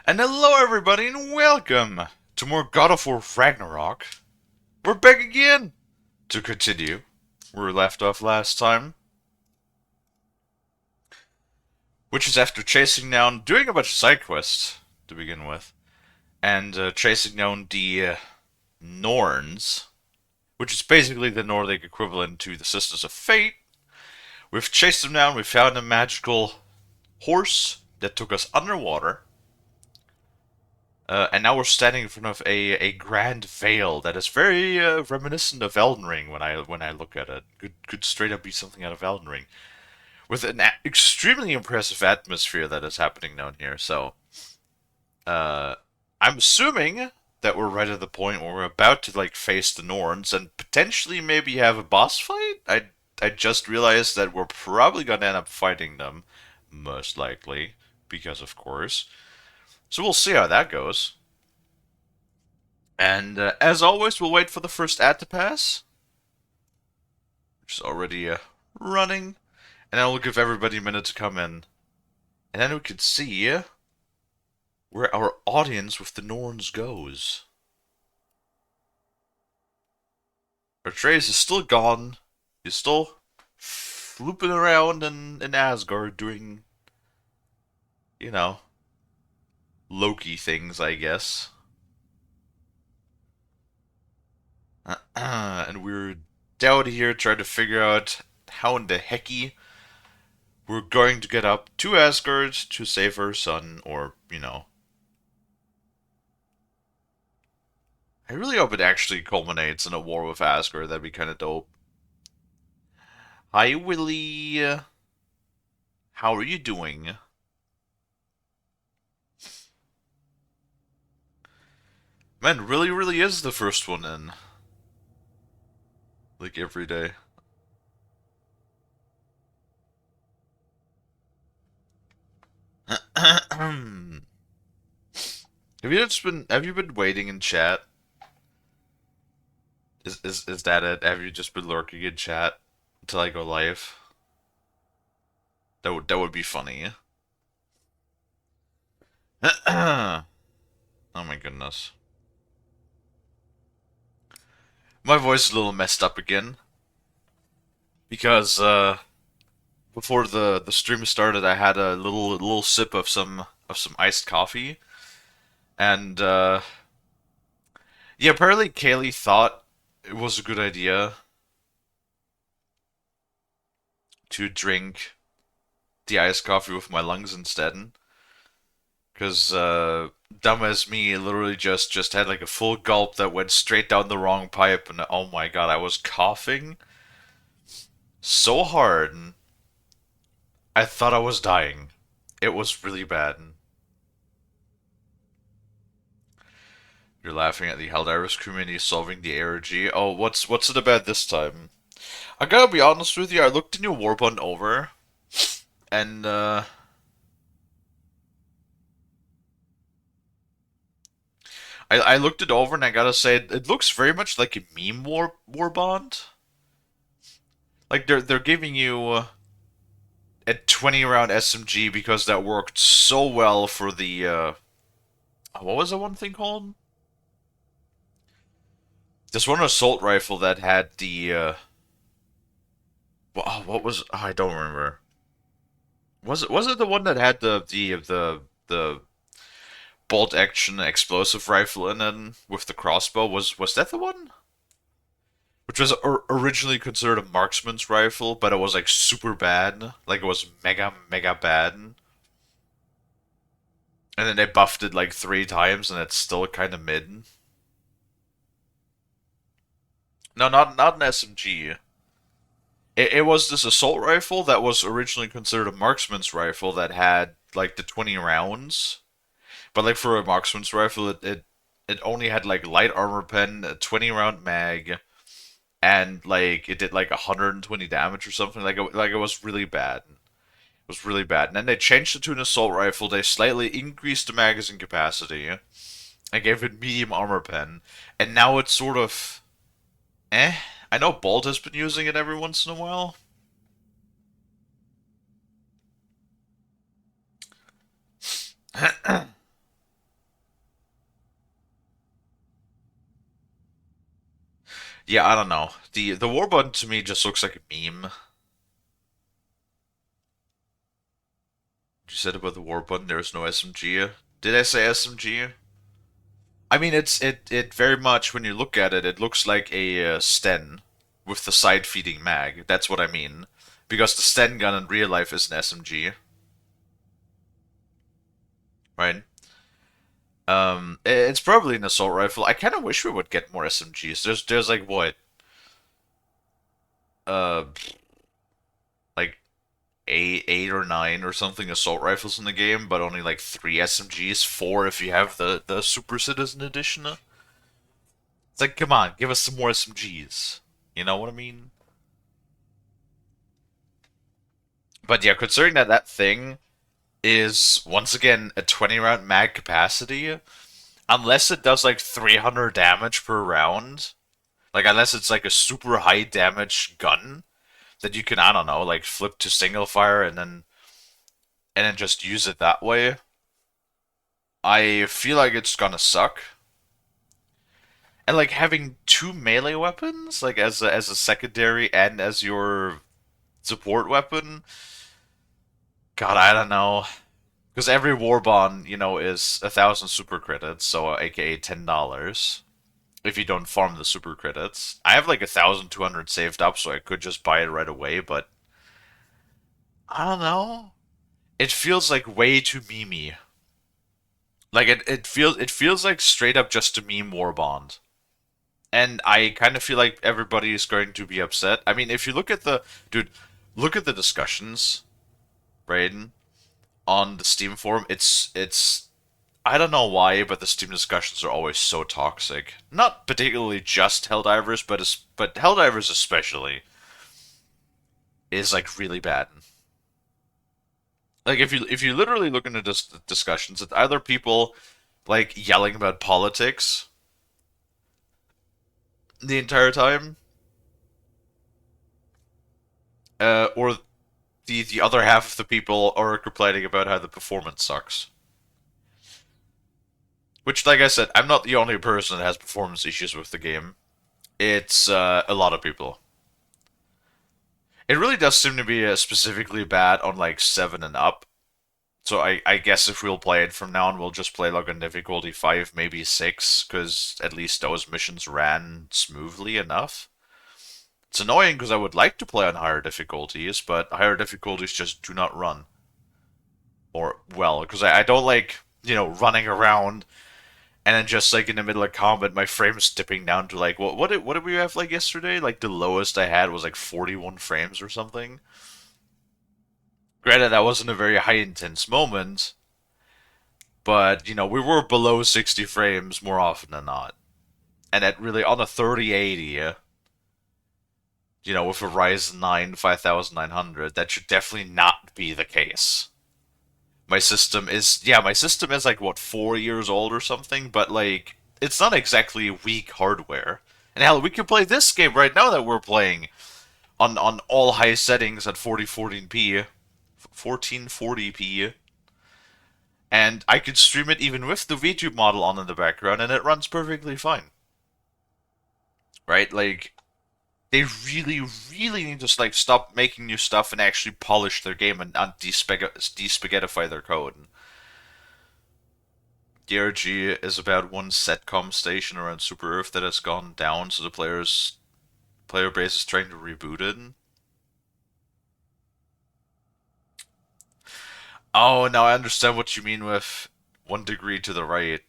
And hello everybody and welcome to more God of War Ragnarok. We're back again to continue where we left off last time, which is after chasing down, doing a bunch of side quests to begin with, and chasing down the Norns, which is basically the Nordic equivalent to the Sisters of Fate. We've chased them down, we found a magical horse that took us underwater. And now we're standing in front of a grand veil that is very reminiscent of Elden Ring when I look at it. Could straight up be something out of Elden Ring, with an extremely impressive atmosphere that is happening down here. So, uh, I'm assuming that we're right at the point where we're about to like face the Norns and potentially maybe have a boss fight. I just realized that we're probably gonna end up fighting them, most likely, because of course. So we'll see how that goes. And as always, we'll wait for the first ad to pass, which is already running. And then we'll give everybody a minute to come in. And then we can see where our audience with the Norns goes. Atreus is still gone. He's still flooping around in Asgard doing, you know, Loki things, I guess. And we're down here trying to figure out how in the hecky we're going to get up to Asgard to save her son, or, I really hope it actually culminates in a war with Asgard. That'd be kind of dope. Hi, Willie. How are you doing? Man, really is the first one in. Like, every day. Have you been waiting in chat? Is that it? Have you just been lurking in chat until I go live? That would be funny. Oh my goodness. My voice is a little messed up again because before the stream started, I had a little sip of some iced coffee, and yeah, apparently Kalie thought it was a good idea to drink the iced coffee with my lungs instead, because dumb as me, literally just had like a full gulp that went straight down the wrong pipe, and oh my god, I was coughing so hard, I thought I was dying. It was really bad. You're laughing at the Helldivers community solving the ARG. Oh, what's it about this time? I gotta be honest with you, I looked the new Warband over, and I looked it over, and I gotta say it looks very much like a meme Warband. Like they're giving you a 20 round SMG because that worked so well for the what was that one thing called? This one assault rifle that had the what was I don't remember. Was it the one that had the bolt action explosive rifle in it with the crossbow? Was that the one? Which was originally considered a marksman's rifle, but it was like super bad. Like it was mega bad. And then they buffed it like 3 times, and it's still kind of mid. No, not an SMG. It was this assault rifle that was originally considered a marksman's rifle that had like the 20 rounds. But like for a marksman's rifle, it only had like light armor pen, a 20 round mag, and like it did like 120 damage or something. Like it was really bad. It was really bad. And then they changed it to an assault rifle. They slightly increased the magazine capacity and gave it medium armor pen. And now it's sort of eh. I know Bolt has been using it every once in a while. Yeah, I don't know. The war button to me just looks like a meme. You said about the war button there's no SMG. Did I say SMG? I mean, it very much when you look at it, it looks like a Sten with the side feeding mag. That's what I mean, because the Sten gun in real life is an SMG, right? It's probably an assault rifle. I kind of wish we would get more SMGs. There's like what, uh, like eight or nine or something assault rifles in the game, but only like three SMGs, four if you have the Super Citizen Edition. It's like, come on, give us some more SMGs. You know what I mean? But yeah, considering that that thing is once again a 20 round mag capacity, unless it does like 300 damage per round, like unless it's like a super high damage gun that you can, I don't know, like flip to single fire and then just use it that way. I feel like it's gonna suck. And like having two melee weapons, like as a secondary and as your support weapon, God, I don't know. Because every Warbond, is 1,000 super credits, so aka $10. If you don't farm the super credits. I have like 1,200 saved up, so I could just buy it right away, but I don't know. It feels like way too memey. Like it feels like straight up just a meme Warbond. And I kind of feel like everybody is going to be upset. I mean, if you look at the dude, look at the discussions, Braden, on the Steam forum. It's I don't know why, but the Steam discussions are always so toxic. Not particularly just Helldivers, but Helldivers especially is like really bad. Like if you literally look into discussions, it's either people like yelling about politics the entire time, or the other half of the people are complaining about how the performance sucks. Which, like I said, I'm not the only person that has performance issues with the game. It's a lot of people. It really does seem to be specifically bad on like 7 and up. So I guess if we'll play it from now on, we'll just play like on difficulty 5, maybe 6, because at least those missions ran smoothly enough. It's annoying because I would like to play on higher difficulties, but higher difficulties just do not run. Or, well, because I don't like, running around and then just like in the middle of combat, my frame's dipping down to like what did we have like yesterday? Like the lowest I had was like 41 frames or something. Granted, that wasn't a very high intense moment, but we were below 60 frames more often than not. And at really on a 3080, with a Ryzen 9 5900, that should definitely not be the case. My system is like what 4 years old or something, but like it's not exactly weak hardware. And hell, we can play this game right now that we're playing on all high settings at 4014p, 1440p, and I could stream it even with the VTube model on in the background, and it runs perfectly fine. Right? Like they really, really need to like stop making new stuff and actually polish their game and despaghettify their code. DRG is about one setcom station around Super Earth that has gone down, so the player base is trying to reboot it. Oh, now I understand what you mean with 1 degree to the right.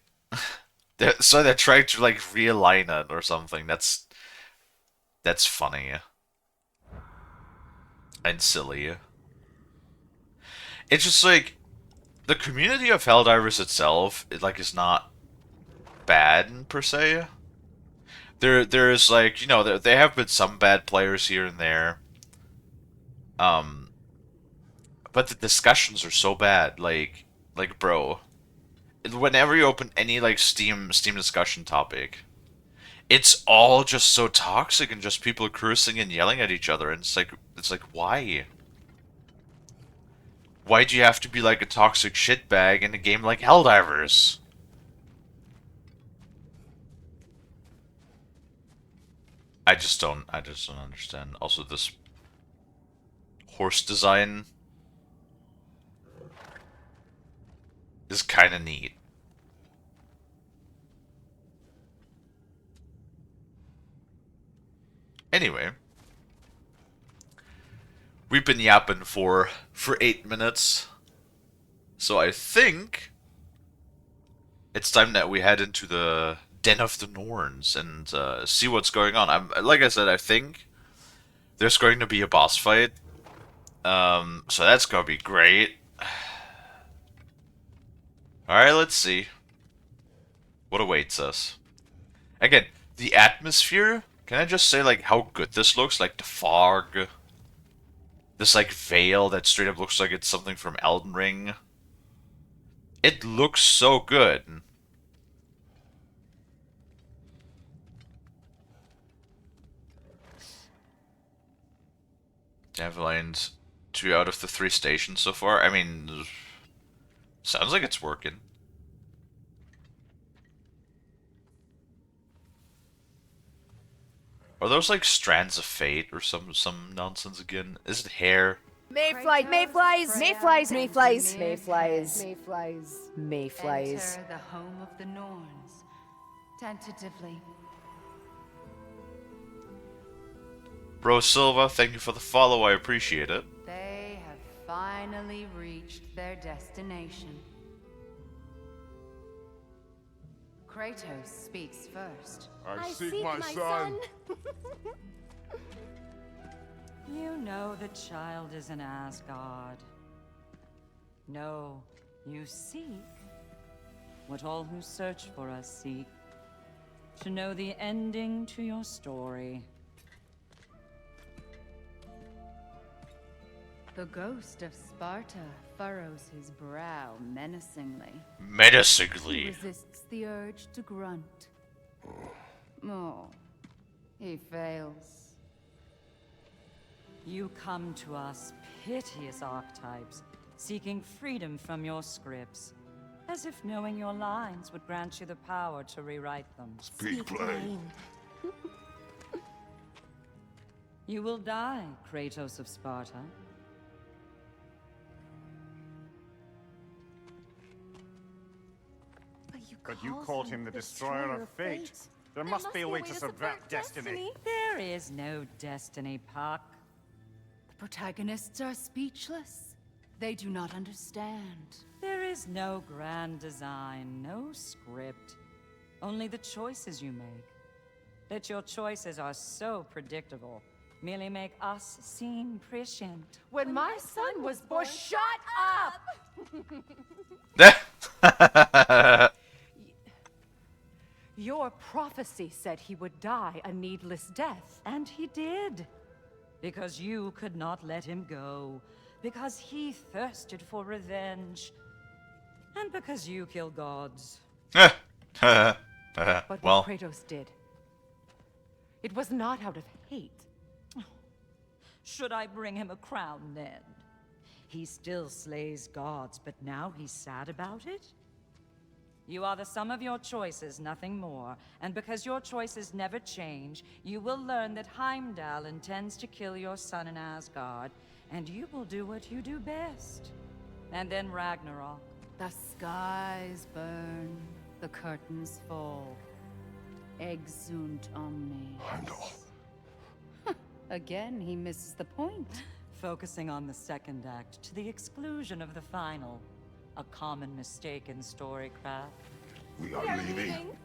So they're trying to like realign it or something. That's funny and silly. It's just like the community of Helldivers itself, like is not bad per se. There's like they have been some bad players here and there, um, but the discussions are so bad. Like bro, whenever you open any like Steam discussion topic, it's all just so toxic and just people cursing and yelling at each other, and it's like why? Why do you have to be like a toxic shitbag in a game like Helldivers? I just don't understand. Also, this horse design is kind of neat. Anyway, we've been yapping for 8 minutes, so I think it's time that we head into the Den of the Norns and see what's going on. Like I said, I think there's going to be a boss fight, so that's gonna be great. All right, let's see what awaits us. Again, the atmosphere. Can I just say like how good this looks? Like the fog, this like veil that straight up looks like it's something from Elden Ring. It looks so good. Javeline's 2 out of the 3 stations so far. I mean, sounds like it's working. Are those like strands of fate or some nonsense again? Is it hair? Mayflies, mayflies, mayflies, mayflies, mayflies, mayflies, mayflies. Enter the home of the Norns. Tentatively. Bro Silva, thank you for the follow. I appreciate it. They have finally reached their destination. Kratos speaks first. I seek my son. You know the child is in Asgard. No, you seek what all who search for us seek. To know the ending to your story. The ghost of Sparta furrows his brow menacingly. He Menacingly. resists the urge to grunt. Oh, he fails. You come to us, piteous archetypes, seeking freedom from your scripts. As if knowing your lines would grant you the power to rewrite them. Speak plain. You will die, Kratos of Sparta. But you called him the destroyer of fate. There must be a way to subvert destiny. There is no destiny, Puck. The protagonists are speechless. They do not understand. There is no grand design, no script. Only the choices you make. That your choices are so predictable merely make us seem prescient. When my son was born, shut up! Your prophecy said he would die a needless death. And he did. Because you could not let him go. Because he thirsted for revenge. And because you kill gods. But Well, what Kratos did, it was not out of hate. Should I bring him a crown then? He still slays gods, but now he's sad about it? You are the sum of your choices, nothing more. And because your choices never change, you will learn that Heimdall intends to kill your son in Asgard, and you will do what you do best. And then Ragnarok. The skies burn, the curtains fall. Exunt omnes. Heimdall. Again, he misses the point. Focusing on the second act to the exclusion of the final. A common mistake in storycraft. We are leaving.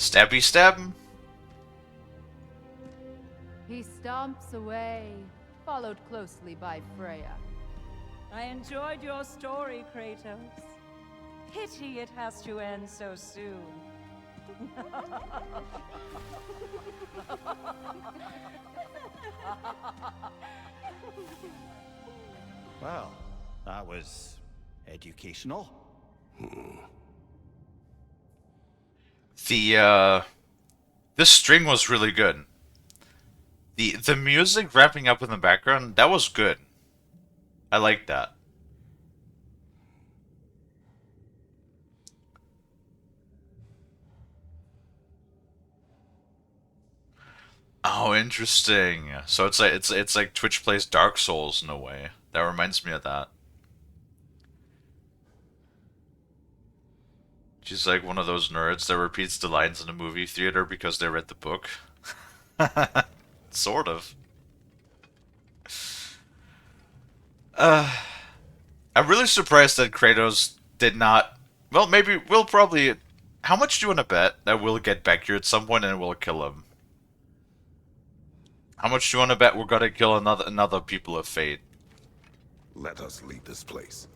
stabby stab him. He stomps away, followed closely by Freya. I enjoyed your story, Kratos. Pity it has to end so soon. Well, that was educational. This string was really good. The music wrapping up in the background, that was good. I like that. Oh, interesting. So it's like Twitch plays Dark Souls in a way. That reminds me of that. She's like one of those nerds that repeats the lines in the movie theater because they read the book. Sort of. I'm really surprised that Kratos did not. Well, maybe we'll probably. How much do you want to bet that we'll get back here at some point and we'll kill him? How much do you want to bet we're gonna kill another people of fate? Let us leave this place.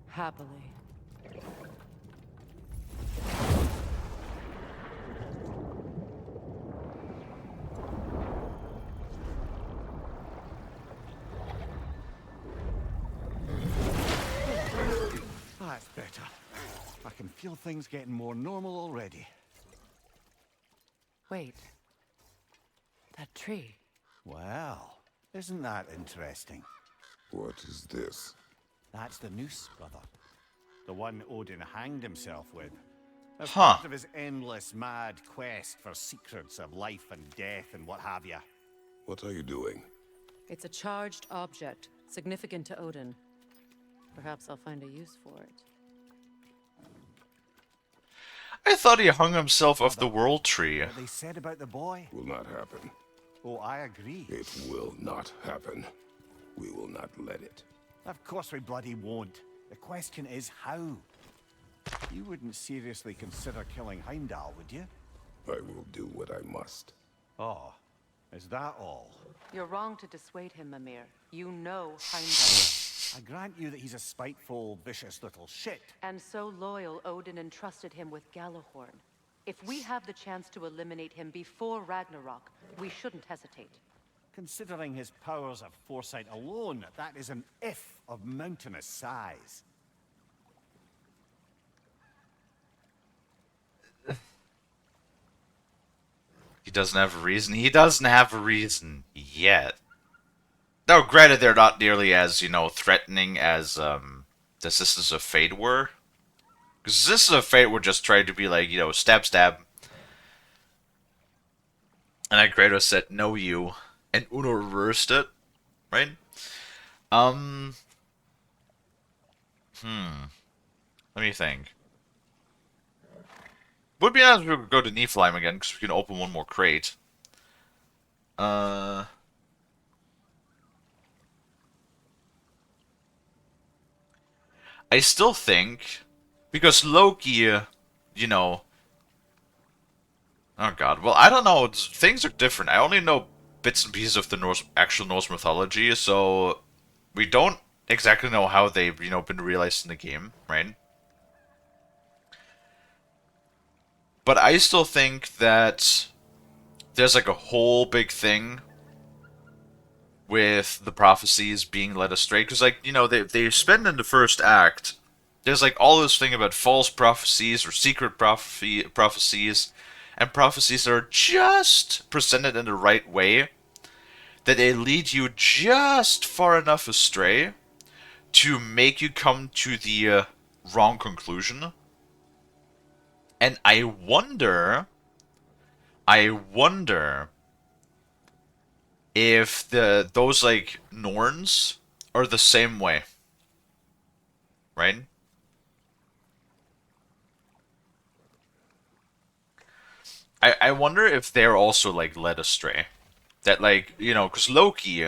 Happily. That's better. I can feel things getting more normal already. Wait. That tree. Well, isn't that interesting? What is this? That's the noose, brother. The one Odin hanged himself with. As Huh. part of his endless, mad quest for secrets of life and death and what have you. What are you doing? It's a charged object, significant to Odin. Perhaps I'll find a use for it. I thought he hung himself off the world tree. What they said about the boy? Will not happen. Oh, I agree. It will not happen. We will not let it. Of course we bloody won't. The question is how. You wouldn't seriously consider killing Heimdall, would you? I will do what I must. Oh, is that all? You're wrong to dissuade him, Mimir. You know Heimdall. I grant you that he's a spiteful, vicious little shit. And so loyal, Odin entrusted him with Galahorn. If we have the chance to eliminate him before Ragnarok, we shouldn't hesitate. Considering his powers of foresight alone, that is an if of mountainous size. He doesn't have a reason. He doesn't have a reason yet. Though, granted, they're not nearly as, threatening as, the Sisters of Fate were. Because Sisters of Fate were just trying to be like, stab, stab. And then Kratos said, no, you. And Uno reversed it. Right? Let me think. Would be nice if we could go to Niflheim again, because we can open one more crate. I still think, because Loki, oh god, well, I don't know, things are different. I only know bits and pieces of the actual Norse mythology, so we don't exactly know how they've, been realized in the game, right? But I still think that there's like a whole big thing with the prophecies being led astray. Because, they spend in the first act, there's like all this thing about false prophecies or secret prophecies, and prophecies that are just presented in the right way, that they lead you just far enough astray to make you come to the wrong conclusion. And I wonder if those like Norns are the same way, right? I wonder if they're also like led astray, that because Loki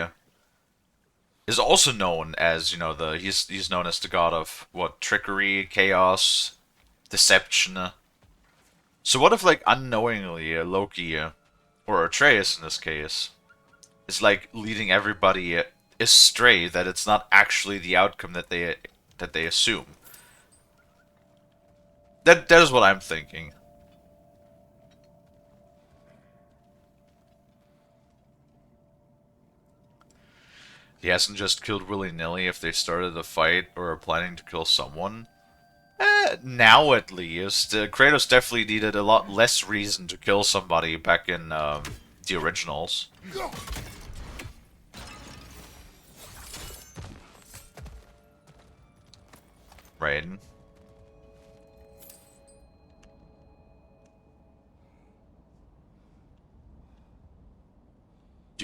is also known as he's known as the god of what, trickery, chaos, deception. So what if unknowingly Loki or Atreus in this case is leading everybody astray, that it's not actually the outcome that they assume. That is what I'm thinking. He hasn't just killed willy-nilly if they started a fight or are planning to kill someone. Now at least. Kratos definitely needed a lot less reason to kill somebody back in the originals. Right.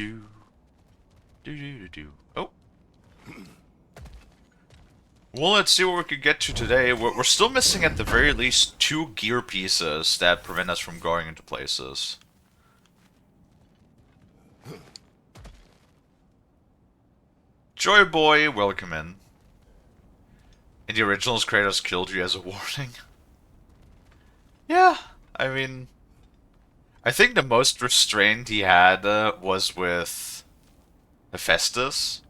do. Do do do do. Oh. Well, let's see what we could get to today. We're still missing at the very least 2 gear pieces that prevent us from going into places. Joy Boy, welcome in. In the originals, Kratos killed you as a warning. Yeah, I mean... I think the most restraint he had was with Hephaestus.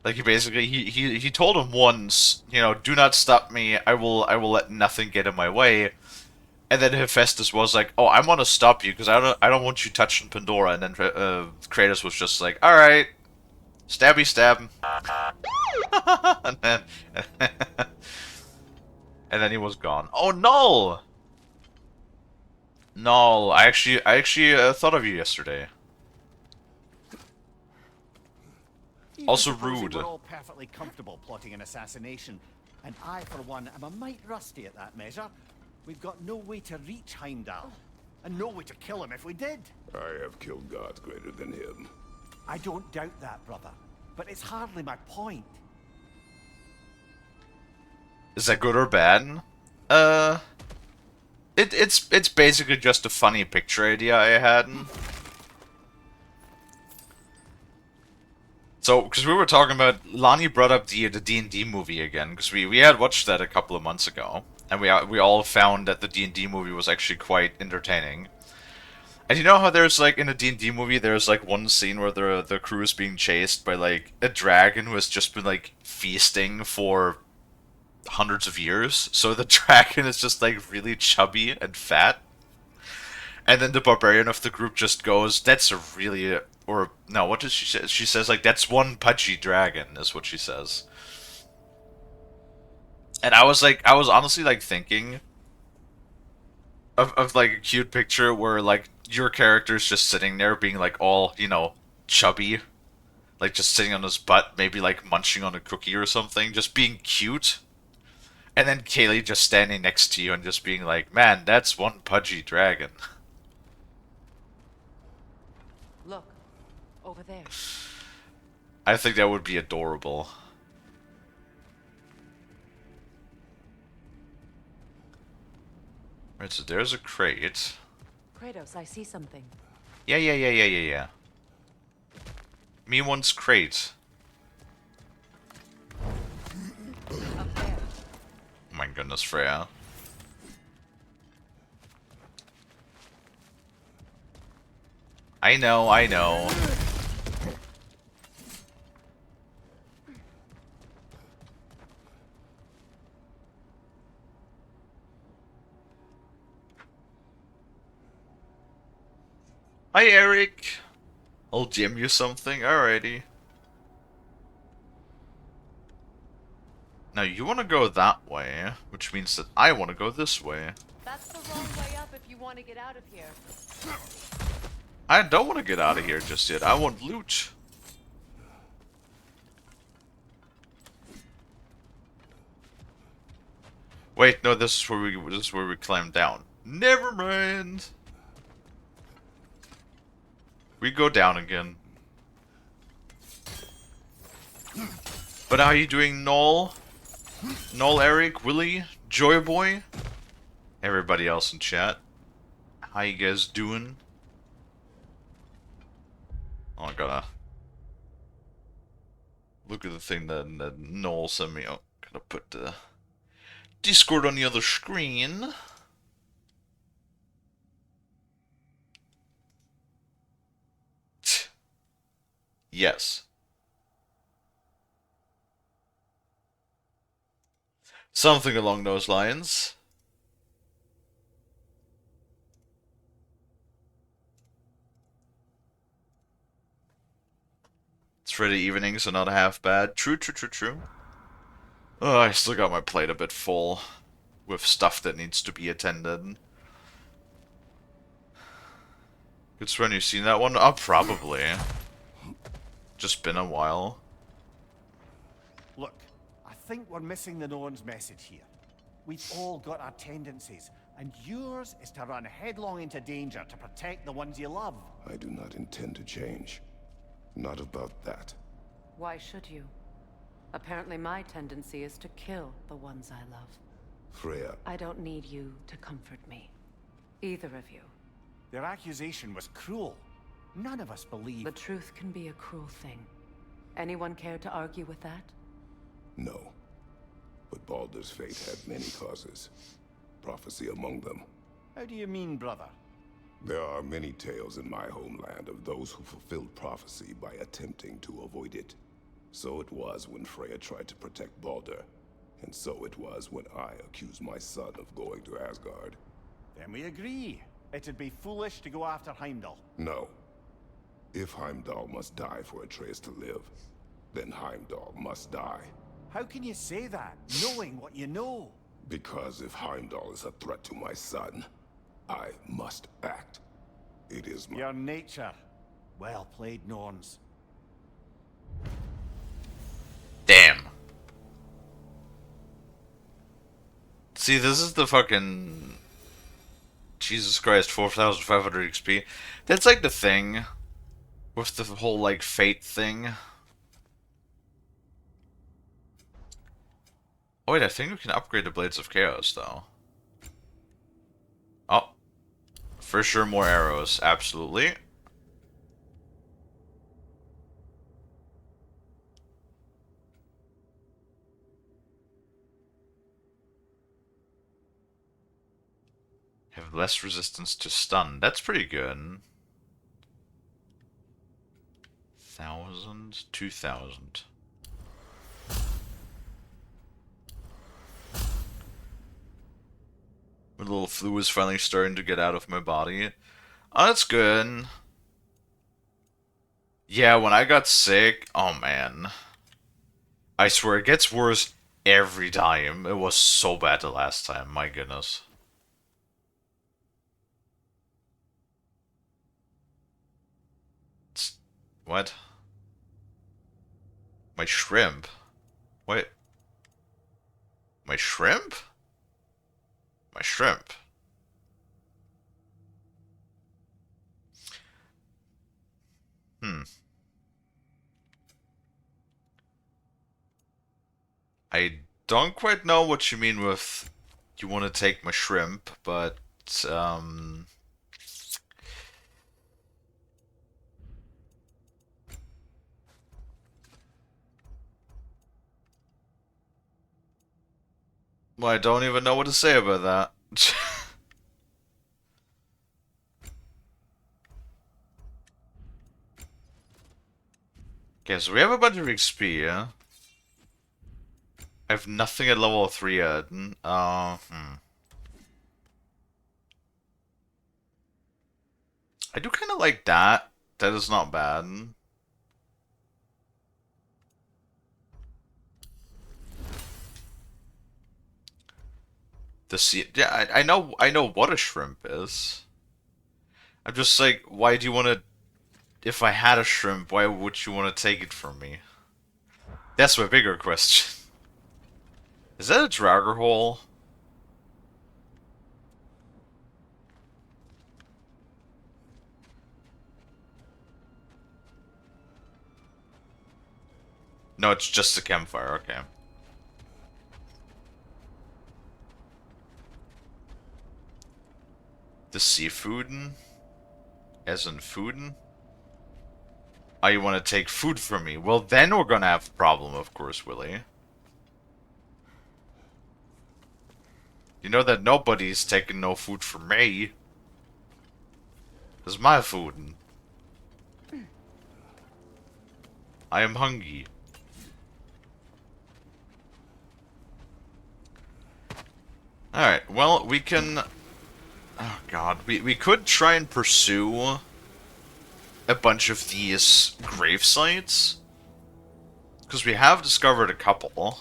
Like he told him once, you know, do not stop me. I will let nothing get in my way. And then Hephaestus was like, oh, I'm gonna stop you because I don't want you touching Pandora. And then Kratos was just like, all right, stabby stab. and then and then he was gone. Oh no, no! I actually thought of you yesterday. Also rude. We're all perfectly comfortable plotting an assassination, and I, for one, am a mite rusty at that measure. We've got no way to reach Heimdall, and no way to kill him if we did. I have killed gods greater than him. I don't doubt that, brother, but it's hardly my point. Is that good or bad? It's basically just a funny picture idea I had. So, because we were talking about, Lonnie brought up the D&D movie again, because we had watched that a couple of months ago, and we all found that the D&D movie was actually quite entertaining. And you know how there's, like, in a D&D movie, there's, like, one scene where the crew is being chased by, like, a dragon who has just been, like, feasting for hundreds of years? So the dragon is just, like, really chubby and fat. And then the barbarian of the group just goes, that's a really... Or, no, what does she say? She says, like, that's one pudgy dragon, is what she says. And I was honestly, like, thinking of like, a cute picture where, like, your character's just sitting there being, like, all, you know, chubby. Like, just sitting on his butt, maybe, like, munching on a cookie or something, just being cute. And then Kalie just standing next to you and just being like, man, that's one pudgy dragon. Look, over there. I think that would be adorable. Right, so there's a crate. Kratos, I see something. Yeah. Me wants crate. Up there. Oh my goodness, Freya. I know. Hi, Eric. I'll DM you something. Alrighty. Now, you want to go that way, which means that I want to go this way. That's the wrong way up if you want to get out of here. I don't want to get out of here just yet. I want loot. Wait, no, this is where we climb down. Never mind. We go down again. But how are you doing, Noel? Noel, Eric, Willie, Joy Boy, everybody else in chat. How you guys doing? Oh, I gotta look at the thing that Noel sent me. Oh, gotta put the Discord on the other screen. Yes. Something along those lines. It's Friday evening, so not half bad. True. Oh, I still got my plate a bit full with stuff that needs to be attended. Good swear, you seen that one? Oh, probably. Just been a while. Look, I think we're missing the no one's message here. We've all got our tendencies, And yours is to run headlong into danger to protect the ones you love. I do not intend to change. Not about that. Why should you? Apparently my tendency is to kill the ones I love. Freya, I don't need you to comfort me. Either of you. Their accusation was cruel. None of us believe. The truth can be a cruel thing. Anyone care to argue with that? no. But Baldur's fate had many causes. Prophecy among them. How do you mean, brother? There are many tales in my homeland of those who fulfilled prophecy by attempting to avoid it. So it was when Freya tried to protect Baldur. And so it was when I accused my son of going to Asgard. Then we agree. It'd be foolish to go after Heimdall. No. If Heimdall must die for Atreus to live, then Heimdall must die. How can you say that, knowing what you know? Because if Heimdall is a threat to my son, I must act. It is my... Your nature. Well played, Norns. Damn. See, this is the fucking... Jesus Christ, 4,500 XP. That's like the thing with the whole, like, fate thing. Oh wait, I think we can upgrade the Blades of Chaos, though. Oh. For sure more arrows, absolutely. Have less resistance to stun. That's pretty good. 1,000, 2,000. My little flu is finally starting to get out of my body. Oh, that's good. Yeah, when I got sick, oh man. I swear, it gets worse every time. It was so bad the last time, my goodness. What? My shrimp? Wait. My shrimp? My shrimp. I don't quite know what you mean with you want to take my shrimp, but well, I don't even know what to say about that. Okay, so we have a bunch of XP, yeah? I have nothing at level 3 yet. I do kind of like that. That is not bad. The sea, yeah, I know what a shrimp is. I'm just like, why do you want to? If I had a shrimp, why would you want to take it from me? That's my bigger question. Is that a dragger hole? No, it's just a campfire, okay. The seafood? As in food? Oh, you want to take food from me? Well, then we're gonna have a problem, of course, Willie. You know that nobody's taking no food from me. It's my food. I am hungry. Alright, well, we can... Oh god, we could try and pursue a bunch of these grave sites. Because we have discovered a couple.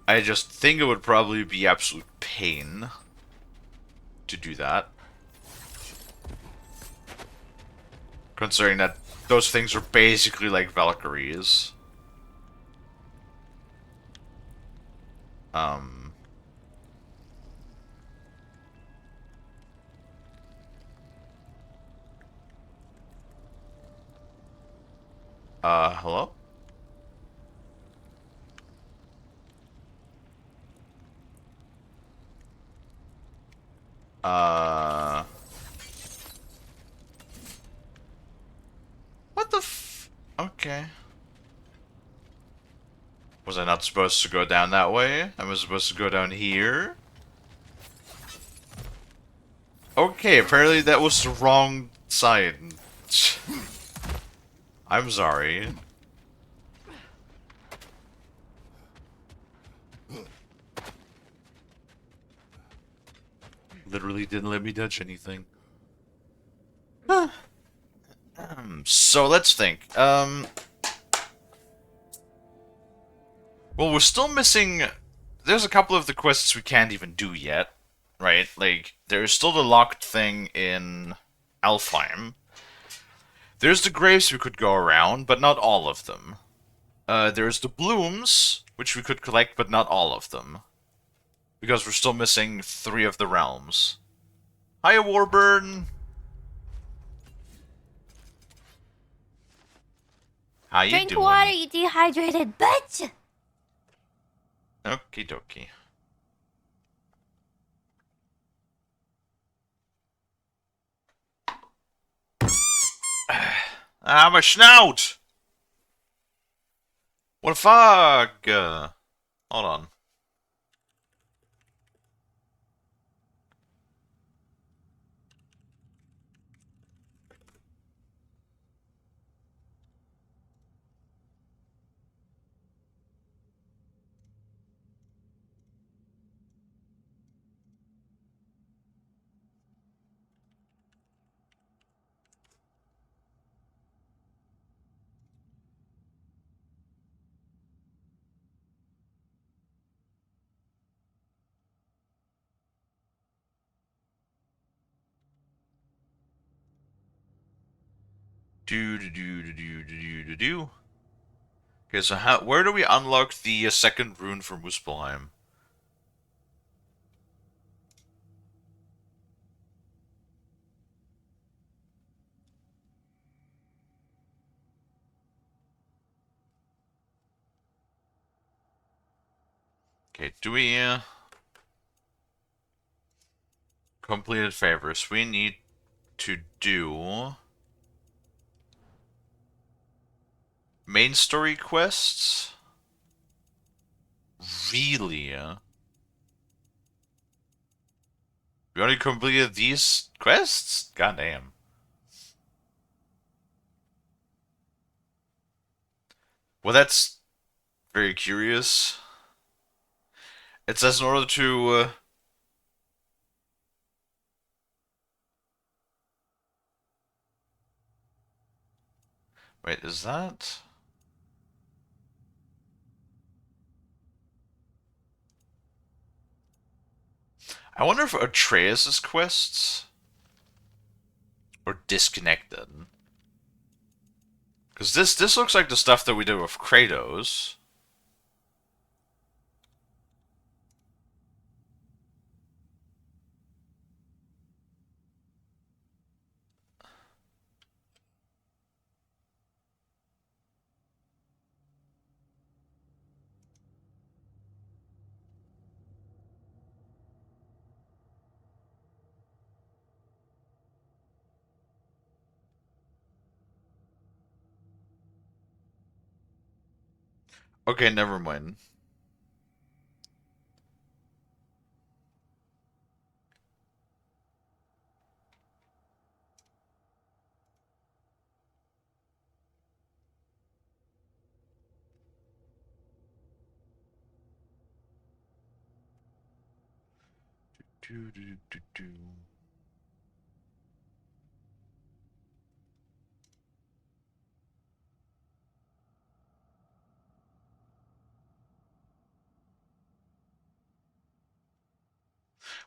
I just think it would probably be absolute pain to do that. Considering that those things are basically like Valkyries. Hello? Uh... What the f... Okay. Was I not supposed to go down that way? I was supposed to go down here? Okay, apparently that was the wrong side. I'm sorry. Literally didn't let me touch anything. So let's think. Well, we're still missing... There's a couple of the quests we can't even do yet, right? Like, there's still the locked thing in Alfheim. There's the graves we could go around, but not all of them. There's the blooms, which we could collect, but not all of them. Because we're still missing 3 of the realms. Hiya, Warburn! How you Drink doing? water, you dehydrated bitch! Okie dokie. Ah, my snout! What the fuck? Hold on. Do. Okay, so where do we unlock the second rune for Muspelheim? Okay, do we completed favors? We need to do main story quests. Really? We only completed these quests? Goddamn. Well, that's very curious. It says in order to wait, is that? I wonder if Atreus' quests are disconnected. Because this looks like the stuff that we did with Kratos. Okay, never mind. Do, do, do, do.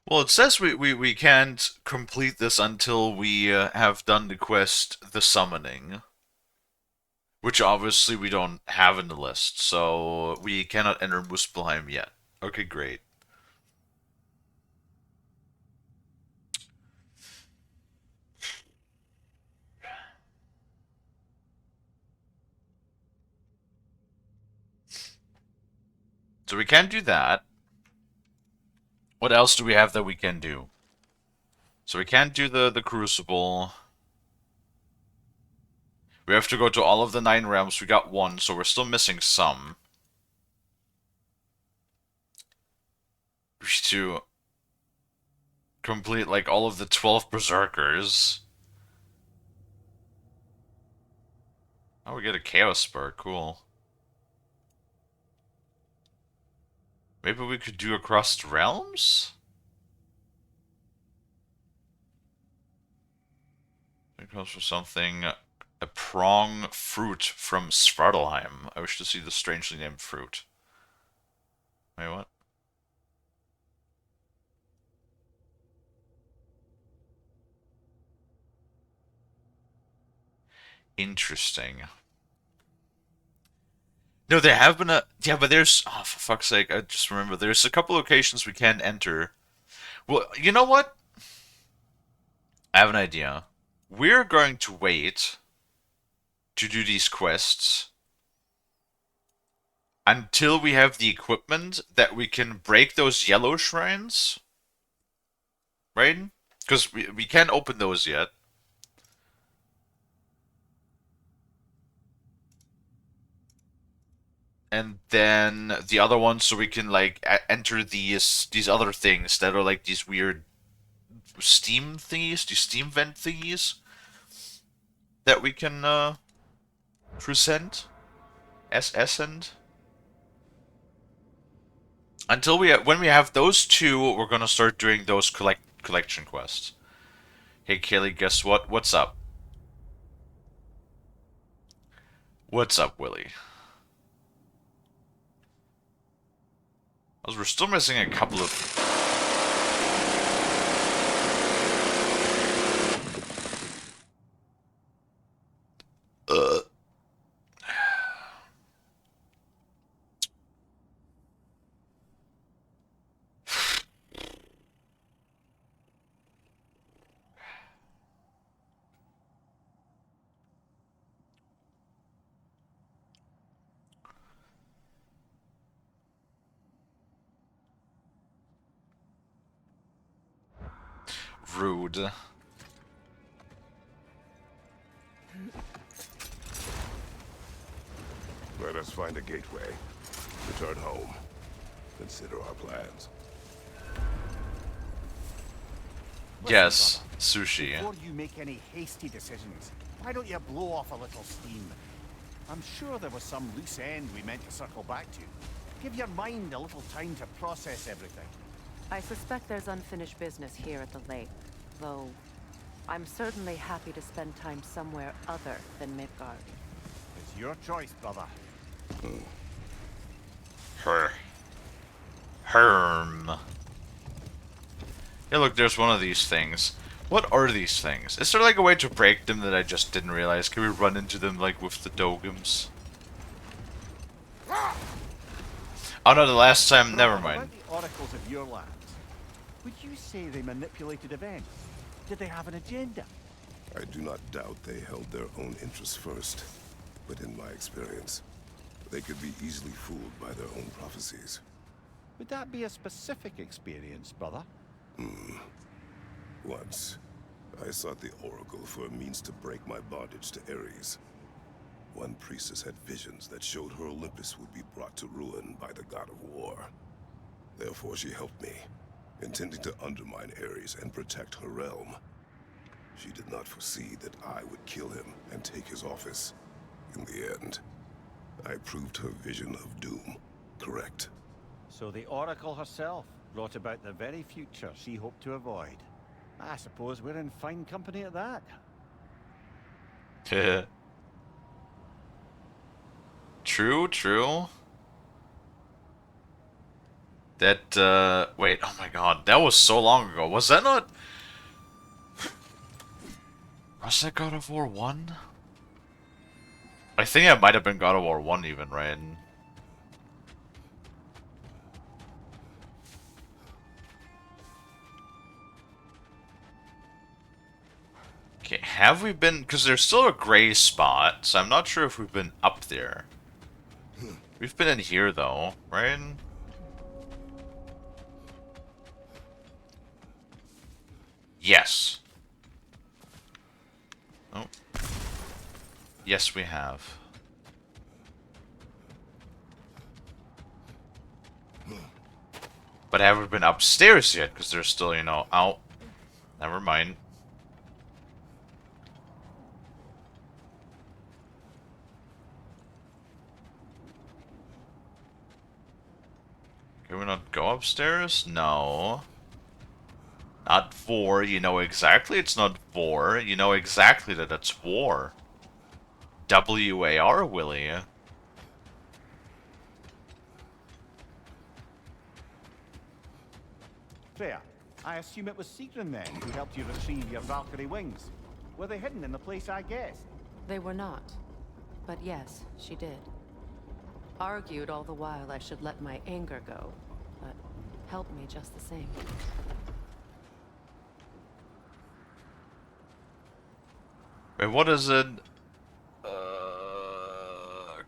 Well, it says we can't complete this until we have done the quest, The Summoning. Which obviously we don't have in the list, so we cannot enter Muspelheim yet. Okay, great. So we can do that. What else do we have that we can do? So we can't do the Crucible. We have to go to all of the 9 realms. We got 1, so we're still missing some. We have to complete like all of the 12 Berserkers. Oh, we get a Chaos Spur. Cool. Maybe we could do across the realms? It comes for something. A prong fruit from Svartalheim. I wish to see the strangely named fruit. Wait, what? Interesting. No, there have been a... Yeah, but there's... Oh, for fuck's sake, I just remember. There's a couple locations we can enter. Well, you know what? I have an idea. We're going to wait to do these quests until we have the equipment that we can break those yellow shrines. Right? Because we can't open those yet. And then the other ones so we can like enter these other things that are like these weird steam thingies, these steam vent thingies that we can present as ascend. Until when we have those 2, we're gonna start doing those collection quests. Hey Kalie, guess what? What's up? What's up, Willie? We're still missing a couple of... Rude. Let us find a gateway. Return home. Consider our plans. Yes, sushi. Before you make any hasty decisions, why don't you blow off a little steam? I'm sure there was some loose end we meant to circle back to. Give your mind a little time to process everything. I suspect there's unfinished business here at the lake, though I'm certainly happy to spend time somewhere other than Midgard. It's your choice, brother. Herm. Yeah, look, there's one of these things. What are these things? Is there like a way to break them that I just didn't realize? Can we run into them like with the Dogums? Oh no, the last time, never mind. About the oracles of your lands, would you say they manipulated events? Did they have an agenda? I do not doubt they held their own interests first. But in my experience, they could be easily fooled by their own prophecies. Would that be a specific experience, brother? Once, I sought the Oracle for a means to break my bondage to Ares. One priestess had visions that showed her Olympus would be brought to ruin by the god of war. Therefore she helped me, intending to undermine Ares and protect her realm. She did not foresee that I would kill him and take his office. In the end, I proved her vision of doom correct. So the Oracle herself brought about the very future she hoped to avoid. I suppose we're in fine company at that. True, true. That, wait, oh my god, that was so long ago. Was that not... Was that God of War 1? I think it might have been God of War 1 even, right? Okay, have we been... Because there's still a gray spot, so I'm not sure if we've been up there. We've been in here, though, right? Yes. Oh. Yes, we have. But I haven't been upstairs yet, because they're still, you know, out. Never mind. Can we not go upstairs? No. Not war. You know exactly it's not war. You know exactly that it's war. W-A-R, Willie. Freya, I assume it was Sigrun then who helped you retrieve your Valkyrie wings. Were they hidden in the place I guessed? They were not. But yes, she did. Argued all the while I should let my anger go, but helped me just the same. Wait, what is it?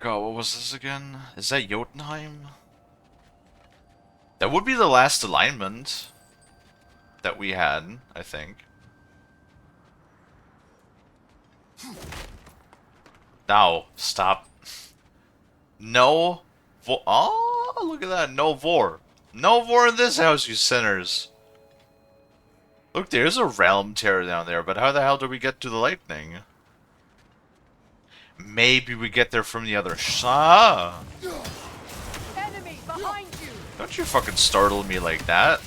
God, what was this again? Is that Jotunheim? That would be the last alignment that we had, I think. Now, stop. No. Oh, look at that. No vor. No vor in this house, you sinners. Look, there's a realm tear down there, but how the hell do we get to the lightning? Maybe we get there from the other side. Enemy behind you! Don't you fucking startle me like that.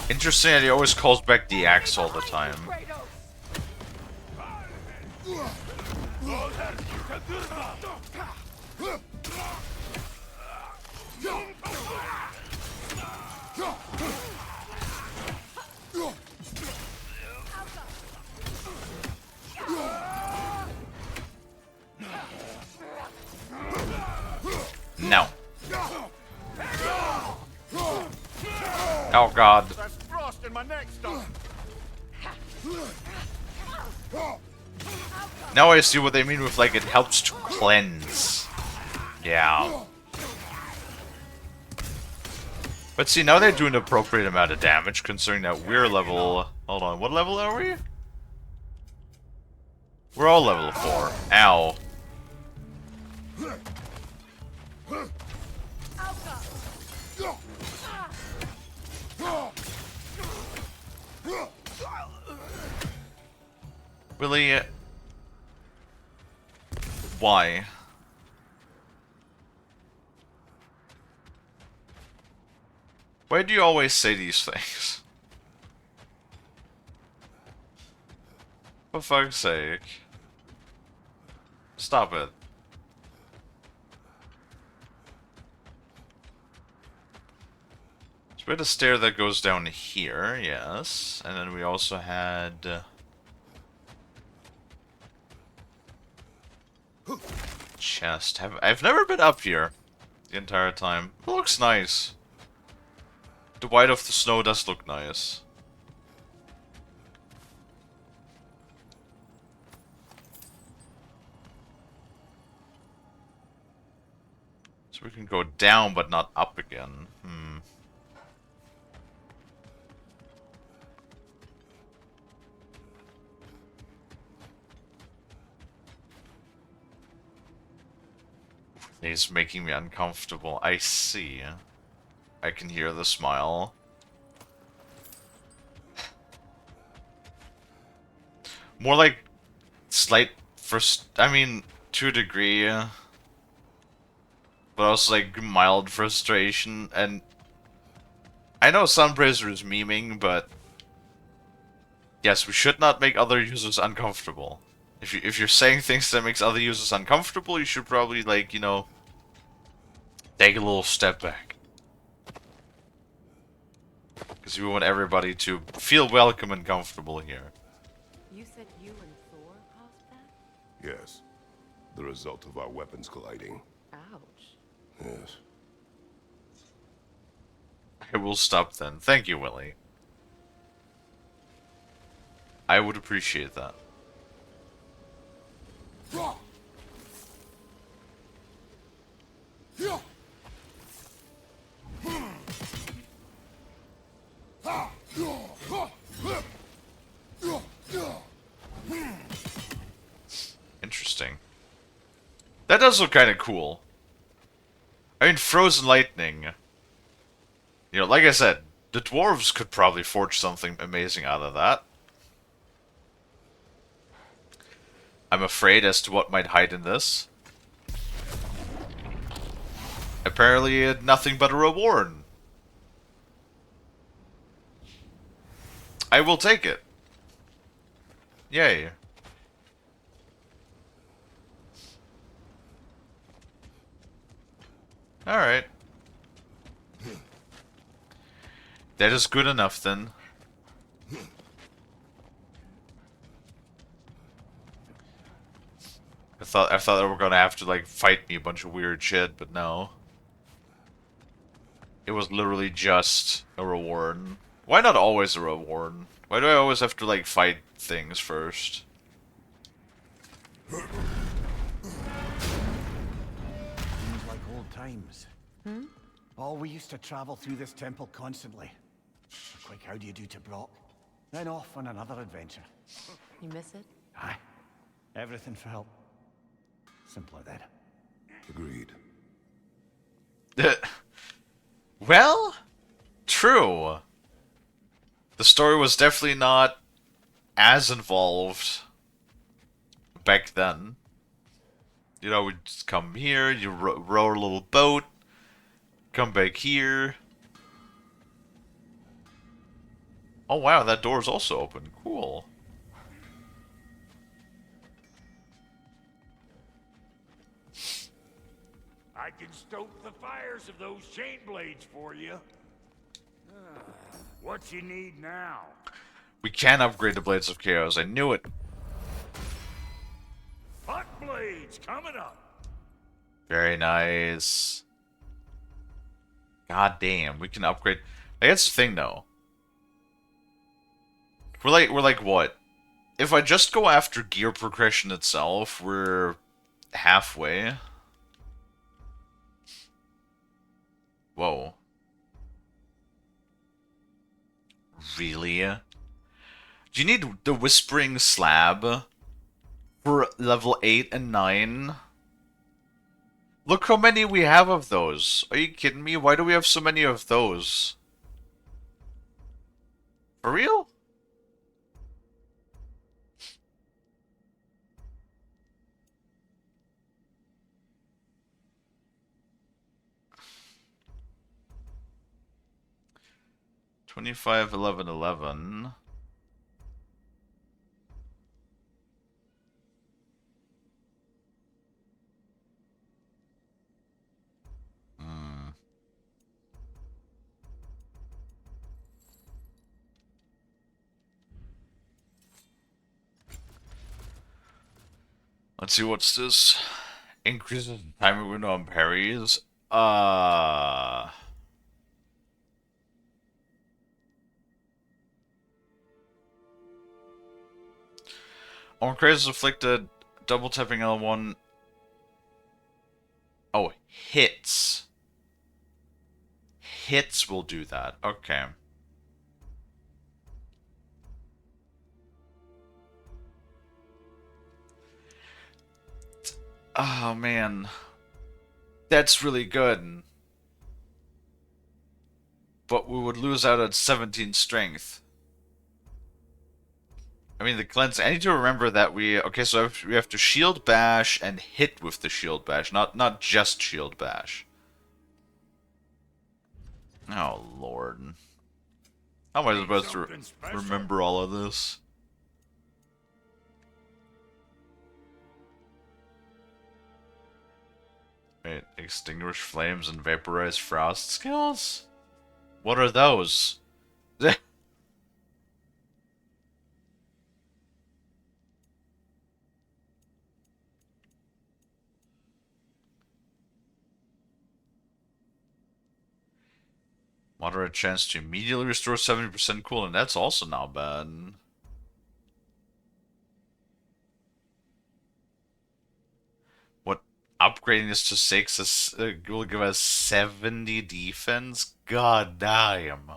Interesting that he always calls back the axe all the time. No. Oh god. There's frost in my neck stuff. Now I see what they mean with, like, it helps to cleanse. Yeah. But see, now they do an appropriate amount of damage, considering that we're level... Hold on, what level are we? We're all level 4. Ow. Really? Why? Why do you always say these things? For fuck's sake. Stop it. So we had a stair that goes down here, yes. And then we also had... chest. I've never been up here the entire time. It looks nice. The white of the snow does look nice. So we can go down but not up again. He's making me uncomfortable. I see. I can hear the smile. More like slight I mean, to a degree. But also like mild frustration. And I know Sunbrazer is memeing, but yes, we should not make other users uncomfortable. If you're saying things that makes other users uncomfortable, you should probably, like, you know, Take a little step back. Because we want everybody to feel welcome and comfortable here. You said you and Thor caused that? Yes. The result of our weapons colliding. Ouch. Yes. I will stop then. Thank you, Willie. I would appreciate that. Interesting. That does look kind of cool. I mean, frozen lightning. You know, like I said, the dwarves could probably forge something amazing out of that. I'm afraid as to what might hide in this. Apparently, nothing but a reward. I will take it. Yay. Alright. That is good enough then. I thought they were gonna have to like fight me a bunch of weird shit, but no. It was literally just a reward. Why not always a reward? Why do I always have to like fight things first? Seems like old times. Oh, we used to travel through this temple constantly. A quick how do you do to Brock, then off on another adventure. You miss it? Aye. Everything felt simpler then. Agreed. Well, true. The story was definitely not as involved back then. You know, we just come here, you row a little boat, come back here. Oh wow, that door's also open. Cool. I can stoke the fires of those chain blades for you. What you need now? We can upgrade the Blades of Chaos. I knew it. Hot blades coming up. Very nice. God damn, we can upgrade. Like, that's the thing, though. We're like what? If I just go after gear progression itself, we're halfway. Whoa. Really? Do you need the Whispering Slab for level 8 and 9? Look how many we have of those. Are you kidding me? Why do we have so many of those? For real? $25, $11, $11. Let's see, what's this? Increases time window on parries. On crazes afflicted, double tapping L1. Oh, hits. Hits will do that. Okay. Oh, man. That's really good. But we would lose out at 17 strength. I mean, the cleanse. I need to remember that we... Okay, so we have to shield bash and hit with the shield bash. Not just shield bash. Oh, Lord. How am I supposed to remember all of this? Wait, extinguish flames and vaporize frost skills? What are those? Moderate chance to immediately restore 70% cooling. That's also not bad. What? Upgrading this to 6 will give us 70 defense? God damn.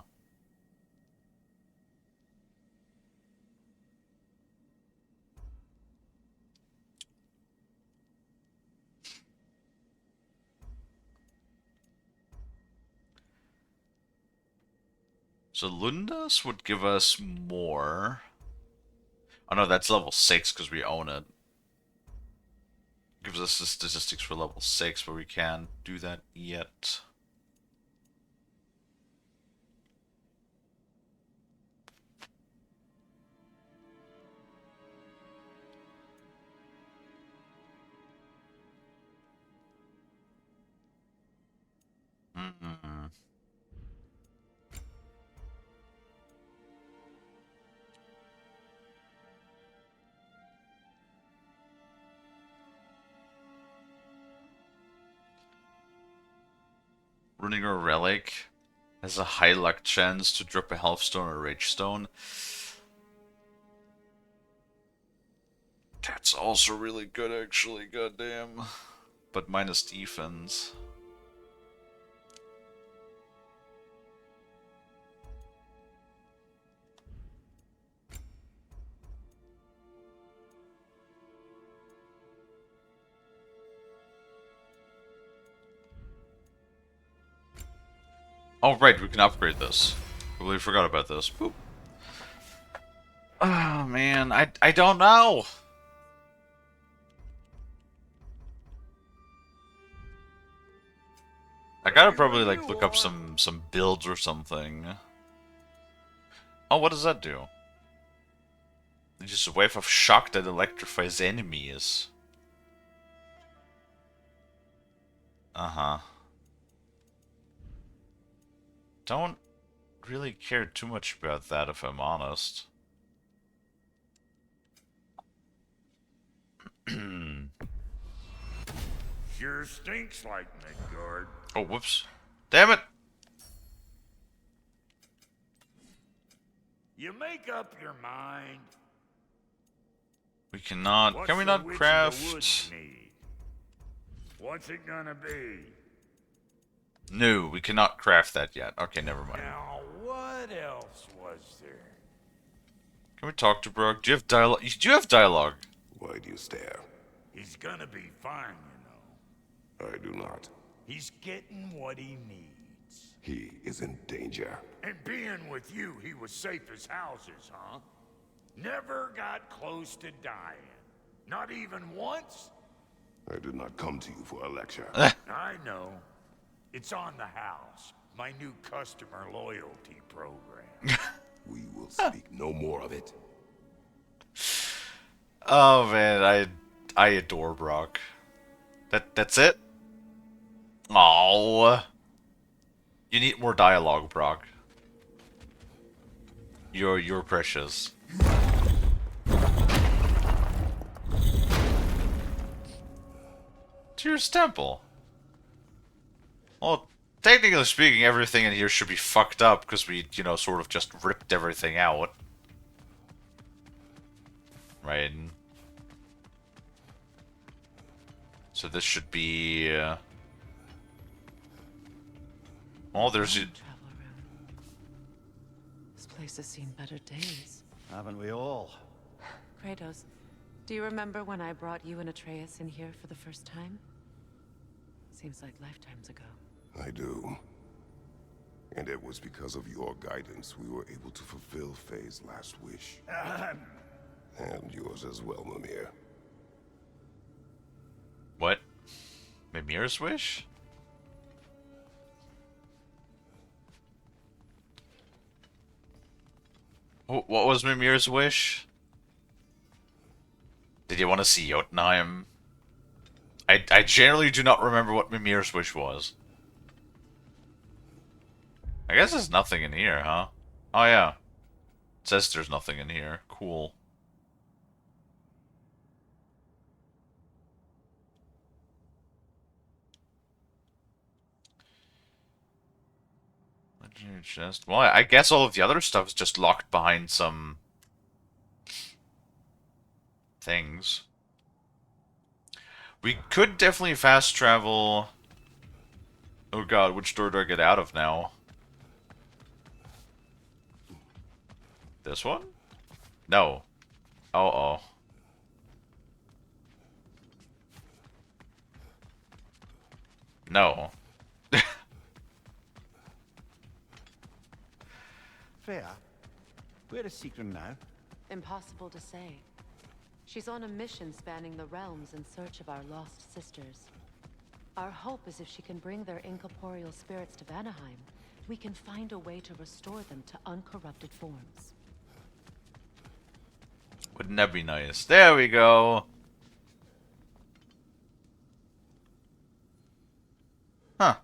So Lundas would give us more. Oh no, that's level 6 because we own it. Gives us the statistics for level 6, but we can't do that yet. Mm-mm. Running a relic has a high luck chance to drop a health stone or rage stone. That's also really good, actually. Goddamn. But minus defense. Oh, right, we can upgrade this. Completely forgot about this. Boop. Oh, man, I don't know. I gotta probably, like, look up some builds or something. Oh, what does that do? It's just a wave of shock that electrifies enemies. Uh-huh. Don't really care too much about that, if I'm honest. Sure stinks like Midgard. Oh, whoops. Damn it! You make up your mind. We cannot... What's Can we the not Witch of the craft... Woods need? What's it gonna be? No, we cannot craft that yet. Okay, never mind. Now, what else was there? Can we talk to Brooke? Do you have dialogue? Do you have dialogue? Why do you stare? He's gonna be fine, you know. I do not. He's getting what he needs. He is in danger. And being with you, he was safe as houses, huh? Never got close to dying. Not even once? I did not come to you for a lecture. I know. It's on the house. My new customer loyalty program. We will speak no more of it. Oh man, I adore Brock. That's it? Oh, you need more dialogue, Brock. You're precious. Tears Temple. Well, technically speaking, everything in here should be fucked up because we, you know, sort of just ripped everything out. Right. So this should be. Oh, there's. Travel around. This place has seen better days. Haven't we all? Kratos, do you remember when I brought you and Atreus in here for the first time? Seems like lifetimes ago. I do. And it was because of your guidance we were able to fulfill Faye's last wish. And yours as well, Mimir. What? Mimir's wish? What was Mimir's wish? Did you want to see Jotunheim? I generally do not remember what Mimir's wish was. I guess there's nothing in here, huh? Oh yeah. It says there's nothing in here. Cool. Legendary chest. Well, I guess all of the other stuff is just locked behind some things. We could definitely fast travel. Oh god, which door do I get out of now? This one? No. Uh-oh. No. Freya, where is Secret now? Impossible to say. She's on a mission spanning the realms in search of our lost sisters. Our hope is if she can bring their incorporeal spirits to Vanaheim, we can find a way to restore them to uncorrupted forms. Wouldn't that be nice? There we go. Huh.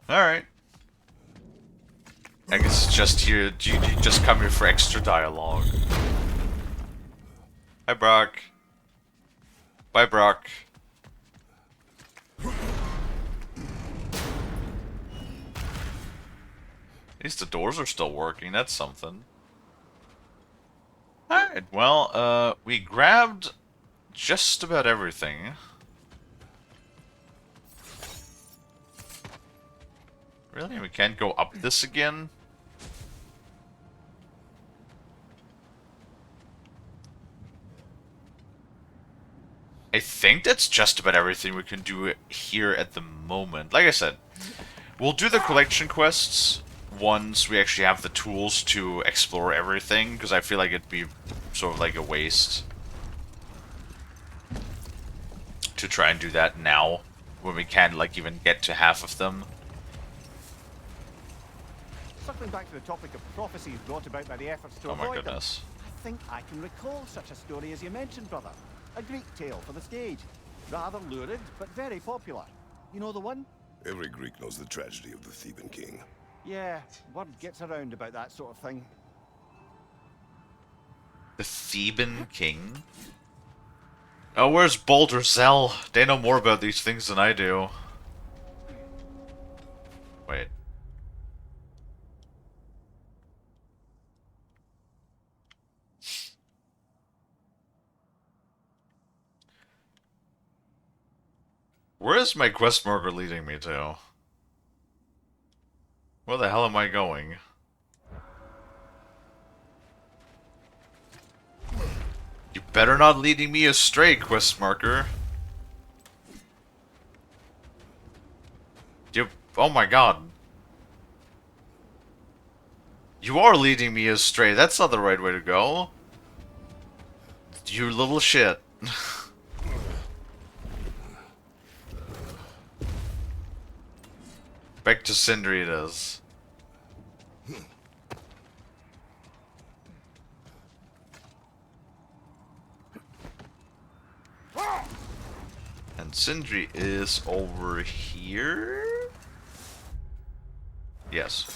Alright. I guess it's just here. You just come here for extra dialogue. Hi, Brock. Bye, Brock. At least the doors are still working. That's something. Alright, well, we grabbed just about everything. Really? We can't go up this again? I think that's just about everything we can do here at the moment. Like I said, we'll do the collection quests once we actually have the tools to explore everything, because I feel like it'd be sort of like a waste to try and do that now, when we can't, like, even get to half of them. Circling back to the topic of prophecies brought about by the efforts to Oh my avoid them, goodness. I think I can recall such a story as you mentioned, brother. A Greek tale for the stage. Rather lurid, but very popular. You know the one? Every Greek knows the tragedy of the Theban king. Yeah, word gets around about that sort of thing. The Theban king? Oh, where's Boulder Zell? They know more about these things than I do. Wait. Where is my quest marker leading me to? Where the hell am I going? You better not leading me astray, quest marker. You, oh my god. You are leading me astray. That's not the right way to go. You little shit. Back to Sindri it is. And Sindri is over here? Yes.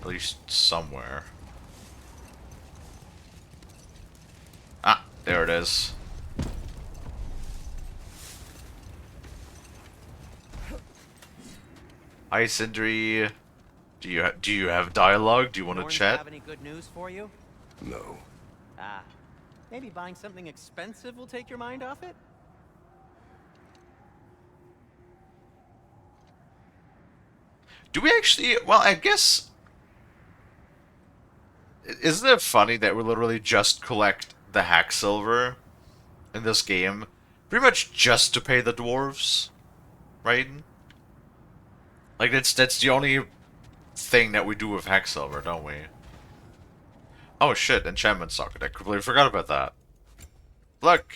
At least somewhere. Ah, there it is. Hi, Sindri. Do you have dialogue? Do you want to Norns chat? have any good news for you? No. Ah, maybe buying something expensive will take your mind off it? Do we actually? Well, I guess. Isn't it funny that we literally just collect the hack silver in this game, pretty much just to pay the dwarves, right? Like that's the only thing that we do with hack silver, don't we? Oh shit, enchantment socket. I completely forgot about that. Look.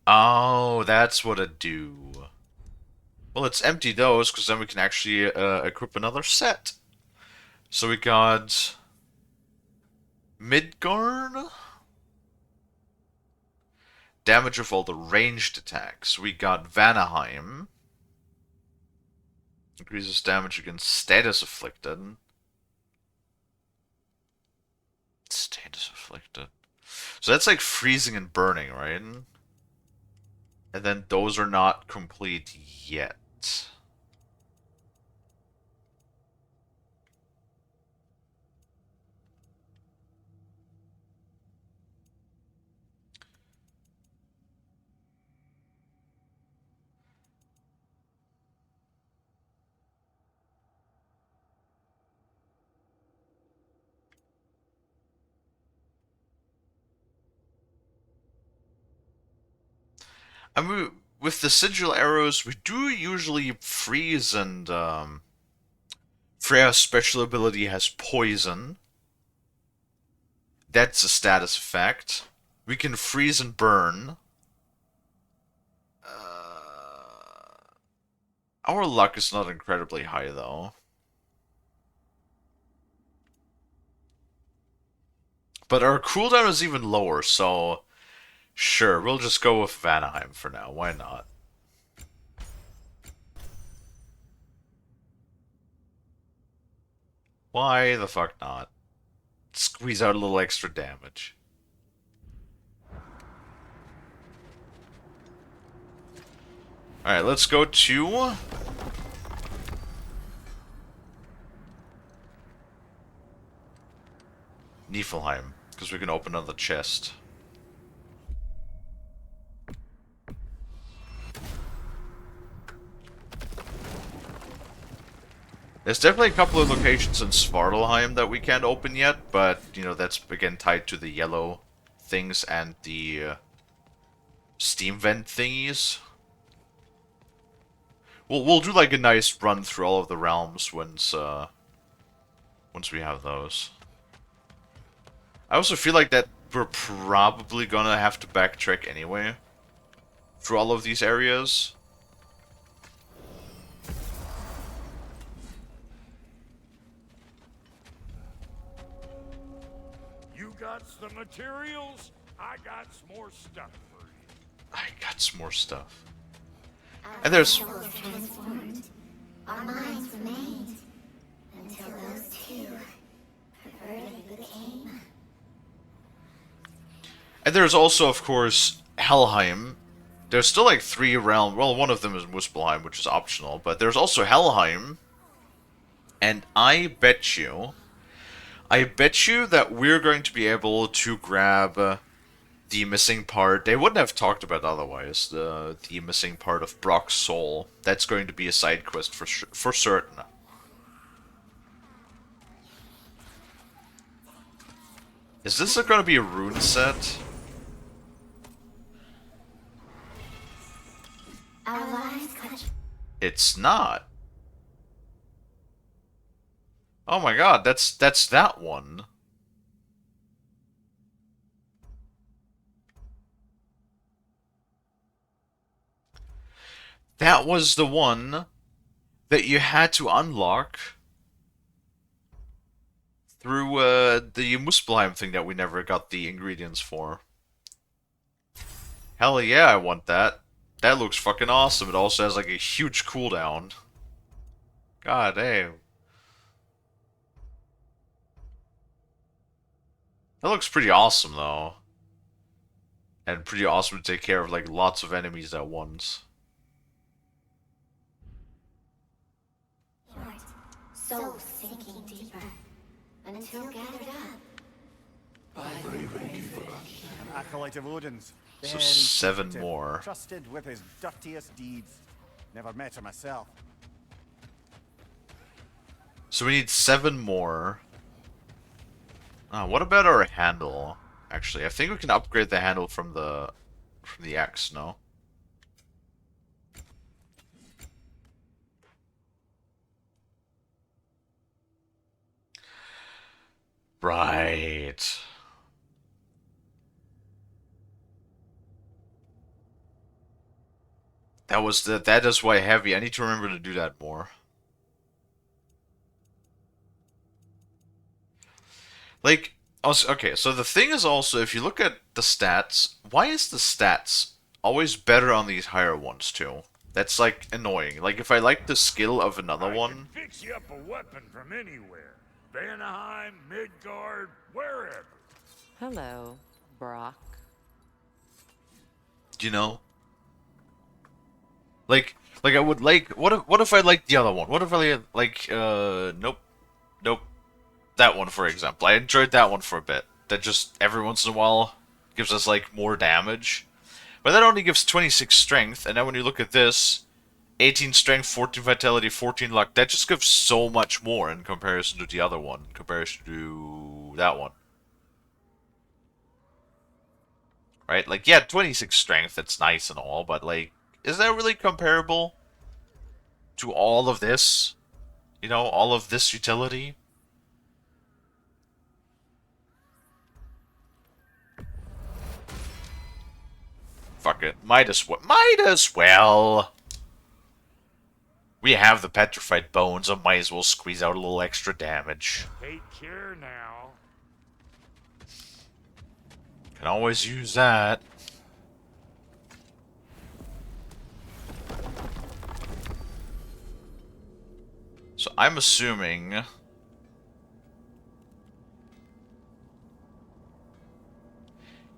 Oh, that's what it do. Well, let's empty those, because then we can actually equip another set. So we got Midgard. Damage of all the ranged attacks. We got Vanaheim. Increases damage against status afflicted. Status afflicted. So that's like freezing and burning, right? And then those are not complete yet. I mean, with the sigil arrows, we do usually freeze, and Freya's special ability has poison. That's a status effect. We can freeze and burn. Our luck is not incredibly high, though. But our cooldown is even lower, so sure, we'll just go with Vanaheim for now. Why not? Why the fuck not? Squeeze out a little extra damage. Alright, let's go to Niflheim, because we can open another chest. There's definitely a couple of locations in Svartalheim that we can't open yet, but, you know, that's, again, tied to the yellow things and the steam vent thingies. We'll do, like, a nice run through all of the realms once we have those. I also feel like that we're probably gonna have to backtrack anyway through all of these areas. You got the materials, I got some more stuff for you. I got some more stuff. And there's... transformed. Our minds remained until those two perverted became. And there's also, of course, Helheim. There's still like 3 realms. Well, one of them is Muspelheim, which is optional. But there's also Helheim. And I bet you that we're going to be able to grab the missing part. They wouldn't have talked about otherwise. The missing part of Brock's soul. That's going to be a side quest for certain. Is this going to be a rune set? Our lives cut. It's not. Oh my god, that's that one. That was the one that you had to unlock through the Muspelheim thing that we never got the ingredients for. Hell yeah, I want that. That looks fucking awesome. It also has like a huge cooldown. God damn. That looks pretty awesome though. And pretty awesome to take care of like lots of enemies at once. Soul sinking deeper until gathered up. Acolyte of Odin's. So Very 7 secretive, more. Trusted with his dirtiest deeds. Never met her myself. So we need 7 more. What about our handle? Actually, I think we can upgrade the handle from the axe, no? Right. That is why heavy. I need to remember to do that more. Like, also, okay, so the thing is also, if you look at the stats, why is the stats always better on these higher ones too? That's like annoying. Like if I like the skill of another I one, can fix you up a weapon from anywhere. Vanaheim, Midgard, wherever. Hello, Brock. you know, like I would like. What if I liked the other one? What if I nope, nope, that one for example. I enjoyed that one for a bit. That just every once in a while gives us like more damage. But that only gives 26 strength, and then when you look at this, 18 strength, 14 vitality, 14 luck, that just gives so much more in comparison to the other one, in comparison to that one. Right? Like, yeah, 26 strength, that's nice and all, but like, is that really comparable to all of this? You know, all of this utility? Fuck it. Might as well. Might as well. We have the petrified bones, so might as well squeeze out a little extra damage. Take care now. Can always use that. So I'm assuming...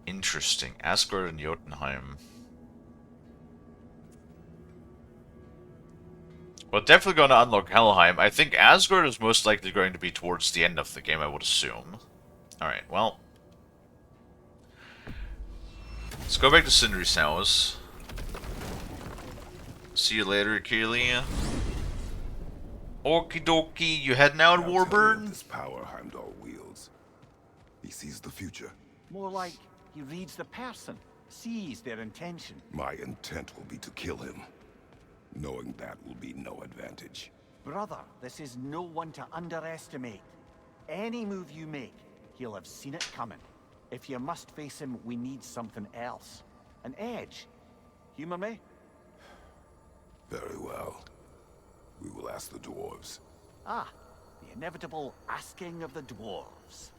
Interesting. Asgard and Jotunheim. Well, definitely going to unlock Helheim. I think Asgard is most likely going to be towards the end of the game, I would assume. Alright, well. Let's go back to Sindri's house. See you later, Kalie. Okie dokie, you heading out, Now tell me of Warbird? this power Heimdall wields. He sees the future. More like he reads the person, sees their intention. My intent will be to kill him. Knowing that will be no advantage. Brother, this is no one to underestimate. Any move you make, he'll have seen it coming. If you must face him, we need something else. An edge. Humor me? Very well. We will ask the dwarves. Ah, the inevitable asking of the dwarves.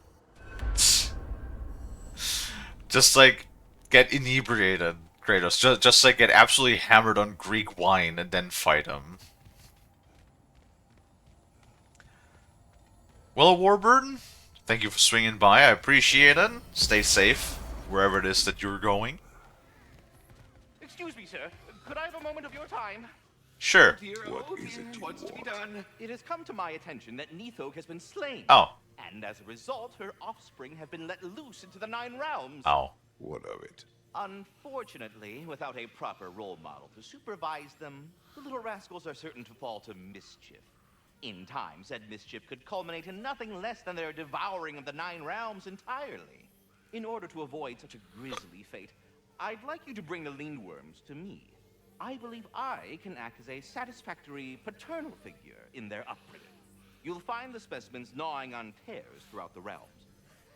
Just like, get inebriated, Kratos. Just like, get absolutely hammered on Greek wine and then fight him. Well, Warbird, thank you for swinging by. I appreciate it. Stay safe, wherever it is that you're going. Excuse me, sir. Could I have a moment of your time? Sure. What is it you What's to be want? done? It has come to my attention that Nithog has been slain. Oh. And as a result, her offspring have been let loose into the Nine Realms. Oh. What of it? Unfortunately, without a proper role model to supervise them, the little rascals are certain to fall to mischief. In time, said mischief could culminate in nothing less than their devouring of the Nine Realms entirely. In order to avoid such a grisly fate, I'd like you to bring the Lindworms to me. I believe I can act as a satisfactory paternal figure in their upbringing. You'll find the specimens gnawing on tears throughout the realms.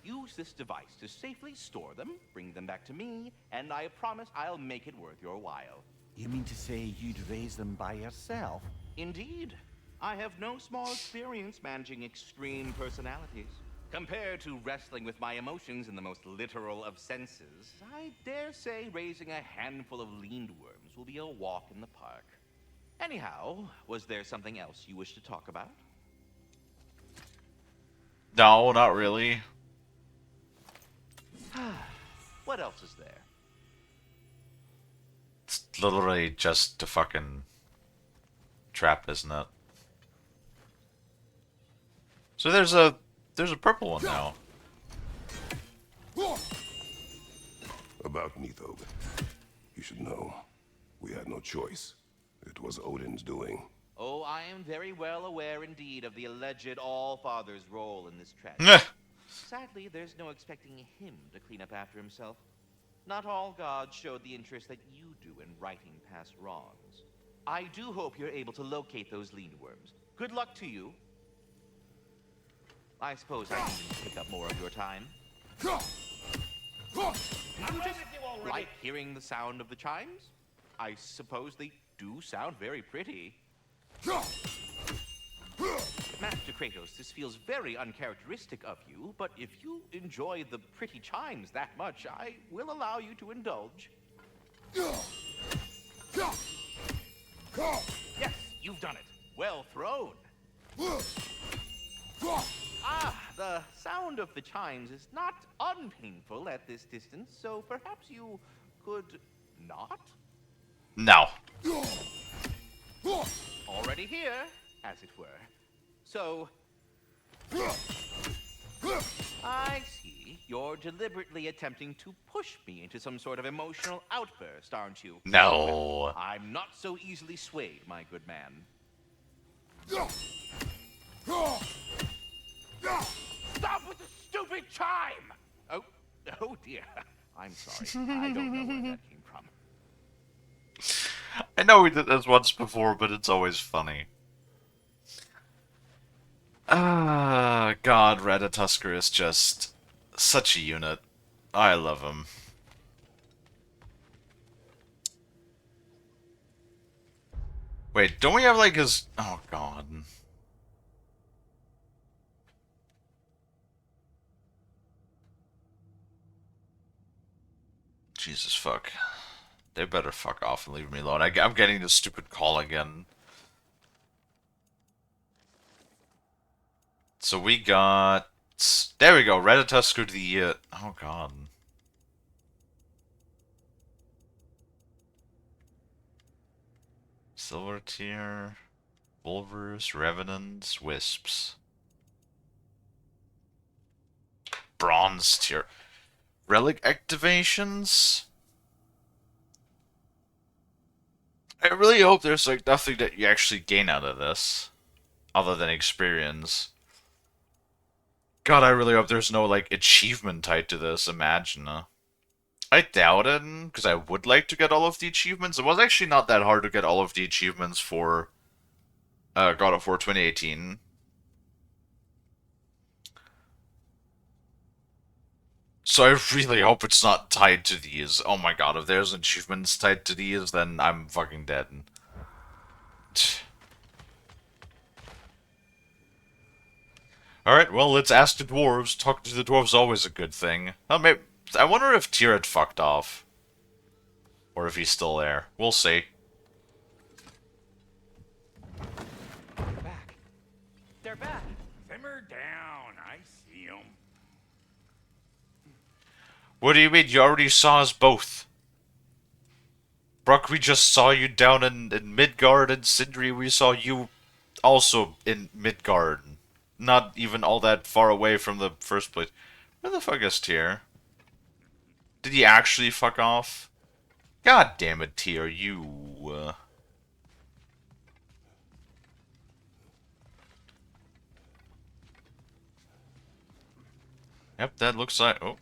Use this device to safely store them, bring them back to me, and I promise I'll make it worth your while. You mean to say you'd raise them by yourself? Indeed. I have no small experience managing extreme personalities. Compared to wrestling with my emotions in the most literal of senses, I dare say raising a handful of Lindworms will be a walk in the park. Anyhow, was there something else you wish to talk about? No, not really. What else is there? It's literally just a fucking trap, isn't it? So there's a purple one now. About Nithog. You should know. We had no choice. It was Odin's doing. Oh, I am very well aware indeed of the alleged All-Father's role in this tragedy. Meh. Sadly, there's no expecting him to clean up after himself. Not all gods showed the interest that you do in righting past wrongs. I do hope you're able to locate those Lindworms. Good luck to you. I suppose I can pick up more of your time. Did you just like hearing the sound of the chimes? I suppose they do sound very pretty. Master Kratos, this feels very uncharacteristic of you, but if you enjoy the pretty chimes that much, I will allow you to indulge. Yes, you've done it. Well thrown. Ah, the sound of the chimes is not unpainful at this distance, so perhaps you could not? No. Already here, as it were. So, I see. You're deliberately attempting to push me into some sort of emotional outburst, aren't you? No. I'm not so easily swayed, my good man. Stop with the stupid chime! Oh dear. I'm sorry. I don't know where that came from. I know we did this once before, but it's always funny. Ah, God, Ratatoskr is just such a unit. I love him. Wait, don't we have like his... Oh, God. Jesus fuck. They better fuck off and leave me alone. I'm getting this stupid call again. So we got... There we go, Ratatoskr to the... Oh, God. Silver tier... Wolvers, Revenants, Wisps. Bronze tier. Relic activations? I really hope there's like nothing that you actually gain out of this. Other than experience. God, I really hope there's no like achievement tied to this, imagine. I doubt it, because I would like to get all of the achievements. It was actually not that hard to get all of the achievements for God of War 2018. So I really hope it's not tied to these. Oh my god, if there's achievements tied to these, then I'm fucking dead. Alright, well, let's ask the dwarves. Talking to the dwarves is always a good thing. Oh, maybe, I wonder if Tyr had fucked off. Or if he's still there. We'll see. They're back. They're back. Simmer down. I see 'em. What do you mean? You already saw us both. Brock, we just saw you down in Midgard, and Sindri, we saw you also in Midgard. Not even all that far away from the first place. Where the fuck is Tyr? Did he actually fuck off? God damn it, Tyr, you... Yep, that looks like... Oh.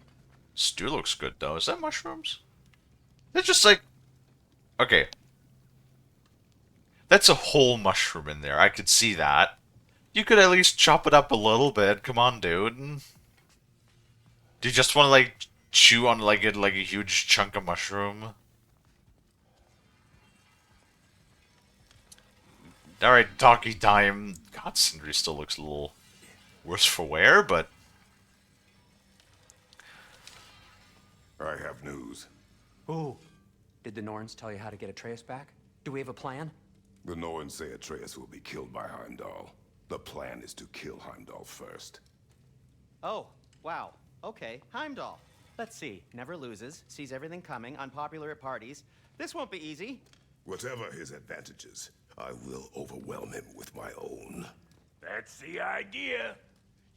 Stew looks good, though. Is that mushrooms? They're just like... Okay. That's a whole mushroom in there. I could see that. You could at least chop it up a little bit. Come on, dude. Do you just want to, like, chew on, like a huge chunk of mushroom? Alright, talkie time. God, Sindri still looks a little worse for wear, but... I have news. Ooh. Did the Norns tell you how to get Atreus back? Do we have a plan? The Norns say Atreus will be killed by Heimdall. The plan is to kill Heimdall first. Oh, wow. Okay, Heimdall. Let's see. Never loses, sees everything coming, unpopular at parties. This won't be easy. Whatever his advantages, I will overwhelm him with my own. That's the idea.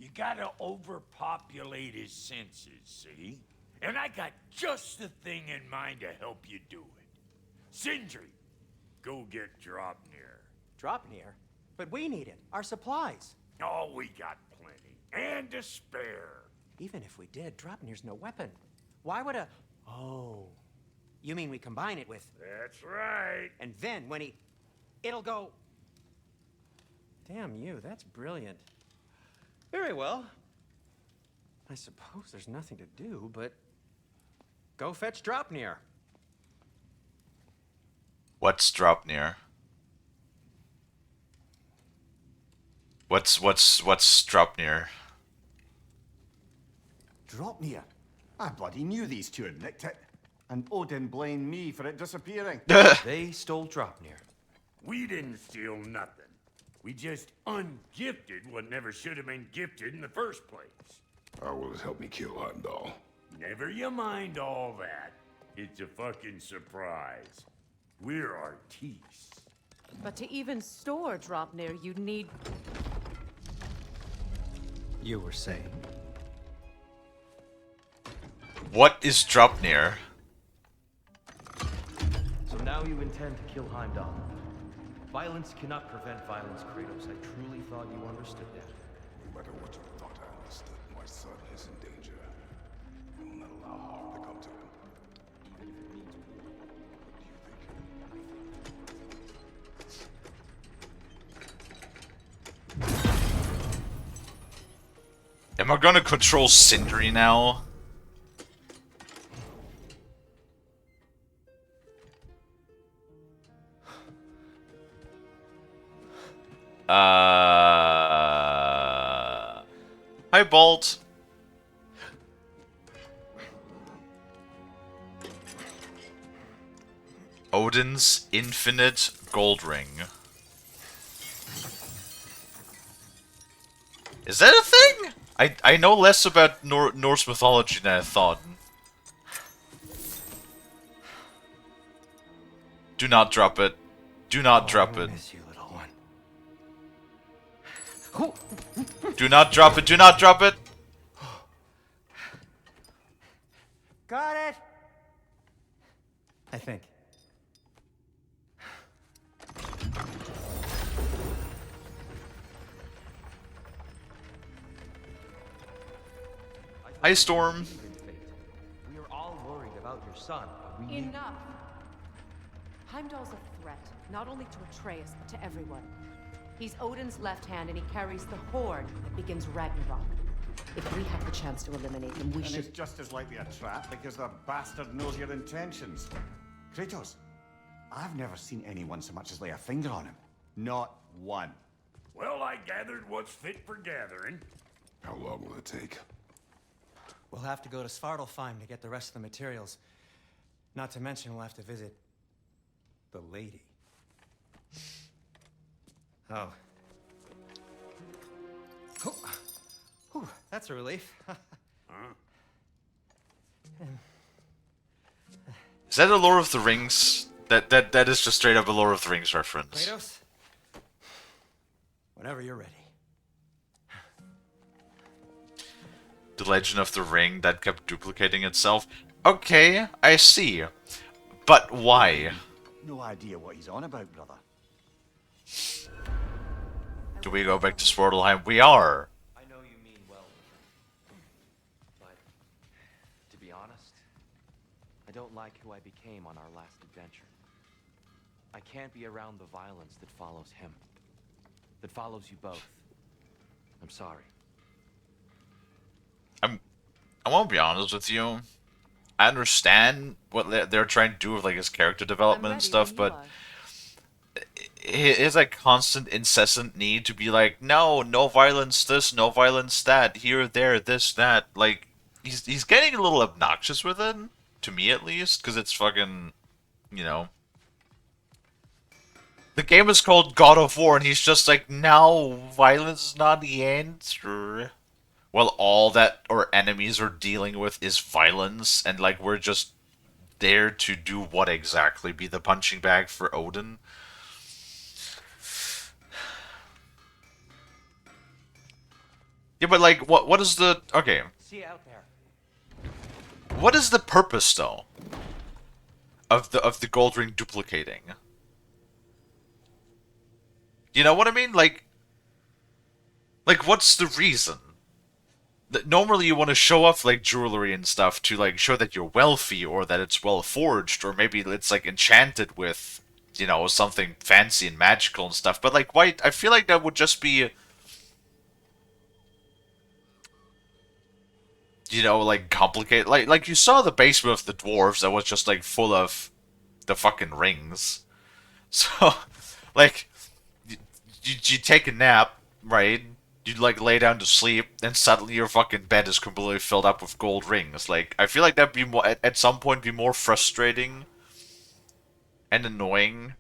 You gotta overpopulate his senses, see? And I got just the thing in mind to help you do it. Sindri, go get Draupnir. Draupnir? But we need it. Our supplies. Oh, we got plenty. And to spare. Even if we did, Draupnir's no weapon. Why would a... Oh. You mean we combine it with... That's right. And then when he... It'll go... Damn you, that's brilliant. Very well. I suppose there's nothing to do, but... Go fetch Draupnir. What's Draupnir? What's Draupnir? Draupnir? I bloody knew these two had nicked it. And Odin blamed me for it disappearing. They stole Draupnir. We didn't steal nothing. We just ungifted what never should have been gifted in the first place. How will it help me kill Heimdall? Never you mind all that. It's a fucking surprise. We're artistes. But to even store Draupnir, you'd need... You were saying? What is Draupnir? So now you intend to kill Heimdall. Violence cannot prevent violence, Kratos. I truly thought you understood that. No matter what you thought I understood, my son is in danger. I will not allow harm to come to him. Even if it means war. What do you think? Am I gonna control Sindri now? Hi, Bolt. Odin's infinite gold ring. Is that a thing? I know less about Norse mythology than I thought. Do not drop it. Do not drop it. Miss you, little one. Do not drop it. Do not drop it. Got it! I think. Hi, Storm. We are all worried about your son. We need... Enough! Heimdall's a threat, not only to Atreus, but to everyone. He's Odin's left hand, and he carries the horn that begins Ragnarok. If we have the chance to eliminate him, we And should... it's just as likely a trap because the bastard knows your intentions. Kratos, I've never seen anyone so much as lay a finger on him. Not one. Well, I gathered what's fit for gathering. How long will it take? We'll have to go to Svartalfheim to get the rest of the materials. Not to mention we'll have to visit the lady. Oh. Whew, that's a relief. Is that a Lord of the Rings? That is just straight up a Lord of the Rings reference. Kratos? Whenever you're ready. The Legend of the Ring that kept duplicating itself. Okay, I see. But why? No idea what he's on about, brother. Do we go back to Svartalheim? We are. I know you mean well. But, to be honest, I don't like who I became on our last adventure. I can't be around the violence that follows him. That follows you both. I'm sorry. I won't be honest with you. I understand what they're trying to do with like his character development and stuff, but his like constant, incessant need to be like, no violence, this, no violence, that, here, there, this, that. Like, he's getting a little obnoxious with it, to me at least, because it's fucking, you know. The game is called God of War, and he's just like, no, violence is not the answer. Well, all that our enemies are dealing with is violence, and like we're just there to do what exactly? Be the punching bag for Odin? Yeah, but like, what is the... Okay. See you out there. What is the purpose, though, of the gold ring duplicating? You know what I mean? Like, what's the reason? Normally you want to show off, like, jewelry and stuff to, like, show that you're wealthy or that it's well forged or maybe it's, like, enchanted with, you know, something fancy and magical and stuff. But, like, why? I feel like that would just be, you know, like, complicated. Like you saw the basement of the dwarves that was just, like, full of the fucking rings. So, like, you take a nap, right? You like lay down to sleep, and suddenly your fucking bed is completely filled up with gold rings. Like, I feel like that'd be more at some point be more frustrating and annoying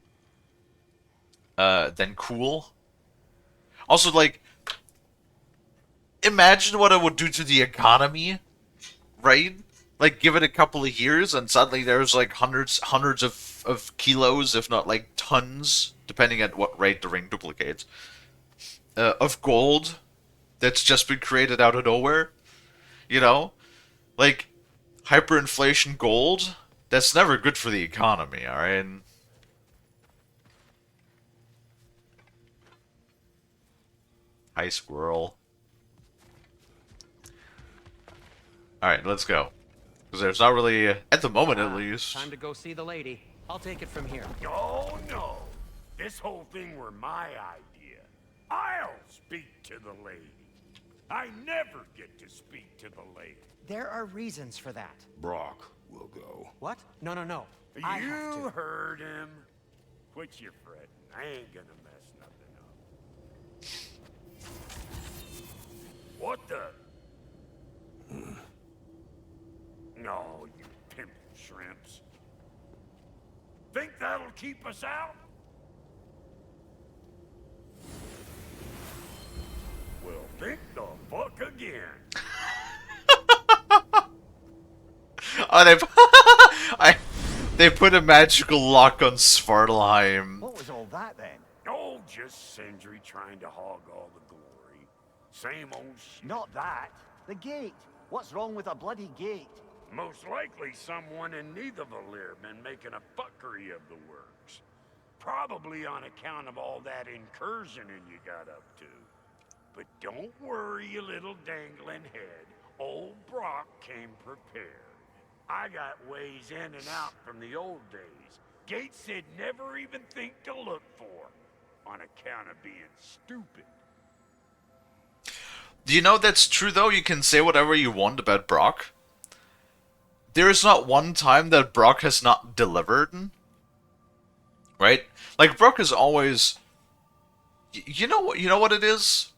than cool. Also, like, imagine what it would do to the economy, right? Like, give it a couple of years, and suddenly there's like hundreds of kilos, if not like tons, depending at what rate the ring duplicates, of gold that's just been created out of nowhere. You know, like hyperinflation gold. That's never good for the economy. All right. Hi, squirrel. All right, let's go. Because there's not really, at the moment at least. Time to go see the lady. I'll take it from here. Oh no! This whole thing were my idea. I'll speak to the lady. I never get to speak to the lady. There are reasons for that. Brock will go. What? No, no, no. I have You to. heard him. Quit your fretting. I ain't gonna mess nothing up. What the? No, you pimp shrimps. Think that'll keep us out? Well, think the fuck again. Oh, they put a magical lock on Svartalheim. What was all that then? Oh, just Sindri trying to hog all the glory. Same old shit. Not that. The gate. What's wrong with a bloody gate? Most likely someone in Nidavellir been making a fuckery of the works. Probably on account of all that incursioning you got up to. But don't worry, you little dangling head. Old Brock came prepared. I got ways in and out from the old days. Gates they'd never even think to look for. On account of being stupid. Do you know that's true though? You can say whatever you want about Brock. There is not one time that Brock has not delivered. Right? Like Brock is always. You know what? You know what it is.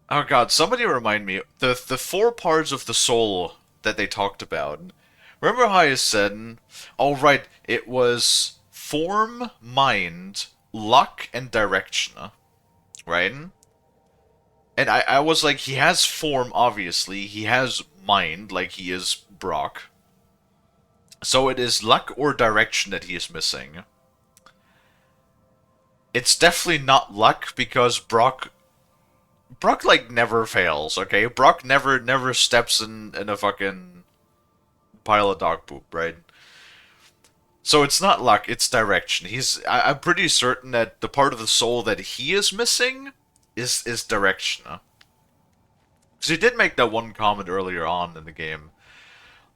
Oh God! Somebody remind me. The 4 parts of the soul that they talked about. Remember how I said, oh right, it was form, mind, luck, and direction, right? And I was like, he has form, obviously. He has mind, like he is Brock. So it is luck or direction that he is missing. It's definitely not luck, because Brock, like, never fails, okay? Brock never steps in a fucking pile of dog poop, right? So it's not luck, it's direction. I'm pretty certain that the part of the soul that he is missing is direction. Because he did make that one comment earlier on in the game,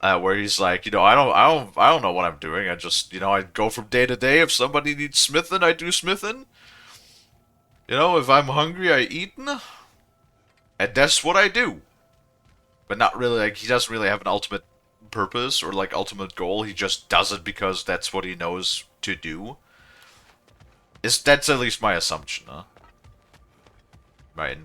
where he's like, you know, I don't know what I'm doing. I just, you know, I go from day to day. If somebody needs smithing, I do smithing. You know, if I'm hungry, I eatin'. And that's what I do. But not really, like, he doesn't really have an ultimate purpose or like ultimate goal. He just does it because that's what he knows to do. That's at least my assumption, huh? Right.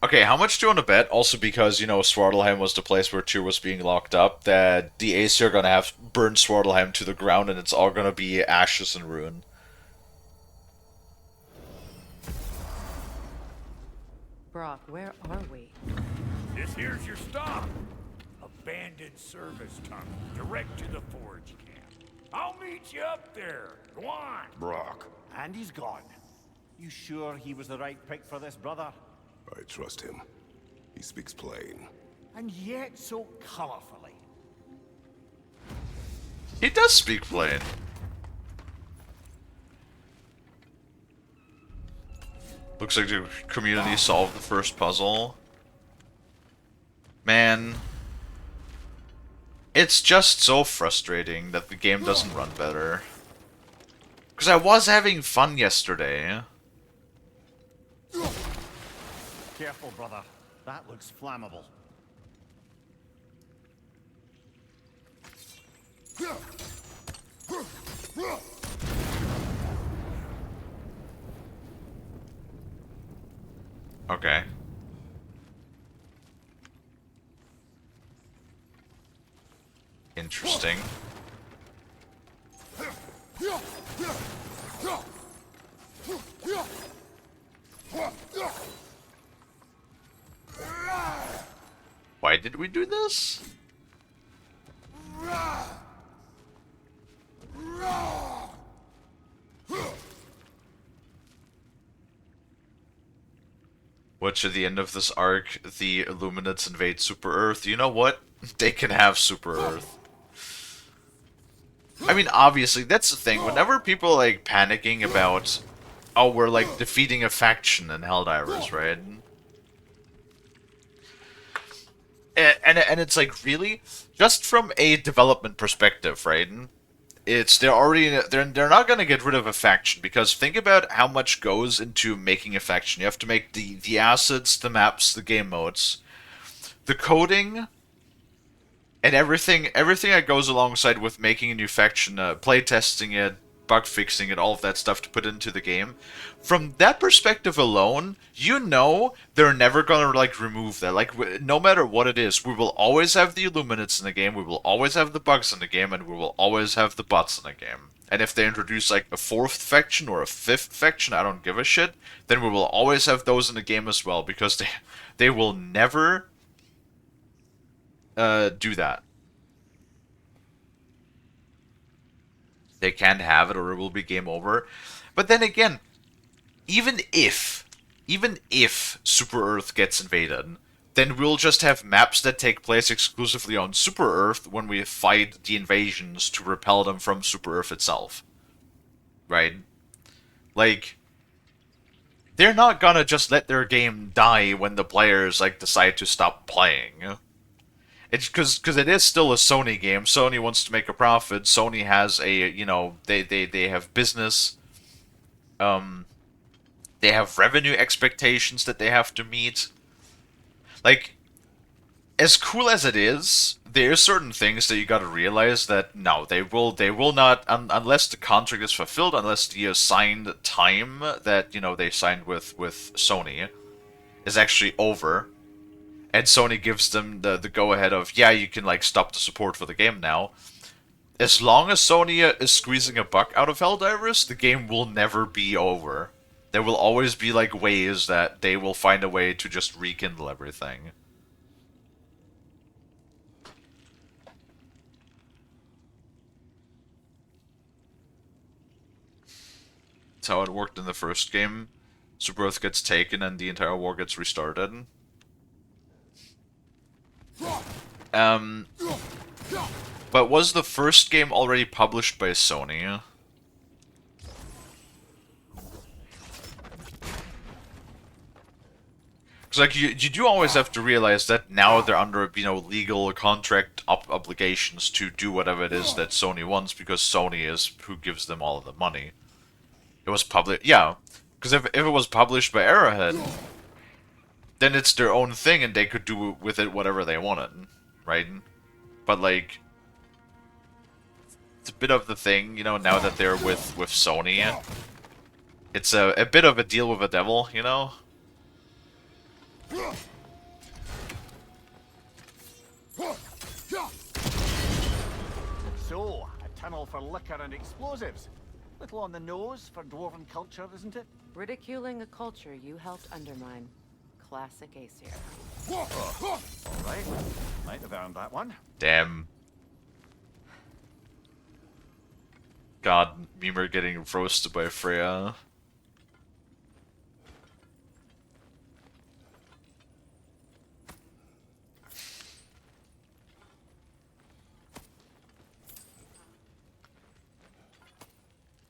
Okay, how much do you want to bet? Also because, you know, Svartalheim was the place where Tyr was being locked up, that the Aesir are gonna have burn Svartalheim to the ground and it's all gonna be ashes and ruin. Brock, where are we? This here's your stop. Abandoned service tunnel, direct to the forge camp. I'll meet you up there. Go on. Brock, And he's gone. You sure he was the right pick for this, brother? I trust him. He speaks plain. And yet so colorfully. He does speak plain. Looks like the community solved the first puzzle. Man. It's just so frustrating that the game doesn't run better. Because I was having fun yesterday. Careful, brother. That looks flammable. Okay. Interesting. Why did we do this? Which at the end of this arc, the Illuminates invade Super Earth. You know what? They can have Super Earth. I mean, obviously, that's the thing. Whenever people like panicking about, oh, we're like defeating a faction in Helldivers, right? And it's like, really? Just from a development perspective, right? They're not gonna get rid of a faction, because think about how much goes into making a faction. You have to make the assets, the maps, the game modes, the coding, and everything that goes alongside with making a new faction, playtesting it, bug fixing it, all of that stuff to put into the game. From that perspective alone, you know they're never gonna like remove that. Like, no matter what it is, we will always have the Illuminates in the game, we will always have the bugs in the game, and we will always have the bots in the game. And if they introduce like a 4th faction or a 5th faction, I don't give a shit, then we will always have those in the game as well, because they will never do that. They can't have it or it will be game over. But then again, even if Super Earth gets invaded, then we'll just have maps that take place exclusively on Super Earth when we fight the invasions to repel them from Super Earth itself. Right? Like, they're not gonna just let their game die when the players like decide to stop playing. It's because it is still a Sony game. Sony wants to make a profit. Sony has a, you know, they have business. They have revenue expectations that they have to meet. Like, as cool as it is, there are certain things that you gotta realize that no, they will not, unless the contract is fulfilled, unless the assigned time that, you know, they signed with Sony is actually over. And Sony gives them the go-ahead of, yeah, you can like stop the support for the game now. As long as Sony is squeezing a buck out of Helldivers, the game will never be over. There will always be like ways that they will find a way to just rekindle everything. That's how it worked in the first game. Super Earth gets taken and the entire war gets restarted. But was the first game already published by Sony? Because like you do always have to realize that now they're under, you know, legal contract obligations to do whatever it is that Sony wants, because Sony is who gives them all of the money. It was published, yeah. Because if it was published by Arrowhead, then it's their own thing and they could do with it whatever they wanted, right? But like, it's a bit of the thing, you know, now that they're with Sony. It's a bit of a deal with the devil, you know? So, a tunnel for liquor and explosives. Little on the nose for dwarven culture, isn't it? Ridiculing a culture you helped undermine. Classic Aesir. Oh, alright. Might have earned that one. Damn. God, Mimir getting roasted by Freya.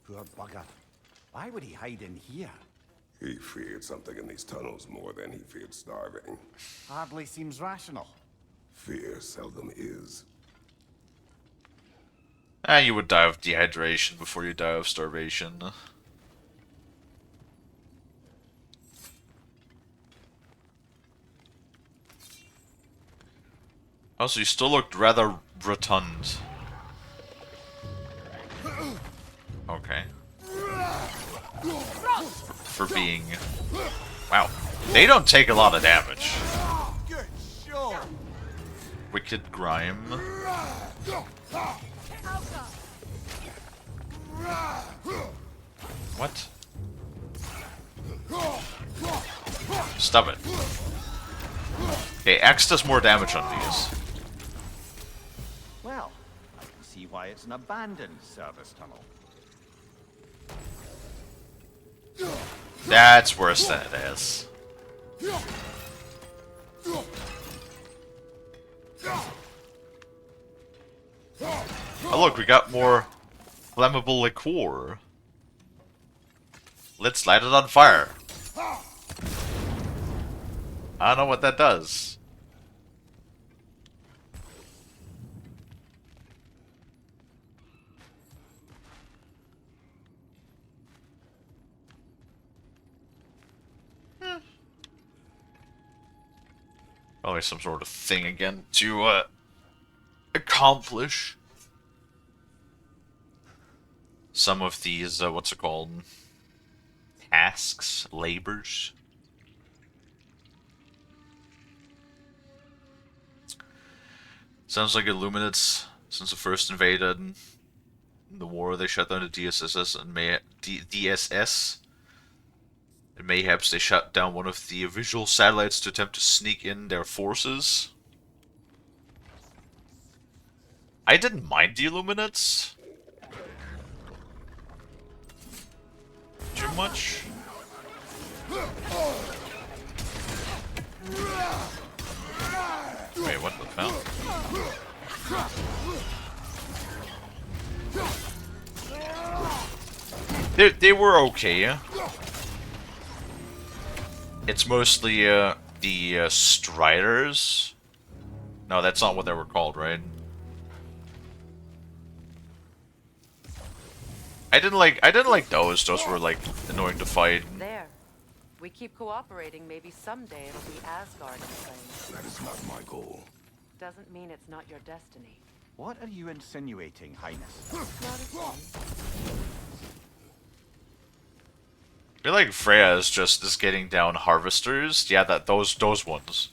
Poor bugger. Why would he hide in here? He feared something in these tunnels more than he feared starving. Hardly seems rational. Fear seldom is. You would die of dehydration before you die of starvation. Also, you still looked rather rotund. Okay. For being... Wow. They don't take a lot of damage. Wicked Grime. What? Stop it. Okay, X does more damage on these. Well, I can see why it's an abandoned service tunnel. That's worse than it is. Oh look, we got more flammable liqueur. Let's light it on fire. I don't know what that does. Probably some sort of thing again to accomplish some of these, what's it called? Tasks, labors. Sounds like Illuminates, since the first invaded the war, they shut down the DSS and DSS. And mayhaps they shut down one of the visual satellites to attempt to sneak in their forces. I didn't mind the Illuminates too much. Wait, what the hell? They were okay. It's mostly the Striders. No, that's not what they were called, right? I didn't like those. Those were like annoying to fight. There. We keep cooperating, maybe someday it'll be Asgard in flames. That is not my goal. Doesn't mean it's not your destiny. What are you insinuating, Highness? Not again. I feel like Freya is just getting down harvesters. Yeah, those ones.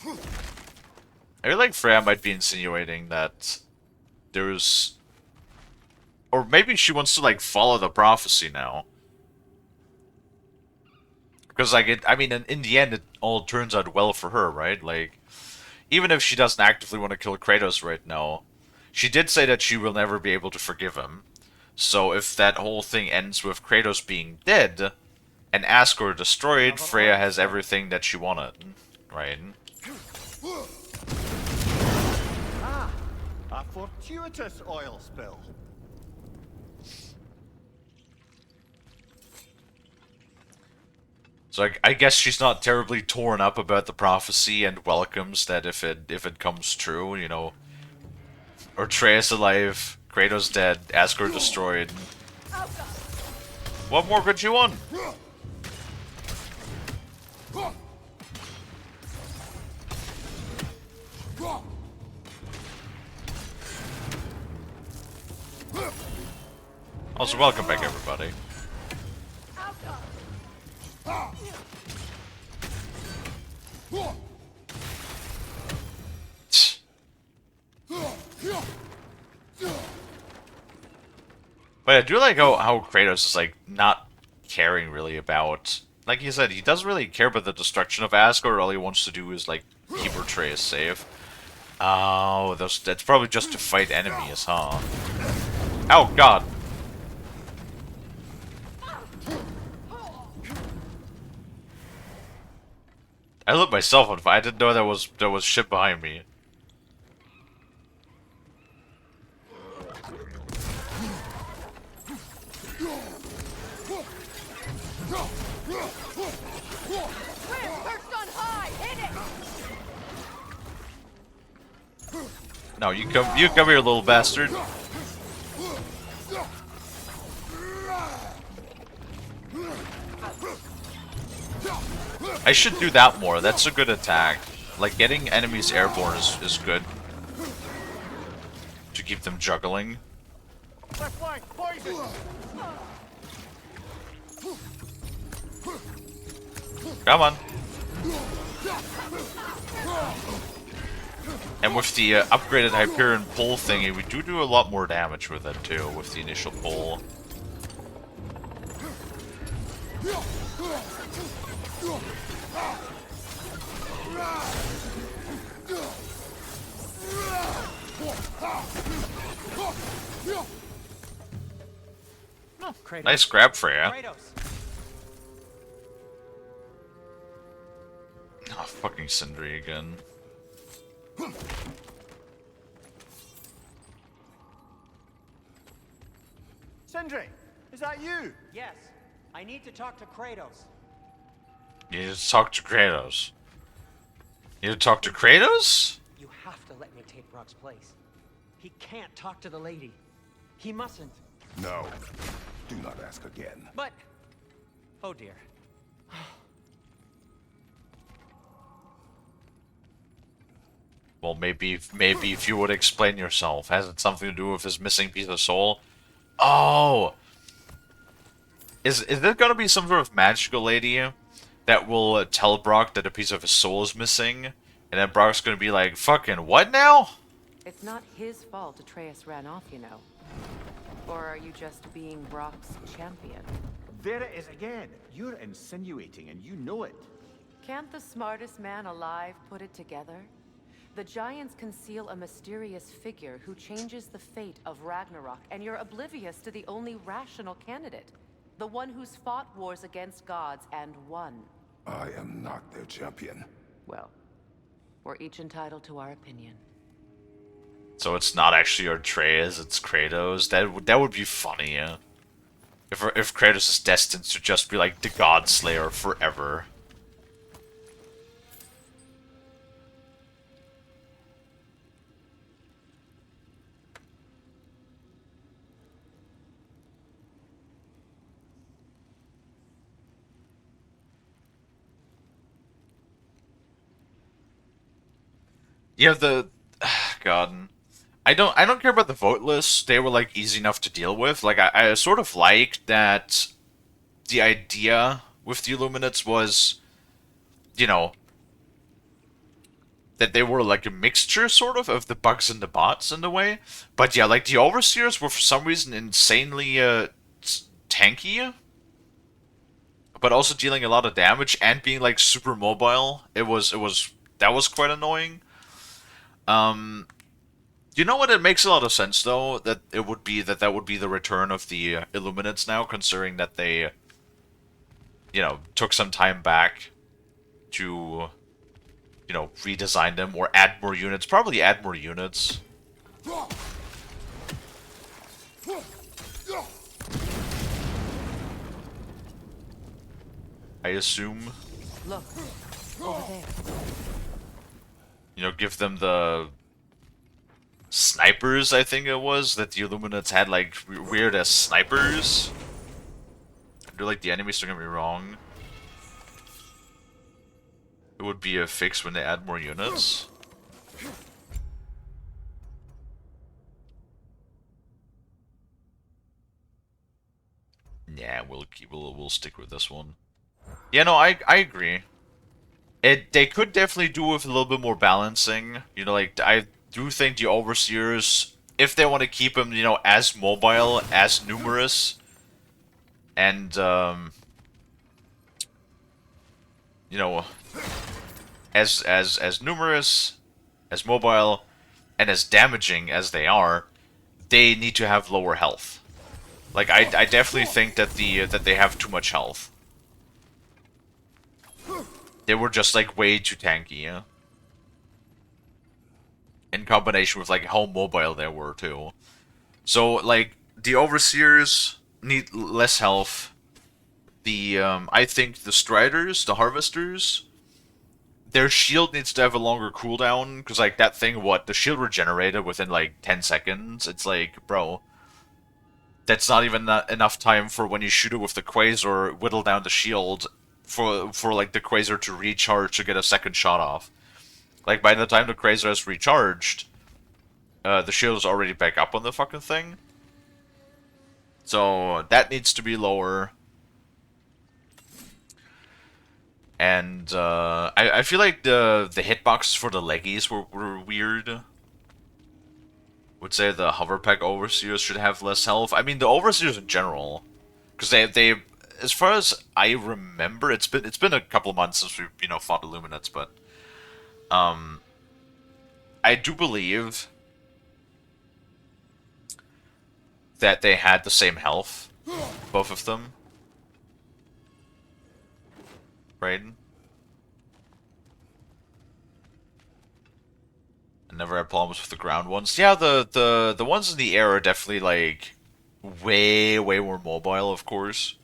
I feel like Freya might be insinuating that there's, or maybe she wants to like follow the prophecy now. Because like I mean, in the end, it all turns out well for her, right? Like, even if she doesn't actively want to kill Kratos right now, she did say that she will never be able to forgive him. So if that whole thing ends with Kratos being dead and Asgard destroyed, Freya has everything that she wanted, right? Ah, a fortuitous oil spill. So I guess she's not terribly torn up about the prophecy and welcomes that if it comes true, you know. Atreus alive, Kratos dead, Asgard destroyed. What more could you want? Also, welcome back, everybody. But I do like how Kratos is like not caring really about, like you said, he doesn't really care about the destruction of Asgard. All he wants to do is like keep Atreus safe. Oh, that's probably just to fight enemies, huh? Oh God. I lit myself on fire. I didn't know there was shit behind me. No, you come here, little bastard. I should do that more. That's a good attack. Like, getting enemies airborne is good. To keep them juggling. Left flank, poison! Come on. And with the upgraded Hyperion pull thingy, we do a lot more damage with it too, with the initial pull. Oh, Kratos. Nice grab for ya. Kratos. Oh, fucking Sindri again. Sindri, is that you? Yes, I need to talk to Kratos. You need to talk to Kratos. You need to talk to Kratos? You have to let me take Brock's place. He can't talk to the lady. He mustn't. No. Do not ask again. But... Oh dear. Well, maybe if you would explain yourself. Has it something to do with his missing piece of soul? Oh! Is there gonna be some sort of magical lady that will tell Brock that a piece of his soul is missing? And then Brock's gonna be like, fucking what now? It's not his fault Atreus ran off, you know. Or are you just being Brock's champion? There it is again. You're insinuating and you know it. Can't the smartest man alive put it together? The Giants conceal a mysterious figure who changes the fate of Ragnarok, and you're oblivious to the only rational candidate. The one who's fought wars against gods and won. I am not their champion. Well, we're each entitled to our opinion. So it's not actually Atreus, it's Kratos. That would be funny, yeah. If Kratos is destined to just be like the God Slayer forever. Yeah, God, I don't care about the vote lists. They were like easy enough to deal with. Like I sort of liked that the idea with the Illuminates was, you know, that they were like a mixture sort of the bugs and the bots in a way. But yeah, like the Overseers were for some reason insanely tanky, but also dealing a lot of damage and being like super mobile. That was quite annoying. You know what? It makes a lot of sense though that it would be that would be the return of the Illuminates now, considering that they, you know, took some time back to, you know, redesign them or add more units. Probably add more units. I assume. Look, over there. You know, give them the snipers, I think it was, that the Illuminates had, like, weird-ass snipers. I do like the enemies, don't get me wrong. It would be a fix when they add more units. Yeah, we'll stick with this one. Yeah, no, I agree. They could definitely do with a little bit more balancing. You know, like, I do think the Overseers, if they want to keep them, you know, as mobile, as numerous, and, you know, as numerous, as mobile, and as damaging as they are, they need to have lower health. Like, I definitely think that they have too much health. They were just, like, way too tanky, yeah? In combination with, like, how mobile they were, too. So, like, the Overseers need less health. I think the Striders, the Harvesters, their shield needs to have a longer cooldown, because, like, that thing, the shield regenerated within, like, 10 seconds. It's like, bro, that's not even enough time for when you shoot it with the Quasar, whittle down the shield, for like the Quasar to recharge to get a second shot off. Like by the time the Quasar is recharged, the shield is already back up on the fucking thing. So that needs to be lower. And I feel like the hitboxes for the leggies were weird. Would say the hoverpack overseers should have less health. I mean the overseers in general, because they as far as I remember, it's been a couple of months since we fought Illuminates, but I do believe that they had the same health, both of them, right? I never had problems with the ground ones. Yeah, the ones in the air are definitely like way more mobile, of course.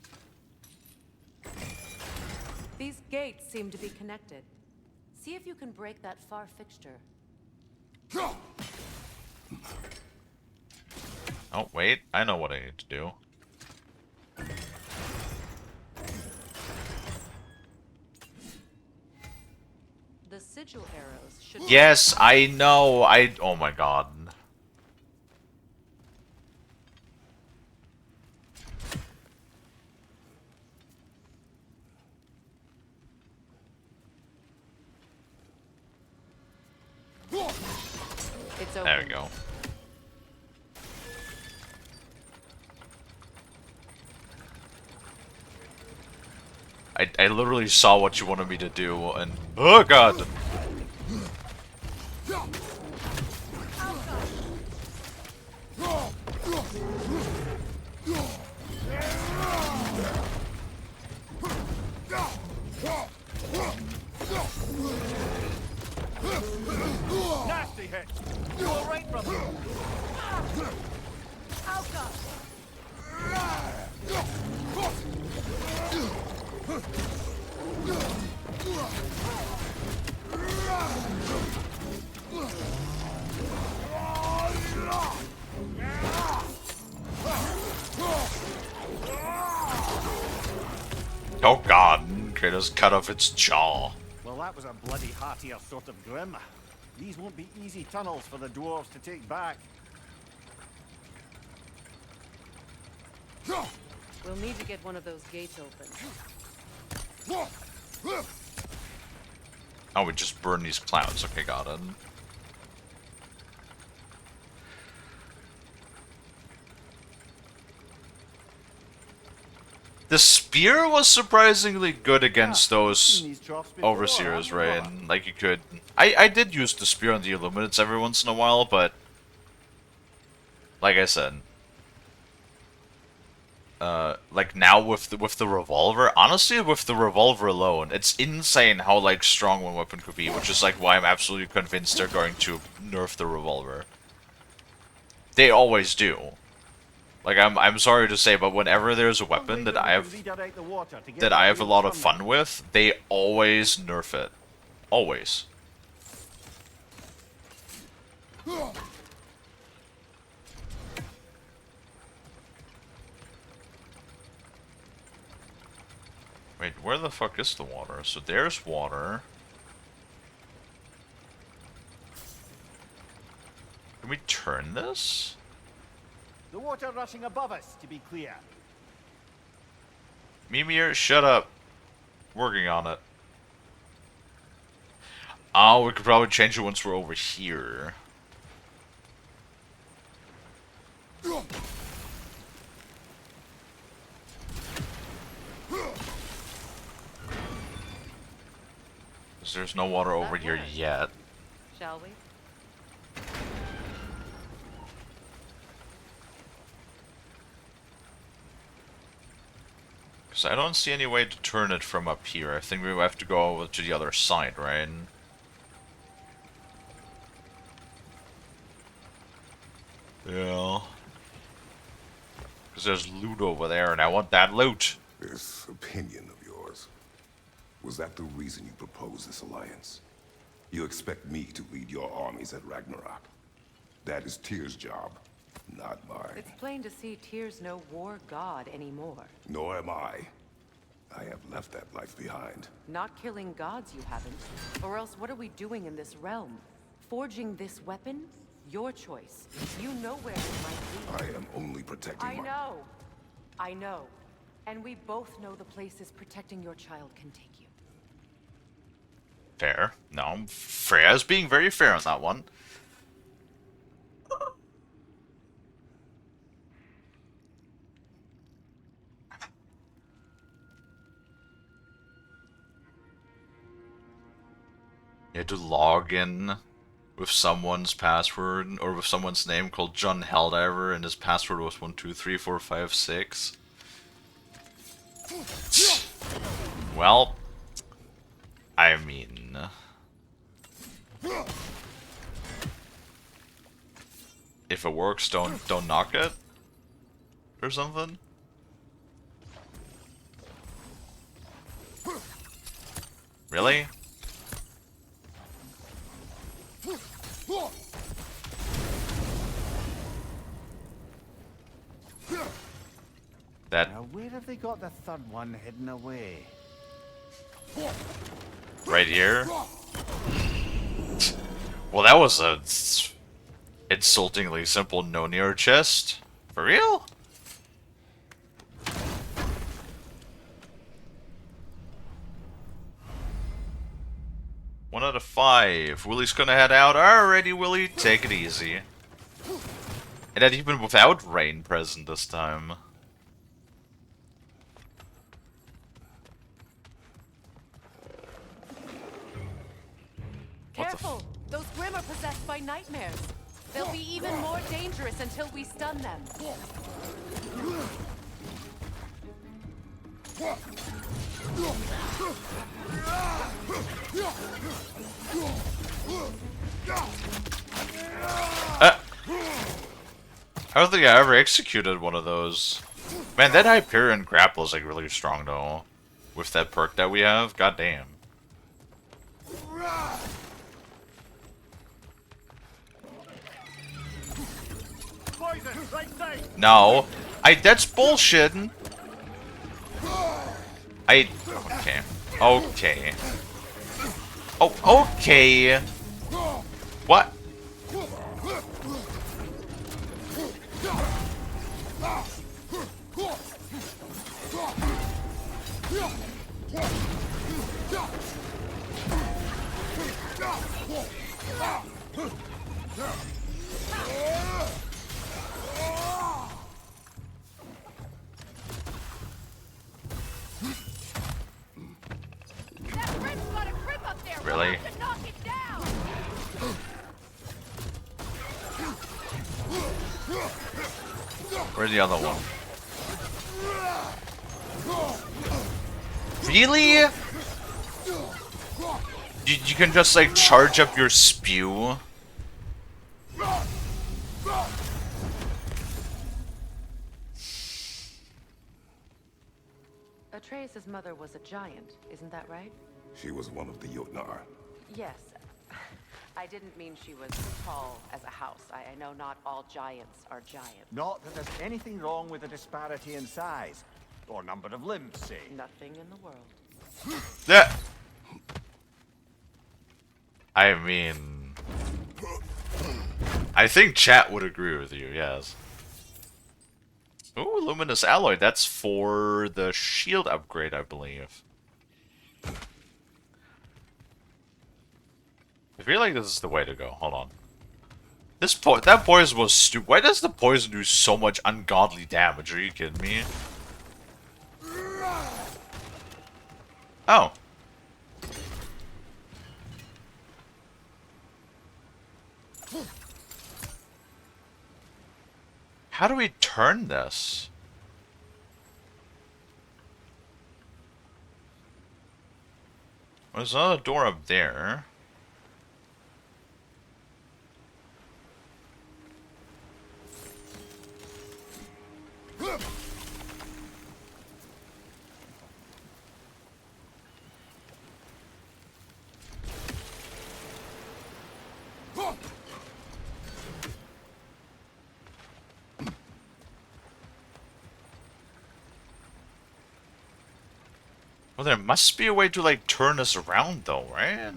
These gates seem to be connected. See if you can break that far fixture. Oh, wait. I know what I need to do. The sigil arrows should... Yes, I know. Oh my god. It's open. There we go. I literally saw what you wanted me to do, and oh god! Nasty hit. You were right from me. Oh god, Kratos cut off its jaw. Well, that was a bloody heartier sort of grim. These won't be easy tunnels for the dwarves to take back. We'll need to get one of those gates open. Oh, we just burn these clouds. Okay, got it. The spear was surprisingly good against those overseers, right? And like you could... I did use the spear on the Illuminates every once in a while, but... Like I said... like now with the revolver, honestly, with the revolver alone, it's insane how like strong one weapon could be, which is like why I'm absolutely convinced they're going to nerf the revolver. They always do. Like I'm sorry to say, but whenever there's a weapon that I have a lot of fun with, they always nerf it. Always. Wait, where the fuck is the water? So there's water. Can we turn this? The water rushing above us, to be clear. Mimir, shut up. Working on it. Oh, we could probably change it once we're over here. Because there's no water over here yet. Shall we? Because I don't see any way to turn it from up here. I think we have to go over to the other side, right? Yeah. Because there's loot over there, and I want that loot. This opinion of yours, was that the reason you proposed this alliance? You expect me to lead your armies at Ragnarok? That is Tyr's job, not mine. It's plain to see Tyr's no war god anymore. Nor am I. I have left that life behind. Not killing gods, you haven't. Or else what are we doing in this realm? Forging this weapon? Your choice. You know where it might be. I am only protecting I know. I know. And we both know the places protecting your child can take you. Fair. No, Freya's being very fair on that one. You had to log in with someone's password or with someone's name called John Helldiver, and his password was 123456. Well, I mean, if it works, don't knock it or something. Really? That Now, where have they got the third one hidden away? right here? Well, that was a insultingly simple no near chest. For real? One out of 5. Willie's gonna head out. Alrighty, Willie, take it easy. And that even without rain present this time. Careful! Those Grimm are possessed by nightmares. They'll be even more dangerous until we stun them. I don't think I ever executed one of those. Man, that Hyperion grapple is like really strong though. With that perk that we have, goddamn. No, that's bullshit. Okay. Okay. Oh, okay. What? Really? Where's the other one? Really? You can just like charge up your spew? Atreus' mother was a giant, isn't that right? She was one of the Jotnar. Yes. I didn't mean she was tall as a house. I know not all giants are giants. Not that there's anything wrong with the disparity in size. Or number of limbs, say. Nothing in the world. Yeah. I mean, I think chat would agree with you, yes. Ooh, luminous alloy. That's for the shield upgrade, I believe. I feel like this is the way to go. Hold on. That poison was stupid. Why does the poison do so much ungodly damage? Are you kidding me? Oh. How do we turn this? There's another door up there. Well, there must be a way to, like, turn this around, though, right?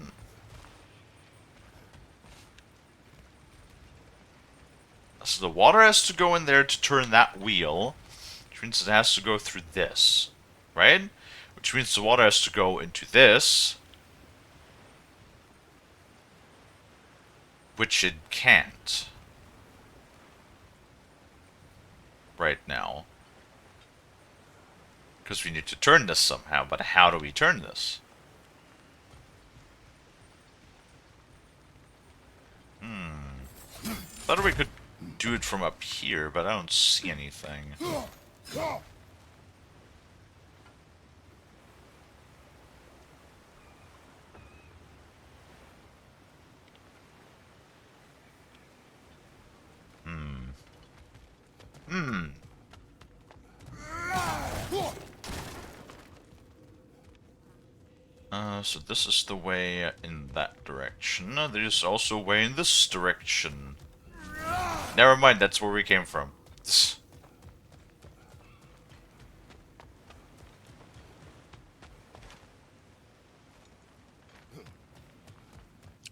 So the water has to go in there to turn that wheel, which means it has to go through this, right? Which means the water has to go into this, which it can't right now. Because we need to turn this somehow, but how do we turn this? Thought we could do it from up here, but I don't see anything. So this is the way in that direction. There's also a way in this direction. Never mind, that's where we came from.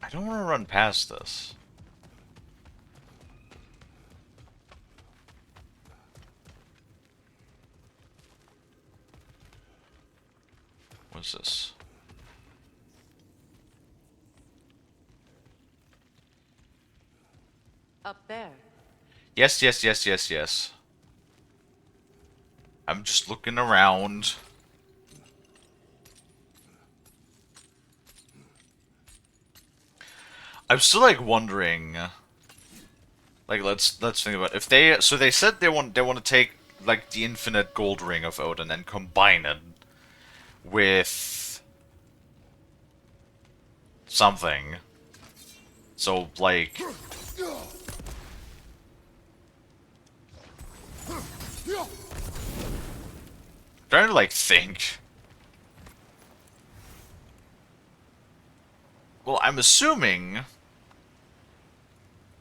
I don't want to run past this. What's this? Up there. Yes, yes, yes, yes, yes. I'm just looking around. I'm still like wondering. Like let's think about it. If they they said they want to take like the infinite gold ring of Odin and combine it with something. So like trying to like think. Well, I'm assuming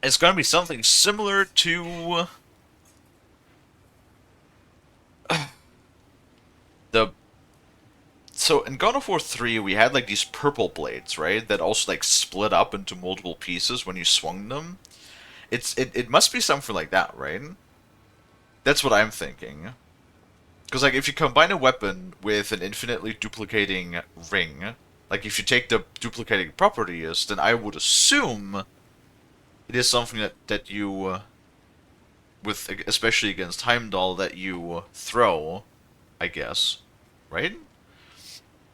it's gonna be something similar to the. So in God of War 3, we had like these purple blades, right? That also like split up into multiple pieces when you swung them. It must be something like that, right? That's what I'm thinking. Because like if you combine a weapon with an infinitely duplicating ring, like if you take the duplicating properties, then I would assume it is something that you, with especially against Heimdall, that you throw, I guess, right?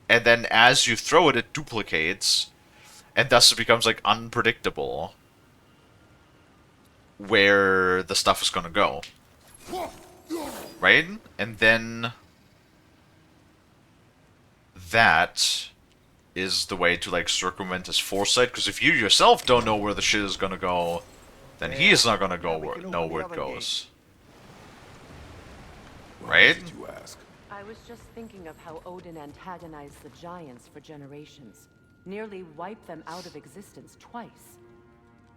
And then as you throw it, it duplicates, and thus it becomes like unpredictable where the stuff is gonna go, right? And then that is the way to like circumvent his foresight. Because if you yourself don't know where the shit is gonna go, then he is not gonna go know where it goes, right? Did you ask? I was just thinking of how Odin antagonized the giants for generations. Nearly wiped them out of existence twice.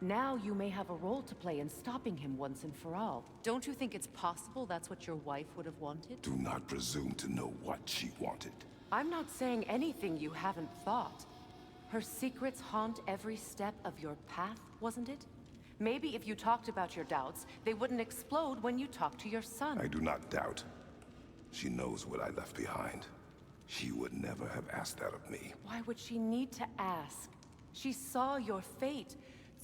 Now you may have a role to play in stopping him once and for all. Don't you think it's possible that's what your wife would have wanted? Do not presume to know what she wanted. I'm not saying anything you haven't thought. Her secrets haunt every step of your path, wasn't it? Maybe if you talked about your doubts, they wouldn't explode when you talked to your son. I do not doubt. She knows what I left behind. She would never have asked that of me. Why would she need to ask? She saw your fate.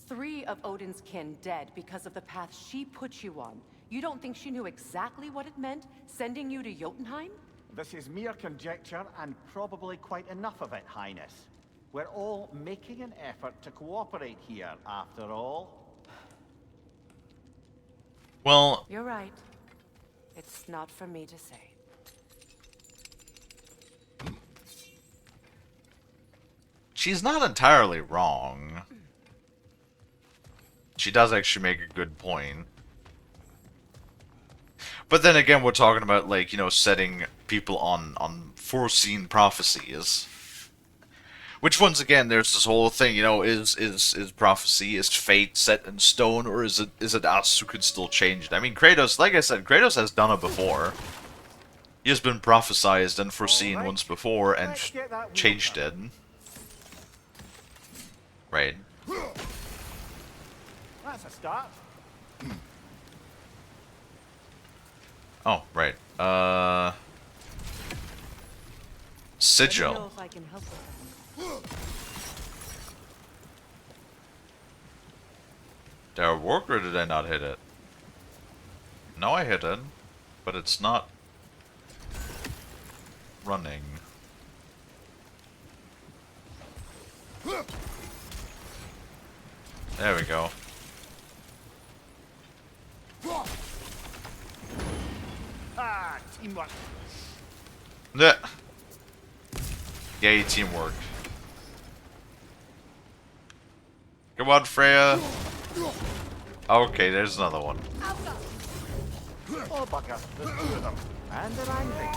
3 of Odin's kin dead because of the path she put you on. You don't think she knew exactly what it meant, sending you to Jotunheim? This is mere conjecture, and probably quite enough of it, Highness. We're all making an effort to cooperate here, after all. Well, You're right. It's not for me to say. she's not entirely wrong. She does actually make a good point. But then again, we're talking about, like, you know, setting people on foreseen prophecies. Which, once again, there's this whole thing, you know, is prophecy, is fate set in stone, or is it us who can still change it? I mean, Kratos, like I said, Kratos has done it before. He has been prophesized and foreseen once before, and changed it. Right. That's a start. Oh, right. Let me know Sigil. if I can help with Did I work or did I not hit it? No, I hit it, but it's not running. There we go. Ah, teamwork. Yeah. Yay, teamwork. Come on, Freya. Okay, there's another one. Oh, bugger. There's two of them. And they're angry.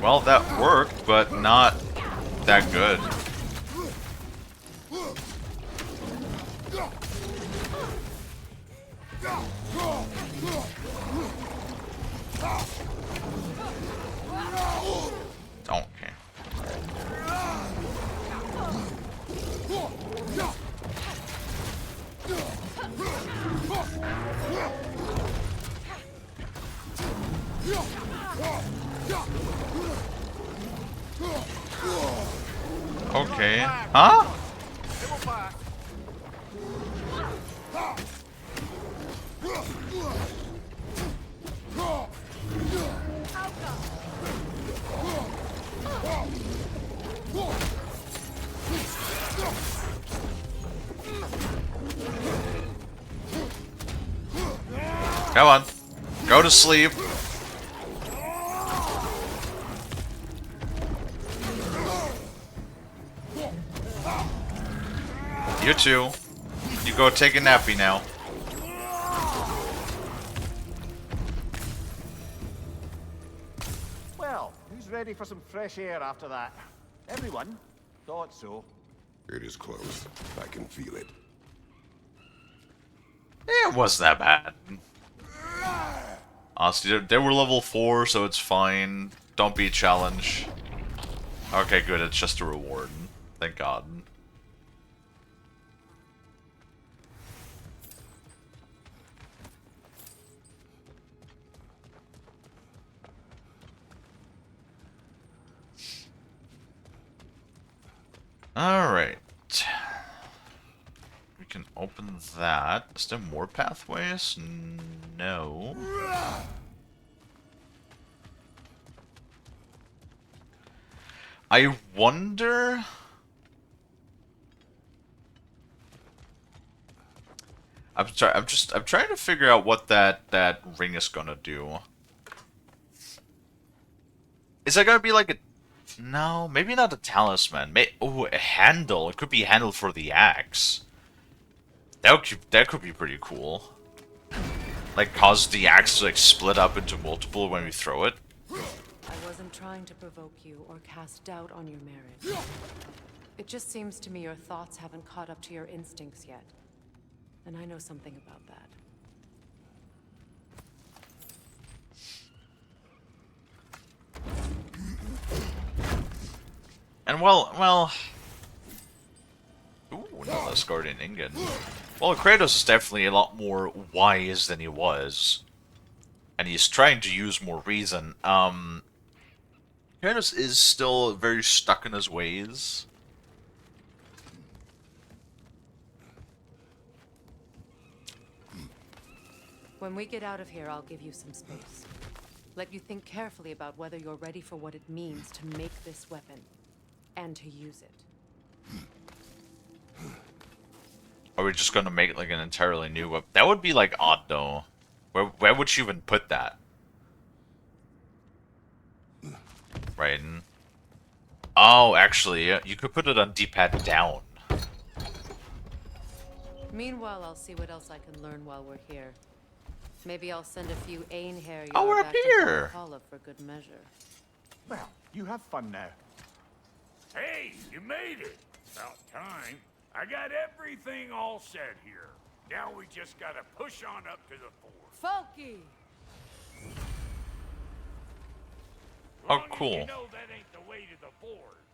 Well, that worked, but not that good. Okay. Okay. Huh? Come on. Go to sleep. You too. You go take a nappy now. Well, who's ready for some fresh air after that? Everyone? Thought so. It is close. I can feel it. It wasn't that bad. Honestly, they were level 4, so it's fine. Don't be a challenge. Okay, good. It's just a reward. Thank God. Alright. We can open that. Is there more pathways? No. I wonder... I'm sorry, I'm trying to figure out what that ring is gonna do. Is that gonna be like a... No, maybe not a talisman. Oh, a handle. It could be a handle for the axe. That could be pretty cool. Like, cause the axe to like split up into multiple when we throw it. I wasn't trying to provoke you or cast doubt on your merit. It just seems to me your thoughts haven't caught up to your instincts yet. And I know something about that. And well... Ooh, another Asgardian ingot. Well, Kratos is definitely a lot more wise than he was. And he's trying to use more reason. Kratos is still very stuck in his ways. When we get out of here, I'll give you some space. Let you think carefully about whether you're ready for what it means to make this weapon. And to use it. Are we just gonna make like an entirely new weapon? That would be like odd though. Where would you even put that? Right. Oh, actually, yeah, you could put it on D-pad down. Meanwhile, I'll see what else I can learn while we're here. Maybe I'll send a few Ainhair Oh, we're back up to here. Valhalla for good measure. Well, you have fun now. Hey, you made it. About time. I got everything all set here. Now we just gotta push on up to the fort. Folky! Oh, Long as cool. You know that ain't the way to the forge.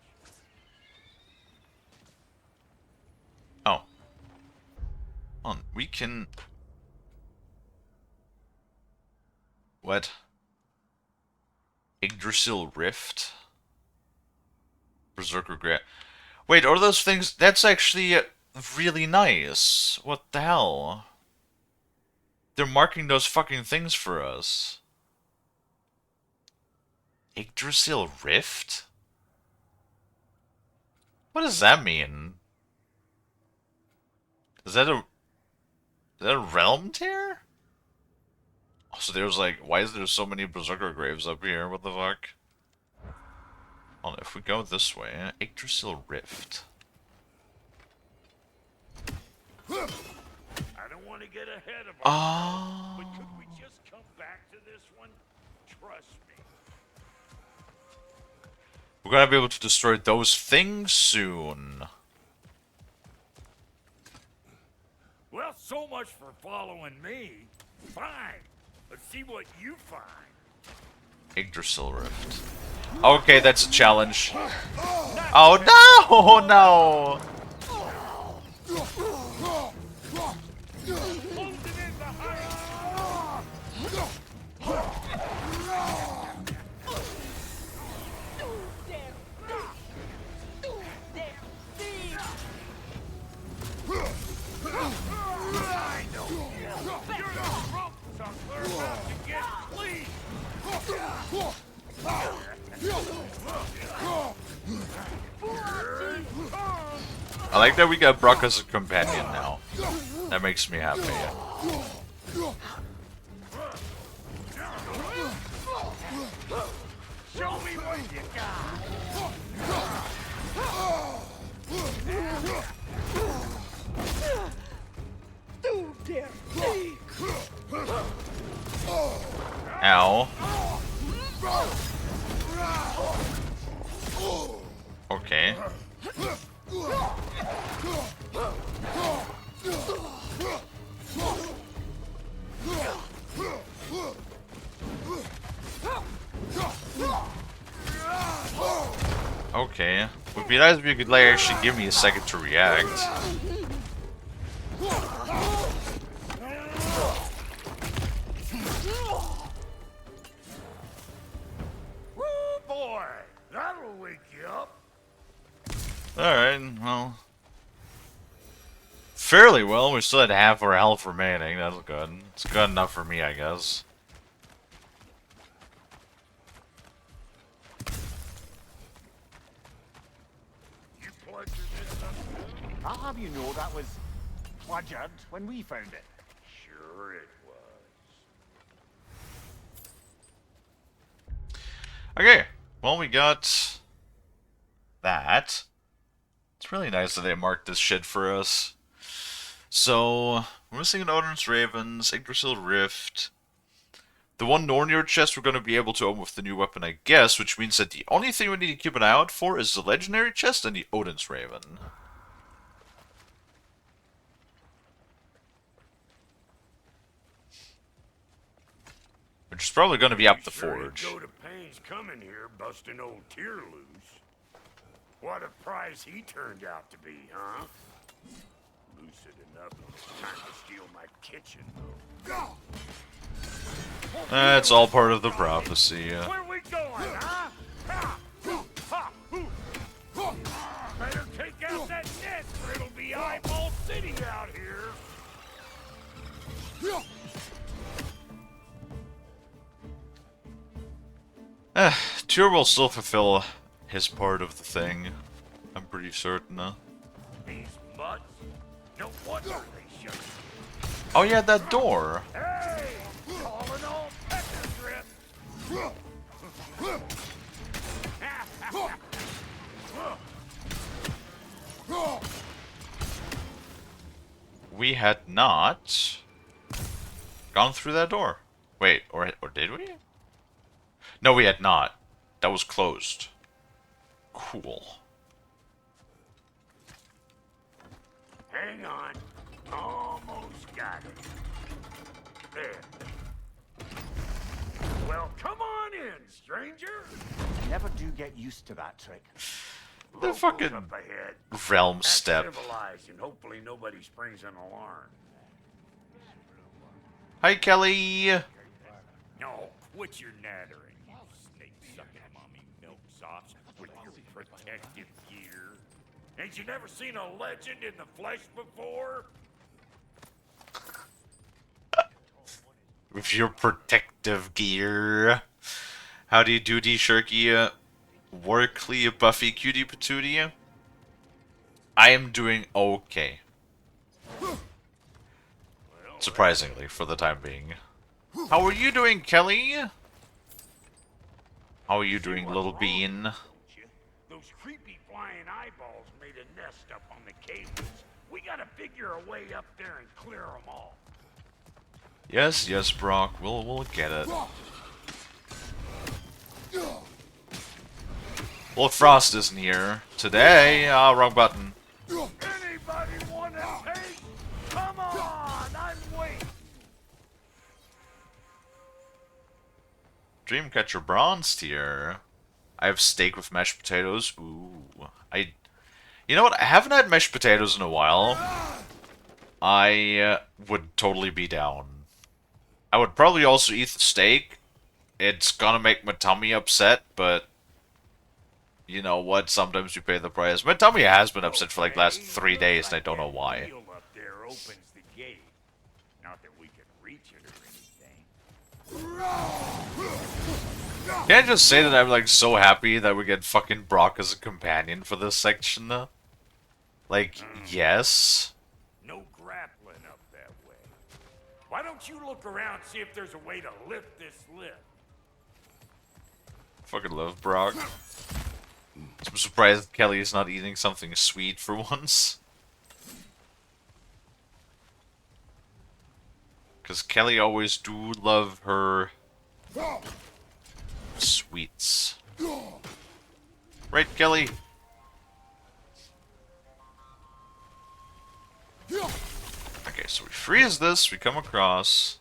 We can... What? Yggdrasil Rift? Berserker Grant. Wait, are those things... That's actually really nice. What the hell? They're marking those fucking things for us. Yggdrasil Rift? What does that mean? Is that a realm tier? Oh, so there's like, why is there so many Berserker graves up here? What the fuck? Well, if we go this way, Yggdrasil Rift. I don't want to get ahead of Oh. but could we just come back to this one? Trust me. We're gonna be able to destroy those things soon. Well, so much for following me. Fine. Let's see what you find. Yggdrasil Rift. Okay, that's a challenge. Oh no! No! I like that we got Brock as a companion now. That makes me happy. Show me what you got. Ow. Okay. Okay. Would be nice if you could like actually give me a second to react. Woo, boy! That'll wake you up. Alright, well. Fairly well. We still had half our health remaining. That's good. It's good enough for me, I guess. You plugged this up too? I'll have you know that was plugged when we found it. Sure it was. Okay. Well, we got that. It's really nice that they marked this shit for us. So, we're missing an Odin's Ravens, Yggdrasil Rift. The one Nornir chest we're going to be able to open with the new weapon, I guess, which means that the only thing we need to keep an eye out for is the legendary chest and the Odin's Raven. Which is probably going to be up the forge. Go to pains coming here, busting old Tyr loose. What a prize he turned out to be, huh? Lucid enough, trying to steal my kitchen, though. That's all part of the prophecy. Where we going, huh? Ha! Ha! Better take out that nest, or it'll be Eyeball City out here. Tyr will still fulfill his part of the thing. I'm pretty certain. These mutts. No wonder they shut. Oh yeah, that door. Hey! Calling all pecker drip. We had not gone through that door. Wait, or did we? No, we had not. That was closed. Cool. Hang on. Almost got it. There. Well, come on in, stranger. Never do get used to that trick. The Locals fucking up ahead. realm Act step. civilized, and hopefully nobody springs an alarm. Hi, Kelly. No, quit your nattering, you snake-sucking mommy milksops with your protective gear. Ain't you never seen a legend in the flesh before? With your protective gear. Howdy doody, Shirky. Workley, Buffy, Cutie Patootie. I am doing okay. Surprisingly, for the time being. How are you doing, Kelly? How are you doing, little bean? Those creepy flying eyeballs made a nest up on the cables. We gotta figure a way up there and clear them all. Yes, yes, Brock. We'll get it. Well, Frost isn't here today. Ah, wrong button. Anybody want a taste? Come on, I'm waiting. Dreamcatcher bronze tier. I have steak with mashed potatoes. Ooh, you know what? I haven't had mashed potatoes in a while. I would totally be down. I would probably also eat the steak. It's gonna make my tummy upset, but you know what? Sometimes you pay the price. My tummy has been upset for like last 3 days, and I don't know why. Up there opens the gate. Not that we can reach it or anything. Can I just say that I'm like so happy that we get fucking Brock as a companion for this section? Like, yes. No grappling up that way. Why don't you look around, see if there's a way to lift this lift? Fucking love Brock. I'm surprised Kelly is not eating something sweet for once. Because Kelly always do love her sweets. Right, Kelly? Okay, so we freeze this, we come across.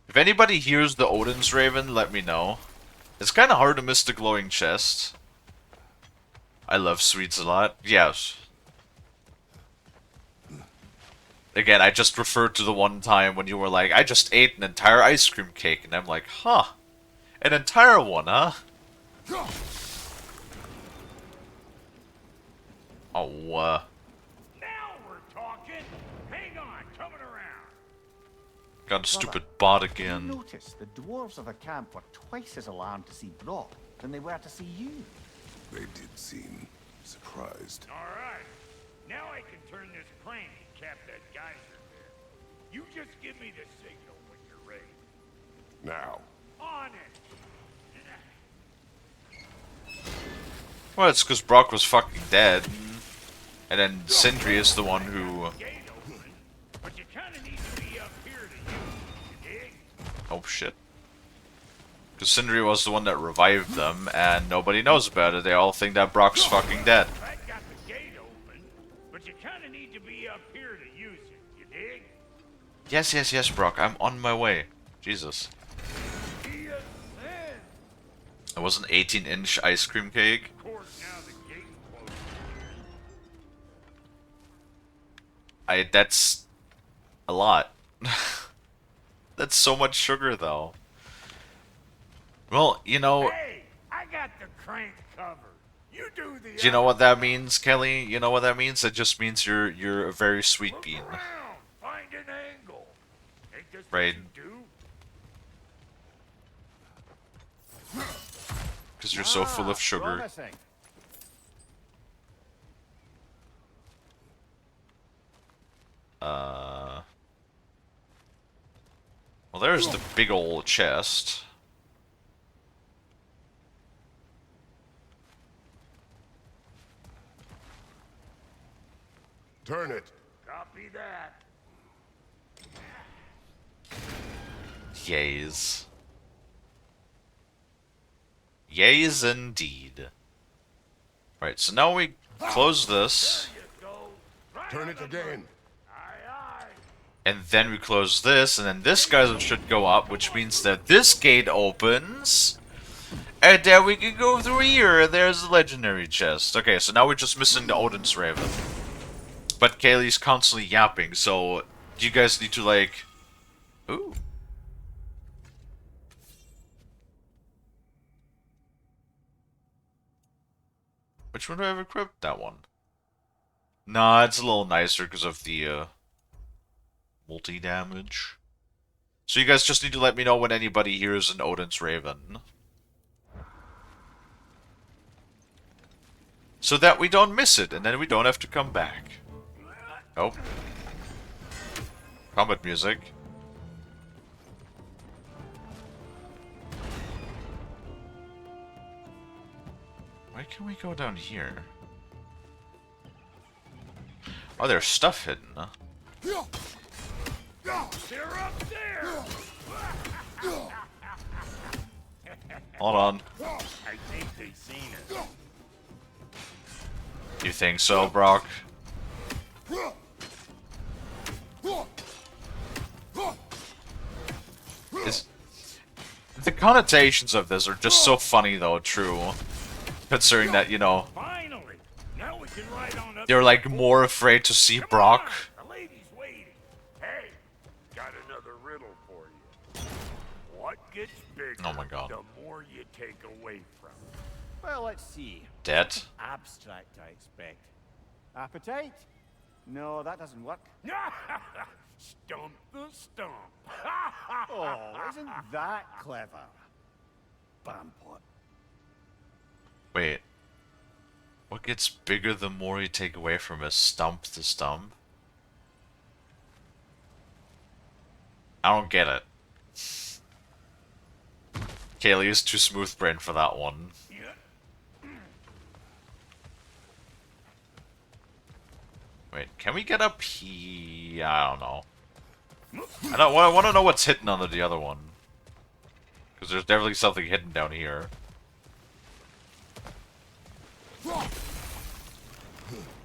If anybody hears the Odin's Raven, let me know. It's kind of hard to miss the glowing chest. I love sweets a lot. Yes. Again, I just referred to the one time when you were like, I just ate an entire ice cream cake. And I'm like, huh. An entire one, huh? Oh, Now we're talking. Hang on, coming around. got a stupid bot You again. notice the dwarves of the camp were twice as alarmed to see Brock than they were to see you. They did seem surprised. All right. Now I can turn this crane and cap that geyser there. You just give me the signal when you're ready. Now, On it. Well, it's because Brock was fucking dead. And then Sindri is the one who... Gate open, but you kind of need to be up here to use it, you dig? Oh, shit. Because Sindri was the one that revived them, and nobody knows about it. They all think that Brock's fucking dead. That got the gate open, but you kind of need to be up here to use it, you dig? Yes, yes, yes, Brock. I'm on my way. Jesus. Yes, then. It was an 18-inch ice cream cake. Of course, now the gate's closed. That's a lot. That's so much sugar, though. Well, you know... Hey, I got the crank covered. You do the. Do you know what that means, Kelly? You know what that means? That just means you're a very sweet Look bean. around, find an angle. Ain't this Right. what you do? Because you're so full of sugar. Promising. Well, there's the big old chest. turn it. Copy that. Yays. Yays indeed. Right, so now we close this. There you go. Right Turn on it the again. button. Aye, aye. And then we close this, and then this guy should go up, which means that this gate opens. And then we can go through here. There's the legendary chest. Okay, so now we're just missing the Odin's Raven. But Kalie's constantly yapping, so Do you guys need to, like... Ooh. Which one do I have equipped? That one. Nah, it's a little nicer because of the, multi-damage. So you guys just need to let me know when anybody hears an Odin's Raven. So that we don't miss it, and then we don't have to come back. Oh. Combat music. Why can we go down here? Oh, there's stuff hidden, huh? They're up there! Hold on. I think they've seen us. You think so, Brock? The connotations of this are just so funny, though, true. Considering that, you know, Finally! Now we can ride on up. they're like more afraid to see Brock. The lady's waiting. Hey, got another riddle for you. What gets bigger Oh my god. the more you take away from it? Well, let's see. Debt? Abstract, I expect. Appetite? No, that doesn't work. Stump the stump. Oh, isn't that clever? Bampot. Wait. What gets bigger the more you take away from a stump to stump? I don't get it. Kalie is too smooth brain for that one. Wait, can we get up here? I don't know. I want to know what's hidden under the other one. Because there's definitely something hidden down here.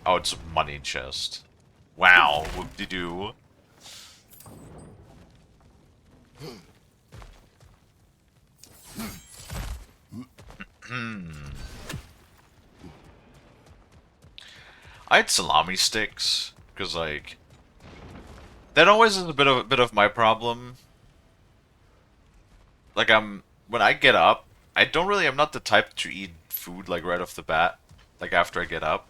Oh, it's a money chest. Wow, whoop-de-doo. I had salami sticks, because, like... That always is a bit of my problem. Like, when I get up, I'm not the type to eat food, like, right off the bat. Like, after I get up.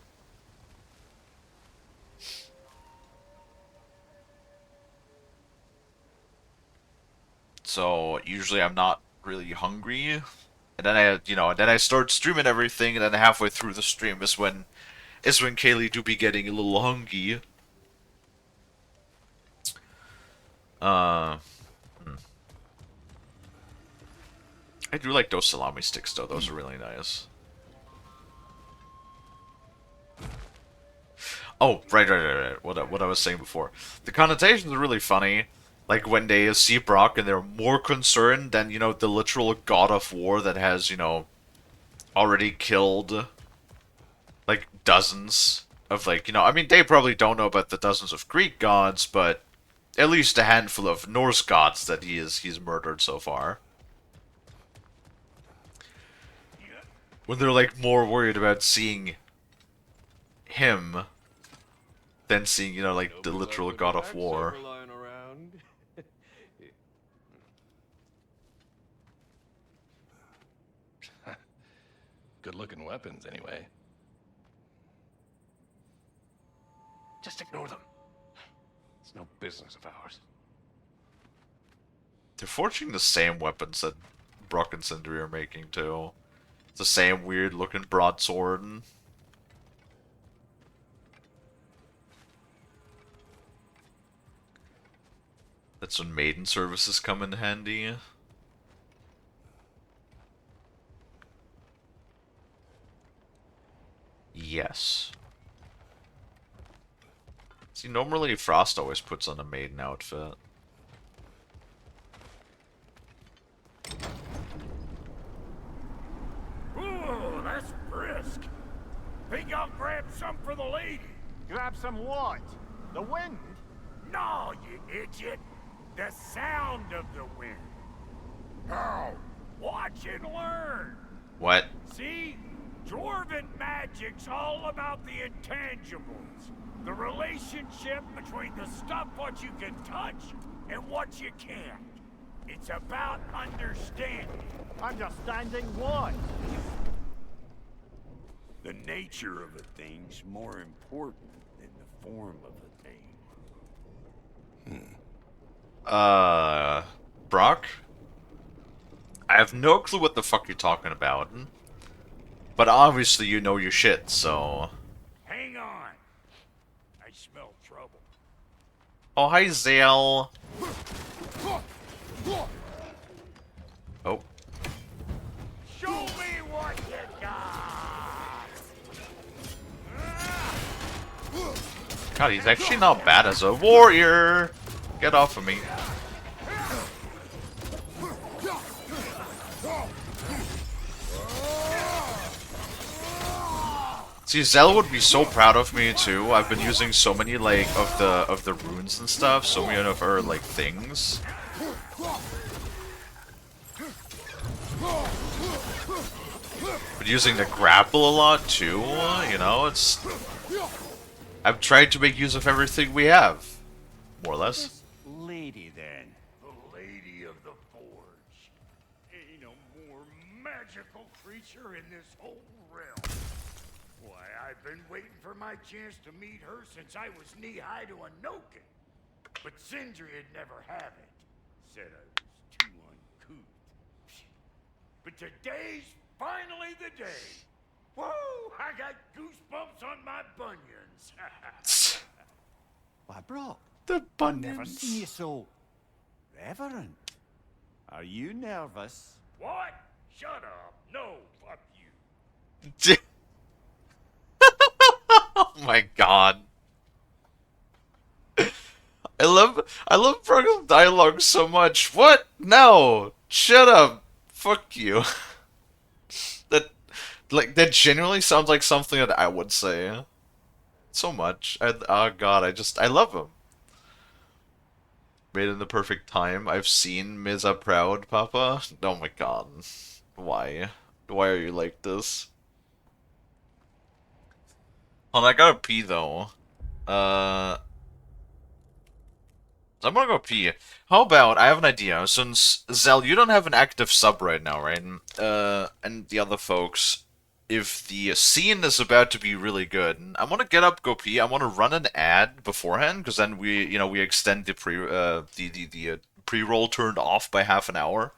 So, usually I'm not really hungry. And then I start streaming everything, and then halfway through the stream is when Kalie do be getting a little hungry. I do like those salami sticks, though. Those are really nice. Oh, right. What I was saying before. The connotations are really funny. Like, when they see Brock and they're more concerned than, you know, the literal god of war that has, you know, already killed, like, dozens of, like, you know, I mean, they probably don't know about the dozens of Greek gods, but at least a handful of Norse gods that he's murdered so far. When they're, like, more worried about seeing him than seeing, you know, like, the literal god of war. Good-looking weapons, anyway. Just ignore them. It's no business of ours. They're forging the same weapons that Brock and Sindri are making, too. It's the same weird-looking broadsword. That's when maiden services come in handy. Yes. See, normally Frost always puts on a maiden outfit. Ooh, that's brisk. Think I'll grab some for the lady. Grab some what? The wind? No, you idiot. The sound of the wind. How? Watch and learn. What? See? Dwarven magic's all about the intangibles. The relationship between the stuff what you can touch and what you can't. It's about understanding. Understanding what? The nature of a thing's more important than the form of a thing. Brock? I have no clue what the fuck you're talking about. But obviously you know your shit, so... Hang on. I smell trouble. Oh, hi, Zale. Oh. Show me what you got! God, he's actually not bad as a warrior. Get off of me. See, Zell would be so proud of me too. I've been using so many like of the runes and stuff, so many of her like things. But using the grapple a lot too, you know, it's... I've tried to make use of everything we have, more or less. This lady, then. The Lady of the Forge. Ain't a more magical creature in this whole realm. Why, I've been waiting for my chance to meet her since I was knee-high to a Noken. But Sindri would never have it. Said I was too uncouth. But today's finally the day. Whoa! I got goosebumps on my bunions. Why, Brock? The I've never seen you so reverent. Are you nervous? What? Shut up. No, fuck you. Oh my god. I love Bruggel's dialogue so much. What? No! Shut up! Fuck you. That genuinely sounds like something that I would say. So much. Oh god, I love him. Made in the perfect time. I've seen Miza proud, Papa. Oh my god. Why? Why are you like this? Hold on, I gotta pee though. I'm gonna go pee. How about, I have an idea, since, Zell, you don't have an active sub right now, right? And the other folks, if the scene is about to be really good, I want to get up, go pee, I want to run an ad beforehand, because then we extend the pre-roll turned off by half an hour.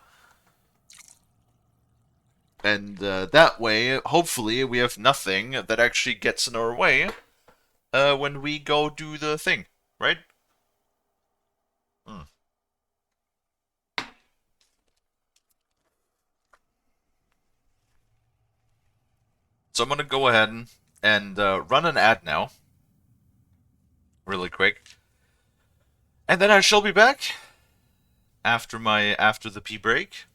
And, that way, hopefully, we have nothing that actually gets in our way, when we go do the thing, right? So I'm going to go ahead and run an ad now. Really quick. And then I shall be back after the pee break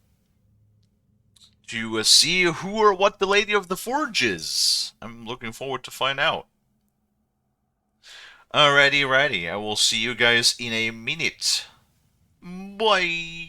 to see who or what the Lady of the Forge is. I'm looking forward to find out. Alrighty, righty. I will see you guys in a minute. Bye.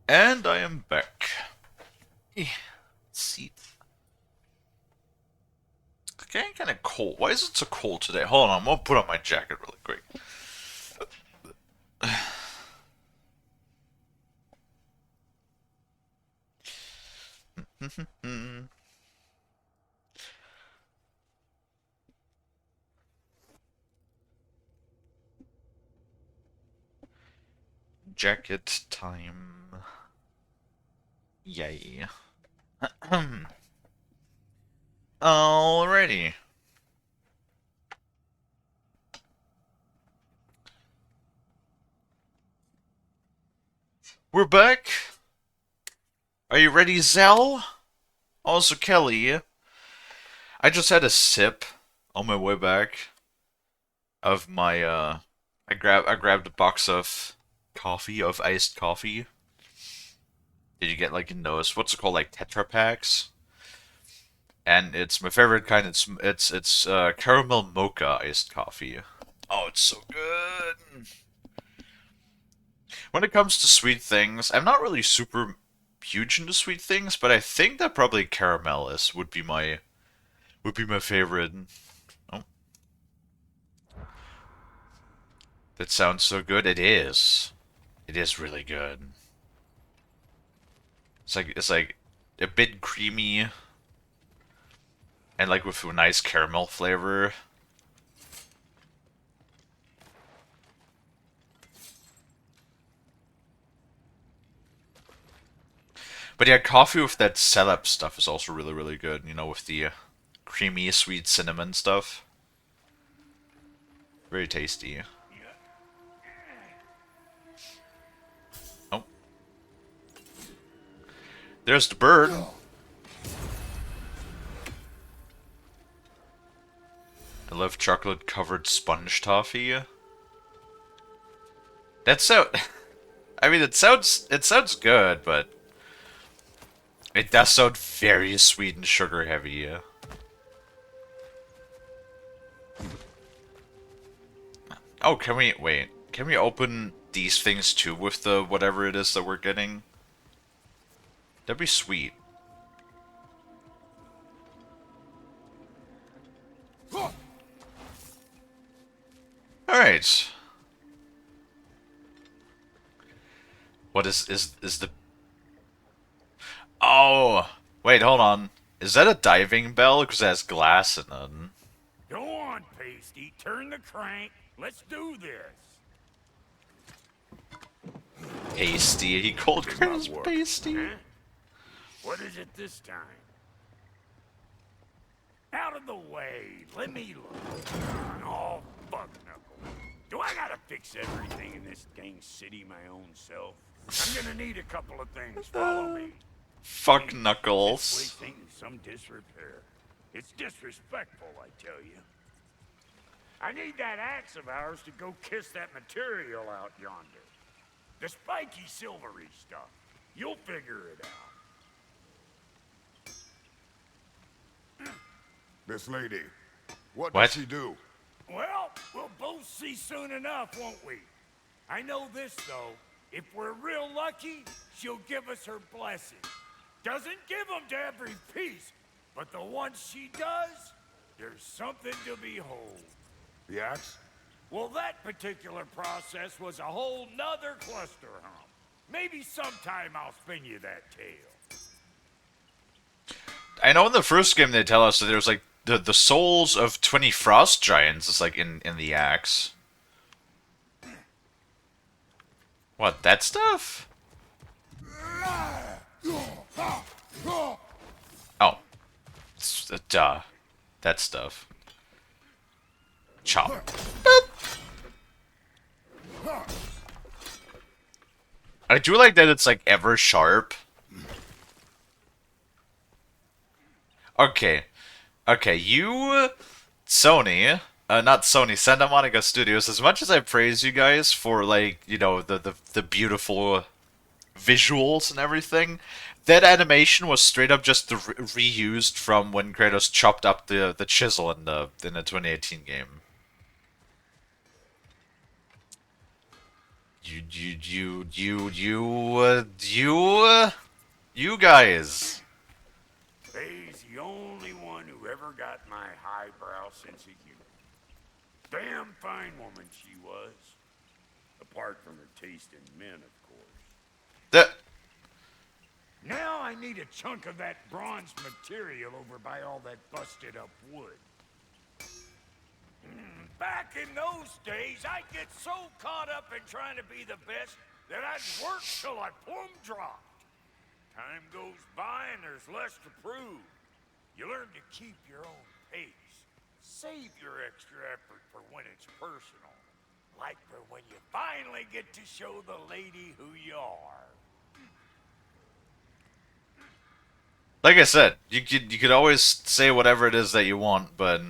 And I am back. Seat. It's getting kind of cold. Why is it so cold today? Hold on, I'm gonna put on my jacket really quick. Jacket time. Yay. Alrighty. We're back. Are you ready, Zell? Also, Kelly. I just had a sip on my way back of my I grabbed a box of coffee, of iced coffee. Did you get like in those, what's it called, like Tetra Packs? And it's my favorite kind. It's caramel mocha iced coffee. Oh, it's so good. When it comes to sweet things, I'm not really super huge into sweet things, but I think that probably caramel would be my favorite. Oh, that sounds so good. It is. It is really good. It's like a bit creamy and like with a nice caramel flavor. But yeah, coffee with that celeb stuff is also really, really good. You know, with the creamy, sweet cinnamon stuff. Very tasty. Oh. There's the bird. I love chocolate-covered sponge toffee. That's so... I mean, it sounds good, but... It does sound very sweet and sugar-heavy. Oh, can we... Wait. Can we open these things too with the whatever it is that we're getting? That'd be sweet. Alright. What is the... Oh! Wait, hold on. Is that a diving bell? Because it has glass in it. Go on, Pasty. Turn the crank. Let's do this. Pasty. He called Chris pasty. Huh? What is it this time? Out of the way. Let me look. Oh, fuck knuckle. Do I gotta fix everything in this dang city my own self? I'm gonna need a couple of things. Follow me. Fuck Knuckles. This place ain't in some disrepair. It's disrespectful, I tell you. I need that axe of ours to go kiss that material out yonder. The spiky silvery stuff. You'll figure it out. This lady, what What? does she do? Well, we'll both see soon enough, won't we? I know this, though. If we're real lucky, she'll give us her blessing. Doesn't give them to every piece, but the ones she does, there's something to behold. The axe? Well, that particular process was a whole nother cluster hump. Maybe sometime I'll spin you that tale. I know in the first game they tell us that there's like the souls of 20 frost giants is like in the axe. What, that stuff? Oh. Duh. That stuff. Chop. Boop. I do like that it's like ever sharp. Okay. Okay, you... Sony... not Sony, Santa Monica Studios, as much as I praise you guys for, like, you know, the beautiful visuals and everything, that animation was straight up just reused from when Kratos chopped up the chisel in the 2018 game. you guys. Faye's the only one who ever got my highbrow sense of humor. Damn fine woman she was. Apart from her taste in men, of course. That Now I need a chunk of that bronze material over by all that busted up wood. Back in those days, I'd get so caught up in trying to be the best that I'd work till I plumb dropped. Time goes by and there's less to prove. You learn to keep your own pace. Save your extra effort for when it's personal. Like for when you finally get to show the lady who you are. like I said, you could always say whatever it is that you want, but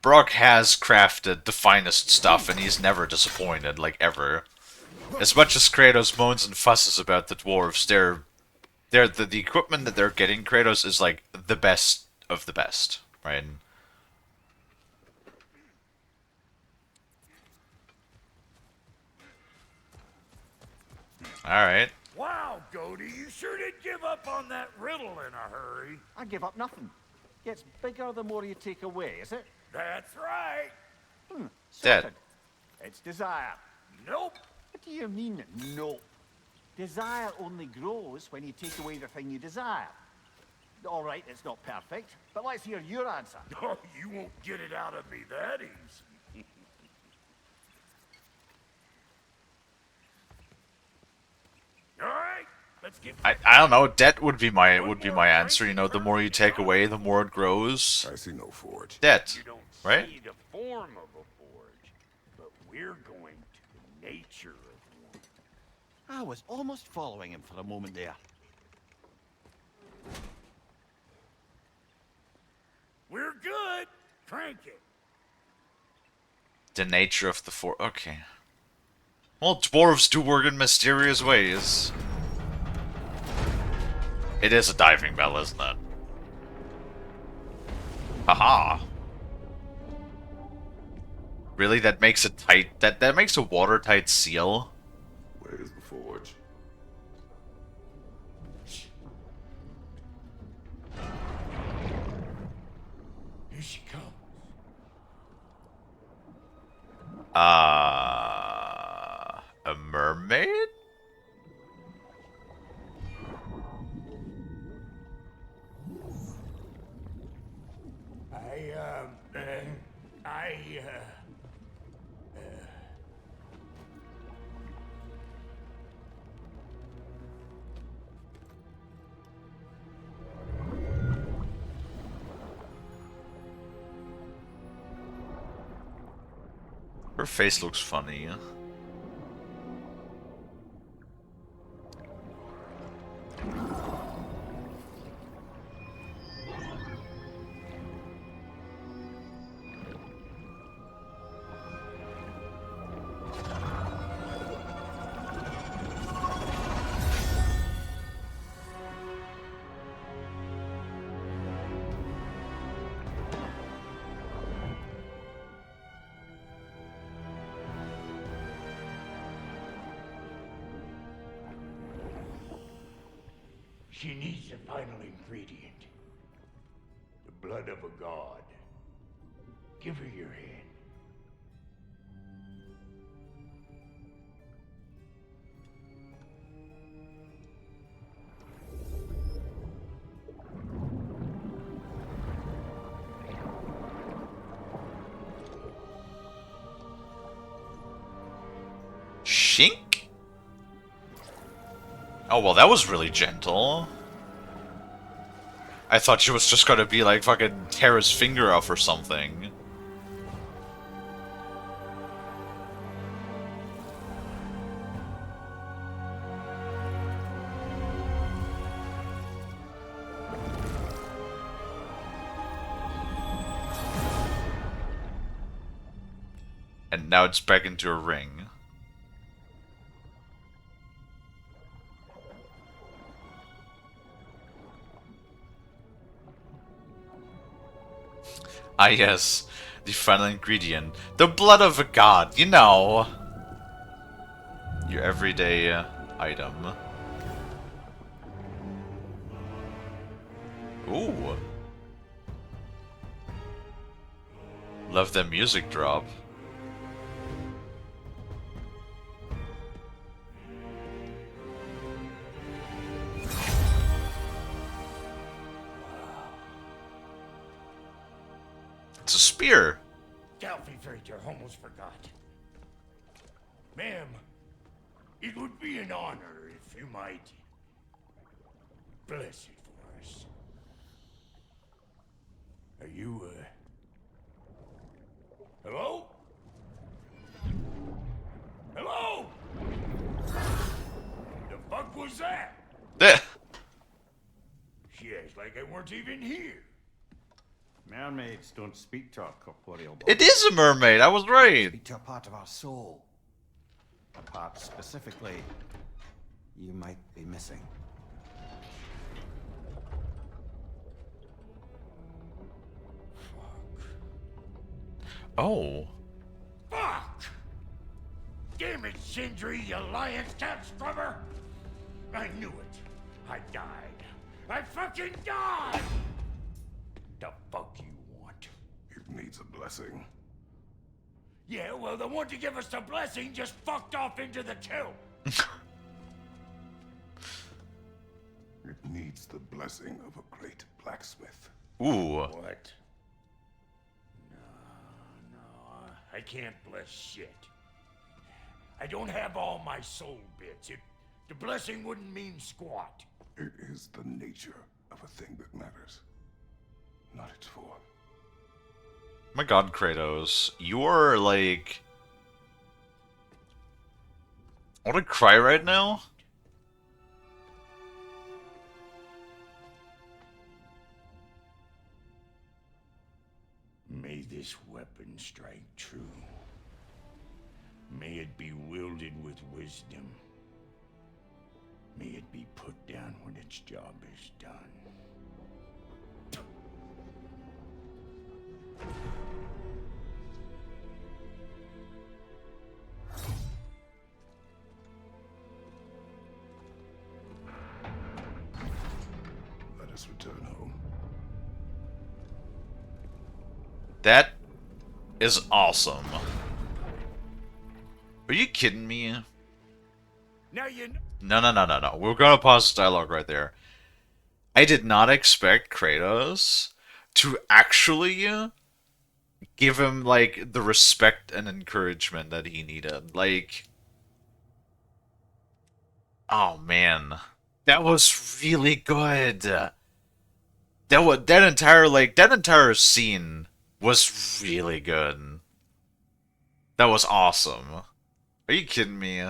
Brock has crafted the finest stuff, and he's never disappointed, like ever. As much as Kratos moans and fusses about the dwarves, the equipment that they're getting, Kratos, is like the best of the best, right? Alright. Wow, Goldie, you sure did give up on that riddle in a hurry. I give up nothing. Gets bigger the more you take away, is it? That's right. Dead. Sorted. It's desire. Nope. What do you mean, nope? Desire only grows when you take away the thing you desire. All right, it's not perfect, but let's hear your answer. Oh, you won't get it out of me that easy. All right, let's get. I don't know. Debt would be my answer. You know, the more you take away, the more it grows. I see no forge. Debt, You don't right? see the form of a forge, but we're going to the nature of one. I was almost following him for a moment there. We're good. Crank it. The nature of the okay. Well, dwarves do work in mysterious ways. It is a diving bell, isn't it? Haha. Really? That makes it tight? That makes a watertight seal? Where's the forge? Here she comes. A mermaid? Her face looks funny. She needs the final ingredient. The blood of a god. Give her your hand. Shink? Oh, well, that was really gentle. I thought she was just gonna be like fucking tear his finger off or something. And now it's back into a ring. Ah, yes. The final ingredient. The blood of a god, you know. Your everyday item. Ooh. Love that music drop. It's a spear. Galvifrator almost forgot. Ma'am, it would be an honor if you might bless it for us. Are you, hello? Hello? The fuck was that? She acts like I weren't even here. Mermaids don't speak to our corporeal bodies. It is a mermaid, I was right. Speak to a part of our soul. A part specifically you might be missing. Oh. Fuck! Damn it, Sindri, you lion cat scrubber! I knew it. I died. I fucking died! The fuck you want? It needs a blessing. Yeah, well, the one to give us the blessing just fucked off into the kill. It needs the blessing of a great blacksmith. Ooh. What? No, I can't bless shit. I don't have all my soul bits. The blessing wouldn't mean squat. It is the nature of a thing that matters, not its form. My god, Kratos. You're like... I want to cry right now. May this weapon strike true. May it be wielded with wisdom. May it be put down when its job is done. Let us return home. That is awesome. Are you kidding me? Now you No. We're gonna pause the dialogue right there. I did not expect Kratos to actually give him, like, the respect and encouragement that he needed. Like... Oh, man. That was really good. That entire scene was really good. That was awesome. Are you kidding me?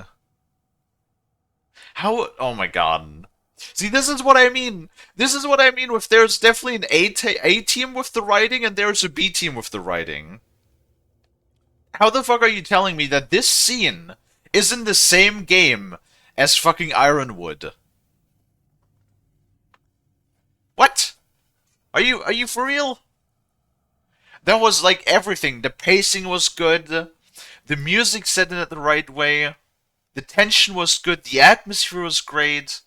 How? Oh my god. See, this is what I mean. This is what I mean with there's definitely an A team with the writing and there's a B team with the writing. How the fuck are you telling me that this scene is in the same game as fucking Ironwood? What? Are you for real? That was like everything. The pacing was good. The music set it the right way. The tension was good. The atmosphere was great.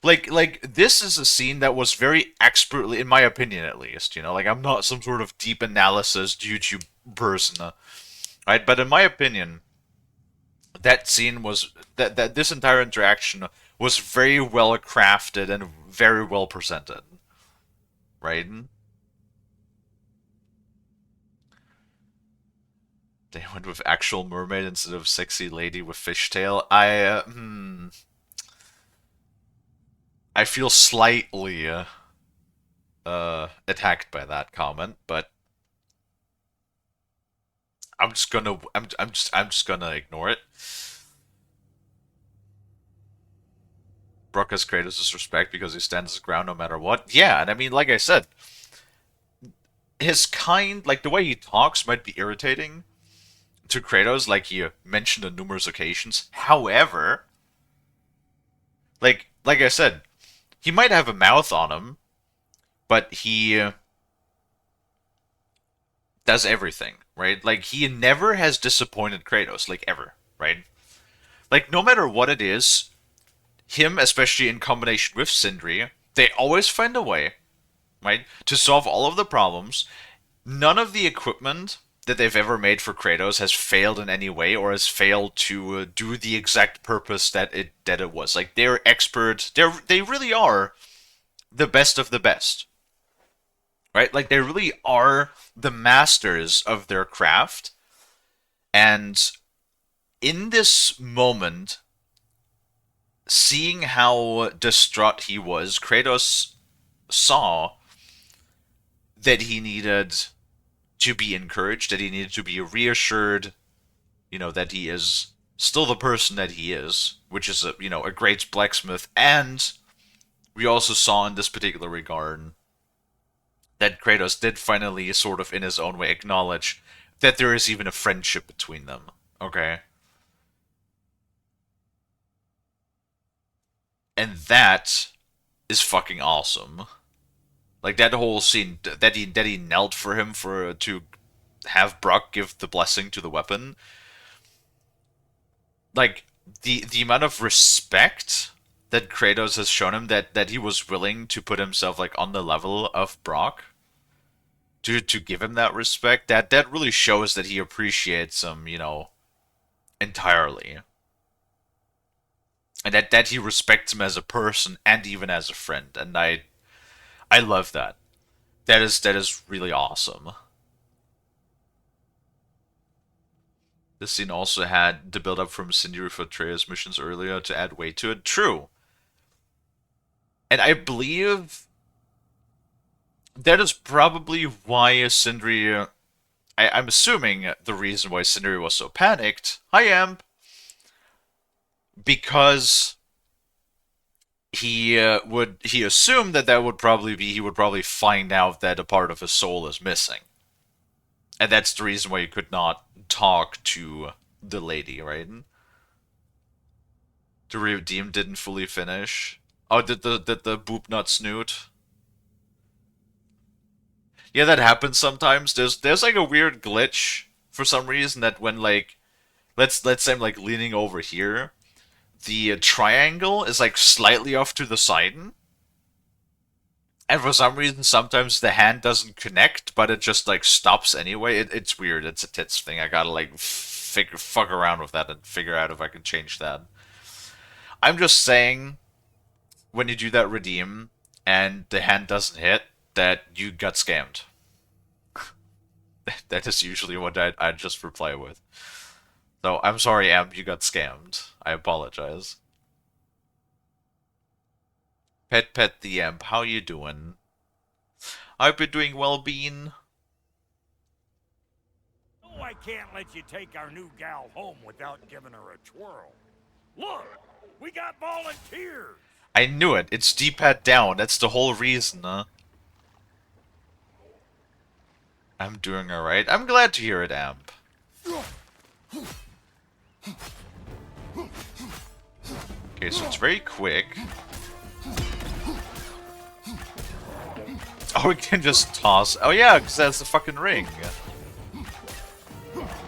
Like this is a scene that was very expertly, in my opinion at least, you know, like I'm not some sort of deep analysis YouTube person, right? But in my opinion, that scene was that this entire interaction was very well crafted and very well presented, right? They went with actual mermaid instead of sexy lady with fishtail. I feel slightly attacked by that comment, but I'm just gonna ignore it. Brook has Kratos' respect because he stands his ground no matter what. Yeah, and I mean, like I said, his like the way he talks might be irritating to Kratos, like he mentioned on numerous occasions. However, like I said, he might have a mouth on him, but he does everything, right? Like, he never has disappointed Kratos, like, ever, right? Like, no matter what it is, him, especially in combination with Sindri, they always find a way, right, to solve all of the problems. None of the equipment that they've ever made for Kratos has failed in any way or has failed to do the exact purpose that it was. Like, they're expert. They really are the best of the best, right? Like, they really are the masters of their craft. And in this moment, seeing how distraught he was, Kratos saw that he needed to be encouraged, that he needed to be reassured, that he is still the person that he is, which is a great blacksmith. And we also saw in this particular regard that Kratos did finally, sort of in his own way, acknowledge that there is even a friendship between them. Okay? And that is fucking awesome. Like, that whole scene that he knelt for him to have Brock give the blessing to the weapon. Like, the amount of respect that Kratos has shown him, that he was willing to put himself, like, on the level of Brock to give him that respect, that really shows that he appreciates him, entirely. And that he respects him as a person and even as a friend. And I love that. That is really awesome. This scene also had the build up from Sindri for Atreus missions earlier to add weight to it. True. And I believe that is probably why Sindri... I'm assuming the reason why Sindri was so panicked. Hi, Amp. Because he assumed that would probably be, he would probably find out that a part of his soul is missing. And that's the reason why he could not talk to the lady, right? The Redeem didn't fully finish. Oh, did the boop not snoot? Yeah, that happens sometimes. There's like a weird glitch for some reason that when, like, let's say I'm like leaning over here, the triangle is like slightly off to the side. And for some reason, sometimes the hand doesn't connect, but it just, like, stops anyway. It's weird. It's a tits thing. I gotta, like, fuck around with that and figure out if I can change that. I'm just saying, when you do that redeem, and the hand doesn't hit, that you got scammed. That is usually what I just reply with. So, I'm sorry, Amp, you got scammed. I apologize. Pet the Amp, how you doing? I've been doing well, Bean. Oh, I can't let you take our new gal home without giving her a twirl. Look, we got volunteers. I knew it. It's D-pad down. That's the whole reason, huh? I'm doing alright. I'm glad to hear it, Amp. Okay, so it's very quick. Oh, we can just toss. Oh yeah, because that's the fucking ring.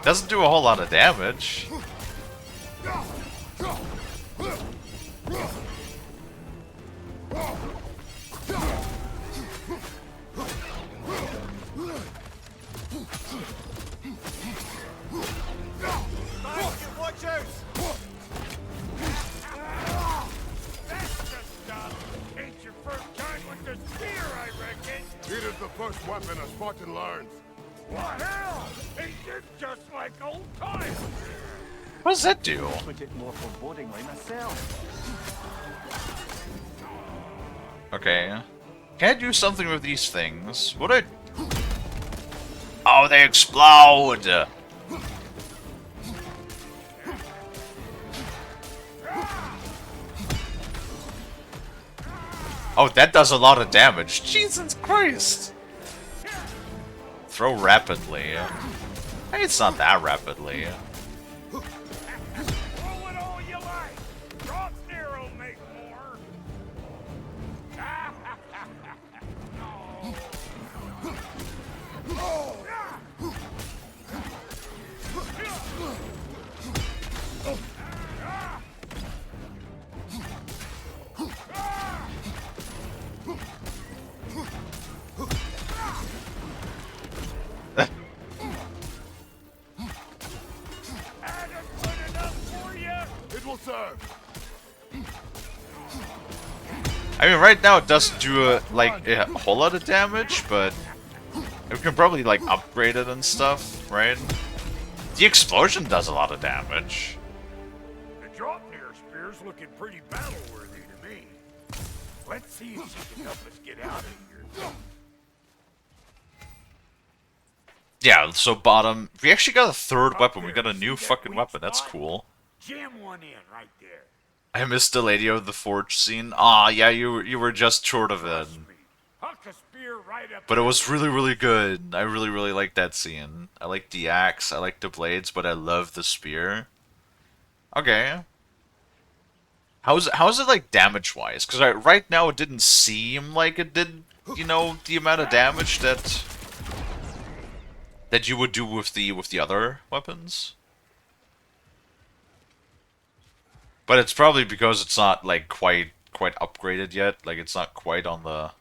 Doesn't do a whole lot of damage. Watch out! That's the stuff. Ain't your first time with the spear, I reckon. It is the first weapon a Spartan learns. What hell? Ain't this just like old times? What does that do? Put it more forebodingly myself. Okay. Can I do something with these things? What I... Oh, they explode! Oh, that does a lot of damage. Jesus Christ! Throw rapidly. It's not that rapidly. Throw it all you like. Drop near'll make more. I mean, right now it doesn't do like a whole lot of damage, but we can probably like upgrade it and stuff, right? The explosion does a lot of damage. The drop near spear's looking pretty battle-worthy to me. Let's see if she can help us get out of here. Yeah, so bottom, we actually got a third weapon. We got a new fucking weapon. That's cool. Jam one in right there. I missed the Lady of the Forge scene. Aw, yeah, you were just short of it. Huck a spear right up. But it was really, really good. I really, really liked that scene. I like the axe, I like the blades, but I love the spear. Okay. How's it like damage-wise? Because right now it didn't seem like it did, you know, the amount of damage that you would do with the other weapons. But it's probably because it's not like quite upgraded yet. Like it's not quite on the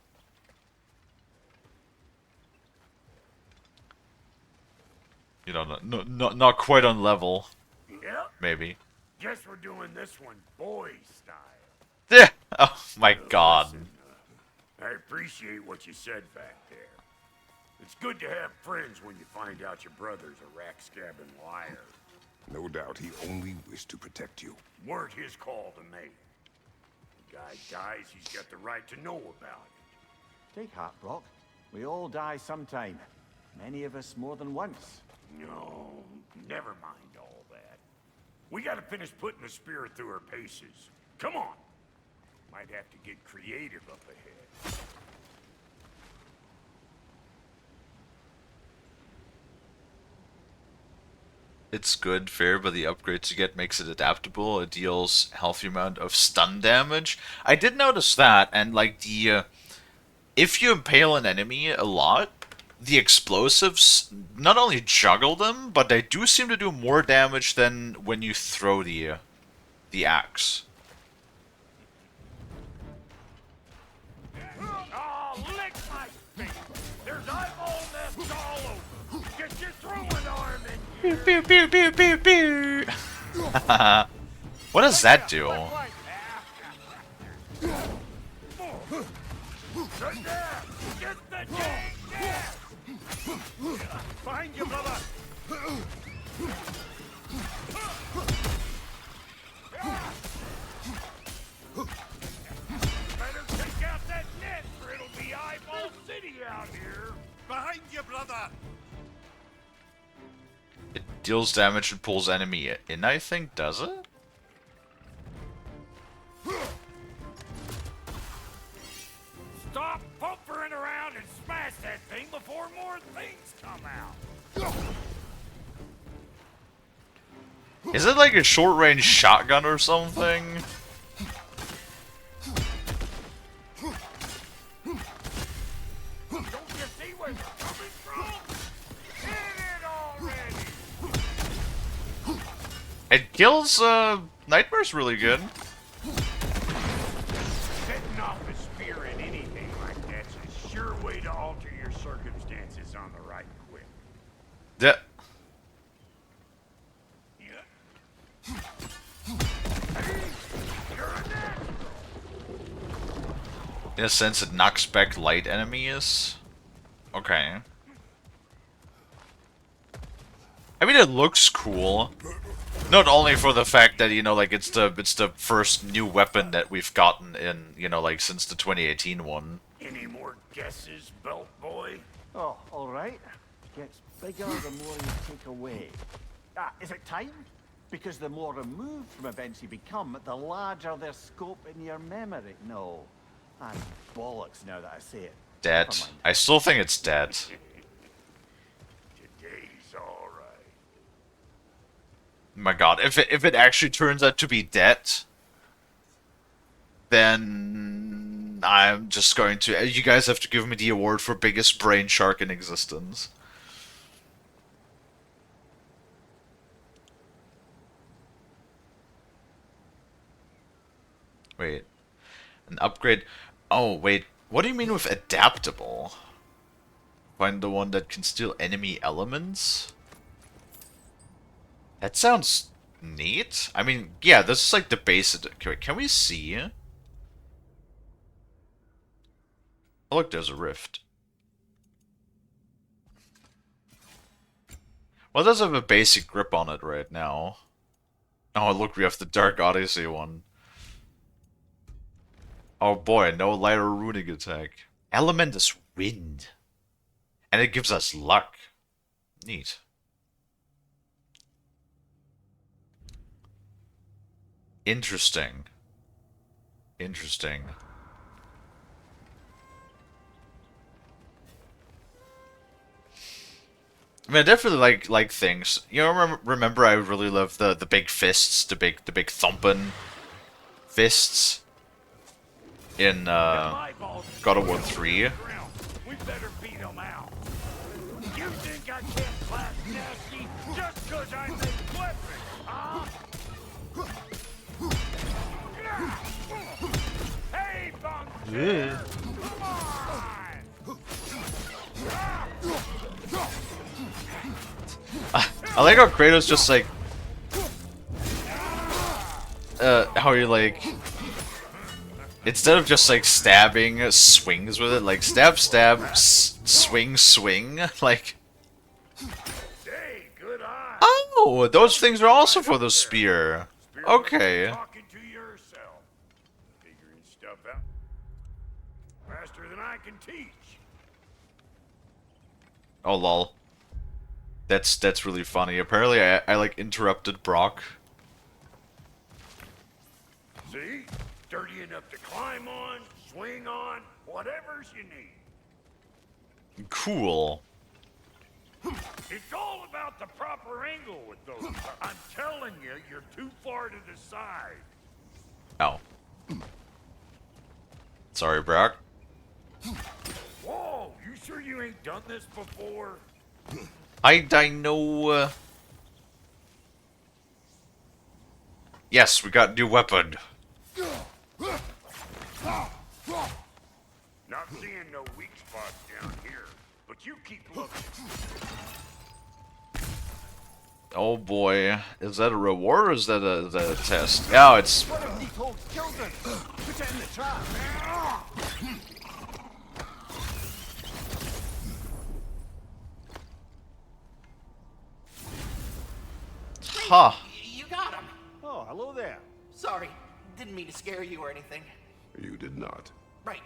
you know, not quite on level. Yep. Maybe. Guess we're doing this one boy style. Yeah. Oh my god. Listen, I appreciate what you said back there. It's good to have friends when you find out your brother's a rack-scabbing liar. No doubt he only wished to protect you. Weren't his call to make. The guy dies, he's got the right to know about it. Take heart, Brock. We all die sometime. Many of us more than once. No, never mind all that. We gotta finish putting the spear through her paces. Come on. Might have to get creative up ahead. It's good, fair, but the upgrades you get makes it adaptable. It deals healthy amount of stun damage. I did notice that, and like the if you impale an enemy a lot, the explosives not only juggle them, but they do seem to do more damage than when you throw the axe. Oh, lick my face! There's eyeball nests all over! Get your throwing arm in here! Pew pew pew pew pew. What does that do? Get the dang gas! Find you, brother! Better take out that net, or it'll be eyeball city out here! Behind you, brother! It deals damage and pulls enemy in, I think, does it? Stop pumpering around and smash that thing before more things come out! Is it like a short-range shotgun or something? Don't you see where they're coming from? Hit it already! It kills nightmares really good. Setting off a spear in anything like that's a sure way to alter your circumstances on the right quick. Yeah. In a sense, it knocks back light enemies. Okay. I mean, it looks cool. Not only for the fact that, you know, like, it's the first new weapon that we've gotten in, you know, like, since the 2018 one. Any more guesses, belt boy? Oh, all right. Gets bigger the more you take away. Ah, is it time? Because the more removed from events you become, the larger their scope in your memory. No. I'm bollocks now that I say it. Dead. Never mind. I still think it's dead. Today's alright. My god, if it actually turns out to be dead, then I'm just going to... You guys have to give me the award for biggest brain shark in existence. Wait. An upgrade... Oh, wait. What do you mean with adaptable? Find the one that can steal enemy elements? That sounds neat. I mean, yeah, this is like the base... Can we see? Oh, look, there's a rift. Well, it does have a basic grip on it right now. Oh, look, we have the Dark Odyssey one. Oh boy, no lighter runic attack. Element is wind. And it gives us luck. Neat. Interesting. Interesting. I mean, I definitely like things. You know, remember I really love the big fists, the big thumping fists in God of War 3. We better beat them out. You think I can't clap nasty just 'cause I make weapons, huh? Hey, Bunker! Come on! I like how Kratos just like how he like instead of just like stabbing swings with it, like stab stab swing swing like Hey, good eye. oh, those things are also for the spear. Okay. Talking to yourself. Figuring stuff out faster than I can teach. Oh lol. That's really funny. Apparently I like interrupted Brock. See? Sturdy enough to climb on, swing on, whatever's you need. Cool. It's all about the proper angle with those. I'm telling you, you're too far to the side. Oh. Sorry, Brock. Whoa, you sure you ain't done this before? I know. Yes, we got a new weapon. Not seeing no weak spots down here, but you keep looking. Oh boy, is that a reward or is that a test? Yeah, it's. One of these hogs killed him. Put it in the trap. Huh. You got him. Oh, hello there. Sorry, didn't mean to scare you or anything. You did not. Right,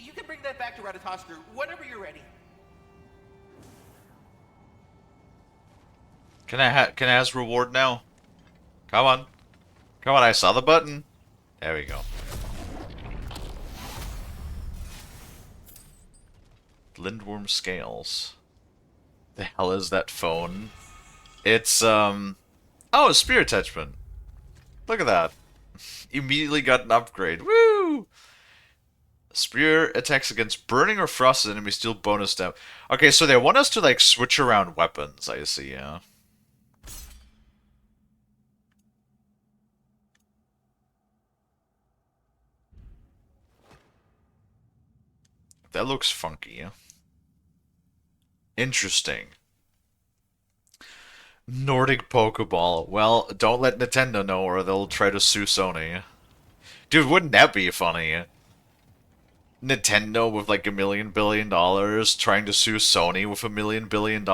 you can bring that back to Ratatoskru whenever you're ready. Can I ask reward now? Come on. Come on, I saw the button. There we go. Lindworm scales. The hell is that phone? It's oh, a spear attachment. Look at that. Immediately got an upgrade. Woo! Spear attacks against burning or frosted enemies, deal bonus damage. Okay, so they want us to like switch around weapons, I see, yeah. That looks funky, yeah. Interesting. Nordic Pokeball. Well, don't let Nintendo know or they'll try to sue Sony. Dude, wouldn't that be funny? Nintendo with like $1 billion trying to sue Sony with $1 billion.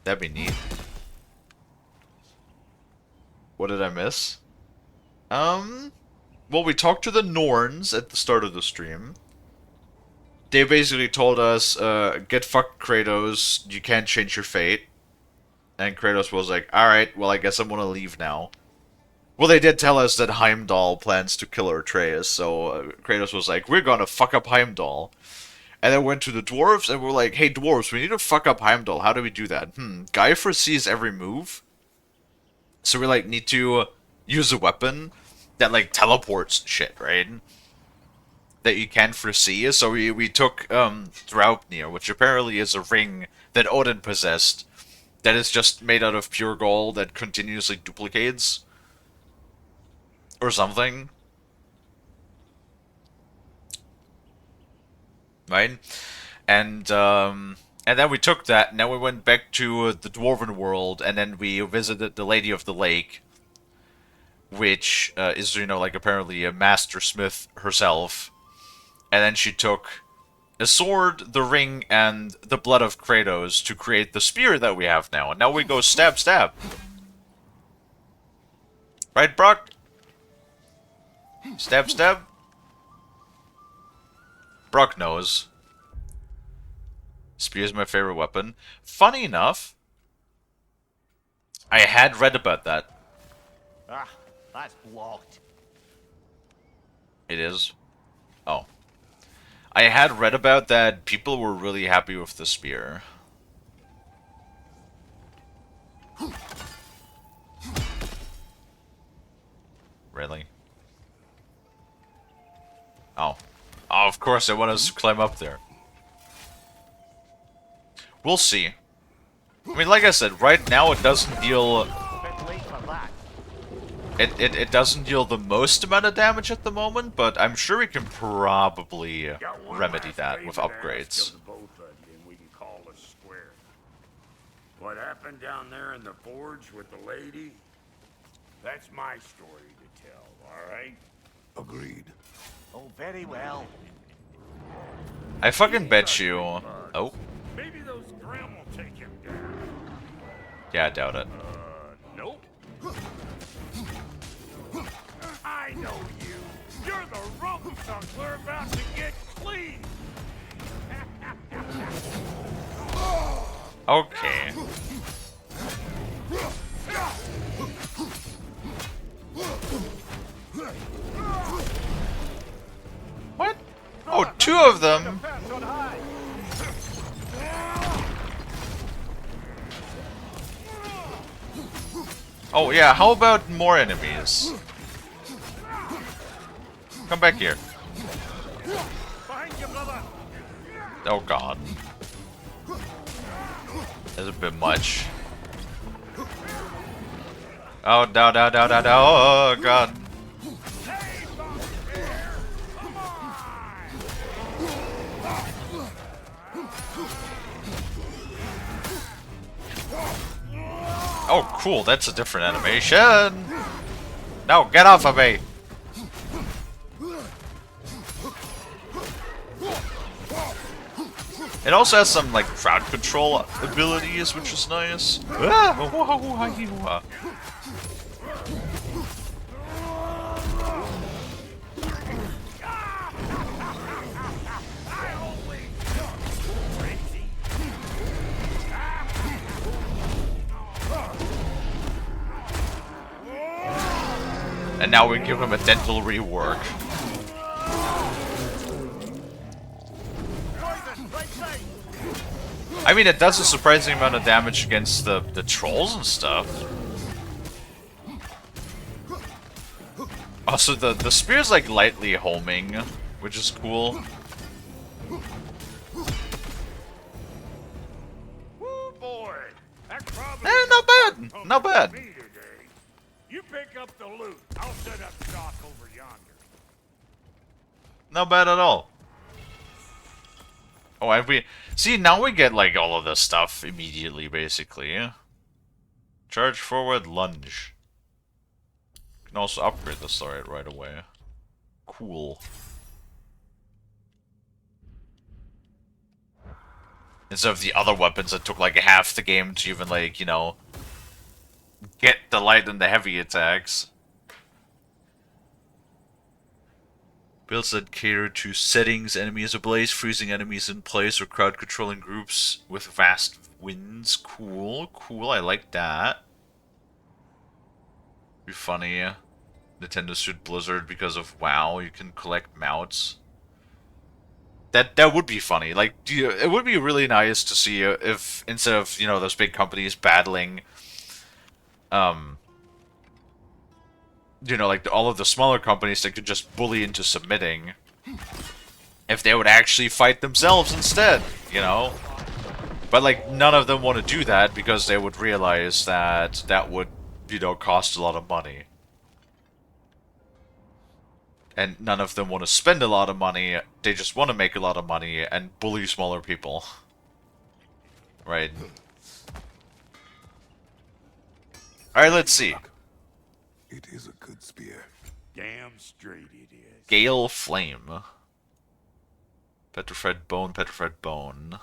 That'd be neat. What did I miss? Well, we talked to the Norns at the start of the stream. They basically told us, get fucked, Kratos, you can't change your fate. And Kratos was like, alright, well, I guess I'm gonna leave now. Well, they did tell us that Heimdall plans to kill Atreus, so Kratos was like, we're gonna fuck up Heimdall. And then went to the dwarves, and we're like, hey, dwarves, we need to fuck up Heimdall. How do we do that? Guy foresees every move. So we, like, need to use a weapon that, like, teleports shit, right? That you can't foresee. So we took Draupnir, which apparently is a ring that Odin possessed, that is just made out of pure gold that continuously duplicates. Or something. Right? And then we took that, and then we went back to the Dwarven world, and then we visited the Lady of the Lake, which is, you know, like apparently a master smith herself. And then she took a sword, the ring, and the blood of Kratos to create the spear that we have now. And now we go stab, stab. Right, Brock? Stab, stab? Brock knows. Spear is my favorite weapon. Funny enough, I had read about that. Ah, that's blocked. It is. Oh. I had read about that. People were really happy with the spear. Really? Oh. Oh, of course, I want us to climb up there. We'll see. I mean, like I said, right now it doesn't deal... It doesn't deal the most amount of damage at the moment, but I'm sure we can probably remedy that with upgrades. What happened down there in the forge with the lady? That's my story to tell, alright? Agreed. Oh, very well. I fucking bet you... Oh. Maybe those Grimm will take him down. Yeah, I doubt it. Nope. I know you. You're the rump suckler about to get clean. Okay. What? Oh, two of them? Oh yeah, how about more enemies? Come back here. Oh god. That's a bit much. Oh, no, no, no, no, no, oh god. Oh, cool, that's a different animation. No, get off of me. It also has some, like, crowd control abilities, which is nice. Ah! And now we give him a dental rework. I mean, it does a surprising amount of damage against the trolls and stuff. Also, the spear's like lightly homing, which is cool. Woo boy! That probably not bad. Not bad. You pick up the loot. I'll set up shop over yonder. Not bad at all. Oh, and we... See, now we get, like, all of this stuff immediately, basically. Charge forward, lunge. Can also upgrade this right away. Cool. Instead of the other weapons that took, like, half the game to even, like, you know... get the light and the heavy attacks. Builds that cater to settings, enemies ablaze, freezing enemies in place, or crowd controlling groups with vast winds. Cool, cool, I like that. Be funny. Nintendo sued Blizzard because of WoW, you can collect mounts. That would be funny. Like, it would be really nice to see if, instead of, you know, those big companies battling, you know, like all of the smaller companies that could just bully into submitting, if they would actually fight themselves instead, you know? But, like, none of them want to do that because they would realize that that would, you know, cost a lot of money. And none of them want to spend a lot of money, they just want to make a lot of money and bully smaller people. Right? Alright, let's see. It is a good spear. Damn straight it is. Gale Flame. Petrified Bone, Petrified Bone.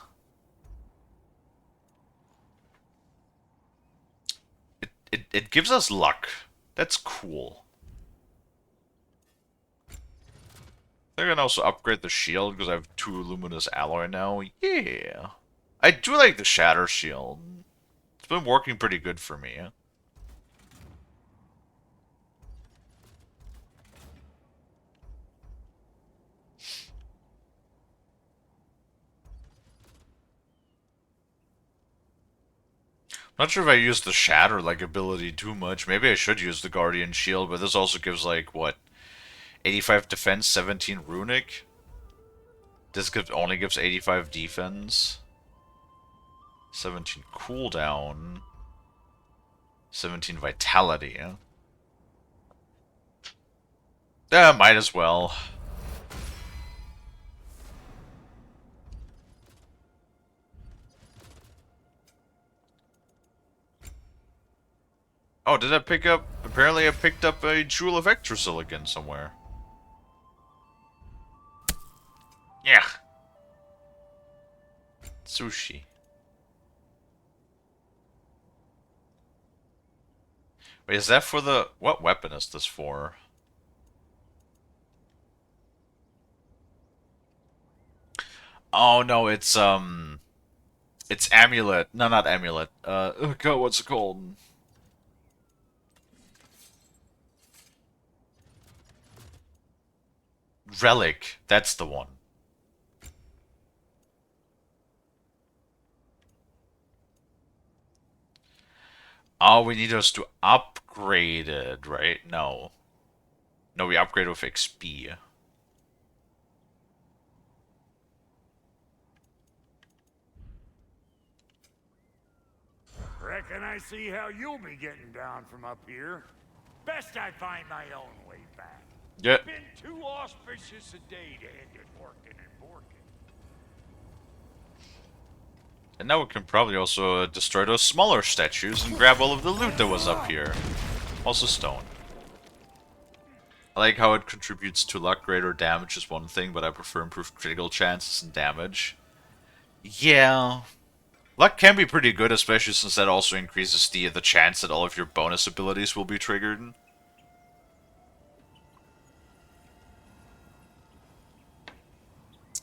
It gives us luck. That's cool. I can also upgrade the shield because I have 2 Luminous Alloy now. Yeah. I do like the Shatter Shield. It's been working pretty good for me. Not sure if I use the Shatter ability too much. Maybe I should use the Guardian Shield, but this also gives what? 85 defense, 17 runic. This only gives 85 defense. 17 cooldown. 17 vitality. Yeah, might as well. Oh, did I pick up... Apparently I picked up a Jewel of Ectrosilicon somewhere. Yeah. Sushi. Wait, is that for the... What weapon is this for? Oh, no, it's Amulet. No, not Amulet. Oh god, what's it called? Relic. That's the one. Oh, we need us to upgrade it, right? No. No, we upgrade with XP. Reckon I see how you'll be getting down from up here. Best I find my own way back. Yeah. Been too auspicious a day to end it working and borking. And now we can probably also destroy those smaller statues and grab all of the loot that was up here. Also stone. I like how it contributes to luck. Greater damage is one thing, but I prefer improved critical chances and damage. Yeah. Luck can be pretty good, especially since that also increases the chance that all of your bonus abilities will be triggered.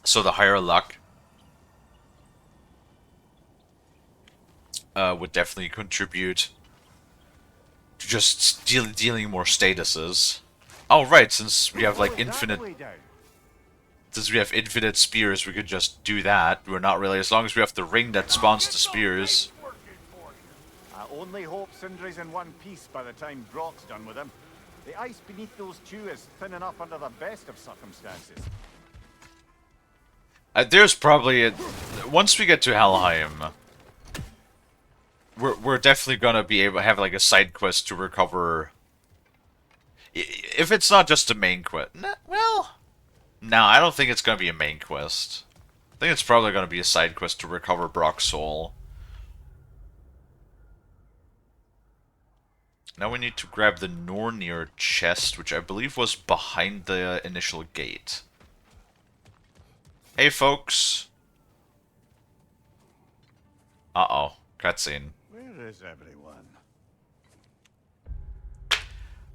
So the higher luck would definitely contribute to just dealing more statuses. Oh right, since we have infinite... Since we have infinite spears, we could just do that. We're not really... As long as we have the ring that spawns the spears. I only hope Sindri's in one piece by the time Brock's done with him. The ice beneath those two is thin enough under the best of circumstances. There's probably... Once we get to Helheim... We're definitely gonna be able to have a side quest to recover... If it's not just a main quest... Well... No, I don't think it's going to be a main quest. I think it's probably going to be a side quest to recover Brock's soul. Now we need to grab the Nornir chest, which I believe was behind the initial gate. Hey, folks. Uh-oh. Cutscene. Where is everyone?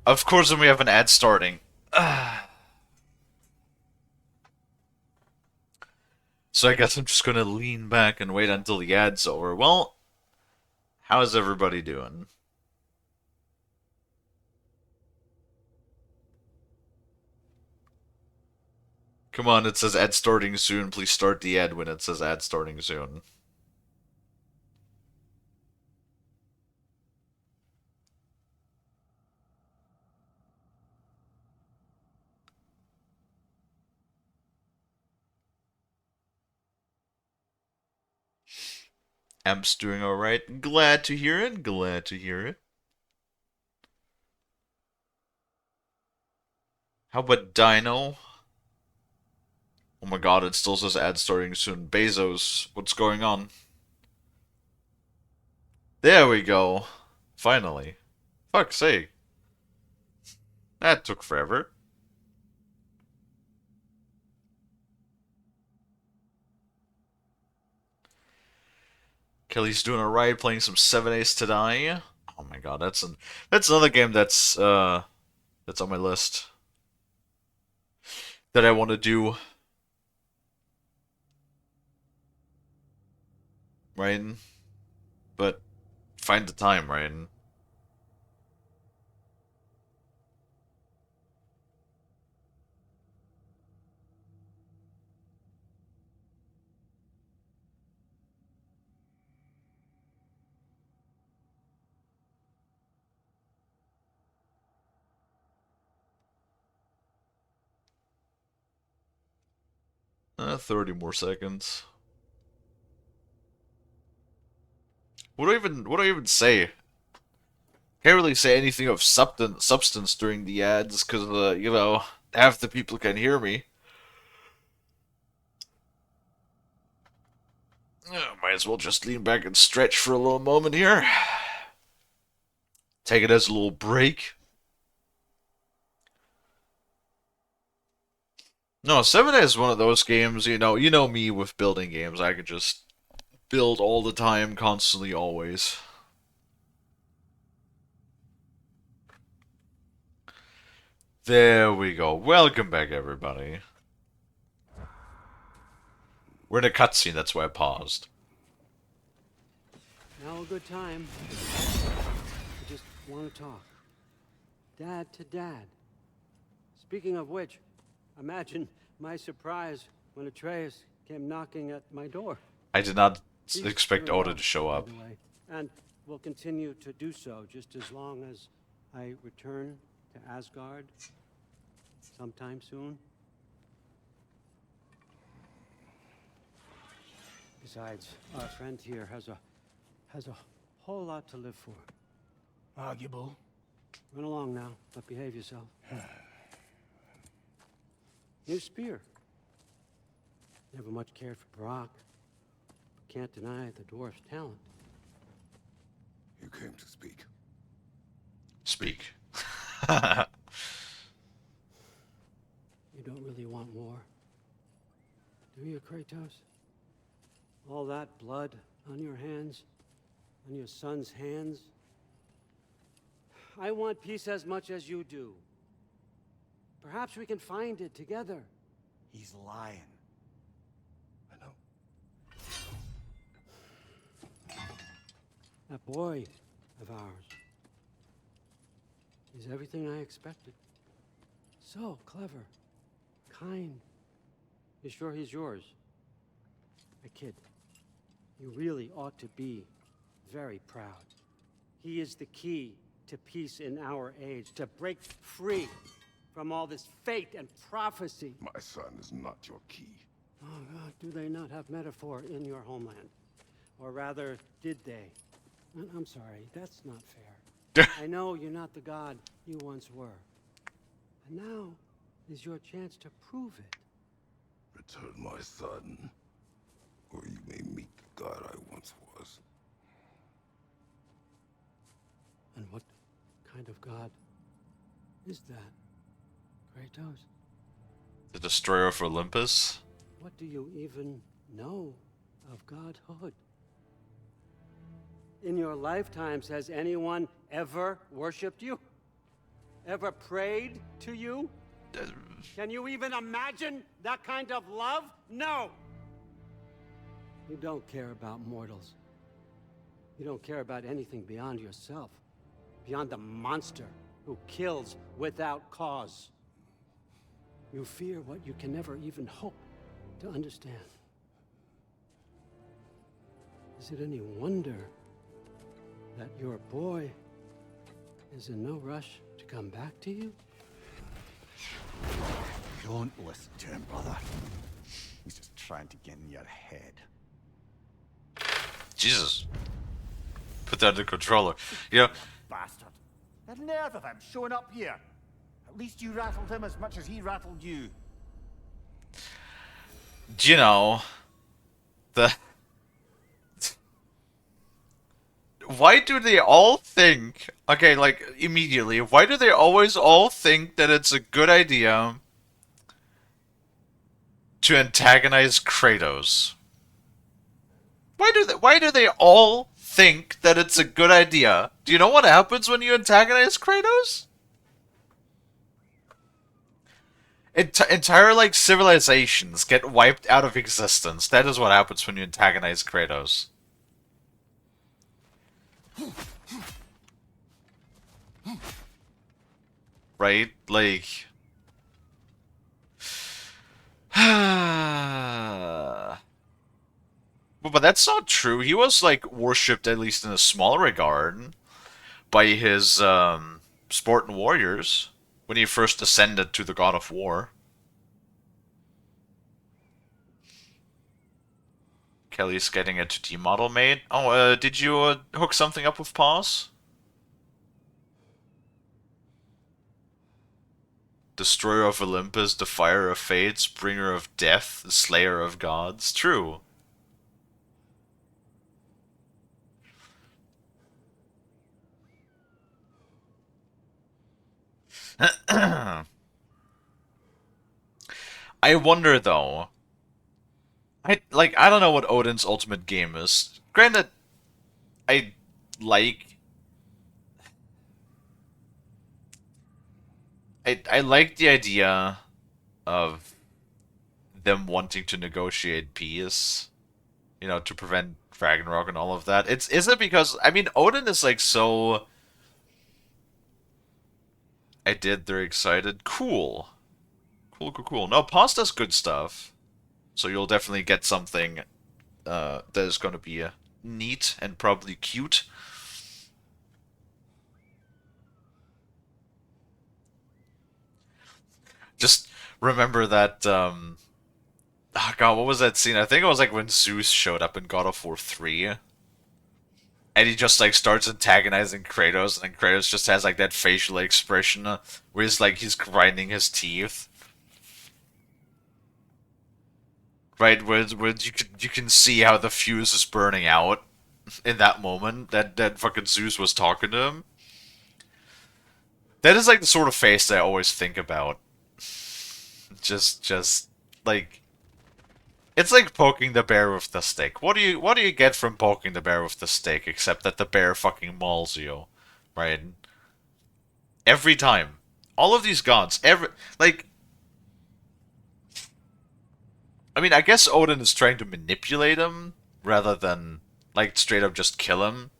Of course, then we have an ad starting. So I guess I'm just gonna lean back and wait until the ad's over. Well, how's everybody doing? Come on, it says ad starting soon. Please start the ad when it says ad starting soon. Amp's doing alright. Glad to hear it. Glad to hear it. How about Dino? Oh my god, it still says ad starting soon. Bezos, what's going on? There we go. Finally. Fuck's sake. That took forever. Kelly's doing alright, playing some 7 Days to Die. Oh my god, that's another game that's on my list that I want to do. Right? But find the time, right? 30 more seconds. What do I even say? Can't really say anything of substance during the ads because you know, half the people can hear me. Might as well just lean back and stretch for a little moment here. Take it as a little break. No, 7 is one of those games, you know me with building games. I could just build all the time, constantly, always. There we go. Welcome back, everybody. We're in a cutscene, that's why I paused. Now a good time. I just want to talk. Dad to dad. Speaking of which, imagine my surprise when Atreus came knocking at my door. I did not He's expect doing Oda well, to show by up. the way, and will continue to do so just as long as I return to Asgard sometime soon. Besides, our friend here has a whole lot to live for. Arguable. Run along now, but behave yourself. New spear. Never much cared for Brock. Can't deny the dwarf's talent. You came to speak. Speak. You don't really want war, do you, Kratos? All that blood on your hands, on your son's hands. I want peace as much as you do. Perhaps we can find it together. He's lying. I know. That boy of ours. He's everything I expected. So clever, kind. You sure he's yours? A kid. You really ought to be very proud. He is the key to peace in our age, to break free from all this fate and prophecy. My son is not your key. Oh, God, do they not have metaphor in your homeland? Or rather, did they? I'm sorry, that's not fair. I know you're not the god you once were. And now is your chance to prove it. Return my son, or you may meet the god I once was. And what kind of god is that, Kratos? The destroyer of Olympus? What do you even know of godhood? In your lifetimes, has anyone ever worshipped you? Ever prayed to you? Can you even imagine that kind of love? No! You don't care about mortals. You don't care about anything beyond yourself. Beyond the monster who kills without cause. You fear what you can never even hope to understand. Is it any wonder that your boy is in no rush to come back to you? Don't listen to him, brother. He's just trying to get in your head. Jesus. Put that in the controller. You know, Bastard. The nerve of him showing up here. At least you rattled him as much as he rattled you. you know, the why do they all think, okay, like, immediately, why do they always all think that it's a good idea to antagonize Kratos? Why do they all think that it's a good idea? Do you know what happens when you antagonize Kratos? Entire, like, civilizations get wiped out of existence. That is what happens when you antagonize Kratos. Right? Like... But that's not true. He was, like, worshipped, at least in a small regard, by his, Spartan warriors when he first ascended to the god of war. Kelly's getting a 2D model made. Oh, did you hook something up with Pause? Destroyer of Olympus, Defier of Fates, Bringer of Death, Slayer of Gods. True. I wonder though. I don't know what Odin's ultimate game is. Granted, I like I like the idea of them wanting to negotiate peace, you know, to prevent Ragnarok and all of that. Is it because I mean Odin is like so they're excited. Cool. Cool. No, Pause does good stuff. So you'll definitely get something that is going to be neat and probably cute. Just remember that, oh god, what was that scene? I think it was like when Zeus showed up in God of War 3. And he just like starts antagonizing Kratos, and then Kratos just has like that facial expression where he's grinding his teeth. Right, where you can see how the fuse is burning out in that moment that fucking Zeus was talking to him. That is like the sort of face that I always think about. Just like it's like poking the bear with the stick. What do you get from poking the bear with the stick except that the bear fucking mauls you, right? Every time. All of these gods, I mean, I guess Odin is trying to manipulate him rather than like straight up just kill him.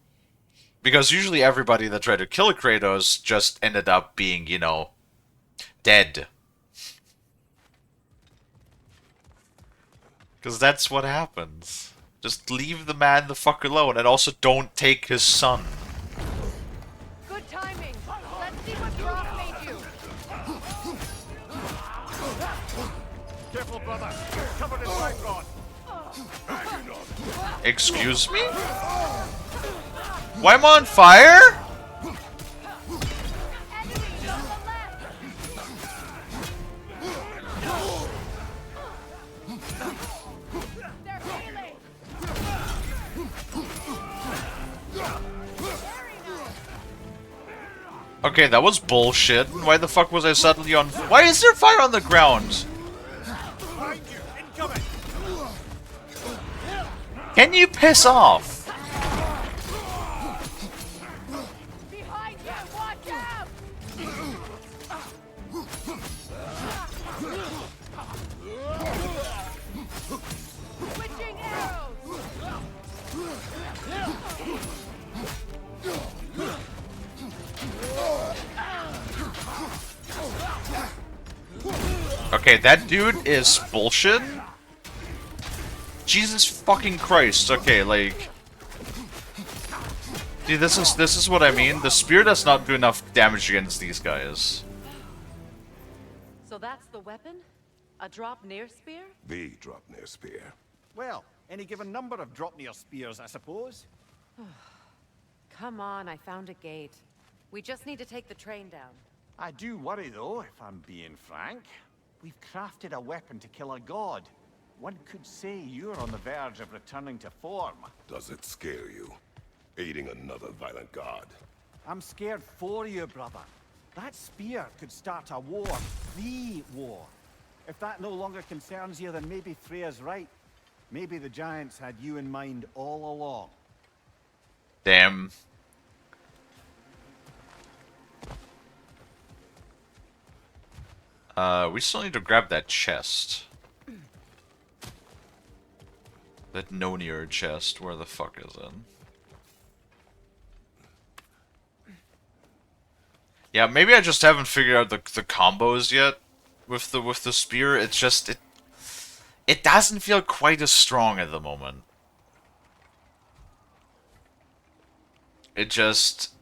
Because usually everybody that tried to kill Kratos just ended up being, you know, dead. Because that's what happens. Just leave the man the fuck alone, and also don't take his son. Good timing. Let's see what drop made you. Careful, brother. You're covered in Ragnarök. Excuse me? Why am I on fire? Okay, that was bullshit. Why the fuck was I suddenly on... Why is there fire on the ground? Can you piss off? Behind you, watch out! Switching arrows! Okay, that dude is bullshit. Jesus fucking Christ. Okay, like... Dude, this is what I mean. The spear does not do enough damage against these guys. So that's the weapon? A drop near spear? The Dropnir spear. Well, any given number of Dropnir spears, I suppose. Come on, I found a gate. We just need to take the train down. I do worry, though, if I'm being frank. We've crafted a weapon to kill a god. One could say you're on the verge of returning to form. Does it scare you? Aiding another violent god. I'm scared for you, brother. That spear could start a war. The war. If that no longer concerns you, then maybe Freya's right. Maybe the Giants had you in mind all along. Damn. We still need to grab that chest. That Nonier chest. Where the fuck is it? Yeah, maybe I just haven't figured out the combos yet with the spear. It's just it doesn't feel quite as strong at the moment. It just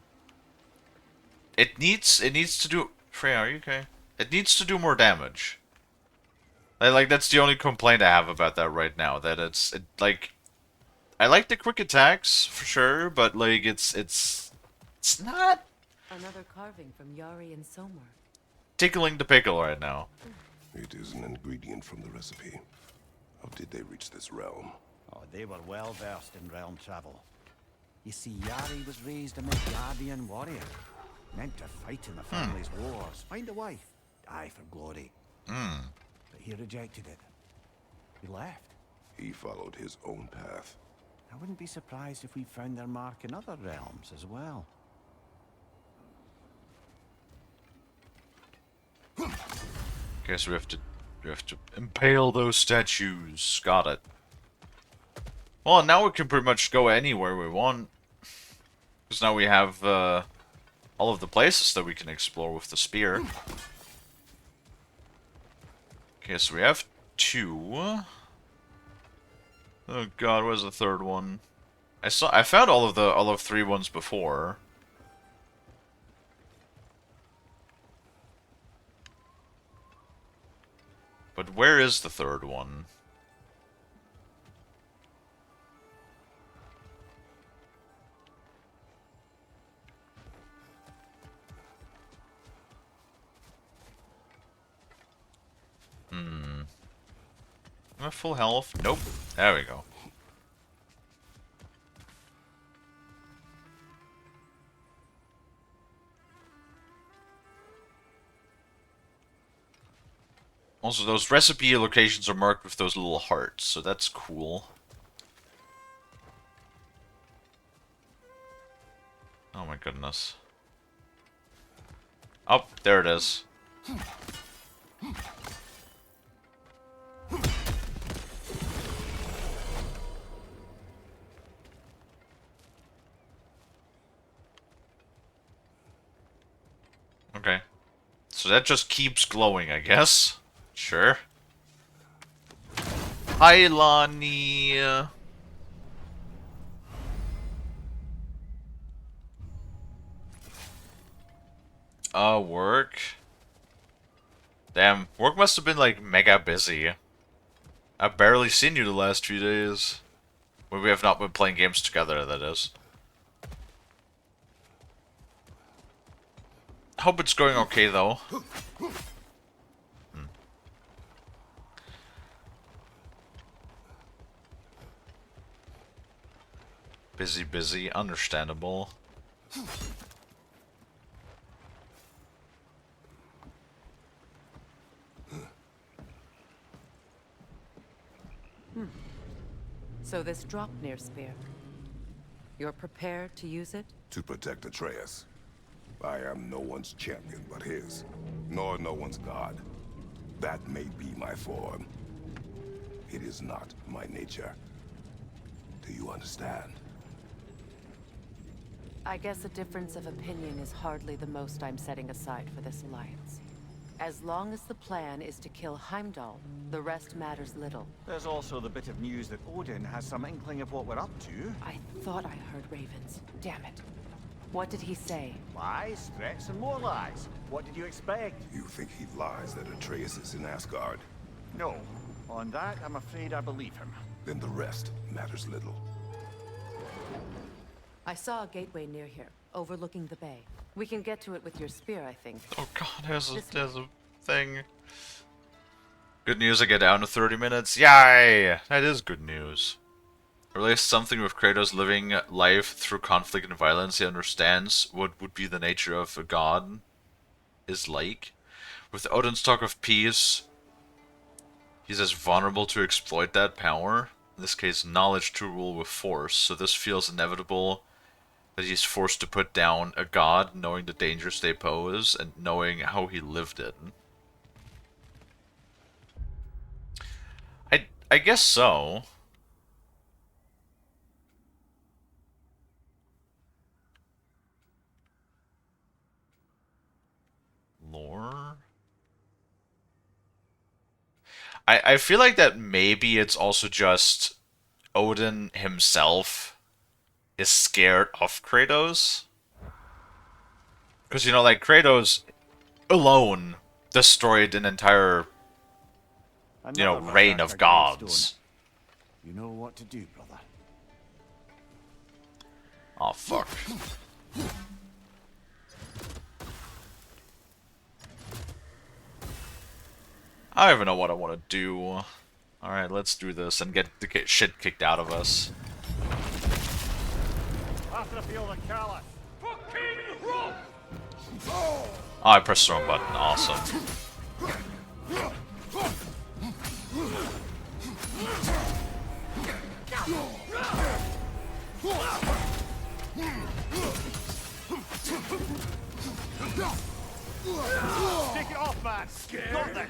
it needs to do. Freya, are you okay? It needs to do more damage. Like that's the only complaint I have about that right now. That like I like the quick attacks for sure, but like it's not Another carving from Yari and Somor. tickling the pickle right now. It is an ingredient from the recipe. How did they reach this realm? Oh, they were well versed in realm travel. You see, Yari was raised a Midgardian warrior. Meant to fight in the family's wars, find a wife, die for glory. But he rejected it. He left. He followed his own path. I wouldn't be surprised if we found their mark in other realms as well. Guess we have to impale those statues. Got it. Well, now we can pretty much go anywhere we want. Because now we have all of the places that we can explore with the spear. Okay, so we have 2. Oh god, where's the third one? I found all of 3 ones before. But where is the third one? Am I full health? Nope. There we go. Also, those recipe locations are marked with those little hearts, so that's cool. Oh my goodness. Oh, there it is. Okay. So that just keeps glowing, I guess. Sure. Hi, Lonnie. Work. Damn, work must have been like mega busy. I've barely seen you the last few days. When we have not been playing games together, that is. Hope it's going okay though. Busy, understandable. So this Dropnir spear. You're prepared to use it? To protect Atreus. I am no one's champion but his, nor no one's god. That may be my form. It is not my nature. Do you understand? I guess a difference of opinion is hardly the most I'm setting aside for this alliance. As long as the plan is to kill Heimdall, the rest matters little. There's also the bit of news that Odin has some inkling of what we're up to. I thought I heard ravens. Damn it. What did he say? Lies, threats, and more lies. What did you expect? You think he lies that Atreus is in Asgard? No. On that, I'm afraid I believe him. Then the rest matters little. I saw a gateway near here, overlooking the bay. We can get to it with your spear, I think. Oh god, there's a thing. Good news, I get down to 30 minutes. Yay! That is good news. Or at least something with Kratos living life through conflict and violence. He understands what would be the nature of a god is like. With Odin's talk of peace, he's as vulnerable to exploit that power. In this case, knowledge to rule with force. So this feels inevitable that he's forced to put down a god, knowing the dangers they pose and knowing how he lived it. I guess so. Lore? I feel like that maybe it's also just Odin himself is scared of Kratos. Because, you know, like, Kratos alone destroyed an entire, you know, reign of gods. You know what to do, brother. Oh, fuck. I don't even know what I want to do. Alright, let's do this and get the shit kicked out of us. After the field of Kalie. Oh, I pressed the wrong button. Awesome. Take it off, man. Got this.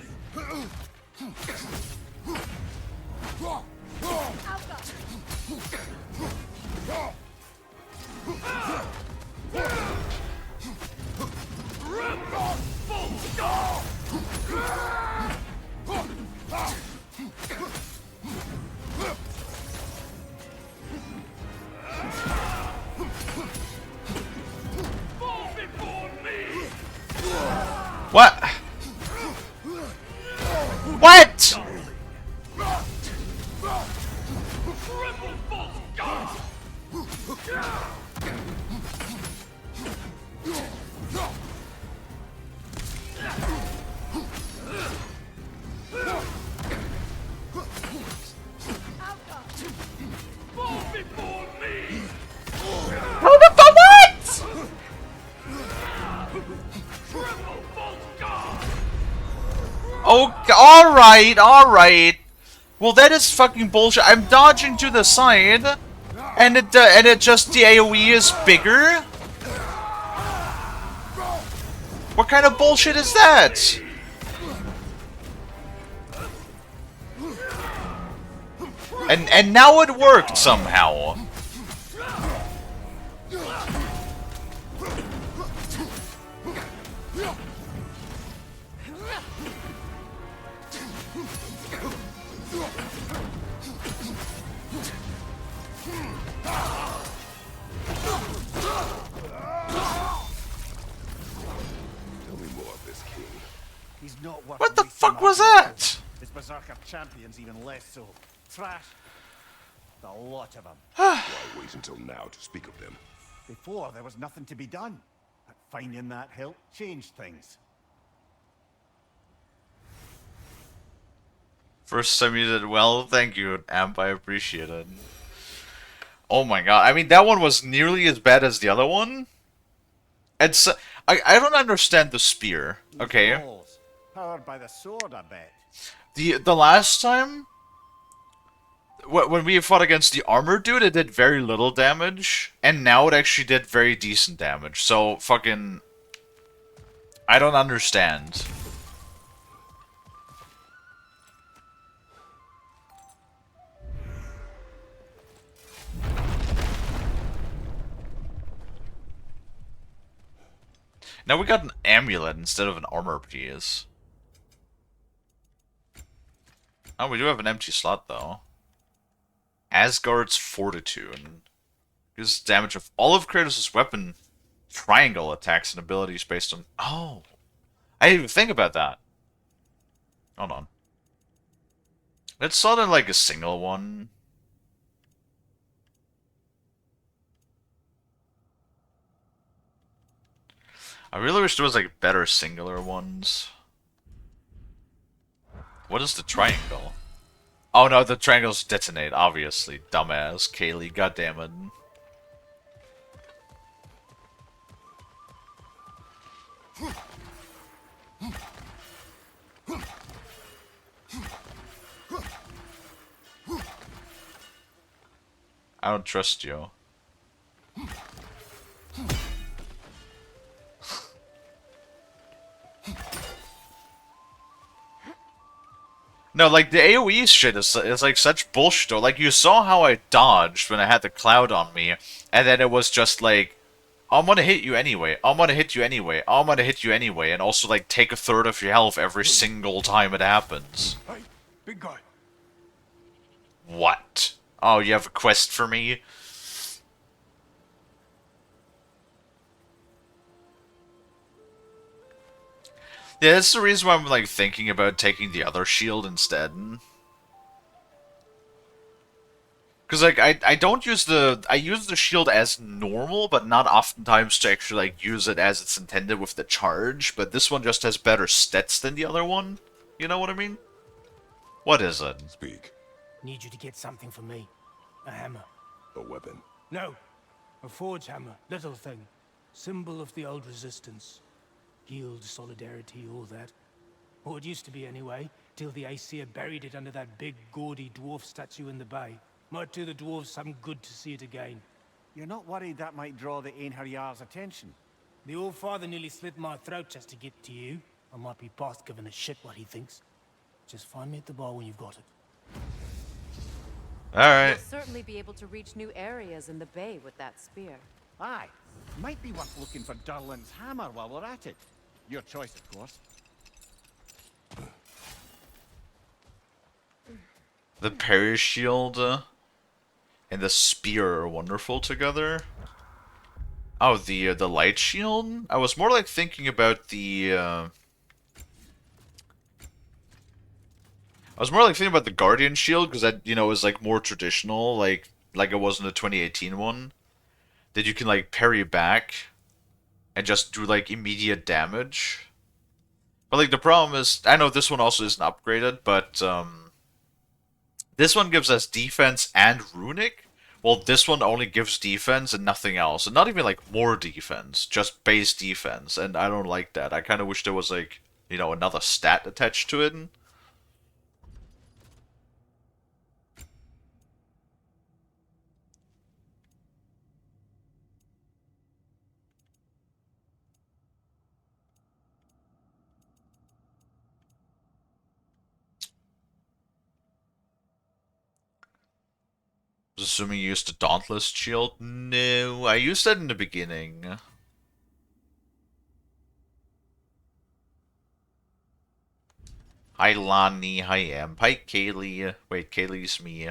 What? What? Oh, alright. Well, that is fucking bullshit. I'm dodging to the side, and it just, the AoE is bigger? What kind of bullshit is that? And now it worked somehow. What the fuck was that? His berserker champions even less so. Trash. The lot of them. Why wait until now to speak of them? Before, there was nothing to be done. But finding that help changed things. First time you did well, thank you, Amp, I appreciate it. Oh my god, I mean, that one was nearly as bad as the other one. It's, I don't understand the spear, okay? Powered by the sword, I bet. The last time, when we fought against the armor dude, it did very little damage, and now it actually did very decent damage, so fucking... I don't understand. Now we got an amulet instead of an armor piece. Oh, we do have an empty slot, though. Asgard's Fortitude. Gives damage of all of Kratos' weapon triangle attacks and abilities based on... Oh! I didn't even think about that. Hold on. Let's sell it in, like, a single one. I really wish there was, like, better singular ones. What is the triangle? Oh no, the triangles detonate, obviously. Dumbass. Kalie, goddammit. I don't trust you. No, like, the AoE shit is like such bullshit, though. Like, you saw how I dodged when I had the cloud on me, and then it was just like, I'm gonna hit you anyway, I'm gonna hit you anyway, I'm gonna hit you anyway, and also, like, take a third of your health every single time it happens. Hey, big guy. What? Oh, you have a quest for me? Yeah, that's the reason why I'm, like, thinking about taking the other shield instead. Because, like, I don't use I use the shield as normal, but not oftentimes to actually, like, use it as it's intended with the charge, but this one just has better stats than the other one. You know what I mean? What is it? Speak. Need you to get something for me. A hammer. A weapon. No. A forge hammer. Little thing. Symbol of the old resistance. Guild, solidarity, all that. Or it used to be anyway, till the Aesir buried it under that big, gaudy dwarf statue in the bay. Might do the dwarves some good to see it again. You're not worried that might draw the Einherjar's attention? The old father nearly slit my throat just to get to you. I might be past giving a shit what he thinks. Just find me at the bar when you've got it. Alright. You'll certainly be able to reach new areas in the bay with that spear. Aye. Might be worth looking for Durlin's hammer while we're at it. Your choice, of course. The parry shield and the spear are wonderful together. Oh, the light shield? I was more like thinking about the I was more like thinking about the Guardian shield because that, you know, is like more traditional, like it was in the 2018 one. That you can like parry back and just do like immediate damage. But like the problem is, I know this one also isn't upgraded, but this one gives us defense and runic. Well, this one only gives defense and nothing else. And not even like more defense, just base defense. And I don't like that. I kind of wish there was like, you know, another stat attached to it. Assuming you used a Dauntless shield? No, I used that in the beginning. Hi Lonnie, hi Amp, hi Kalie. Wait, Kalie's me.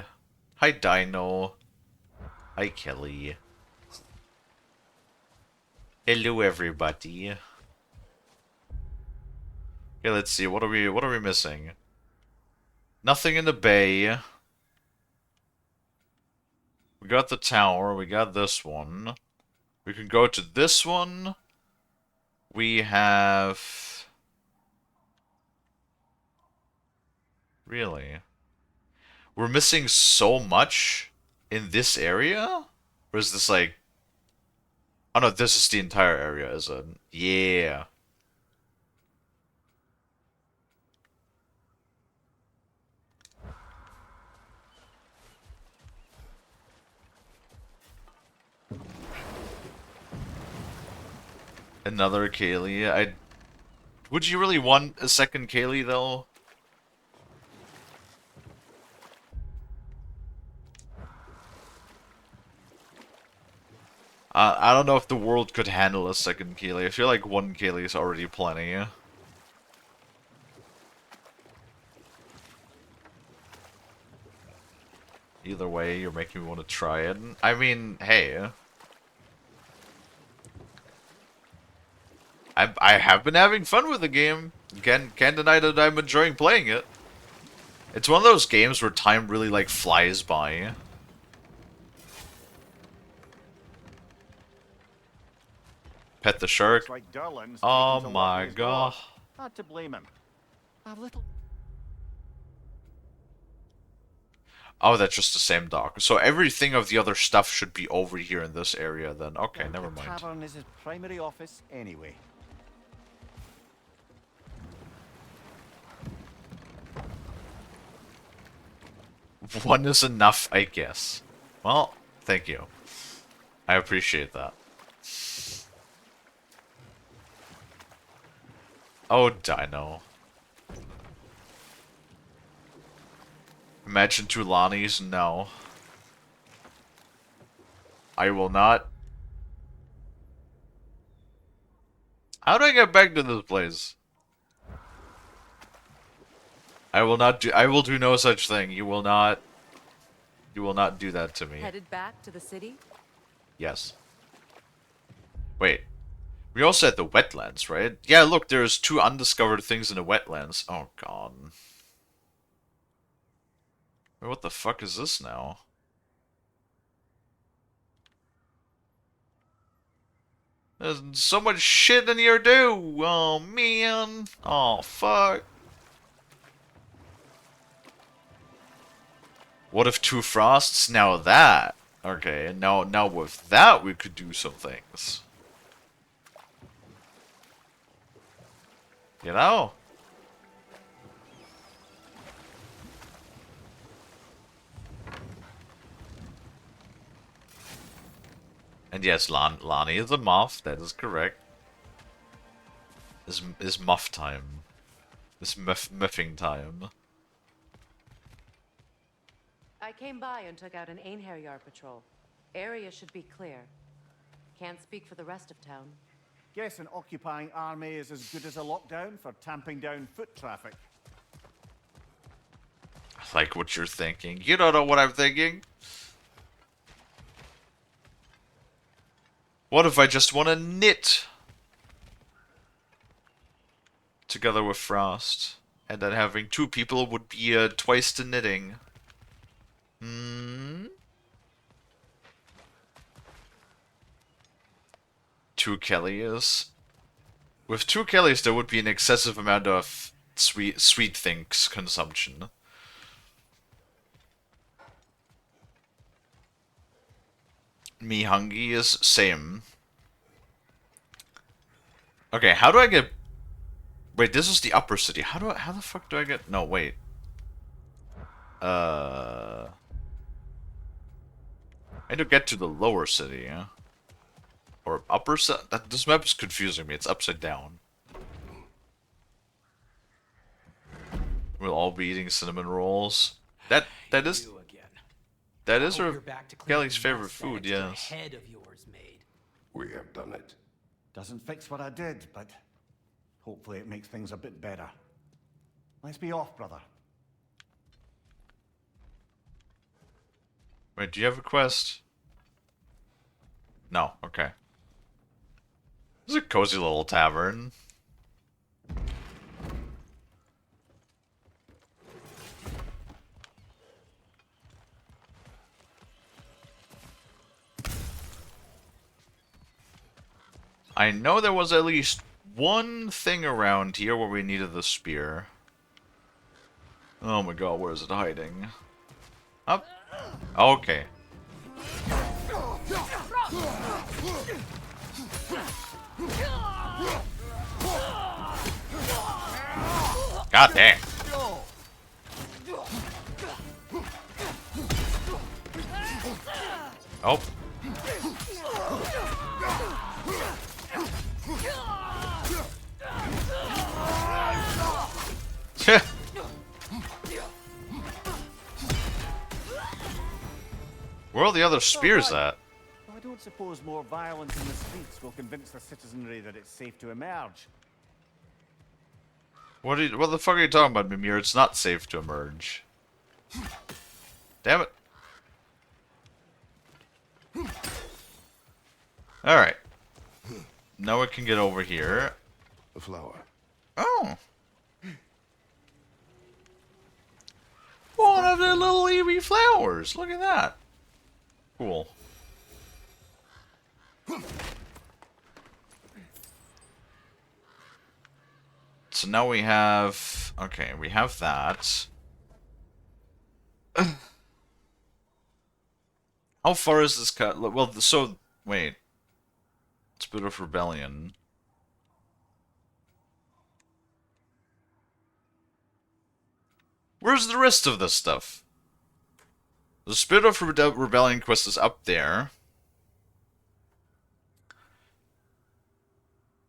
Hi Dino. Hi Kelly. Hello everybody. Okay, let's see, what are we missing? Nothing in the bay. We got the tower, we got this one. We can go to this one. We have... Really? We're missing so much in this area? Or is this like... Oh no, this is the entire area, is it? Yeah. Another Kalie. Would you really want a second Kalie, though? I don't know if the world could handle a second Kalie. I feel like one Kalie is already plenty. Either way, you're making me want to try it. I mean, hey. I have been having fun with the game. Can't deny that I'm enjoying playing it. It's one of those games where time really, like, flies by. Pet the shark. Like Oh my god. Not to blame him. A little. Oh, that's just the same dock. So everything of the other stuff should be over here in this area then. Okay, never The mind. tavern is his primary office anyway. One is enough, I guess. Well, thank you. I appreciate that. Oh, Dino. Imagine two Lonnies? No. I will not. How do I get back to this place? I will not do. I will do no such thing. You will not. You will not do that to me. Headed back to the city? Yes. Wait. We also had the wetlands, right? Yeah, look, there's two undiscovered things in the wetlands. Oh, God. Wait, what the fuck is this now? There's so much shit in here, too! Oh, man. Oh, fuck. What if two frosts? Now that. Okay, now with that we could do some things. You know? And yes, Lonnie is a muff, that is correct. Is muff time. Is muffing time. I came by and took out an Einherjar patrol. Area should be clear. Can't speak for the rest of town. Guess an occupying army is as good as a lockdown for tamping down foot traffic. I like what you're thinking. You don't know what I'm thinking. What if I just want to knit? Together with Frost. And then having two people would be twice the knitting. Hmm? Two Kellys. With two Kellys, there would be an excessive amount of sweet things consumption. Me hungry is same. Okay, how do I get... Wait, this is the upper city. How the fuck do I get... No, wait. I need to get to the lower city, yeah? Or upper city? This map is confusing me. It's upside down. We'll all be eating cinnamon rolls. That is Kelly's favorite food, yes. Head of yours made. We have done it. Doesn't fix what I did, but hopefully it makes things a bit better. Let's be off, brother. Wait, do you have a quest? No, okay. This is a cozy little tavern. I know there was at least one thing around here where we needed the spear. Oh my god, where is it hiding? Up. Okay. God damn. Oh. Where are the other spears at? Well, I don't suppose more violence in the streets will convince the citizenry that it's safe to emerge. What the fuck are you talking about, Mimir? It's not safe to emerge. Damn it. Alright. Now we can get over here. The flower. Oh. One of the little Eevee flowers. Look at that. Cool. So now we have... Okay, we have that. How far is this cut? Well, so wait. Spirit of Rebellion. Where's the rest of this stuff? The Spirit of Rebellion quest is up there.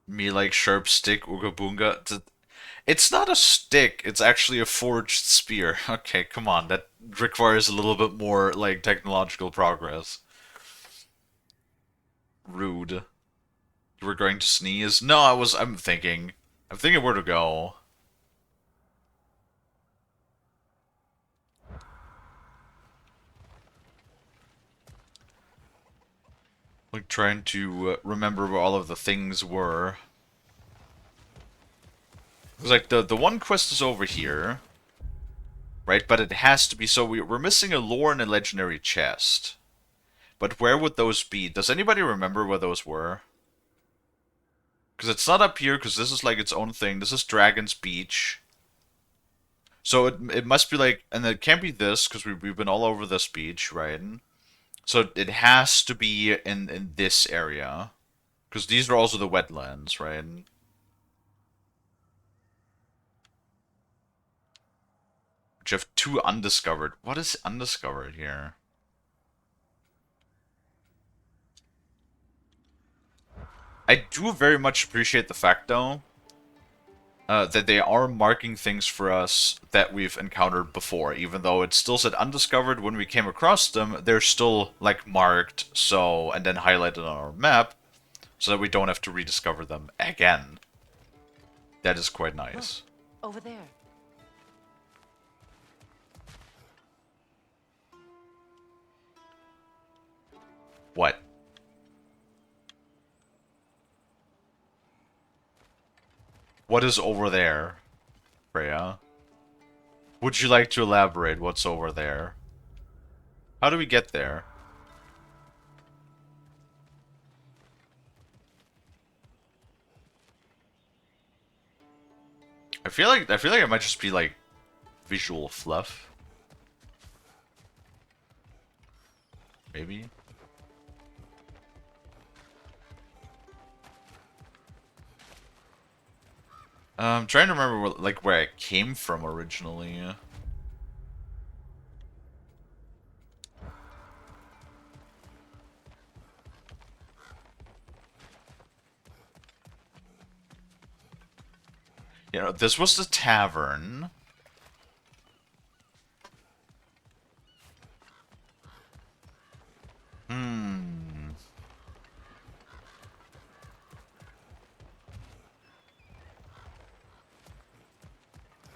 Me like sharp stick, Ooga Boonga. It's not a stick, it's actually a forged spear. Okay, come on, that requires a little bit more, like, technological progress. Rude. You were going to sneeze? No, I'm thinking. I'm thinking where to go. Like, trying to remember where all of the things were. It was like, the one quest is over here. Right, but it has to be, so we're missing a lore and a legendary chest. But where would those be? Does anybody remember where those were? Because it's not up here, because this is like its own thing. This is Dragon's Beach. So it must be like, and it can't be this, because we've been all over this beach, right? So it has to be in this area. Because these are also the wetlands, right? Which have two undiscovered. What is undiscovered here? I do very much appreciate the fact, though, that they are marking things for us that we've encountered before. Even though it still said undiscovered when we came across them, they're still, like, marked, so, and then highlighted on our map, so that we don't have to rediscover them again. That is quite nice. Look, over there. What? What is over there, Freya? Would you like to elaborate what's over there? How do we get there? I feel like it might just be like visual fluff. Maybe. I'm trying to remember where it came from originally. You know, this was the tavern.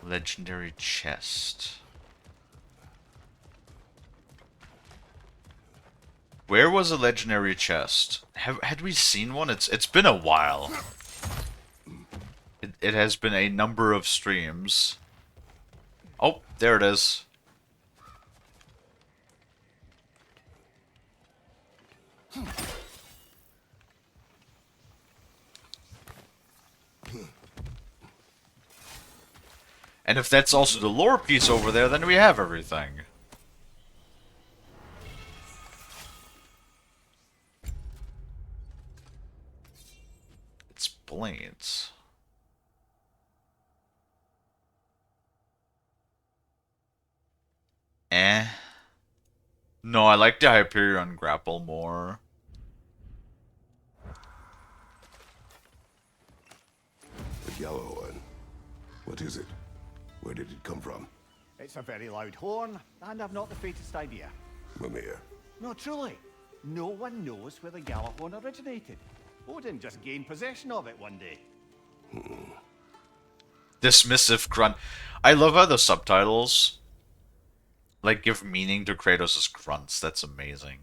Legendary chest. Where was a legendary chest? Had we seen one? It's been a while. It has been a number of streams. Oh, there it is. And if that's also the lore piece over there, then we have everything. It's blades. Eh. No, I like the Hyperion grapple more. The yellow one. What is it? Where did it come from? It's a very loud horn, and I've not the faintest idea. Mimir. No, truly. No one knows where the Galahorn originated. Odin just gained possession of it one day. Dismissive grunt. I love how the subtitles like give meaning to Kratos' grunts. That's amazing.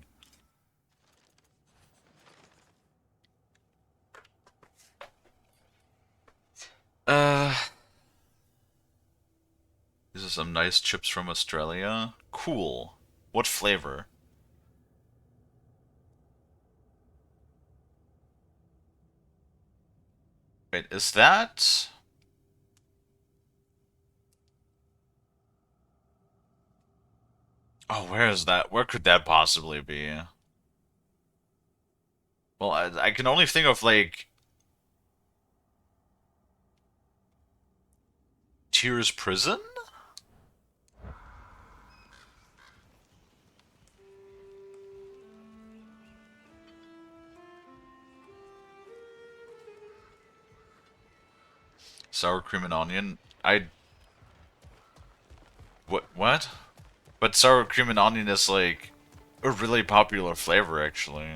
These are some nice chips from Australia. Cool. What flavor? Wait, is that... Oh, where is that? Where could that possibly be? Well, I can only think of, like, Tyr's prison? Sour cream and onion? What? But sour cream and onion is, like, a really popular flavor, actually.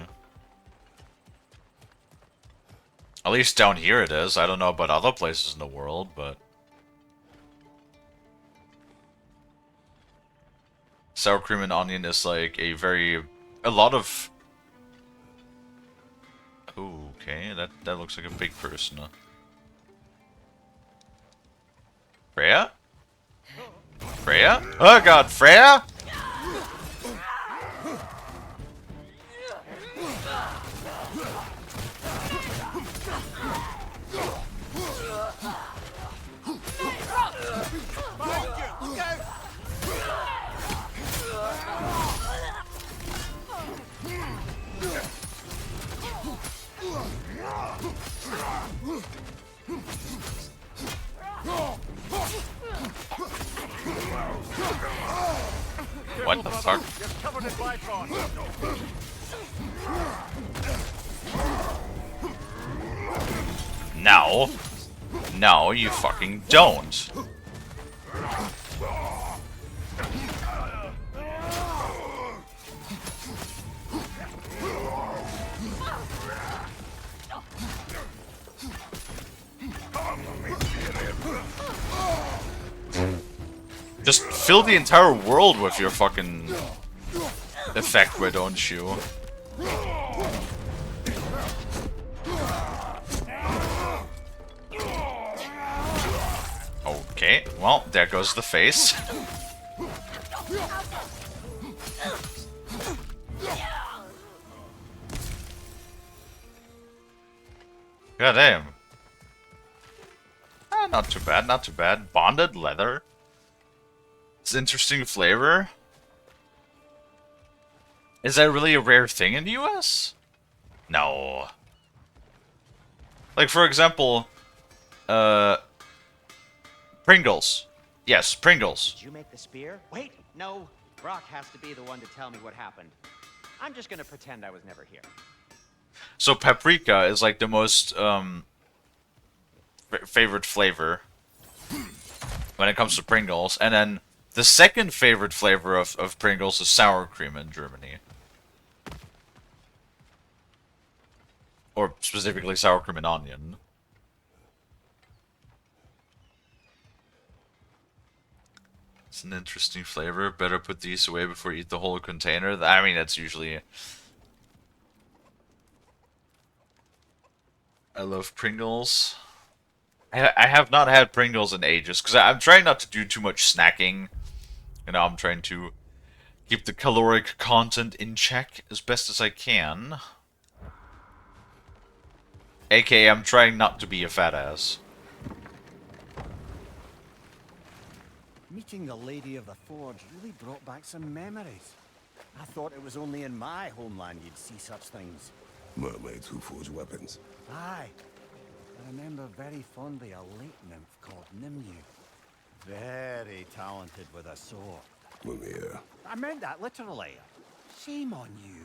At least down here it is. I don't know about other places in the world, but... Sour cream and onion is, like, a lot of... Ooh, okay, that looks like a big person. Freya? Freya? Oh god, Freya? What the fuck? No. No, you fucking don't. Just fill the entire world with your fucking effect, why don't you? Okay, well, there goes the face. God damn. Not too bad, not too bad. Bonded leather. It's interesting flavor. Is that really a rare thing in the US? No. Like, for example, Pringles. Yes, Pringles. Did you make the spear? Wait, no. Brock has to be the one to tell me what happened. I'm just gonna pretend I was never here. So paprika is like the most favorite flavor when it comes to Pringles, and then the second favorite flavor of Pringles is sour cream in Germany. Or specifically sour cream and onion. It's an interesting flavor. Better put these away before you eat the whole container. I mean, that's usually... I love Pringles. I have not had Pringles in ages, because I'm trying not to do too much snacking. You know, I'm trying to keep the caloric content in check as best as I can. AKA, I'm trying not to be a fat ass. Meeting the Lady of the Forge really brought back some memories. I thought it was only in my homeland you'd see such things. Mermaids who forge weapons. Aye. I remember very fondly a lake nymph called Nimue. Very talented with a sword. Mimir. I meant that literally. Shame on you.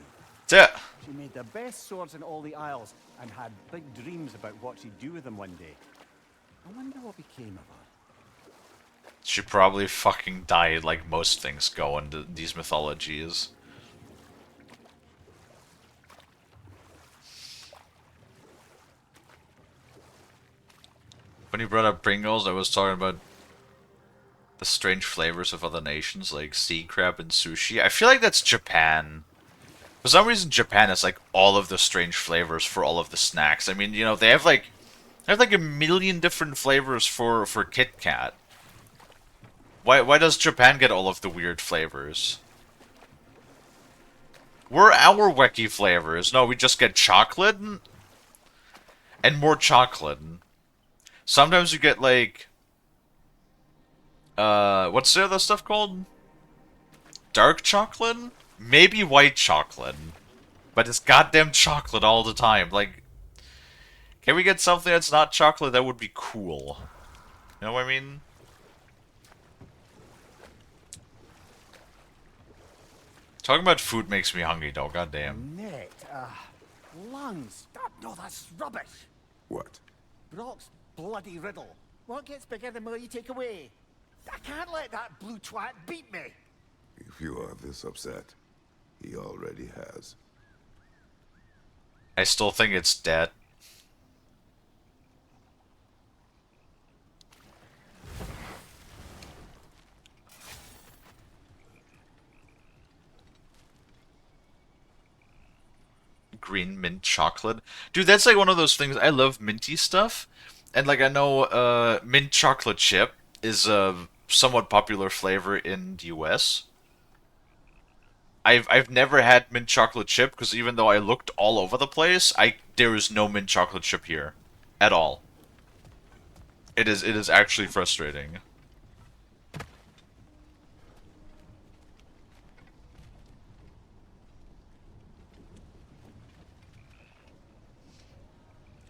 Yeah. She made the best swords in all the Isles and had big dreams about what she'd do with them one day. I wonder what became of her. She probably fucking died like most things go in these mythologies. When you brought up Pringles, I was talking about the strange flavors of other nations, like sea crab and sushi. I feel like that's Japan. For some reason, Japan has like all of the strange flavors for all of the snacks. I mean, you know, they have like a million different flavors for Kit Kat. Why does Japan get all of the weird flavors? We're our wacky flavors. No, we just get chocolate and more chocolate. Sometimes you get like what's the other stuff called? Dark chocolate? Maybe white chocolate. But it's goddamn chocolate all the time. Like, can we get something that's not chocolate that would be cool? You know what I mean? Talking about food makes me hungry though, goddamn. Net, lungs. No, that's rubbish. What? Brock's bloody riddle. What gets bigger the more you take away? I can't let that blue twat beat me. If you are this upset, he already has. I still think it's dead. Green mint chocolate. Dude, that's like one of those things. I love minty stuff. And like I know mint chocolate chip is a somewhat popular flavor in the US. I've never had mint chocolate chip because even though I looked all over the place, there is no mint chocolate chip here at all. It is actually frustrating.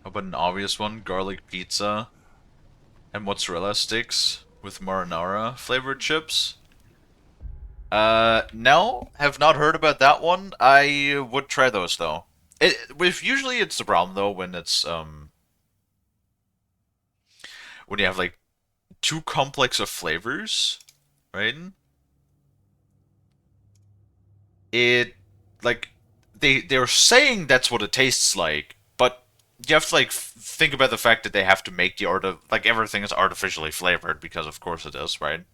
How about an obvious one? Garlic pizza and mozzarella sticks with marinara flavored chips. No, have not heard about that one. I would try those though. Usually it's the problem though when it's when you have like too complex of flavors, right? It like they're saying that's what it tastes like, but you have to like think about the fact that they have to make the art of like everything is artificially flavored because of course it is, right?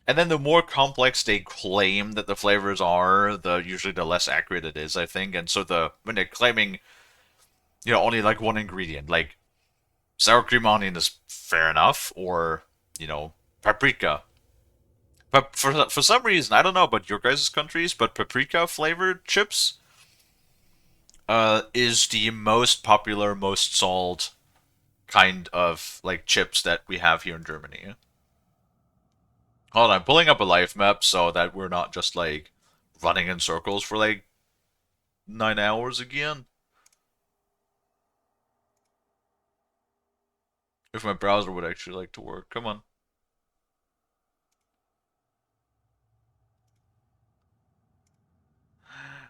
And then the more complex they claim that the flavors are, the usually the less accurate it is, I think. And so when they're claiming, only like one ingredient, like sour cream onion is fair enough, or paprika. But for some reason, I don't know about your guys' countries, but paprika flavored chips is the most popular, most sold kind of like chips that we have here in Germany. Hold on, I'm pulling up a life map so that we're not just like running in circles for like 9 hours again. If my browser would actually like to work. Come on.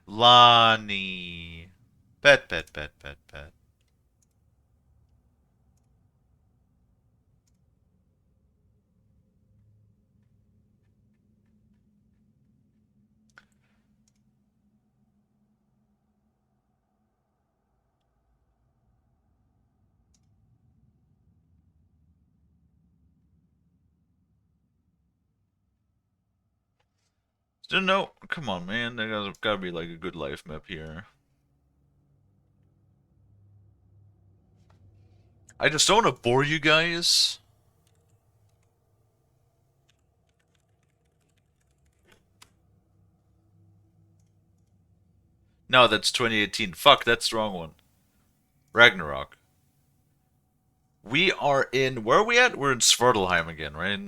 Lonnie. Pet, pet, pet, pet, pet. No, come on, man. There's gotta be like a good life map here. I just don't want to bore you guys. No, that's 2018. Fuck, that's the wrong one. Ragnarok. We are in. Where are we at? We're in Svartalheim again, right?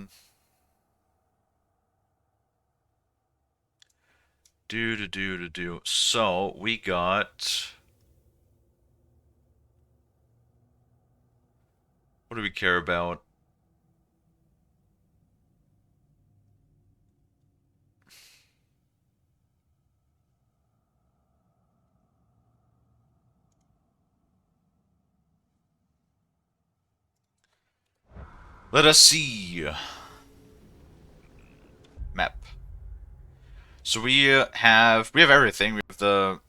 Do. So, we got. What do we care about? Let us see. Map. So we have everything. We have the.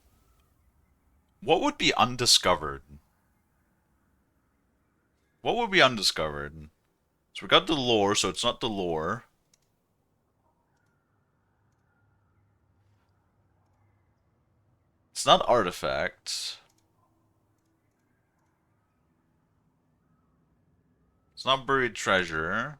What would be undiscovered? What would be undiscovered? So we got the lore, so it's not the lore. It's not artifacts. It's not buried treasure.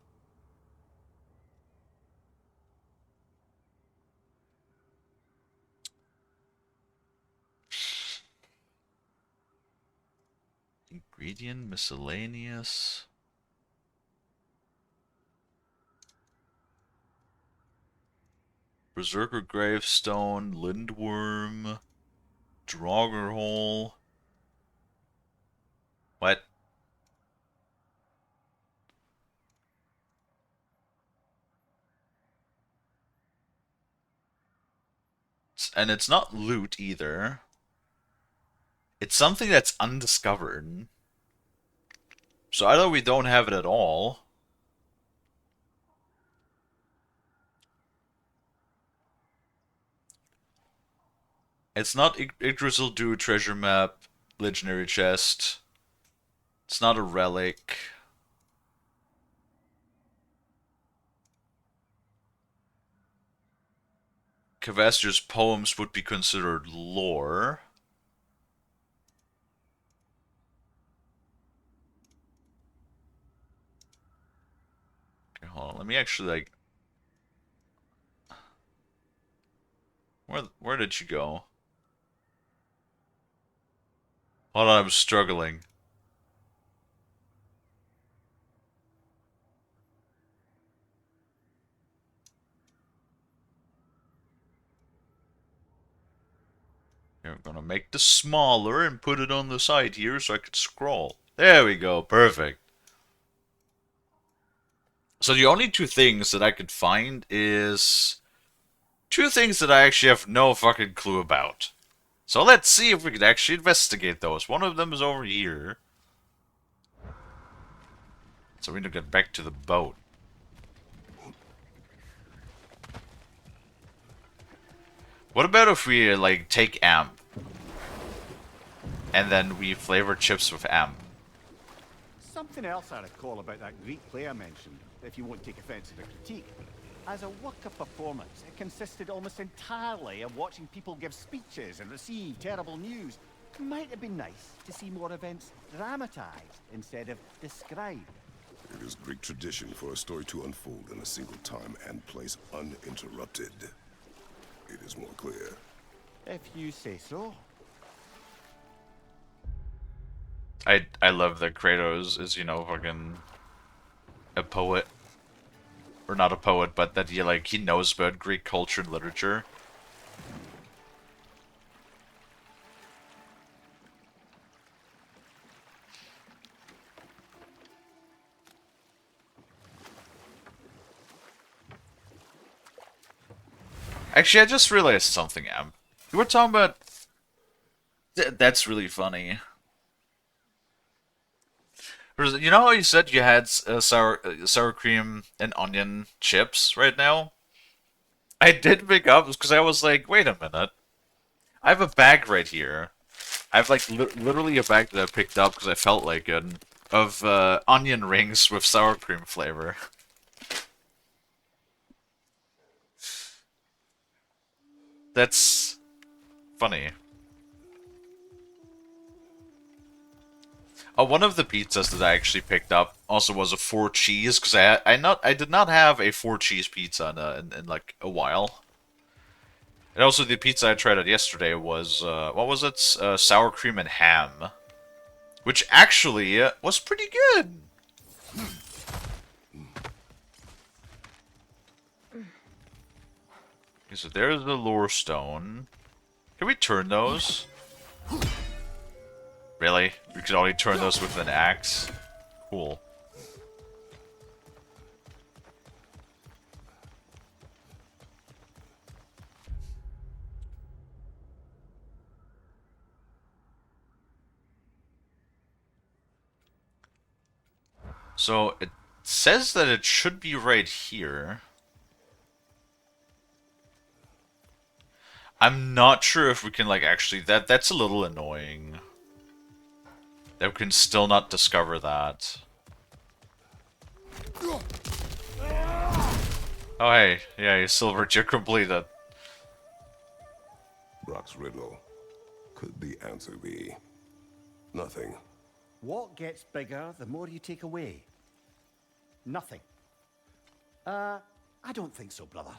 Ingredient miscellaneous. Berserker Gravestone, Lindworm, Draugr What? And it's not loot either. It's something that's undiscovered. So either we don't have it at all. It's not Yggdrasil Dew treasure map, legendary chest. It's not a relic. Kvasir's poems would be considered lore. Okay, hold on. Let me actually, like... Where did you go? Hold on, I'm struggling. I'm gonna make this smaller and put it on the side here so I can scroll. There we go, perfect. So the only two things that I could find is two things that I actually have no fucking clue about. So let's see if we can actually investigate those. One of them is over here. So we need to get back to the boat. What about if we, like, take amp? And then we flavor chips with amp. Something else I recall about that Greek play I mentioned, if you won't take offense to the critique. As a work of performance, it consisted almost entirely of watching people give speeches and receive terrible news. It might have been nice to see more events dramatized instead of described. It is Greek tradition for a story to unfold in a single time and place uninterrupted. It is more clear. If you say so. I love that Kratos is, you know, fucking a poet. Or not a poet, but that he knows about Greek culture and literature. Actually, I just realized something, Em. You were talking about... That's really funny. You know how you said you had sour cream and onion chips right now? I did pick up because I was like, wait a minute. I have a bag right here. I have like literally a bag that I picked up because I felt like it of onion rings with sour cream flavor. That's funny. One of the pizzas that I actually picked up also was a 4 cheese because I did not have a 4 cheese pizza in like a while. And also the pizza I tried out yesterday was what was it? Sour cream and ham, which actually was pretty good. Okay, so there's the lore stone. Can we turn those? Really? We can only turn those with an axe? Cool. So, it says that it should be right here. I'm not sure if we can, like, actually... That's a little annoying. That we can still not discover that. Oh, hey. Yeah, you silvered. You're completed. Brock's riddle. Could the answer be... nothing? What gets bigger the more you take away? Nothing. I don't think so, brother.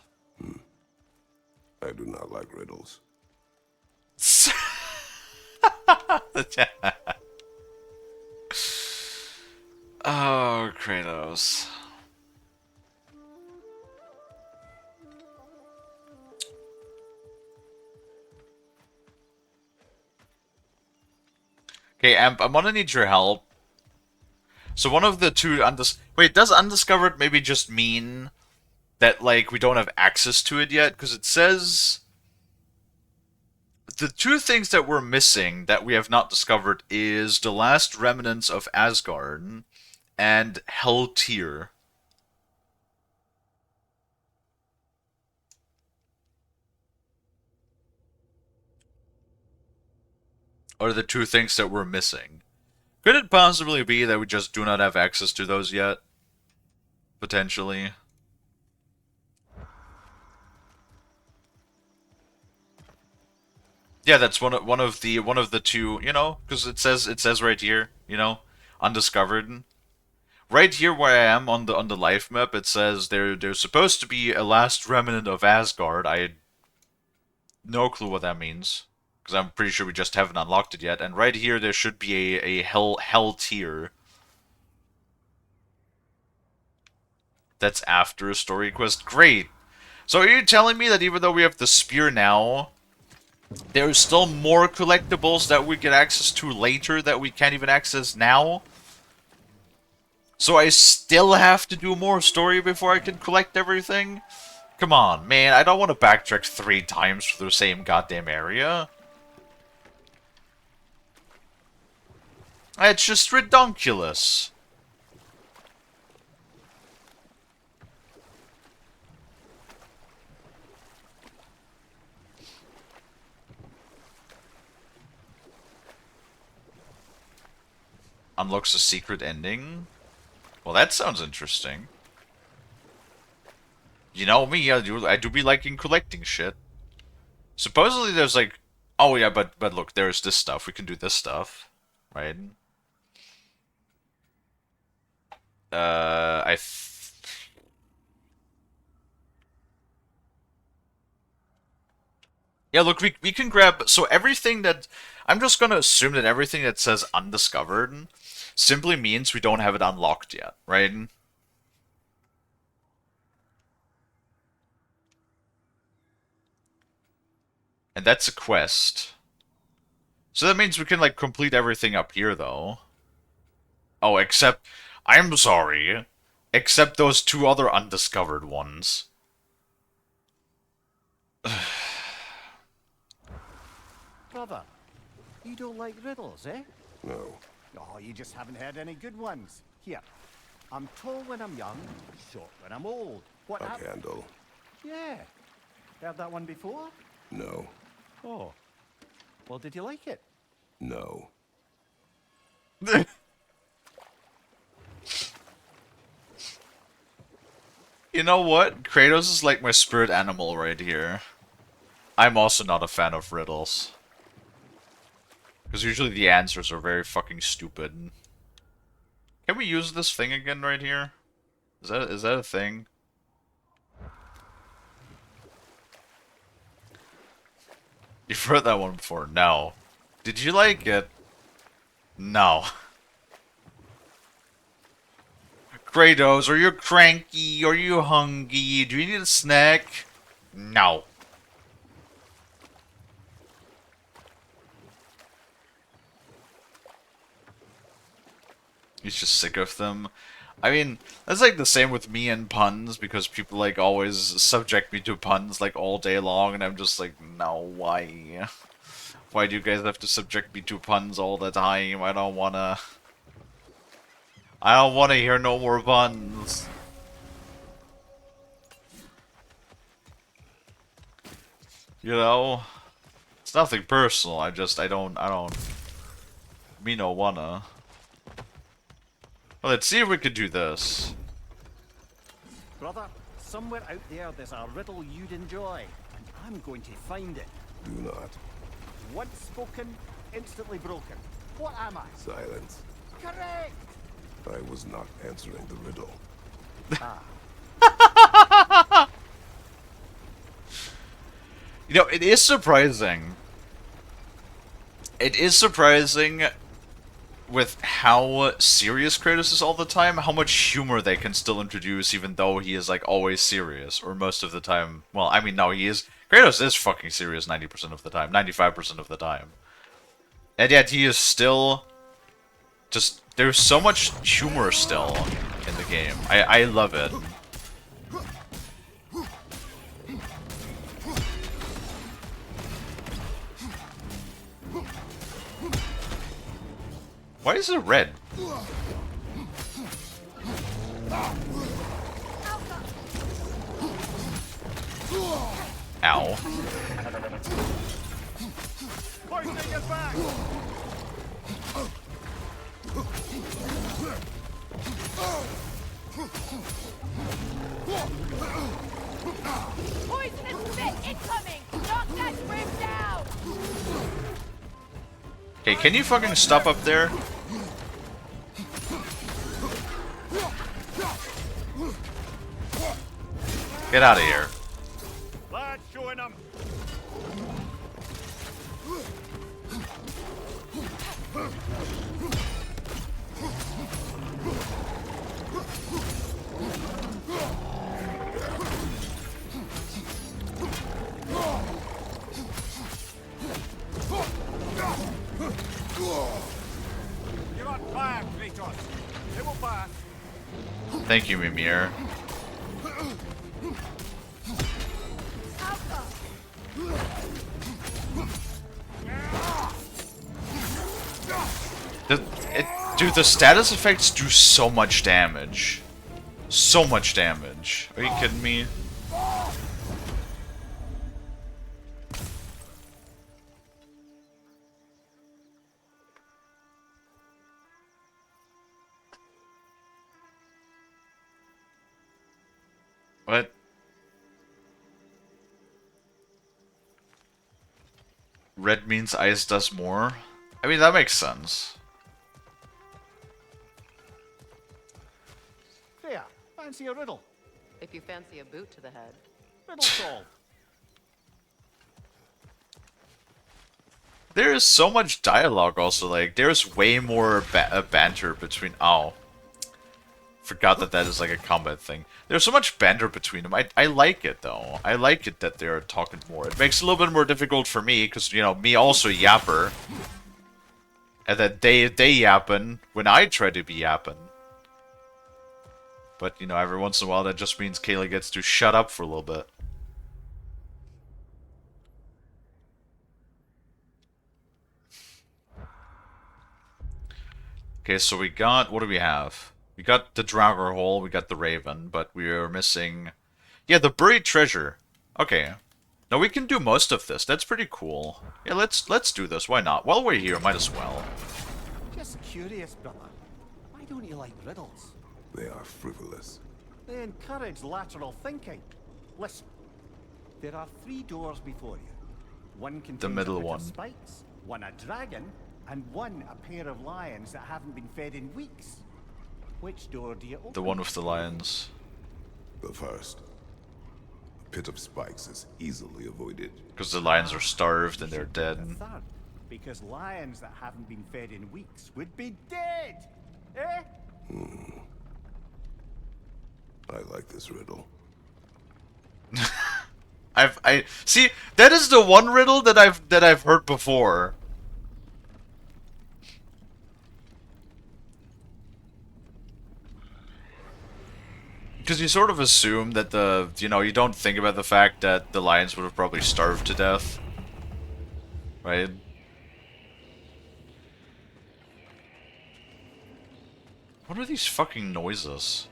I do not like riddles. Oh, Kratos. Okay, Amp, I'm gonna need your help. So one of the two wait, does undiscovered maybe just mean that, like, we don't have access to it yet? Because it says the two things that we're missing that we have not discovered is the last remnants of Asgard and Heltyr. Are the two things that we're missing. Could it possibly be that we just do not have access to those yet? Potentially. Yeah, that's one of the two, you know, because it says right here, you know, undiscovered. Right here where I am on the life map, it says there's supposed to be a last remnant of Asgard. I had no clue what that means, because I'm pretty sure we just haven't unlocked it yet. And right here there should be a hell tier. That's after a story quest. Great. So are you telling me that even though we have the spear now, there's still more collectibles that we get access to later that we can't even access now? So I still have to do more story before I can collect everything? Come on, man, I don't want to backtrack 3 times for the same goddamn area. It's just redonkulous. Unlocks a secret ending? Well, that sounds interesting. You know me, I do be liking collecting shit. Supposedly there's like... Oh yeah, but look, there's this stuff. We can do this stuff. Right? I... Yeah, look, we can grab... So everything that... I'm just gonna assume that everything that says undiscovered simply means we don't have it unlocked yet, right? And that's a quest. So that means we can, like, complete everything up here, though. Oh, except... I'm sorry. Except those 2 other undiscovered ones. Brother, you don't like riddles, eh? No. Oh, you just haven't heard any good ones. Here, I'm tall when I'm young, short when I'm old. What A candle. Yeah. Heard that one before? No. Oh. Well, did you like it? No. You know what? Kratos is like my spirit animal right here. I'm also not a fan of riddles. Because usually the answers are very fucking stupid. Can we use this thing again right here? Is that a thing? You've heard that one before? No. Did you like it? No. Kratos, are you cranky? Are you hungry? Do you need a snack? No. He's just sick of them. I mean, that's like the same with me and puns, because people like always subject me to puns like all day long, and I'm just like, no, why? Why do you guys have to subject me to puns all the time? I don't wanna hear no more puns. You know? It's nothing personal, I don't me no wanna. Well, let's see if we could do this. Brother, somewhere out there's a riddle you'd enjoy, and I'm going to find it. Do not. Once spoken, instantly broken. What am I? Silence. Correct! I was not answering the riddle. You know, it is surprising. It is surprising with how serious Kratos is all the time, how much humor they can still introduce even though he is, like, always serious, or most of the time. Well, I mean, no, Kratos is fucking serious 90% of the time, 95% of the time. And yet he is still just, there's so much humor still in the game. I love it. Why is it red? Ow. Poisoning is back! Poisonous spit incoming! Knock that brim down! Okay, can you fucking stop up there? Get out of here. Lads, showing them. You're on fire, Kratos. It will pass. Thank you, Mimir. Dude, the status effects do so much damage. So much damage. Are you kidding me? What? Red means ice does more? I mean, that makes sense. There, fancy a riddle. If you fancy a boot to the head. Riddle solved. There is so much dialogue also, like, there's way more banter between... Oh. Forgot that that is like a combat thing. There's so much banter between them. I like it, though. I like it that they're talking more. It makes it a little bit more difficult for me, because, you know, me also yapper. And then they yapping when I try to be yapping. But, you know, every once in a while that just means Kalie gets to shut up for a little bit. Okay, so we got... What do we have? We got the Draugr Hole, we got the Raven, but we are missing... Yeah, the buried treasure. Okay. Now we can do most of this. That's pretty cool. Yeah, let's do this. Why not? While we're here, might as well. Just curious, brother. Why don't you like riddles? They are frivolous. They encourage lateral thinking. Listen, there are 3 doors before you. One contains The middle a bit one. of spikes, one a dragon, and one a pair of lions that haven't been fed in weeks. Which door do you open? The one with the lions. The first. A pit of spikes is easily avoided. Because the lions are starved and they're dead. The third, because lions that haven't been fed in weeks would be dead! Eh? I like this riddle. I see, that is the one riddle that I've heard before. Because you sort of assume that you don't think about the fact that the lions would have probably starved to death. Right? What are these fucking noises?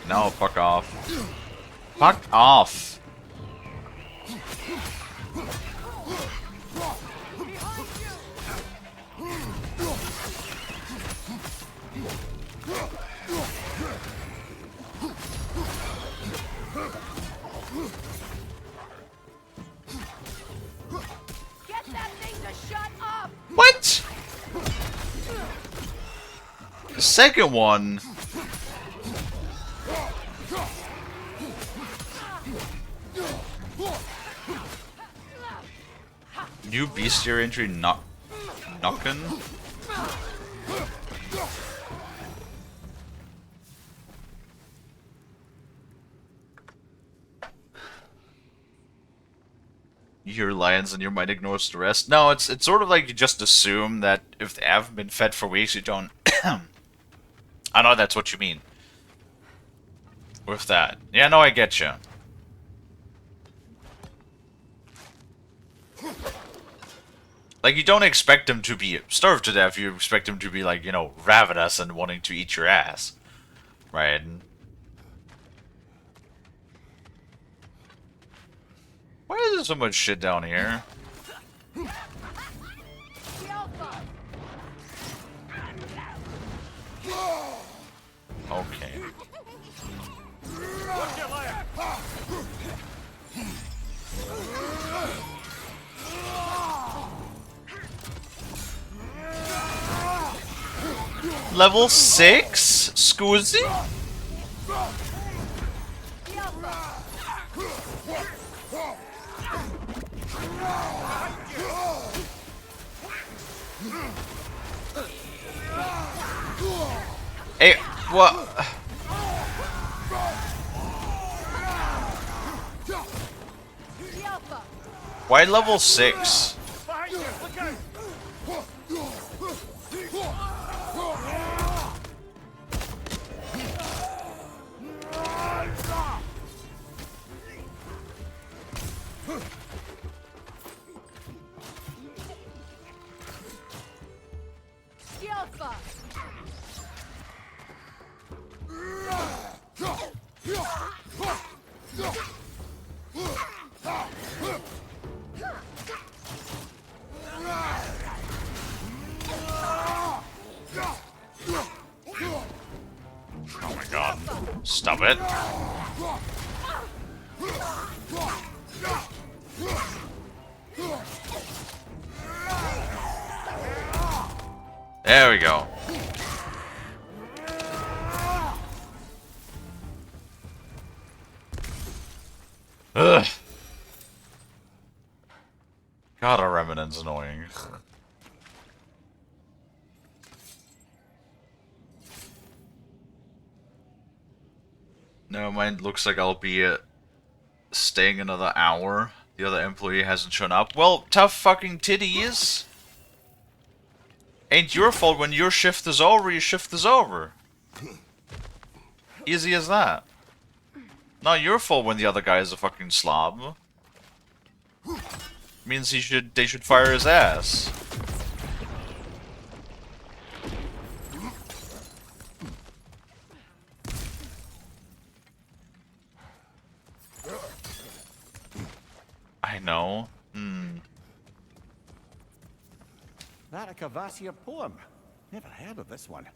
No, fuck off. Fuck off! Get that thing to shut up! What? The second one... New bestiary entry not... knocking. You hear lions and your mind ignores the rest. No, it's sort of like you just assume that if they haven't been fed for weeks, you don't. I know that's what you mean. With that. Yeah, no, I get you. Like, you don't expect them to be starved to death, you expect them to be, like, you know, ravenous and wanting to eat your ass. Right? Why is there so much shit down here? Okay. Level 6? Scusi? Hey, what? Why level 6? Oh my god. Stop it. There we go. Ugh. God, our Remnant's annoying. Never mind, looks like I'll be staying another hour. The other employee hasn't shown up. Well, tough fucking titties. Ain't your fault when your shift is over, your shift is over. Easy as that. Not your fault when the other guy is a fucking slob. Means they should fire his ass. I know. That a Cavassier poem. Never heard of this one.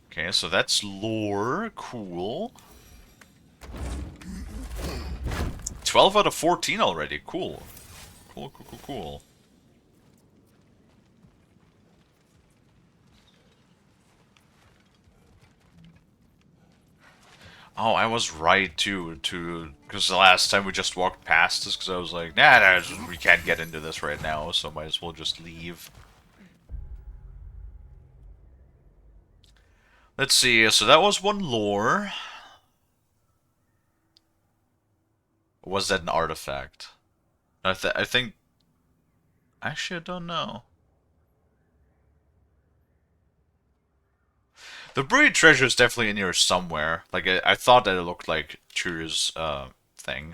Okay, so that's lore. Cool. 12 out of 14 already. Cool. Cool, cool, cool, cool. Oh, I was right too, because the last time we just walked past this, because I was like, nah, we can't get into this right now, so might as well just leave. Let's see, so that was one lore. Or was that an artifact? I think... Actually, I don't know. The buried treasure is definitely in here somewhere. Like, I thought that it looked like Chura's thing.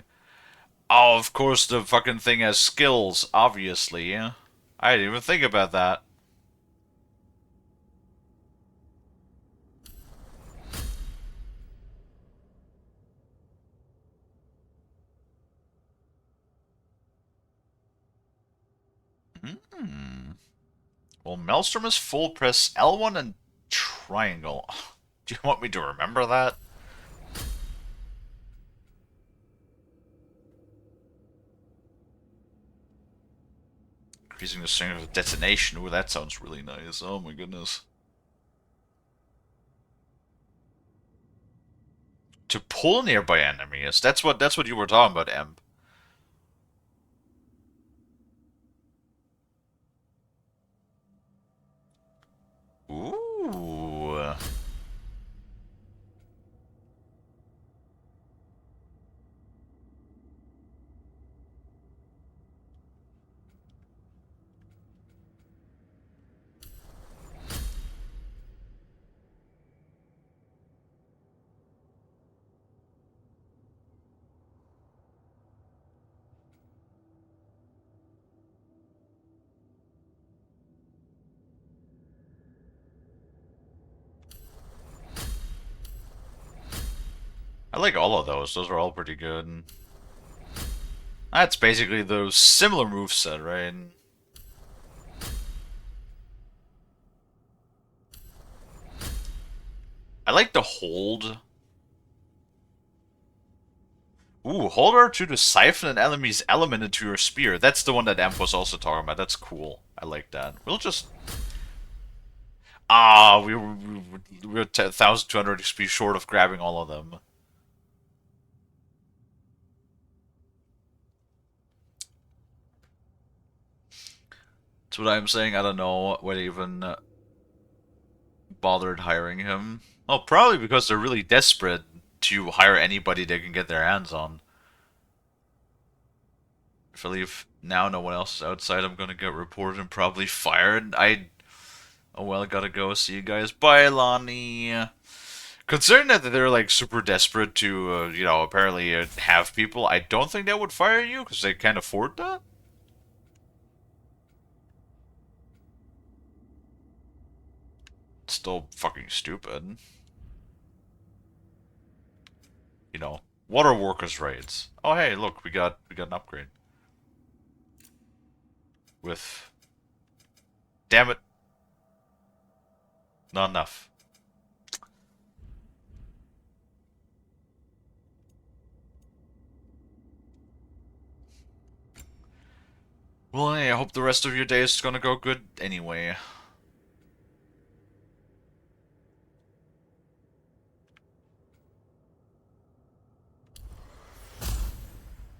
Oh, of course the fucking thing has skills, obviously. I didn't even think about that. Well, Maelstrom is full, press L1 and triangle. Do you want me to remember that? Increasing the strength of detonation. Ooh, that sounds really nice. Oh my goodness. To pull nearby enemies. That's what you were talking about, Emp. I like all of those. Those are all pretty good. That's basically the similar moveset, right? I like the hold. Ooh, hold R2 to siphon an enemy's element into your spear. That's the one that Amp was also talking about. That's cool. I like that. We'll just... Ah, we were 1,200 XP short of grabbing all of them. That's what I'm saying. I don't know what even bothered hiring him. Oh, probably because they're really desperate to hire anybody they can get their hands on. If I leave now, no one else is outside, I'm gonna get reported and probably fired. Oh well, I gotta go. See you guys. Bye, Lonnie. Considering that they're like super desperate to, you know, apparently have people, I don't think they would fire you because they can't afford that. It's still fucking stupid. You know, what are workers' rights? Oh hey, look, we got an upgrade. With, damn it, not enough. Well, hey, I hope the rest of your day is gonna go good anyway.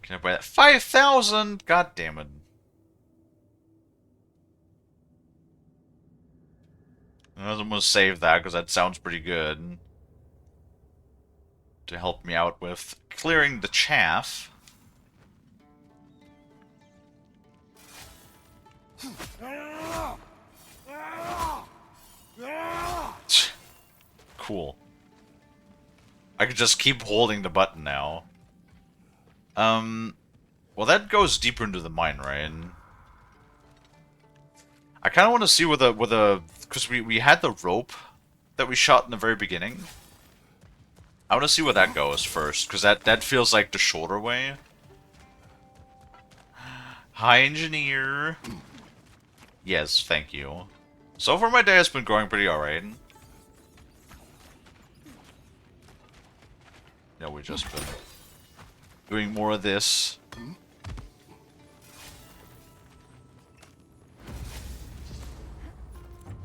Can I buy that? 5,000! God damn it. I'm gonna save that because that sounds pretty good. To help me out with clearing the chaff. Cool. I could just keep holding the button now. Well, that goes deeper into the mine, right? I kind of want to see with a because we had the rope that we shot in the very beginning. I want to see where that goes first, because that feels like the shorter way. Hi, engineer. Yes, thank you. So far, my day has been going pretty alright. Yeah, we've just been doing more of this.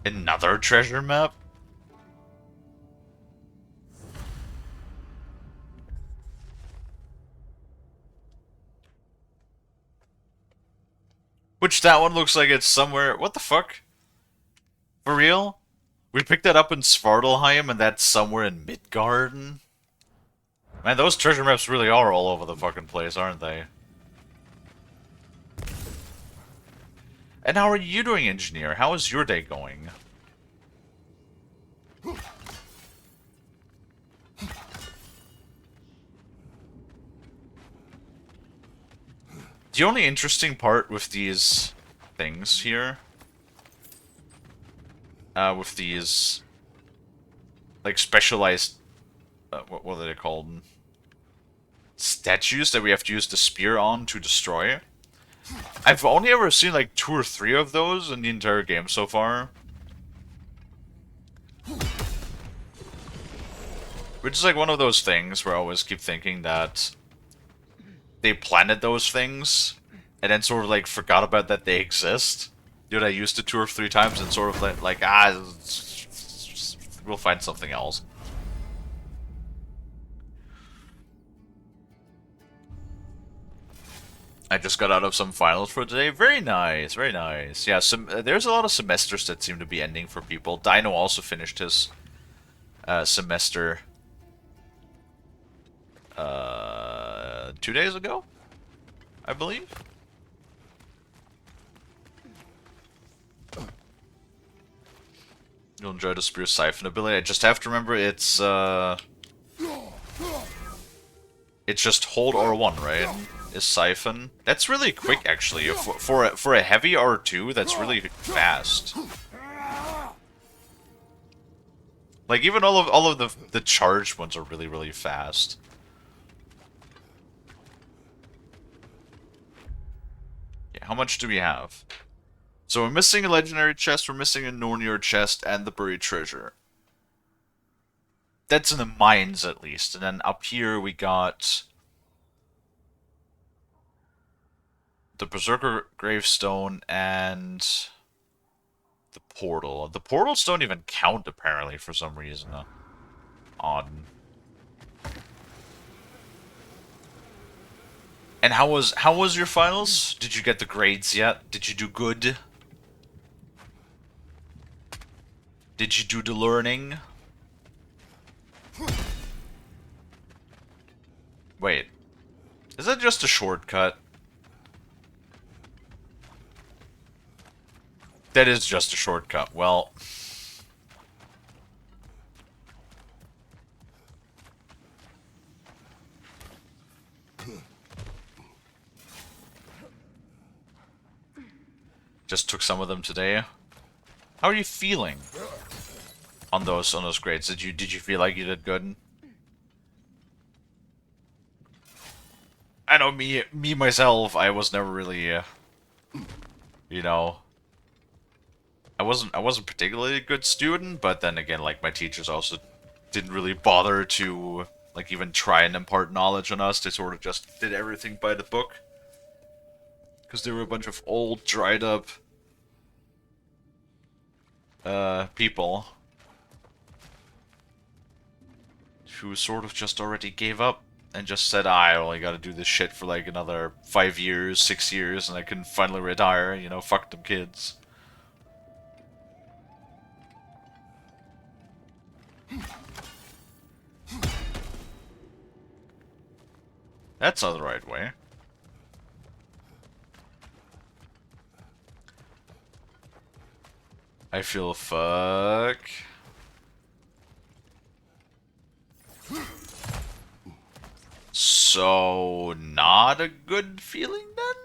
Another treasure map? Which that one looks like it's somewhere... What the fuck? For real? We picked that up in Svartalheim and that's somewhere in Midgard? Man, those treasure maps really are all over the fucking place, aren't they? And how are you doing, engineer? How is your day going? The only interesting part with these things here, with these, like, specialized, what are they called? Statues that we have to use the spear on to destroy. I've only ever seen, like, 2 or 3 of those in the entire game so far. Which is, like, one of those things where I always keep thinking that they planted those things, and then sort of, like, forgot about that they exist. Dude, I used it 2 or 3 times and sort of like we'll find something else. I just got out of some finals for today. Very nice, very nice. Yeah, there's a lot of semesters that seem to be ending for people. Dino also finished his semester 2 days ago, I believe. You'll enjoy the spear siphon ability. I just have to remember it's just hold R1, right? Is siphon. That's really quick, actually. For a heavy R2, that's really fast. Like even all of the charged ones are really fast. how much do we have? So we're missing a legendary chest, we're missing a Nornir chest, and the buried treasure. That's in the mines, at least. And then up here we got the Berserker Gravestone and the portal. The portals don't even count, apparently, for some reason. Odd. And how was your finals? Did you get the grades yet? Did you do good? Did you do the learning? Wait. Is that just a shortcut? That is just a shortcut. Well... Just took some of them today. How are you feeling on those grades? Did you feel like you did good? I know me myself, I was never really you know, I wasn't particularly a good student, but then again, like, my teachers also didn't really bother to like even try and impart knowledge on us. They sort of just did everything by the book. Because they were a bunch of old, dried up people who sort of just already gave up and just said, I only gotta do this shit for like another 5 years, 6 years, and I can finally retire, you know, fuck them kids. That's not the right way. I feel fuck. So, not a good feeling then?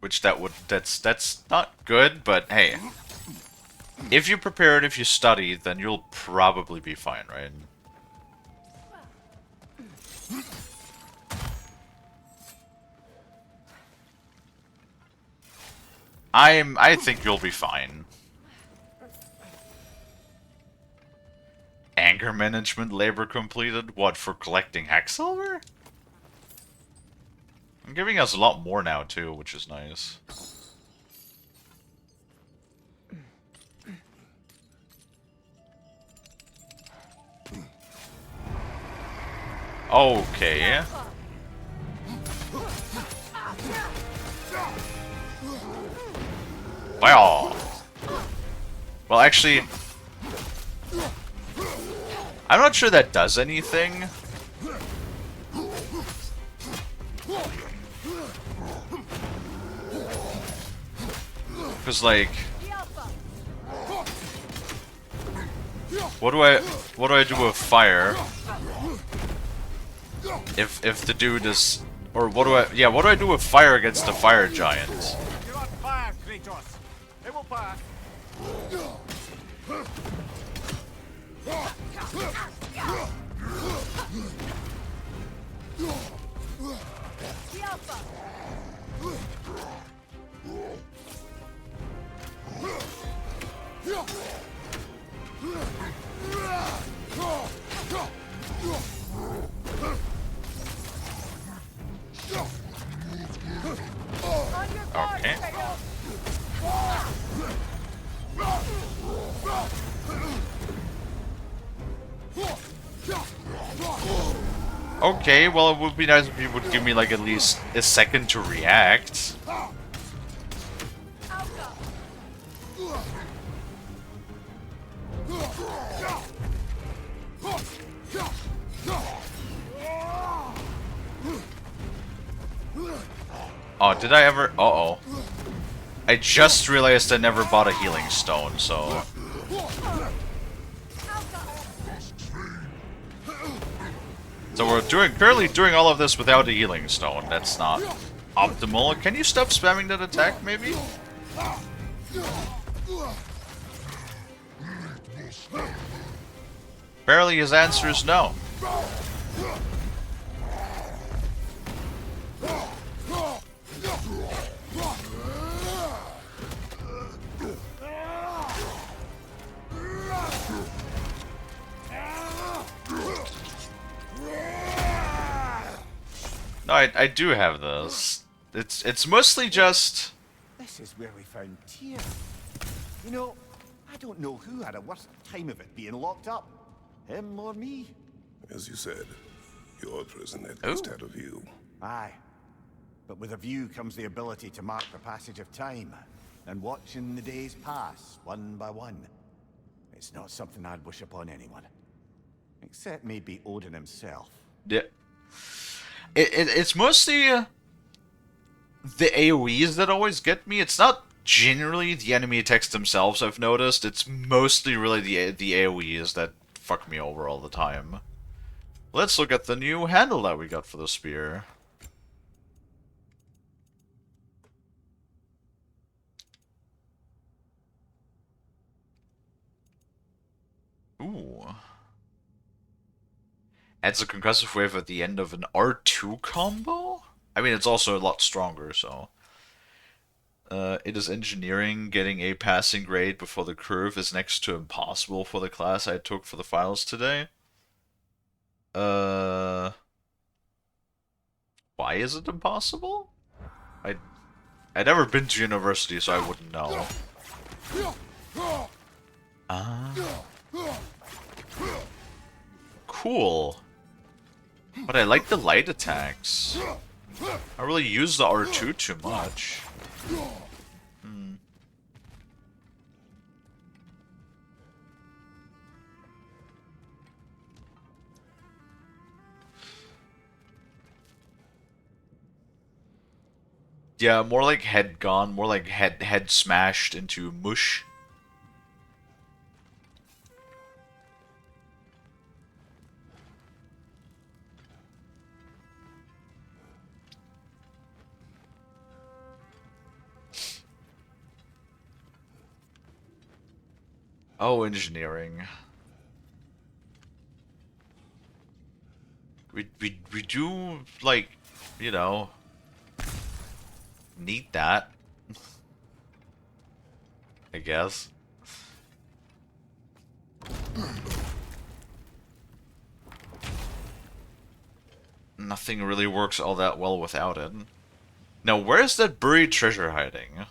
Which that's not good, but hey. If you prepare it, if you study, then you'll probably be fine, right? I think you'll be fine. Anger management labor completed? What, for collecting Hacksilver? I'm giving us a lot more now too, which is nice. Okay. Wow. Well, actually, I'm not sure that does anything. Because, like, what do I do with fire? If the dude is, or what do I do with fire against the fire giant? You're on fire, Kratos. It will pass. Okay. Okay, well, it would be nice if you would give me, like, at least a second to react. Oh, did I ever? Uh-oh. I just realized I never bought a healing stone, so... So we're currently doing all of this without a healing stone. That's not optimal. Can you stop spamming that attack, maybe? Apparently his answer is no. No, I do have this. It's mostly just... This is where we found Tyr. You know, I don't know who had a worse time of it being locked up. Him or me? As you said, your prison at least had a view. Aye. But with a view comes the ability to mark the passage of time, and watching the days pass, one by one. It's not something I'd wish upon anyone. Except maybe Odin himself. Yeah. It's mostly the AoEs that always get me. It's not generally the enemy attacks themselves, I've noticed. It's mostly really the AoEs that fuck me over all the time. Let's look at the new handle that we got for the spear. Ooh. Adds a concussive wave at the end of an R2 combo? I mean, it's also a lot stronger, so... it is engineering. Getting a passing grade before the curve is next to impossible for the class I took for the finals today. Why is it impossible? I'd never been to university, so I wouldn't know. Cool. But I like the light attacks. I really use the R2 too much. Yeah, more like head gone, more like head smashed into mush. Oh, engineering. We do, like, you know, need that. I guess. Nothing really works all that well without it. Now, where's that buried treasure hiding?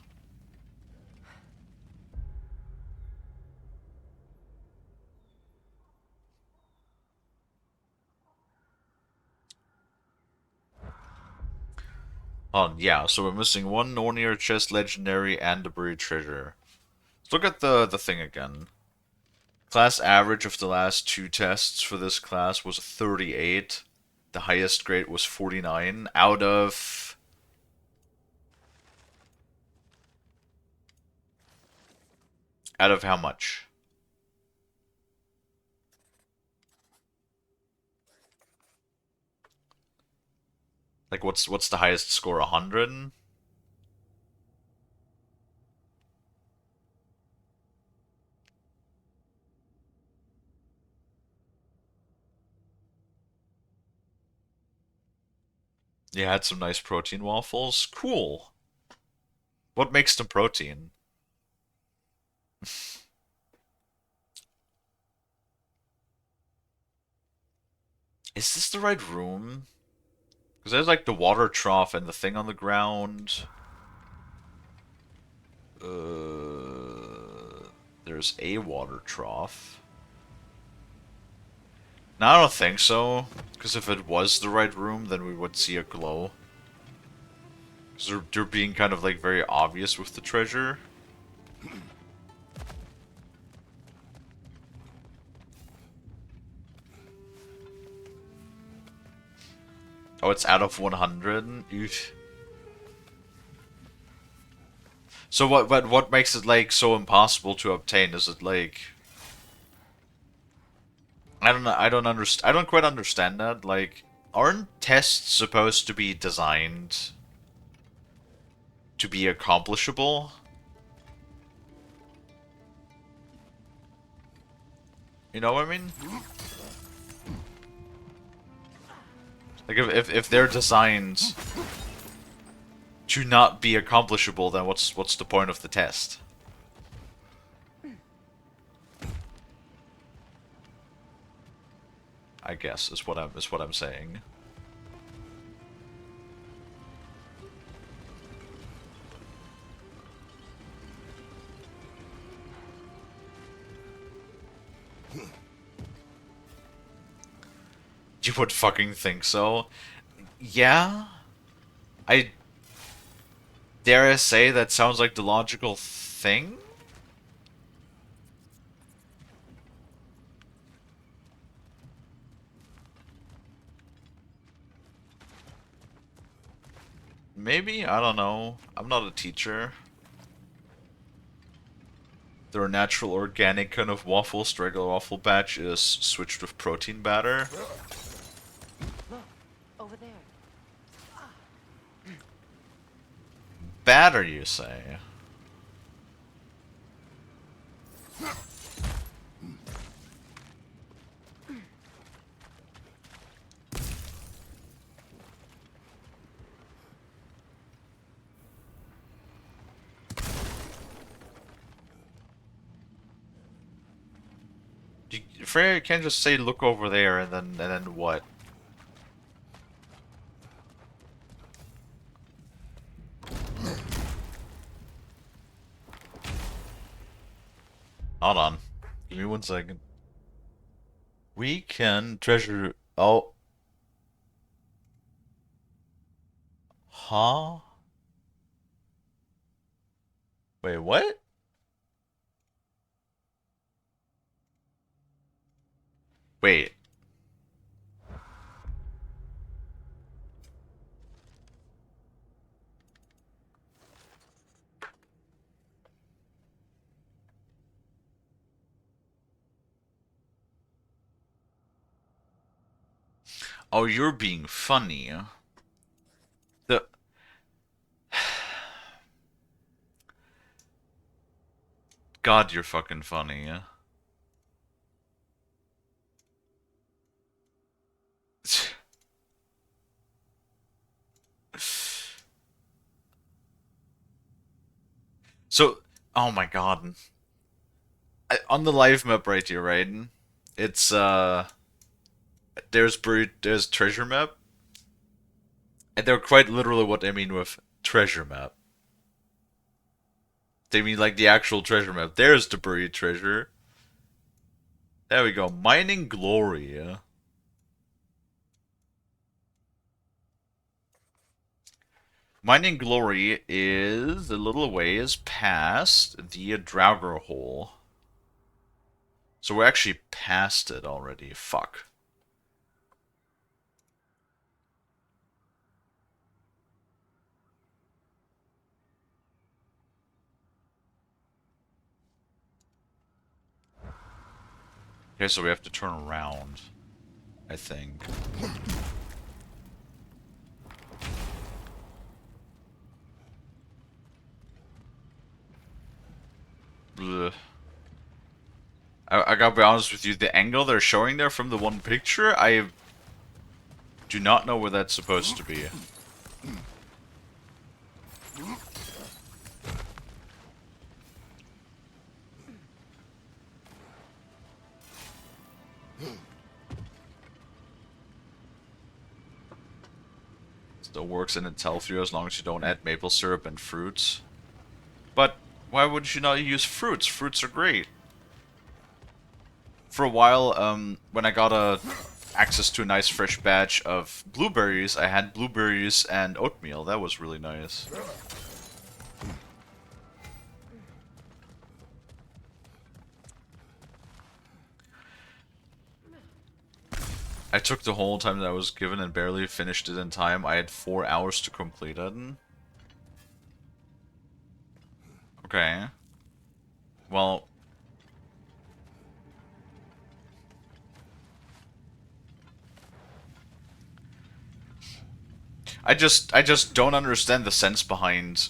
Oh, yeah, so we're missing one Nornir chest legendary and a buried treasure. Let's look at the thing again. Class average of the last two tests for this class was 38. The highest grade was 49 out of... Out of how much? Like, what's the highest score? 100? You had some nice protein waffles. Cool. What makes them protein? Is this the right room? Because there's like the water trough and the thing on the ground. There's a water trough. No, I don't think so. Because if it was the right room, then we would see a glow. Because they're being kind of like very obvious with the treasure. Oh, it's out of 100? Oof. So what makes it like so impossible to obtain? Is it like... I don't know, I don't quite understand that. Like, aren't tests supposed to be designed to be accomplishable? You know what I mean? Like if they're designed to not be accomplishable, then what's the point of the test? I guess is what I'm saying. You would fucking think so. Yeah? I dare I say that sounds like the logical thing? Maybe? I don't know. I'm not a teacher. They're a natural organic kind of waffles. The regular waffle batch is switched with protein batter. Look, over there. Batter, you say? Freya can't just say look over there and then what? Hold on. Give me 1 second. We can treasure... Oh. Huh? Wait, what? Wait. Oh, you're being funny. The... God, you're fucking funny. So, oh my god. On the live map right here, right? It's, there's treasure map. And they're quite literally what they mean with treasure map. They mean like the actual treasure map. There's the buried treasure. There we go. Mining Glory. Mining Glory is a little ways past the Draugr hole. So we're actually past it already. Fuck. Okay, so we have to turn around, I think. Blech. I gotta be honest with you, the angle they're showing there from the one picture, I do not know where that's supposed to be. Still works in itself as long as you don't add maple syrup and fruits. But why would you not use fruits? Fruits are great. For a while, when I got access to a nice fresh batch of blueberries, I had blueberries and oatmeal. That was really nice. I took the whole time that I was given and barely finished it in time. I had 4 hours to complete it. Okay. Well... I just don't understand the sense behind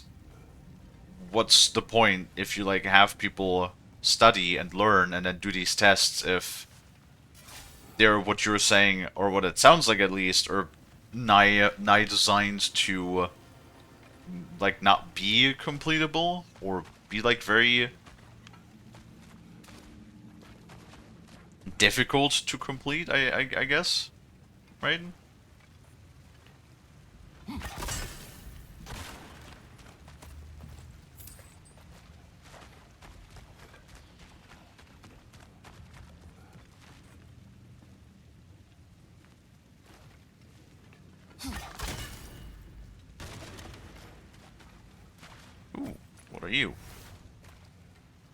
what's the point if you like have people study and learn and then do these tests if they're what you're saying, or what it sounds like at least, or nigh designed to like not be completable or be like very difficult to complete. I guess, right? Ooh, what are you?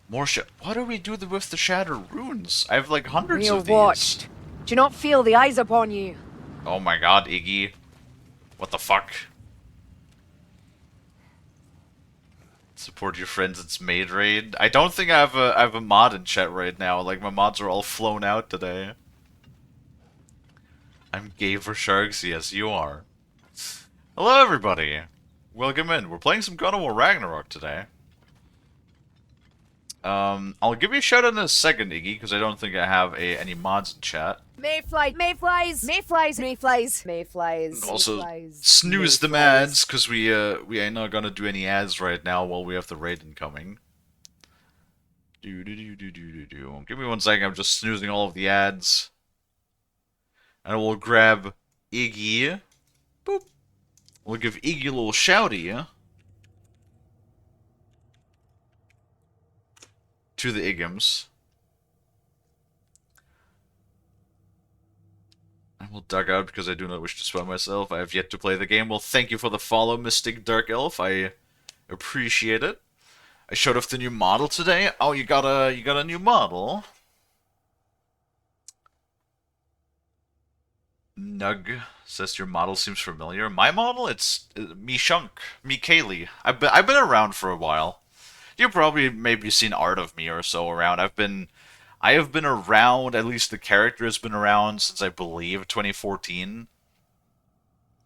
More shit. What do we do with the shattered runes? I have like hundreds We are of these. watched. Do you not feel the eyes upon you? Oh my god, Iggy. What the fuck? Support your friends, it's maid raid. I don't think I have a mod in chat right now. Like my mods are all flown out today. I'm gay for sharks, yes you are. Hello everybody! Welcome in. We're playing some God of War Ragnarok today. I'll give you a shout out in a second, Iggy, because I don't think I have any mods in chat. Mayflies, mayflies, mayflies, mayflies, mayflies. Also, mayflies, snooze the mayflies. ads, because we ain't not gonna do any ads right now while we have the raid incoming. Give me 1 second, I'm just snoozing all of the ads. And we'll grab Iggy. Boop. We'll give Iggy a little shouty. To the Igums. I will duck out because I do not wish to spam myself. I have yet to play the game. Well, thank you for the follow, Mystic Dark Elf. I appreciate it. I showed off the new model today. Oh, you got a new model? Nug says your model seems familiar. My model? It's me Shunk, me Kalie. I've been around for a while. You've probably maybe seen art of me or so around. I have been around, at least the character has been around since I believe 2014.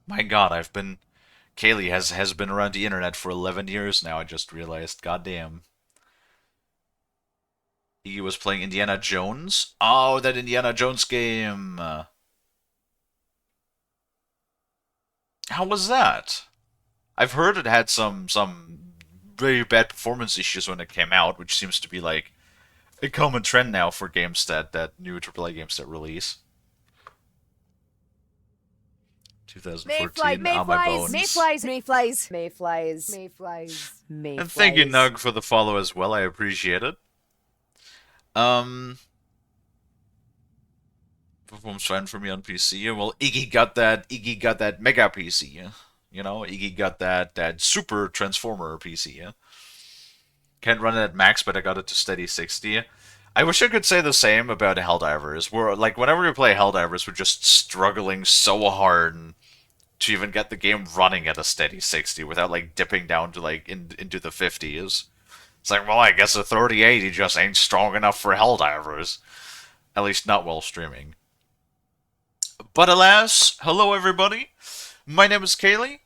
My god, Kalie has been around the internet for 11 years now, I just realized. Goddamn. He was playing Indiana Jones? Oh, that Indiana Jones game. How was that? I've heard it had some very bad performance issues when it came out, which seems to be like a common trend now for games that new AAA games that release. 2014, Mayflies, my bones. mayflies, mayflies, mayflies, mayflies, mayflies. And thank you, Nug, for the follow as well. I appreciate it. Performs fine for me on PC. Well, Iggy got that mega PC. You know, Iggy got that super transformer PC. Can't run it at max, but I got it to steady 60. I wish I could say the same about Helldivers. We're like, whenever we play Helldivers, we're just struggling so hard to even get the game running at a steady 60 without like dipping down to like into the 50s. It's like, well, I guess a 3080 just ain't strong enough for Helldivers. At least not while streaming. But alas, hello everybody. My name is Kalie.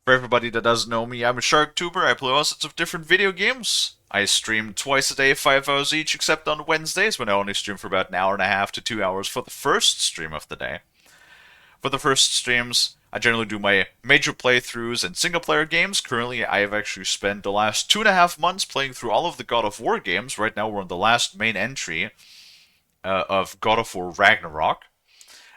For everybody that doesn't know me, I'm a SharkTuber. I play all sorts of different video games. I stream twice a day, 5 hours each, except on Wednesdays when I only stream for about an hour and a half to 2 hours for the first stream of the day. For the first streams, I generally do my major playthroughs and single-player games. Currently, I have actually spent the last 2.5 months playing through all of the God of War games. Right now, we're on the last main entry of God of War Ragnarok.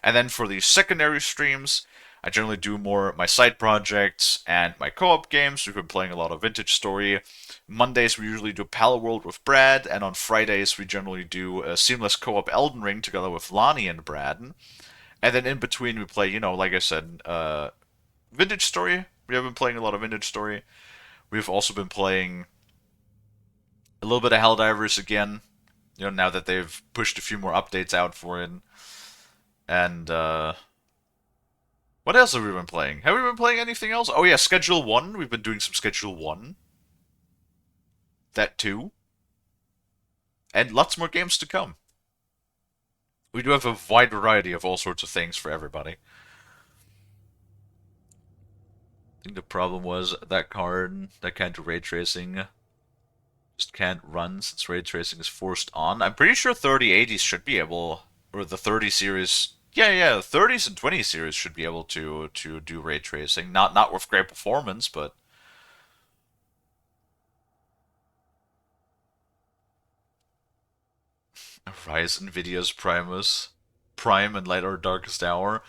And then for the secondary streams, I generally do more my side projects and my co-op games. We've been playing a lot of Vintage Story. Mondays we usually do Palworld with Brad, and on Fridays we generally do a seamless co-op Elden Ring together with Lonnie and Brad. And then in between we play, you know, like I said, Vintage Story. We have been playing a lot of Vintage Story. We've also been playing a little bit of Helldivers again, you know, now that they've pushed a few more updates out for it. And, what else have we been playing? Have we been playing anything else? Oh yeah, Schedule 1. We've been doing some Schedule 1. That too. And lots more games to come. We do have a wide variety of all sorts of things for everybody. I think the problem was that card that can't do ray tracing just can't run since ray tracing is forced on. I'm pretty sure 3080s should be able, or the 30 series Yeah, 30s and 20 series should be able to do ray tracing. Not with great performance, but Rise Nvidia's Prime and Light or Darkest Hour.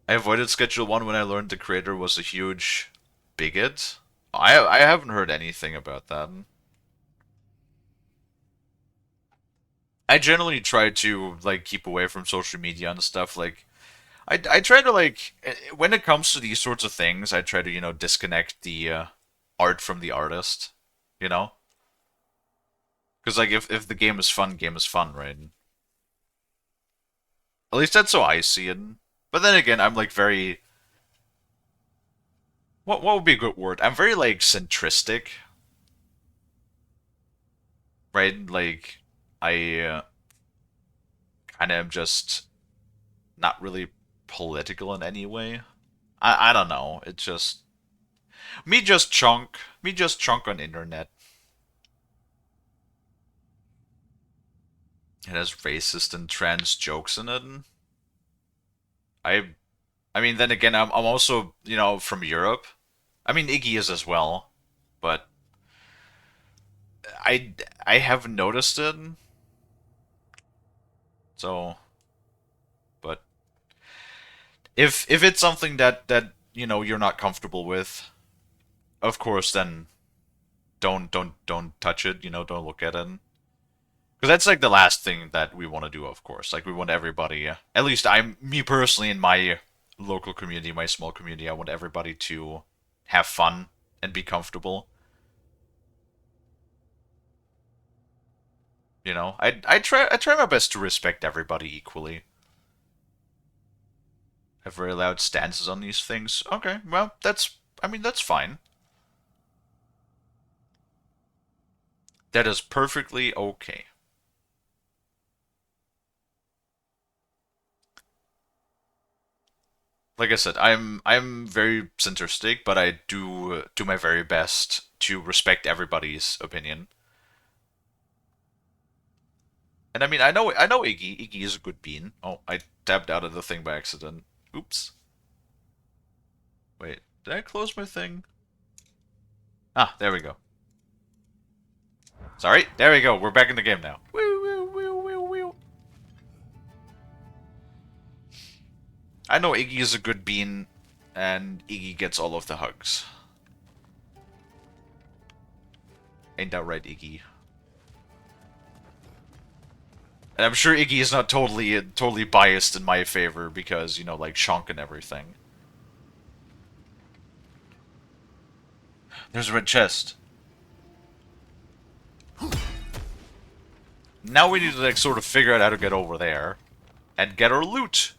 I avoided Schedule 1 when I learned the creator was a huge bigot. I haven't heard anything about that. I generally try to like keep away from social media and stuff. Like I try to like when it comes to these sorts of things, I try to disconnect the art from the artist. You know, because like if the game is fun, right? At least that's how I see it. But then again, I'm like very what would be a good word? I'm very like centristic, right? Like I kind of am just not really political in any way. I don't know. It's just me just chunk on internet. It has racist and trans jokes in it. I I mean, then again, I'm also from Europe. I mean, Iggy is as well, but I I haven't noticed it. So, but if it's something that you're not comfortable with, of course, then don't touch it. Don't look at it. Because that's like the last thing that we want to do, of course. Like we want everybody, at least me personally in my local community, my small community, I want everybody to have fun and be comfortable. I try my best to respect everybody equally. Have very loud stances on these things. Okay, well that's fine. That is perfectly okay. Like I said, I'm very centristic, but I do my very best to respect everybody's opinion. And I mean, I know Iggy. Iggy is a good bean. Oh, I tapped out of the thing by accident. Oops. Wait, did I close my thing? Ah, there we go. Sorry, there we go. We're back in the game now. Woo, woo, woo, woo, woo. I know Iggy is a good bean, and Iggy gets all of the hugs. Ain't that right, Iggy? And I'm sure Iggy is not totally biased in my favor because, like Shonk and everything. There's a red chest. Now we need to like sort of figure out how to get over there and get our loot.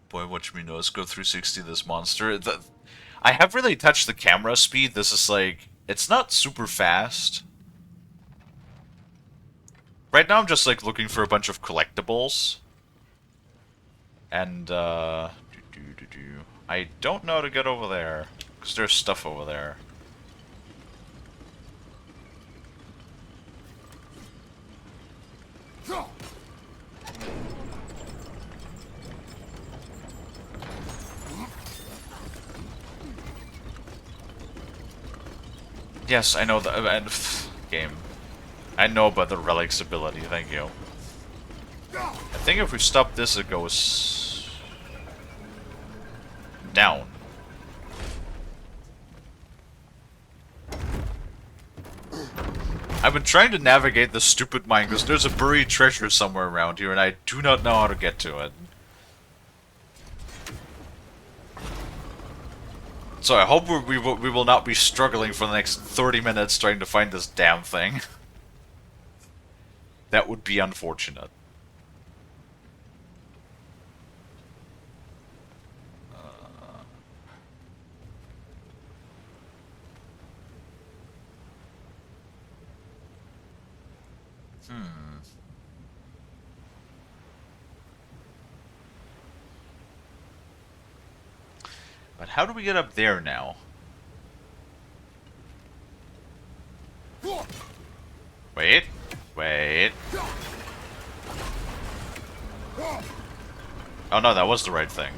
Boy, watch me nose go 360 this monster. I have really touched the camera speed. This is like, it's not super fast. Right now I'm just like looking for a bunch of collectibles. And, I don't know how to get over there. Because there's stuff over there. Yes, I know the game. I know about the relic's ability, thank you. I think if we stop this, it goes down. I've been trying to navigate this stupid mine because there's a buried treasure somewhere around here and I do not know how to get to it. So I hope we will not be struggling for the next 30 minutes trying to find this damn thing. That would be unfortunate. But how do we get up there now? Wait. Wait. Oh no, that was the right thing.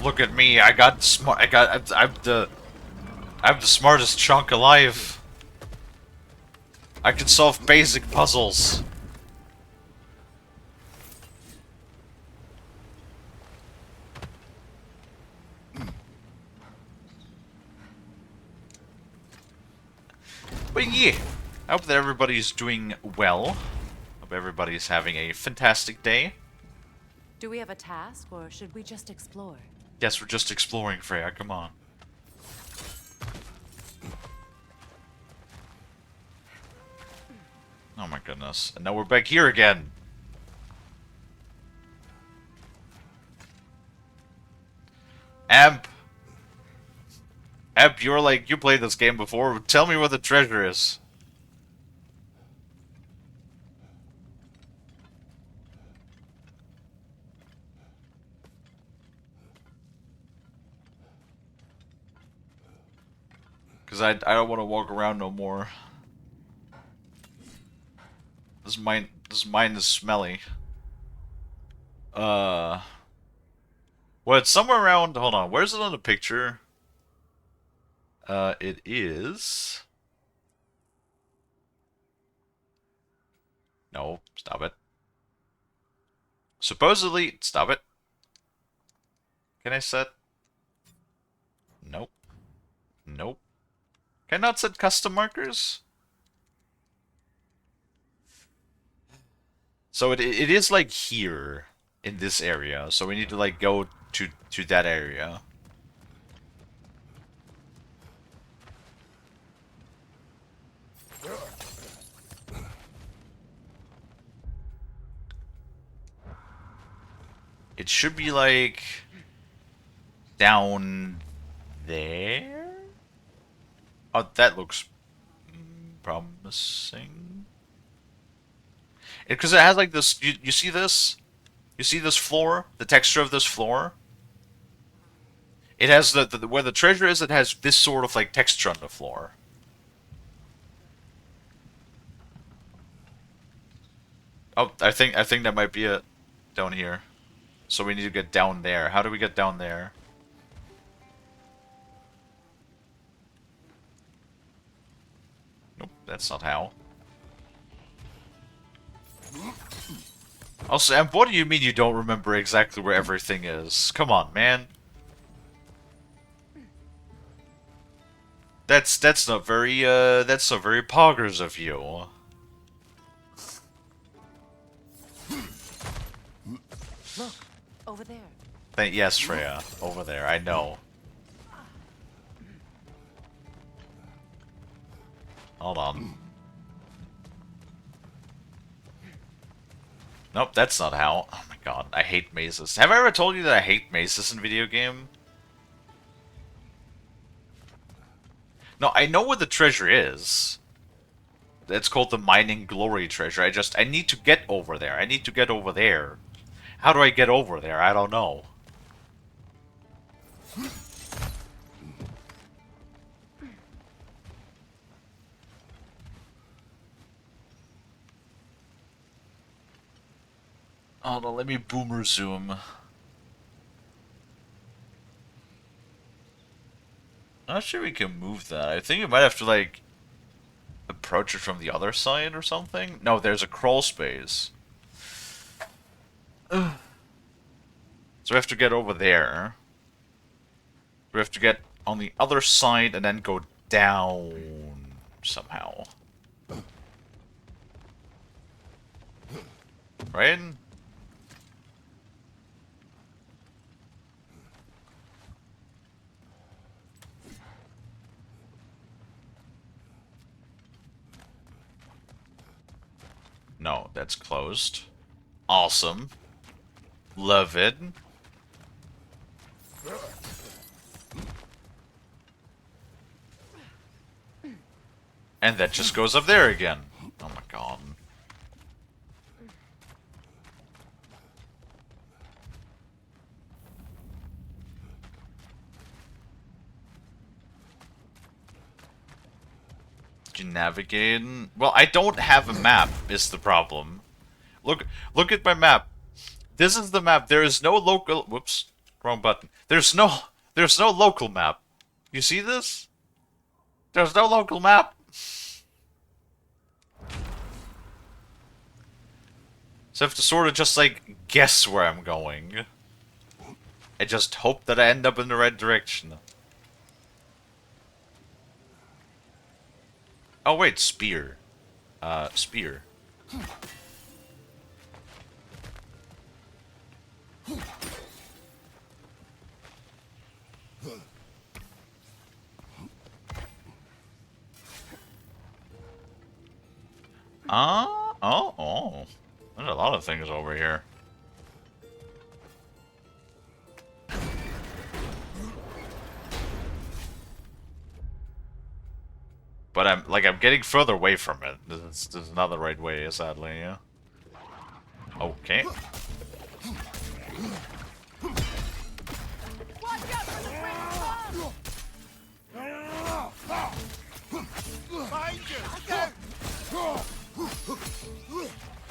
Look at me, I got smart. I'm the smartest chunk alive. I can solve basic puzzles. But yeah, I hope that everybody's doing well. Hope everybody's having a fantastic day. Do we have a task, or should we just explore? Yes, we're just exploring, Freya, come on. Oh my goodness. And now we're back here again. Amp! Amp, you're like, you played this game before. Tell me what the treasure is. Because I don't want to walk around no more. This mine is smelly. Well, it's somewhere around, hold on, where's it on the picture? It is... No, stop it. Supposedly, stop it. Can I set? Nope. Nope. Can I not set custom markers? So it is like here in this area. So we need to like go to that area. It should be like down there. Oh, that looks promising. Because it has like this. You see this? You see this floor? The texture of this floor? It has the where the treasure is. It has this sort of like texture on the floor. Oh, I think that might be it down here. So we need to get down there. How do we get down there? Nope, that's not how. Also, and what do you mean you don't remember exactly where everything is? Come on, man. That's not very poggers of you. Look, over there. Yes, Freya, over there. I know. Hold on. Nope, that's not how. Oh my god, I hate mazes. Have I ever told you that I hate mazes in video game? No, I know where the treasure is. It's called the Mining Glory treasure. I need to get over there. I need to get over there. How do I get over there? I don't know. Oh no, let me boomer zoom. Not sure we can move that. I think we might have to, like, approach it from the other side or something. No, there's a crawl space. So we have to get over there. We have to get on the other side and then go down somehow. Right? No, that's closed. Awesome. Love it. And that just goes up there again. Oh my god. You navigate. Well, I don't have a map. Is the problem? Look at my map. This is the map. There is no local. Whoops, wrong button. There's no local map. You see this? There's no local map. So I have to sort of just like guess where I'm going. I just hope that I end up in the right direction. Oh wait, spear. Spear. Oh. There's a lot of things over here. But I'm getting further away from it. This is not the right way, sadly, yeah. Okay.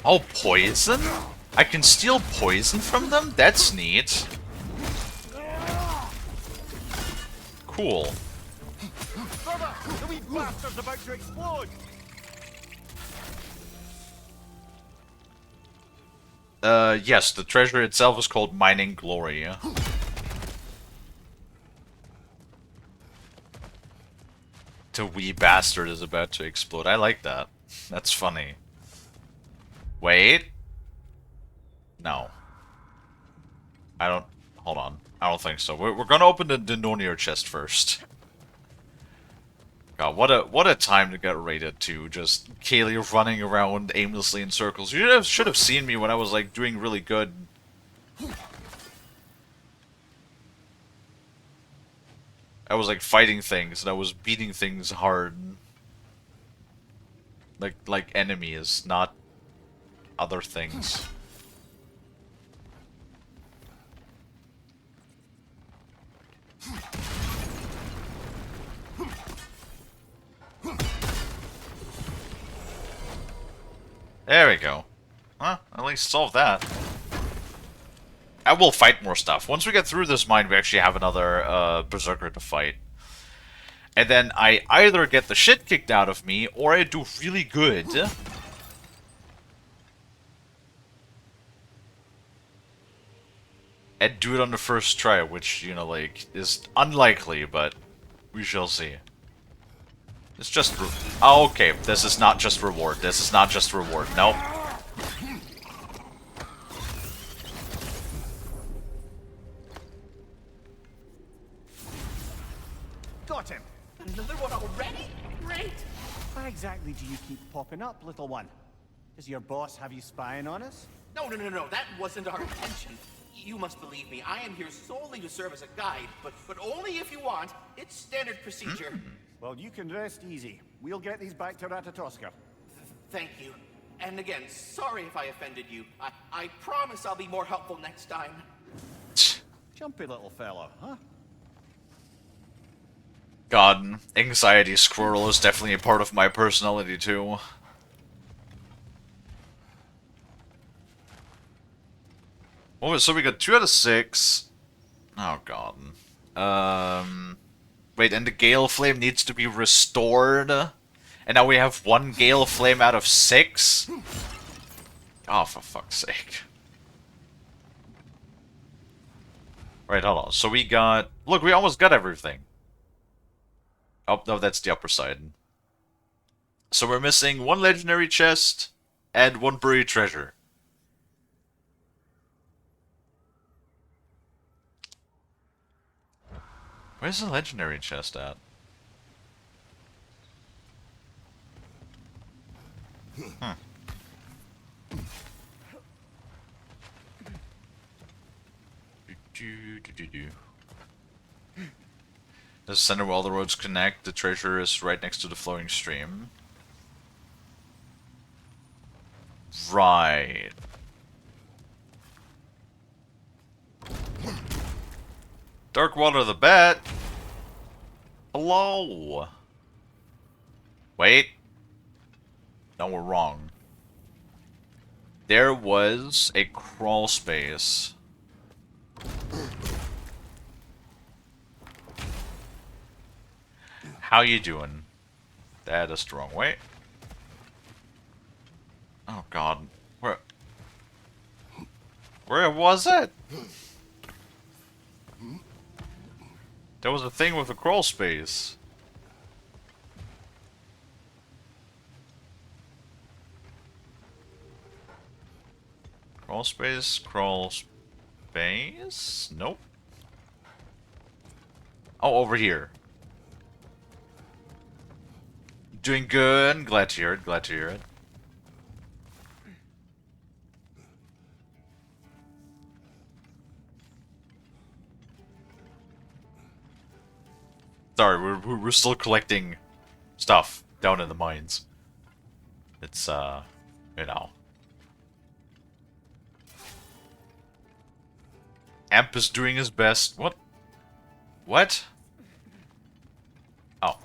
Oh, poison? I can steal poison from them? That's neat. Cool. Brother, the wee bastard's about to explode! Yes, the treasure itself is called Mining Glory. The wee bastard is about to explode. I like that. That's funny. Wait. No. I don't... Hold on. I don't think so. We're gonna open the Nornir chest first. God, what a time to get raided to. Just Kalie running around aimlessly in circles. You should have seen me when I was like doing really good. I was like fighting things and I was beating things hard. Like enemies, not other things. There we go. Well, at least solve that. I will fight more stuff. Once we get through this mine, we actually have another Berserker to fight. And then I either get the shit kicked out of me, or I do really good. And do it on the first try, which, you know, like, is unlikely, but we shall see. It's just... Oh, okay, this is not just reward. This is not just reward. Nope. Got him! Another one already? Great! Why exactly do you keep popping up, little one? Does your boss have you spying on us? No, that wasn't our intention. You must believe me, I am here solely to serve as a guide, but only if you want. It's standard procedure. Well, you can rest easy. We'll get these back to Ratatoska. Thank you. And again, sorry if I offended you. I promise I'll be more helpful next time. Jumpy little fellow, huh? God, anxiety squirrel is definitely a part of my personality too. Oh, so we got 2 out of 6. Oh god. Wait, and the Gale Flame needs to be restored. And now we have 1 Gale Flame out of 6? Oh, for fuck's sake. Right, hold on. So we got... Look, we almost got everything. Oh, no, that's the upper side. So we're missing 1 legendary chest and 1 buried treasure. Where's the legendary chest at? Huh. The center where all the roads connect, the treasure is right next to the flowing stream. Right. Darkwater the Bat. Hello. Wait. No, we're wrong. There was a crawl space. How you doing? That is the wrong way. Oh god. Where was it? There was a thing with a crawl space. Crawl space, crawl space? Nope. Oh, over here. Doing good. Glad to hear it. Glad to hear it. Sorry, we're still collecting stuff down in the mines. It's, you know. Amp is doing his best. What? What? Oh.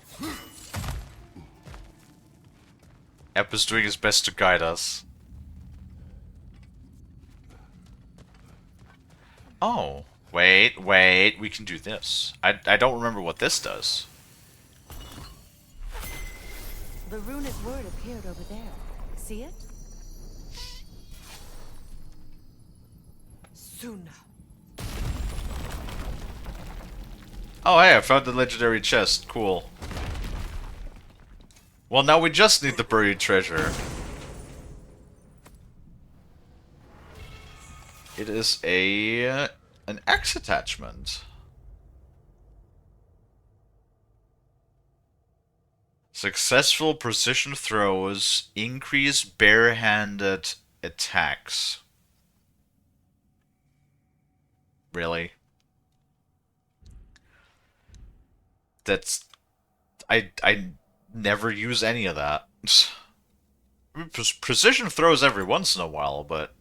Amp is doing his best to guide us. Oh. Wait, we can do this. I don't remember what this does. The runic word appeared over there. See it? Suna. Oh hey, I found the legendary chest. Cool. Well, now we just need the buried treasure. It is an X attachment. Successful precision throws increase barehanded attacks. Really? That's... I never use any of that. Precision throws every once in a while, but...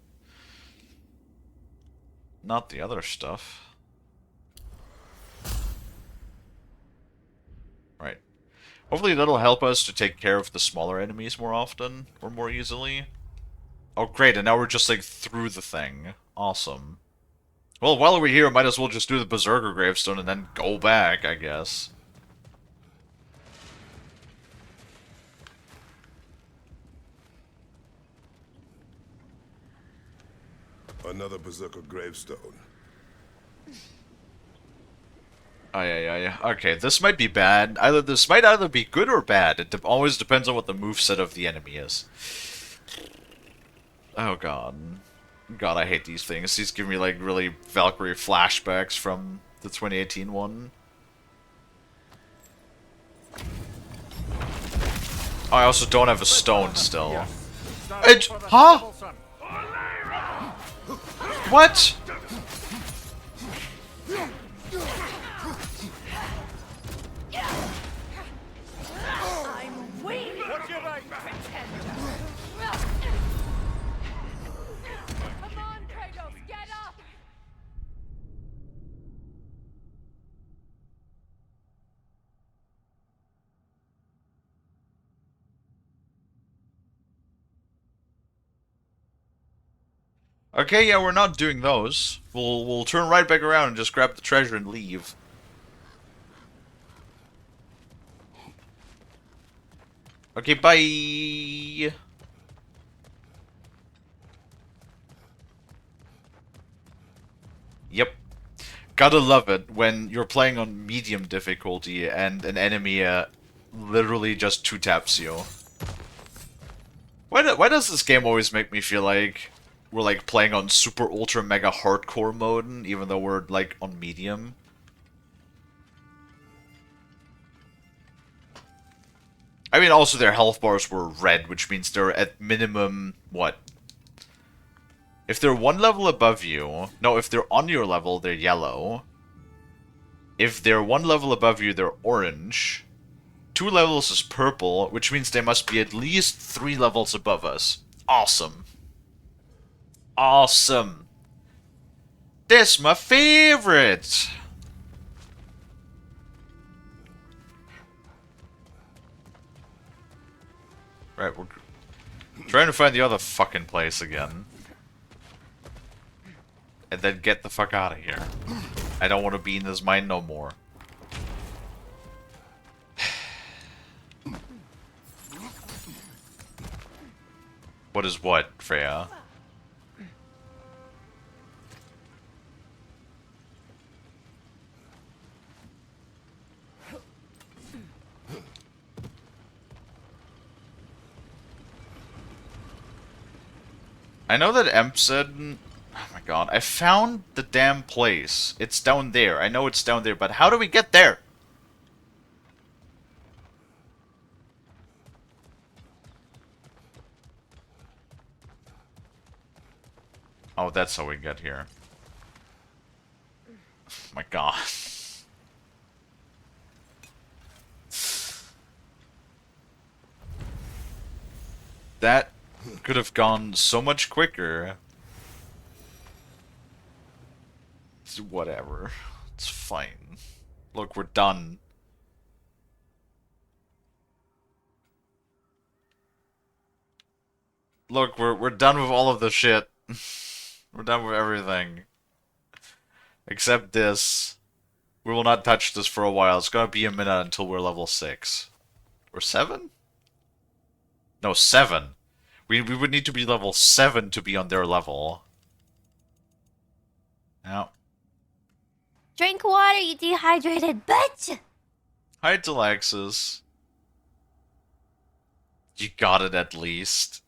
not the other stuff. Right. Hopefully that'll help us to take care of the smaller enemies more often, or more easily. Oh great, and now we're just like through the thing. Awesome. Well, while we're here, might as well just do the Berserker Gravestone and then go back, I guess. Another Berserker Gravestone. Oh, yeah. Okay, this might be bad. This might either be good or bad. It always depends on what the moveset of the enemy is. Oh god. God, I hate these things. These give me, like, really Valkyrie flashbacks from the 2018 one. Oh, I also don't have a stone still. Huh? What? I'm waiting. What's your right, pretender? Come on, Kratos, get up! Okay, yeah, we're not doing those. We'll turn right back around and just grab the treasure and leave. Okay, bye! Yep. Gotta love it when you're playing on medium difficulty and an enemy literally just two-taps you. Why does this game always make me feel like we're like playing on super ultra mega hardcore mode, even though we're like on medium? I mean, also their health bars were red, which means they're at minimum, what? If they're one level above you, no, if they're on your level, they're yellow. If they're one level above you, they're orange. 2 levels is purple, which means they must be at least 3 levels above us. Awesome. Awesome. That's my favorite. Right, we're trying to find the other fucking place again. And then get the fuck out of here. I don't want to be in this mine no more. What is what, Freya? I know that Emp said... Oh my god, I found the damn place. It's down there. I know it's down there, but how do we get there? Oh, that's how we get here. Oh my god. That could have gone so much quicker. Whatever. It's fine. Look, we're done. Look, we're done with all of the shit. We're done with everything. Except this. We will not touch this for a while. It's gonna be a minute until we're level 6. Or 7? No, 7. We would need to be level 7 to be on their level. Now. Drink water, you dehydrated bitch! Hi, Delaxis. You got it at least.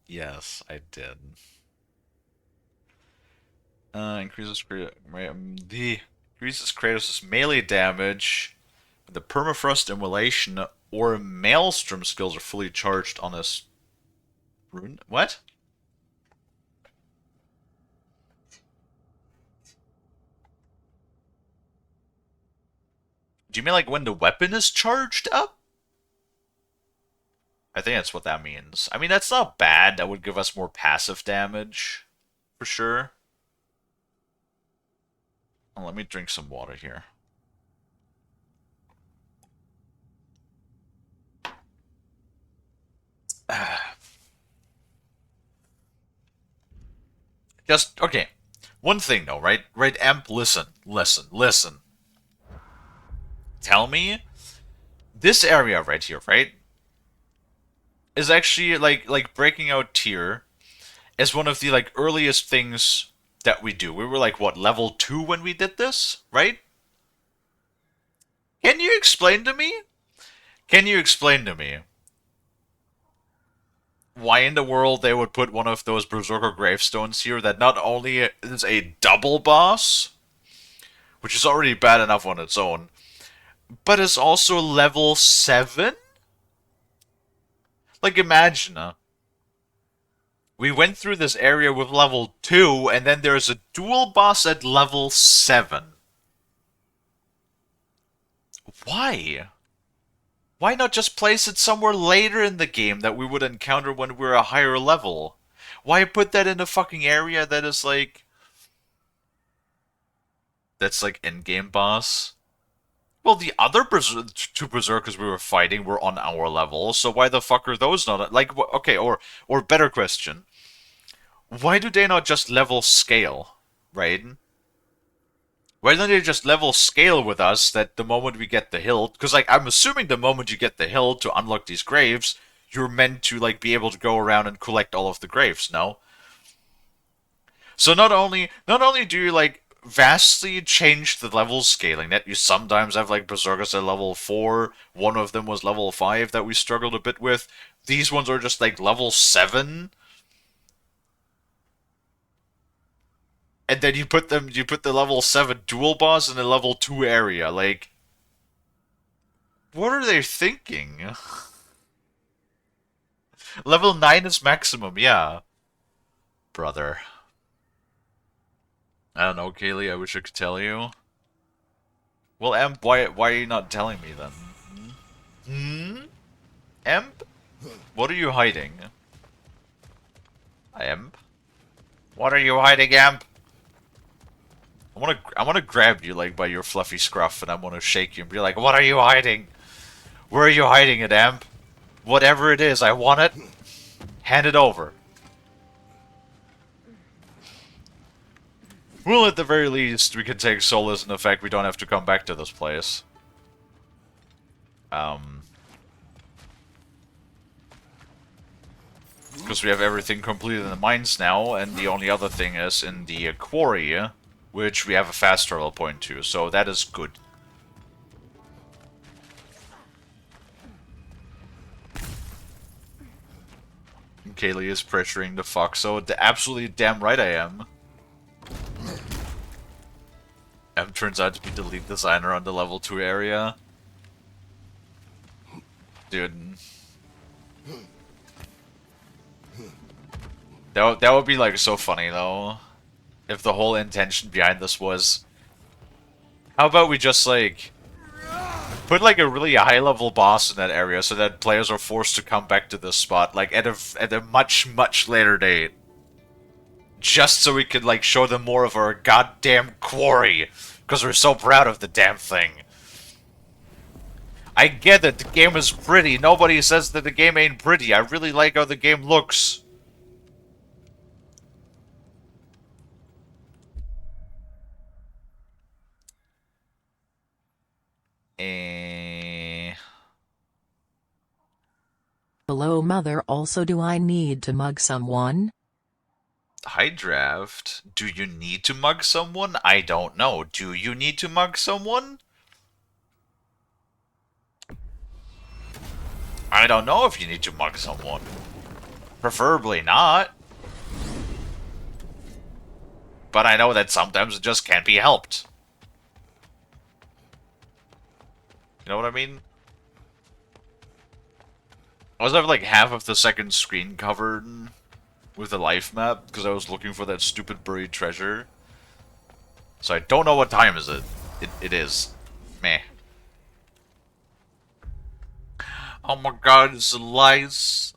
Yes, I did. Increases Kratos' melee damage. The permafrost immolation or maelstrom skills are fully charged on this rune. What? Do you mean like when the weapon is charged up? I think that's what that means. I mean, that's not bad. That would give us more passive damage. For sure. Oh, let me drink some water here. Just, okay. One thing though, right? Right, Emp, listen. Tell me, this area right here, right? Is actually, like breaking out tier is one of the, like, earliest things that we do. We were, like, what, level 2 when we did this, right? Can you explain to me? Why in the world they would put one of those Berserker gravestones here that not only is a double boss, which is already bad enough on its own, but is also level 7? Like, imagine, we went through this area with level 2, and then there's a dual boss at level 7. Why? Why not just place it somewhere later in the game that we would encounter when we're a higher level? Why put that in a fucking area that is like... That's like endgame boss? Well, the other two Berserkers we were fighting were on our level, so why the fuck are those not... Like, okay, or better question. Why do they not just level scale, right? Why don't they just level scale with us that the moment we get the hilt... Because, like, I'm assuming the moment you get the hilt to unlock these graves, you're meant to, like, be able to go around and collect all of the graves, no? So not only do you, like, vastly change the level scaling, that you sometimes have, like, Berserkers at level 4, one of them was level 5 that we struggled a bit with, these ones are just, like, level 7... And then you put the level 7 dual boss in the level 2 area, like... What are they thinking? Level 9 is maximum, yeah. Brother. I don't know, Kalie, I wish I could tell you. Well, Emp, why are you not telling me then? Emp? What are you hiding? Emp? What are you hiding, Emp? I wanna grab you, like, by your fluffy scruff, and I wanna shake you and be like, what are you hiding? Where are you hiding it, Amp? Whatever it is, I want it. Hand it over. Well, at the very least, we can take solace in the fact we don't have to come back to this place. Because we have everything completed in the mines now, and the only other thing is in the quarry, which we have a fast travel point to, so that is good. Kalie is pressuring the fuck, so absolutely damn right I am. M turns out to be the lead designer on the level 2 area. Dude. That would be like so funny though. If the whole intention behind this was, how about we just like put like a really high level boss in that area so that players are forced to come back to this spot like at a much later date. Just so we could like show them more of our goddamn quarry because we're so proud of the damn thing. I get it, the game is pretty. Nobody says that the game ain't pretty. I really like how the game looks. Hello, Mother. Also, do I need to mug someone? Hi, Draft. Do you need to mug someone? I don't know. Do you need to mug someone? I don't know if you need to mug someone. Preferably not. But I know that sometimes it just can't be helped. You know what I mean? I was having like half of the second screen covered with the life map because I was looking for that stupid buried treasure. So I don't know what time is it. It is. Meh. Oh my god, it's Elias.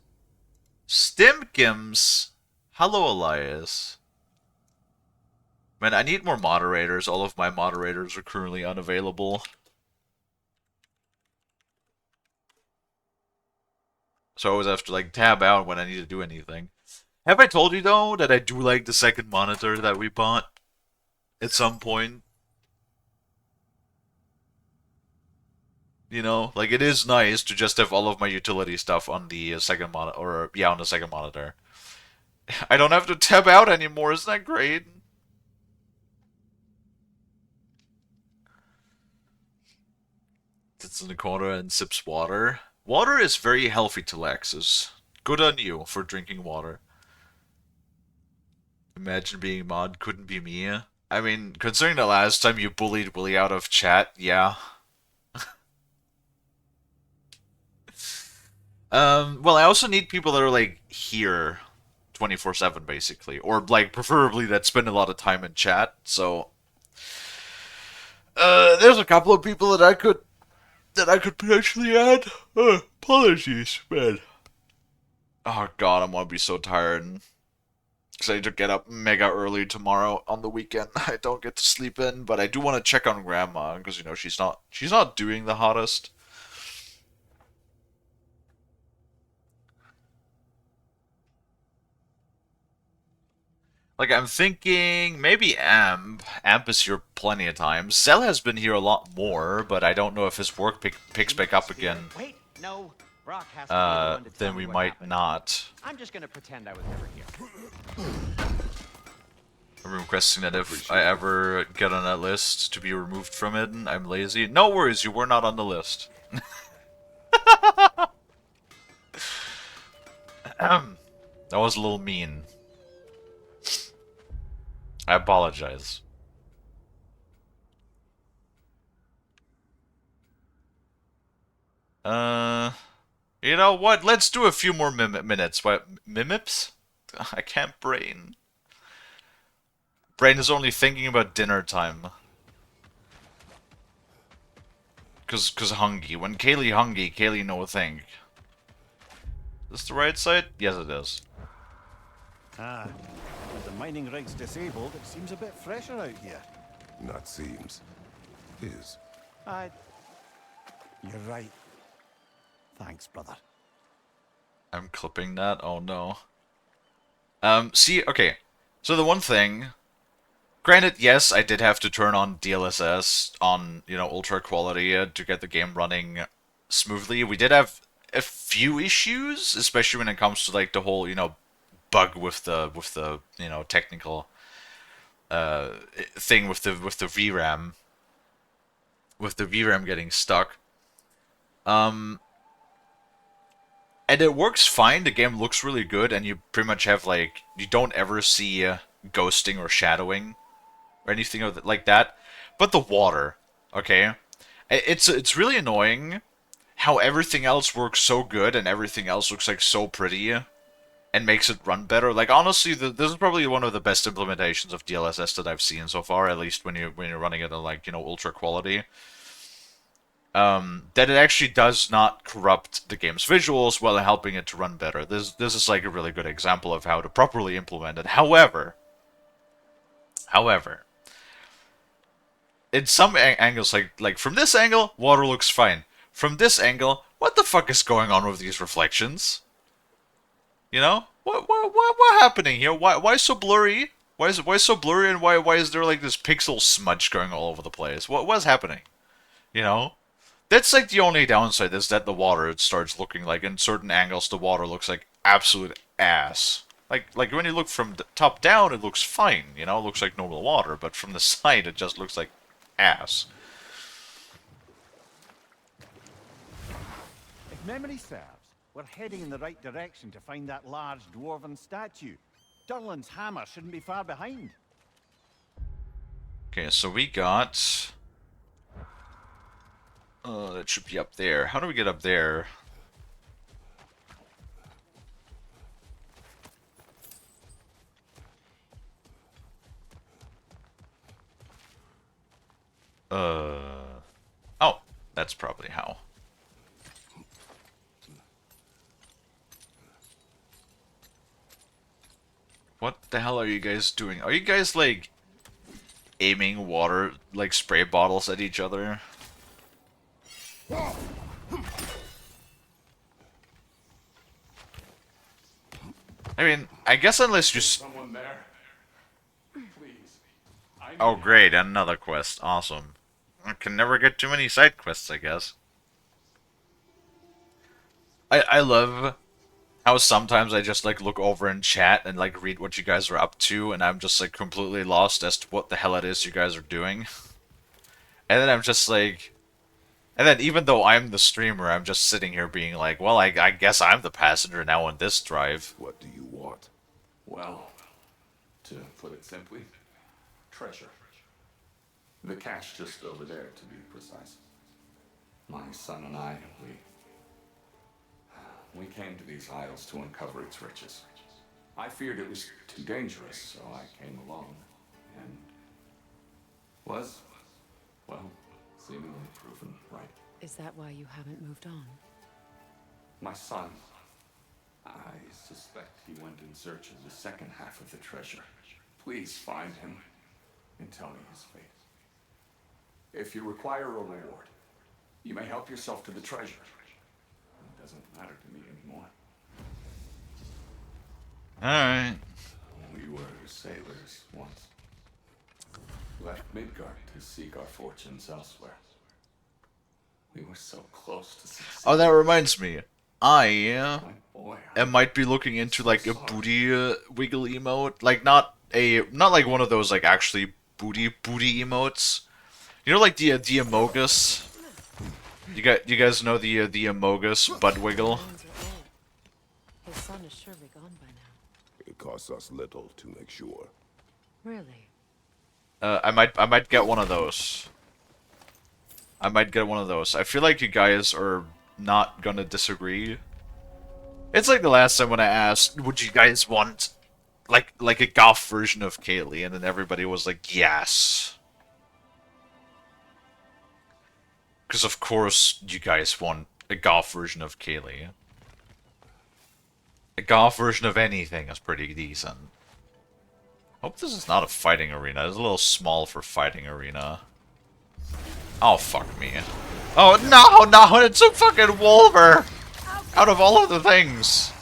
Stimkins. Hello, Elias. Man, I need more moderators. All of my moderators are currently unavailable. So I always have to like tab out when I need to do anything. Have I told you though that I do like the second monitor that we bought at some point? You know, like it is nice to just have all of my utility stuff on the second monitor, or yeah, on the second monitor. I don't have to tab out anymore. Isn't that great? Sits in the corner and sips water. Water is very healthy to Lexus. Good on you for drinking water. Imagine being mod couldn't be me. I mean, considering the last time you bullied Willie out of chat, yeah. Well, I also need people that are, like, here 24/7, basically. Or, like, preferably that spend a lot of time in chat, so... there's a couple of people that I could potentially add. Apologies, man. Oh god, I'm gonna be so tired. Because I need to get up mega early tomorrow on the weekend. I don't get to sleep in, but I do want to check on Grandma, because, you know, she's not doing the hottest. Like, I'm thinking maybe Amp. Amp is here plenty of times. Zell has been here a lot more, but I don't know if his work picks back up again. Wait, no. Brock has to be the one to tell Then me we what might happened. not. I'm just gonna pretend I was never here. I'm requesting that if I ever get on that list to be removed from it, I'm lazy. No worries, you were not on the list. That was a little mean. I apologize. You know what? Let's do a few more minutes. What? Mimips? I can't brain. Brain is only thinking about dinner time. Cause hungry. When Kalie hungry, Kalie no think. Is this the right side? Yes, it is. Ah, with the mining rigs disabled, it seems a bit fresher out here. Not seems. Is. You're right. Thanks, brother. I'm clipping that. Oh no. See, okay. So the one thing, granted, yes, I did have to turn on DLSS on, ultra quality to get the game running smoothly. We did have a few issues, especially when it comes to like the whole, bug with the technical thing with the VRAM, with the VRAM getting stuck. And it works fine. The game looks really good, and you pretty much have like you don't ever see ghosting or shadowing or anything like that. But the water, okay, it's really annoying how everything else works so good and everything else looks like so pretty and makes it run better. Like honestly, this is probably one of the best implementations of DLSS that I've seen so far. At least when you're running it in like ultra quality. That it actually does not corrupt the game's visuals while helping it to run better. This is like a really good example of how to properly implement it. However, in some angles, like from this angle, water looks fine. From this angle, what the fuck is going on with these reflections? You know, what happening here? Why so blurry? Why so blurry, and why is there like this pixel smudge going all over the place? What's happening? You know? That's like the only downside is that the water, it starts looking like in certain angles the water looks like absolute ass. Like when you look from the top down it looks fine, it looks like normal water, but from the side it just looks like ass. If memory serves, we're heading in the right direction to find that large dwarven statue. Durlin's hammer shouldn't be far behind. Okay, so we got... that should be up there. How do we get up there? Oh, that's probably how. What the hell are you guys doing? Are you guys, like, aiming water, like, spray bottles at each other? I mean, I guess unless you... Someone there? Please. Oh, great, another quest. Awesome. I can never get too many side quests, I guess. I love how sometimes I just, like, look over in chat and, like, read what you guys are up to, and I'm just, like, completely lost as to what the hell it is you guys are doing. And then I'm just, like... And then even though I'm the streamer, I'm just sitting here being like, well, I guess I'm the passenger now on this drive. What do you want? Well, to put it simply, treasure. The cache just over there, to be precise. My son and I, we came to these isles to uncover its riches. I feared it was too dangerous, so I came along, and was, well, seemingly proven right. Is that why you haven't moved on? My son, I suspect he went in search of the second half of the treasure. Please find him and tell me his fate. If you require a reward, you may help yourself to the treasure. It doesn't matter to me anymore. Alright. We were sailors once. Left Midgard to seek our fortunes elsewhere. We were so close to succeed. Oh, that reminds me. I might be looking into like a booty wiggle emote, like not like one of those like actually booty emotes. You know, like the Amogus. You guys know the Amogus butt wiggle. His son is surely gone by now. It costs us little to make sure. Really? I might get one of those. I might get one of those. I feel like you guys are not gonna disagree. It's like the last time when I asked, would you guys want like a goth version of Kalie, and then everybody was like, yes. Because of course you guys want a goth version of Kalie. A goth version of anything is pretty decent. Hope this is not a fighting arena. It's a little small for fighting arena. Oh, fuck me. Oh, no, it's a fucking Wolver! Out of all of the things!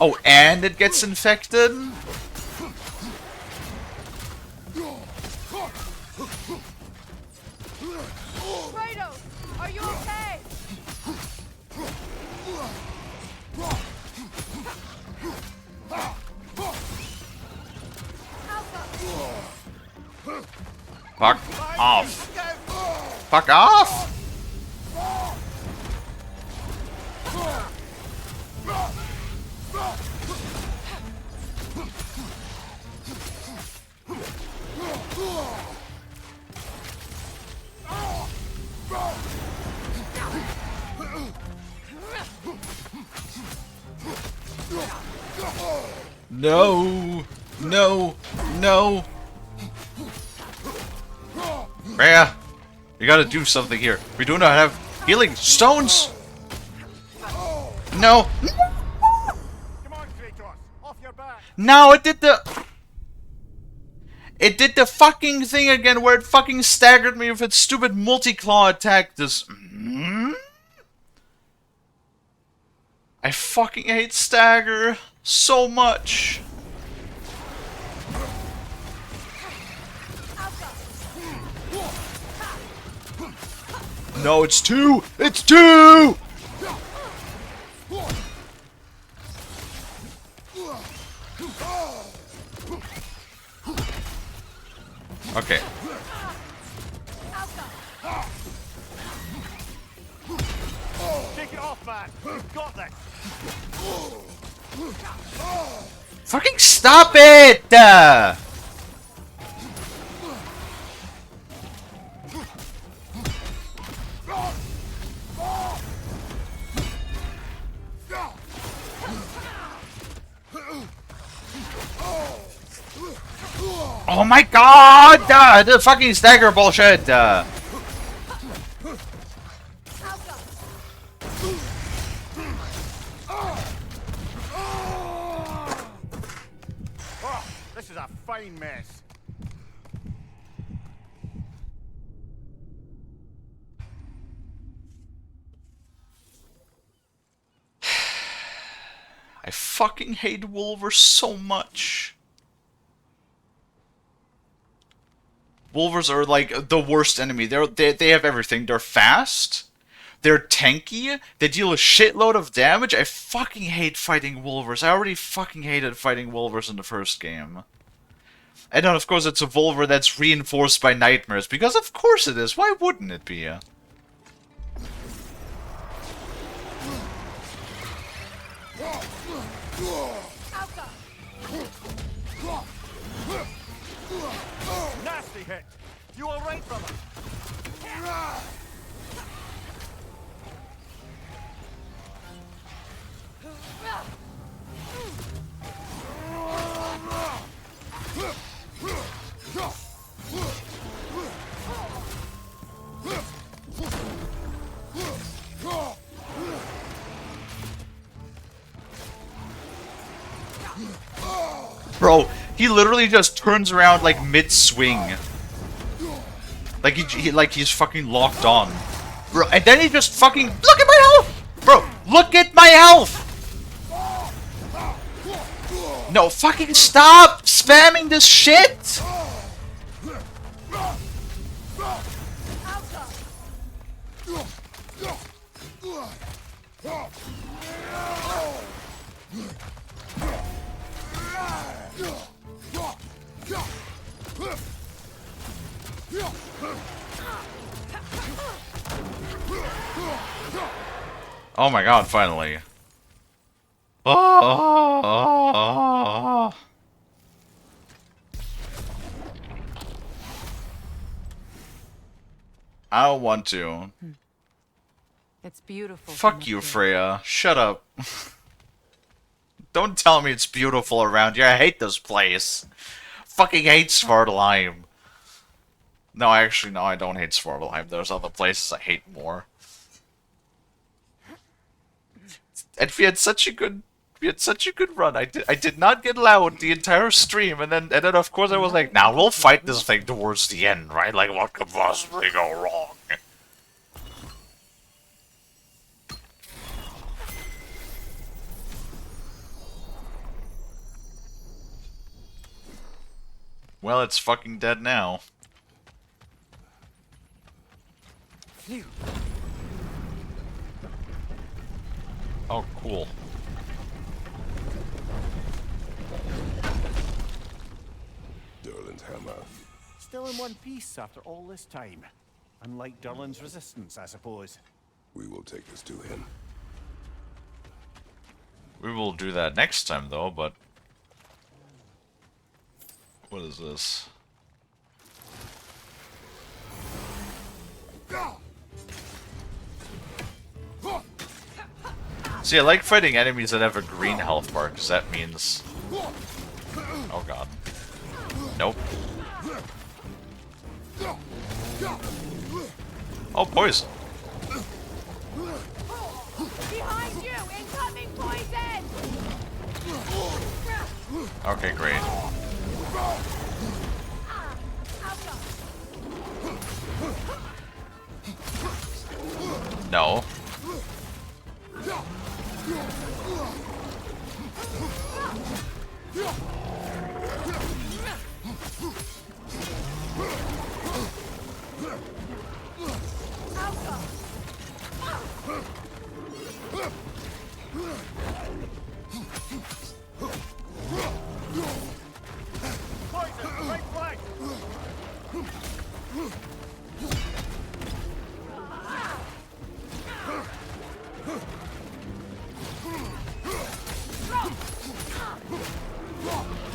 Oh, and it gets infected? Kratos, are you okay? Fuck off. Fuck off! No! No! No! Rhea! You gotta do something here. We do not have healing stones! No! No, it did the... It did the fucking thing again where it fucking staggered me with its stupid multi-claw attack. This... I fucking hate stagger so much. No, it's two! It's two! Okay. Take it off, man. We've got this. Fucking stop it! Oh my god! The fucking stagger bullshit! Oh, this is a fine mess. I fucking hate Wolvers so much. Wolvers are like the worst enemy. They have everything. They're fast. They're tanky. They deal a shitload of damage. I fucking hate fighting Wolvers. I already fucking hated fighting Wolvers in the first game. And then of course it's a Wolver that's reinforced by nightmares. Because of course it is. Why wouldn't it be? Nasty hit. You all right, brother? Bro, he literally just turns around like mid-swing. Like he's fucking locked on. Bro, and then he just fucking... Look at my health! Bro, look at my health! No, fucking stop spamming this shit! Oh my god, finally. Oh. I don't want to. It's beautiful. Fuck you, Freya. Shut up. Don't tell me it's beautiful around here. I hate this place. Fucking hate Svartalheim. No, actually, no, I don't hate Svartalheim. There's other places I hate more. And we had such a good run. I did not get loud the entire stream, and then of course I was like, now we'll fight this thing towards the end, right? Like what could possibly go wrong? Well, it's fucking dead now. Phew. Oh, cool. Durlin's hammer. Still in one piece after all this time. Unlike Durlin's resistance, I suppose. We will take this to him. We will do that next time, though, but... What is this? See, I like fighting enemies that have a green health bar, because that means... Oh god. Nope. Oh, poison. Behind you! Incoming poison! Okay, great. No. Poison! Right flank!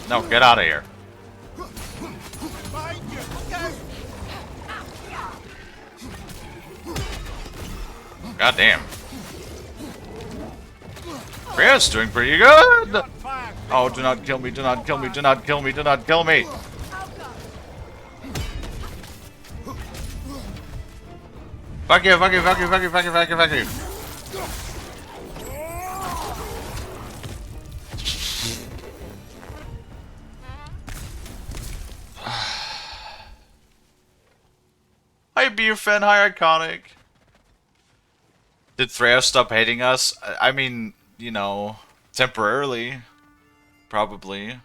No, get out of here. Behind you! Look out! God damn. Freya's doing pretty good! Oh, do not kill me, do not kill me, do not kill me, do not kill me! Fuck you, fuck you, fuck you, fuck you, fuck you, fuck you, fuck you! Hi, Beerfen, hi, Iconic! Did Freya stop hating us? I mean, you know, temporarily. Probably.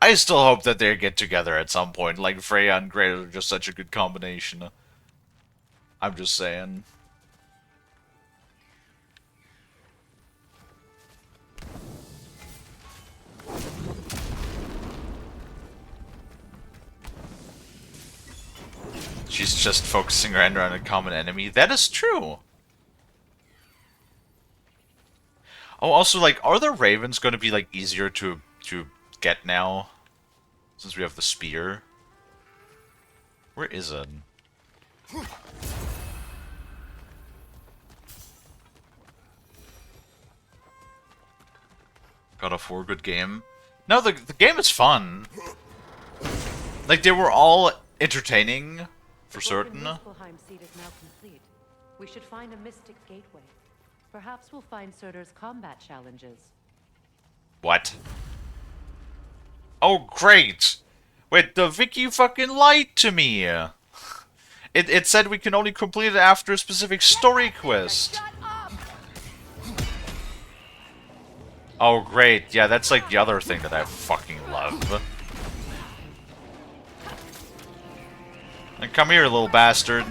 I still hope that they get together at some point. Like, Freya and Greta are just such a good combination. I'm just saying. She's just focusing her anger on a common enemy. That is true. Oh, also, like, are the ravens going to be, like, easier to get now? Since we have the spear? Where is it? God of War, good game. No, the game is fun. Like, they were all entertaining, for certain. The Muspelheim seed is now complete. We should find a mystic gateway. Perhaps we'll find Surtur's combat challenges. What? Oh, great! Wait, the Wiki fucking lied to me! It said we can only complete it after a specific story quest. Oh, great. Yeah, that's like the other thing that I fucking love. And come here, little bastard.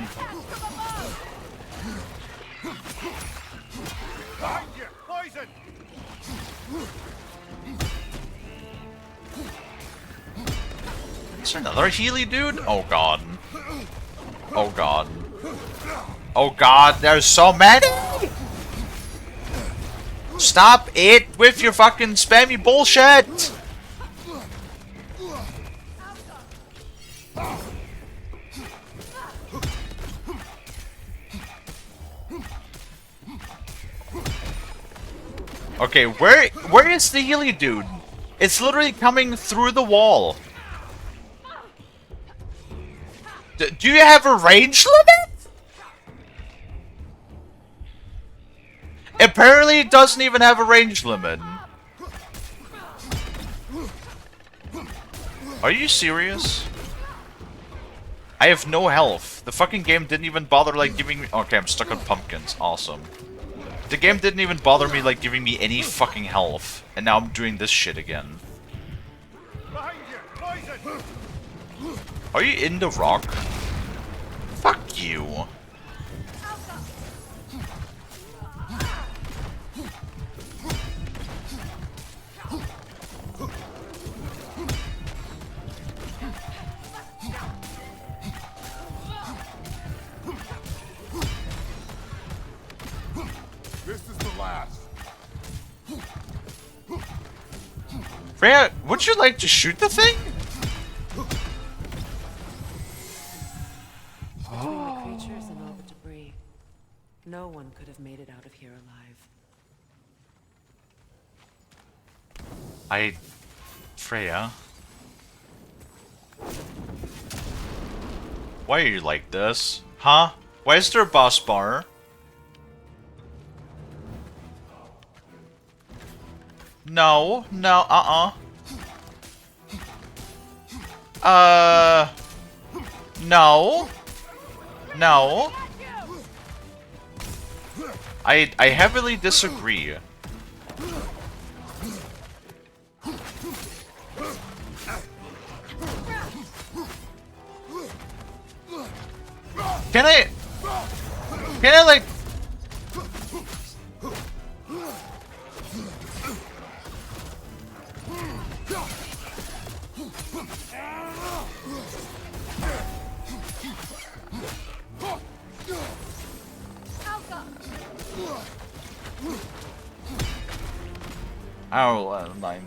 Behind you! Poison! Is there another Healy dude? Oh god. Oh god. Oh god, there's so many! Stop it with your fucking spammy bullshit! Okay, where is the Healy dude? It's literally coming through the wall. Do you have a range limit? Apparently it doesn't even have a range limit. Are you serious? I have no health. The fucking game didn't even bother like giving me... Okay, I'm stuck on pumpkins. Awesome. The game didn't even bother me like giving me any fucking health. And now I'm doing this shit again. Behind you! Are you in the rock? Fuck you. This is the last. Freya, would you like to shoot the thing? Between the creatures and all the debris, no one could have made it out of here alive. Freya. Why are you like this? Huh? Why is there a boss bar? No, no, no. No. I heavily disagree. Can I like... Oh, my...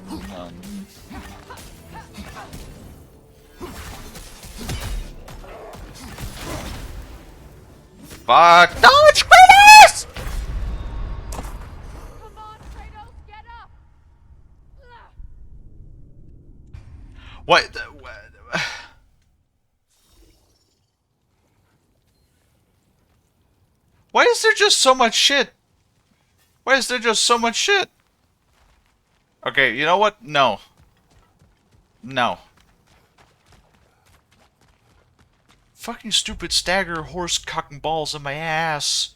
Fuck! No, it's Kratos! Come on, Kratos, get up! What? Why is there just so much shit? Why is there just so much shit? Okay, you know what? No. No. Fucking stupid stagger horse cock and balls in my ass.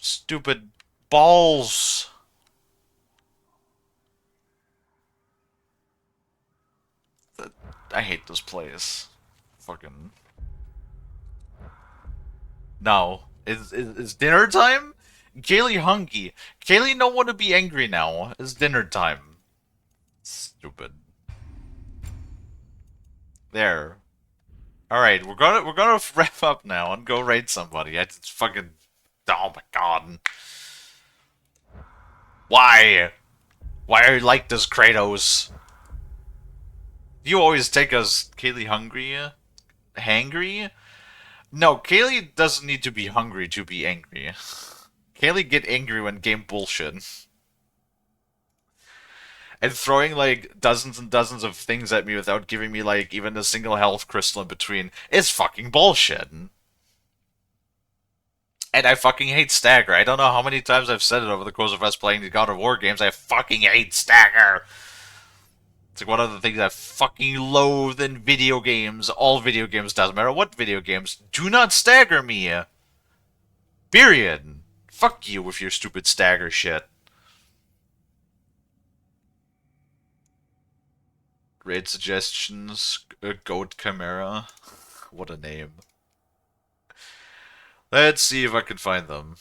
Stupid balls. I hate those plays. Fucking. No. Is dinner time? Kalie hungry. Kalie don't want to be angry now. It's dinner time. Stupid. There. Alright, we're gonna wrap up now and go raid somebody. It's fucking... Oh my god. Why? Why are you like this, Kratos? You always take us Kalie hungry? Hangry? No, Kalie doesn't need to be hungry to be angry. Kalie get angry when game bullshit. And throwing like dozens and dozens of things at me without giving me like even a single health crystal in between is fucking bullshit. And I fucking hate Stagger. I don't know how many times I've said it over the course of us playing the God of War games. I fucking hate Stagger. It's like one of the things I fucking loathe in video games. All video games, doesn't matter what video games. Do not stagger me. Period. Fuck you with your stupid stagger shit. Raid suggestions. Goat Chimera. What a name. Let's see if I can find them.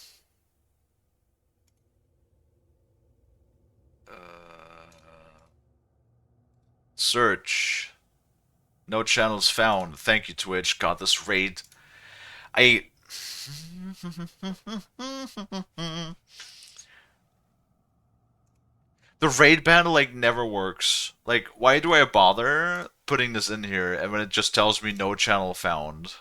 Search. No channels found. Thank you, Twitch. God, this raid. The raid banner, like, never works. Like, why do I bother putting this in here and when it just tells me no channel found?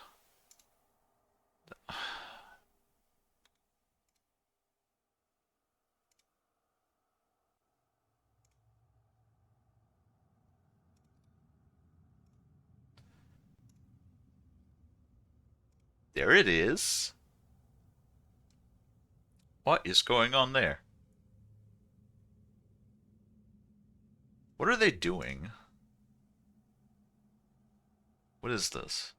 There it is. What is going on there? What are they doing? What is this?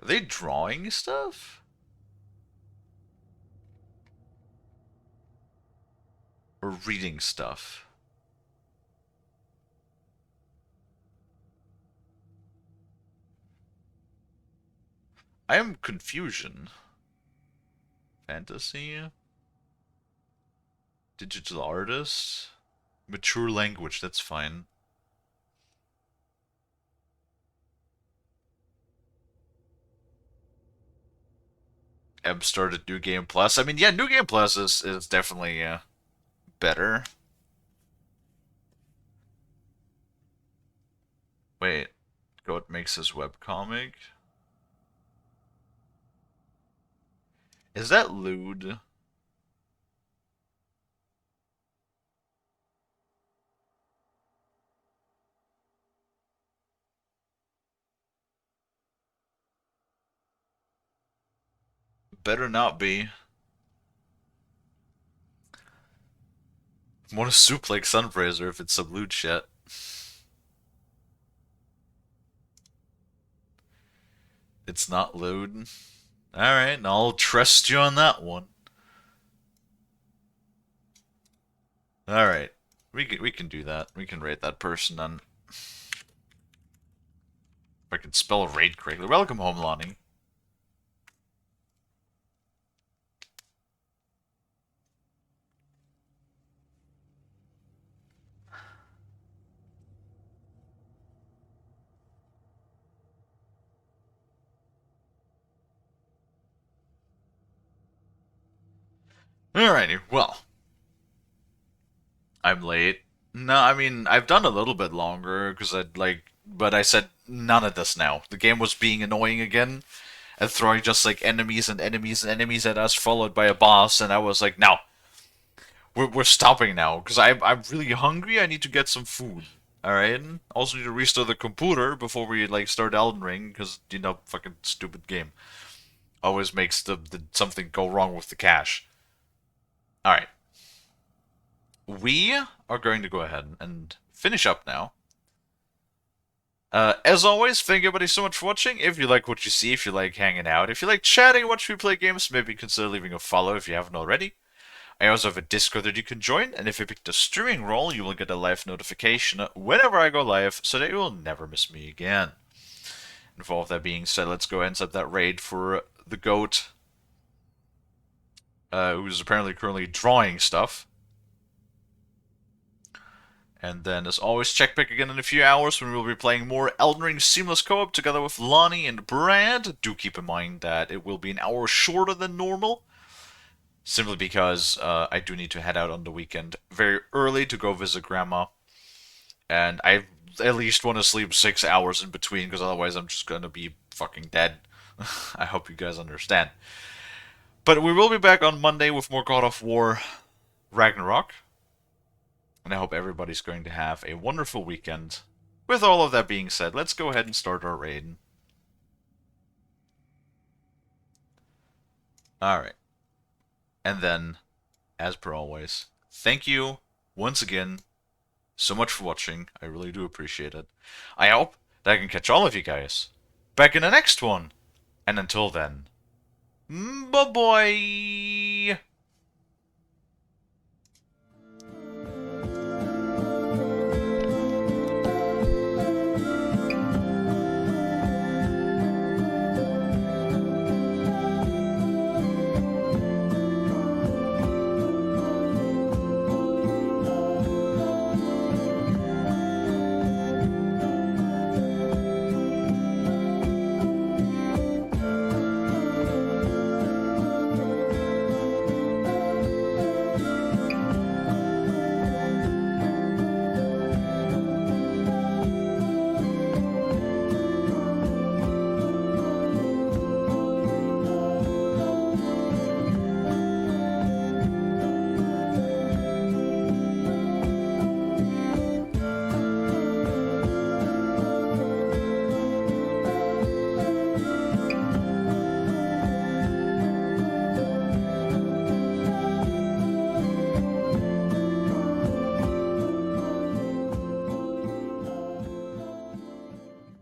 Are they drawing stuff? Or reading stuff? I am confusion. Fantasy? Digital artist? Mature language, that's fine. Eb started New Game Plus. I mean, yeah, New Game Plus is definitely better. Wait, Goat makes his webcomic? Is that lewd? Better not be. Want a soup like Sunbrazer if it's some lewd shit. It's not lewd. Alright, I'll trust you on that one. Alright. We can do that. We can rate that person then. If I can spell raid correctly. Welcome home, Lonnie. Alrighty, well. I'm late. No, I mean, I've done a little bit longer, because I'd like, but I said none of this now. The game was being annoying again, and throwing just like enemies and enemies and enemies at us, followed by a boss, and I was like, no. We're stopping now, because I'm really hungry, I need to get some food. Alright? Also need to restore the computer before we, like, start Elden Ring, because, you know, fucking stupid game. Always makes the something go wrong with the cache. Alright. We are going to go ahead and finish up now. As always, thank you everybody so much for watching. If you like what you see, if you like hanging out, if you like chatting, watching me play games, maybe consider leaving a follow if you haven't already. I also have a Discord that you can join, and if you pick the streaming role, you will get a live notification whenever I go live, so that you will never miss me again. And with all of that being said, let's go ahead and set that raid for the GOAT, who's apparently currently drawing stuff. And then, as always, check back again in a few hours when we'll be playing more Elden Ring Seamless Co-op together with Lonnie and Brad. Do keep in mind that it will be an hour shorter than normal, simply because I do need to head out on the weekend very early to go visit Grandma. And I at least want to sleep 6 hours in between, because otherwise I'm just going to be fucking dead. I hope you guys understand. But we will be back on Monday with more God of War Ragnarok. And I hope everybody's going to have a wonderful weekend. With all of that being said, let's go ahead and start our raid. Alright. And then, as per always, thank you once again so much for watching. I really do appreciate it. I hope that I can catch all of you guys back in the next one. And until then, bye-bye!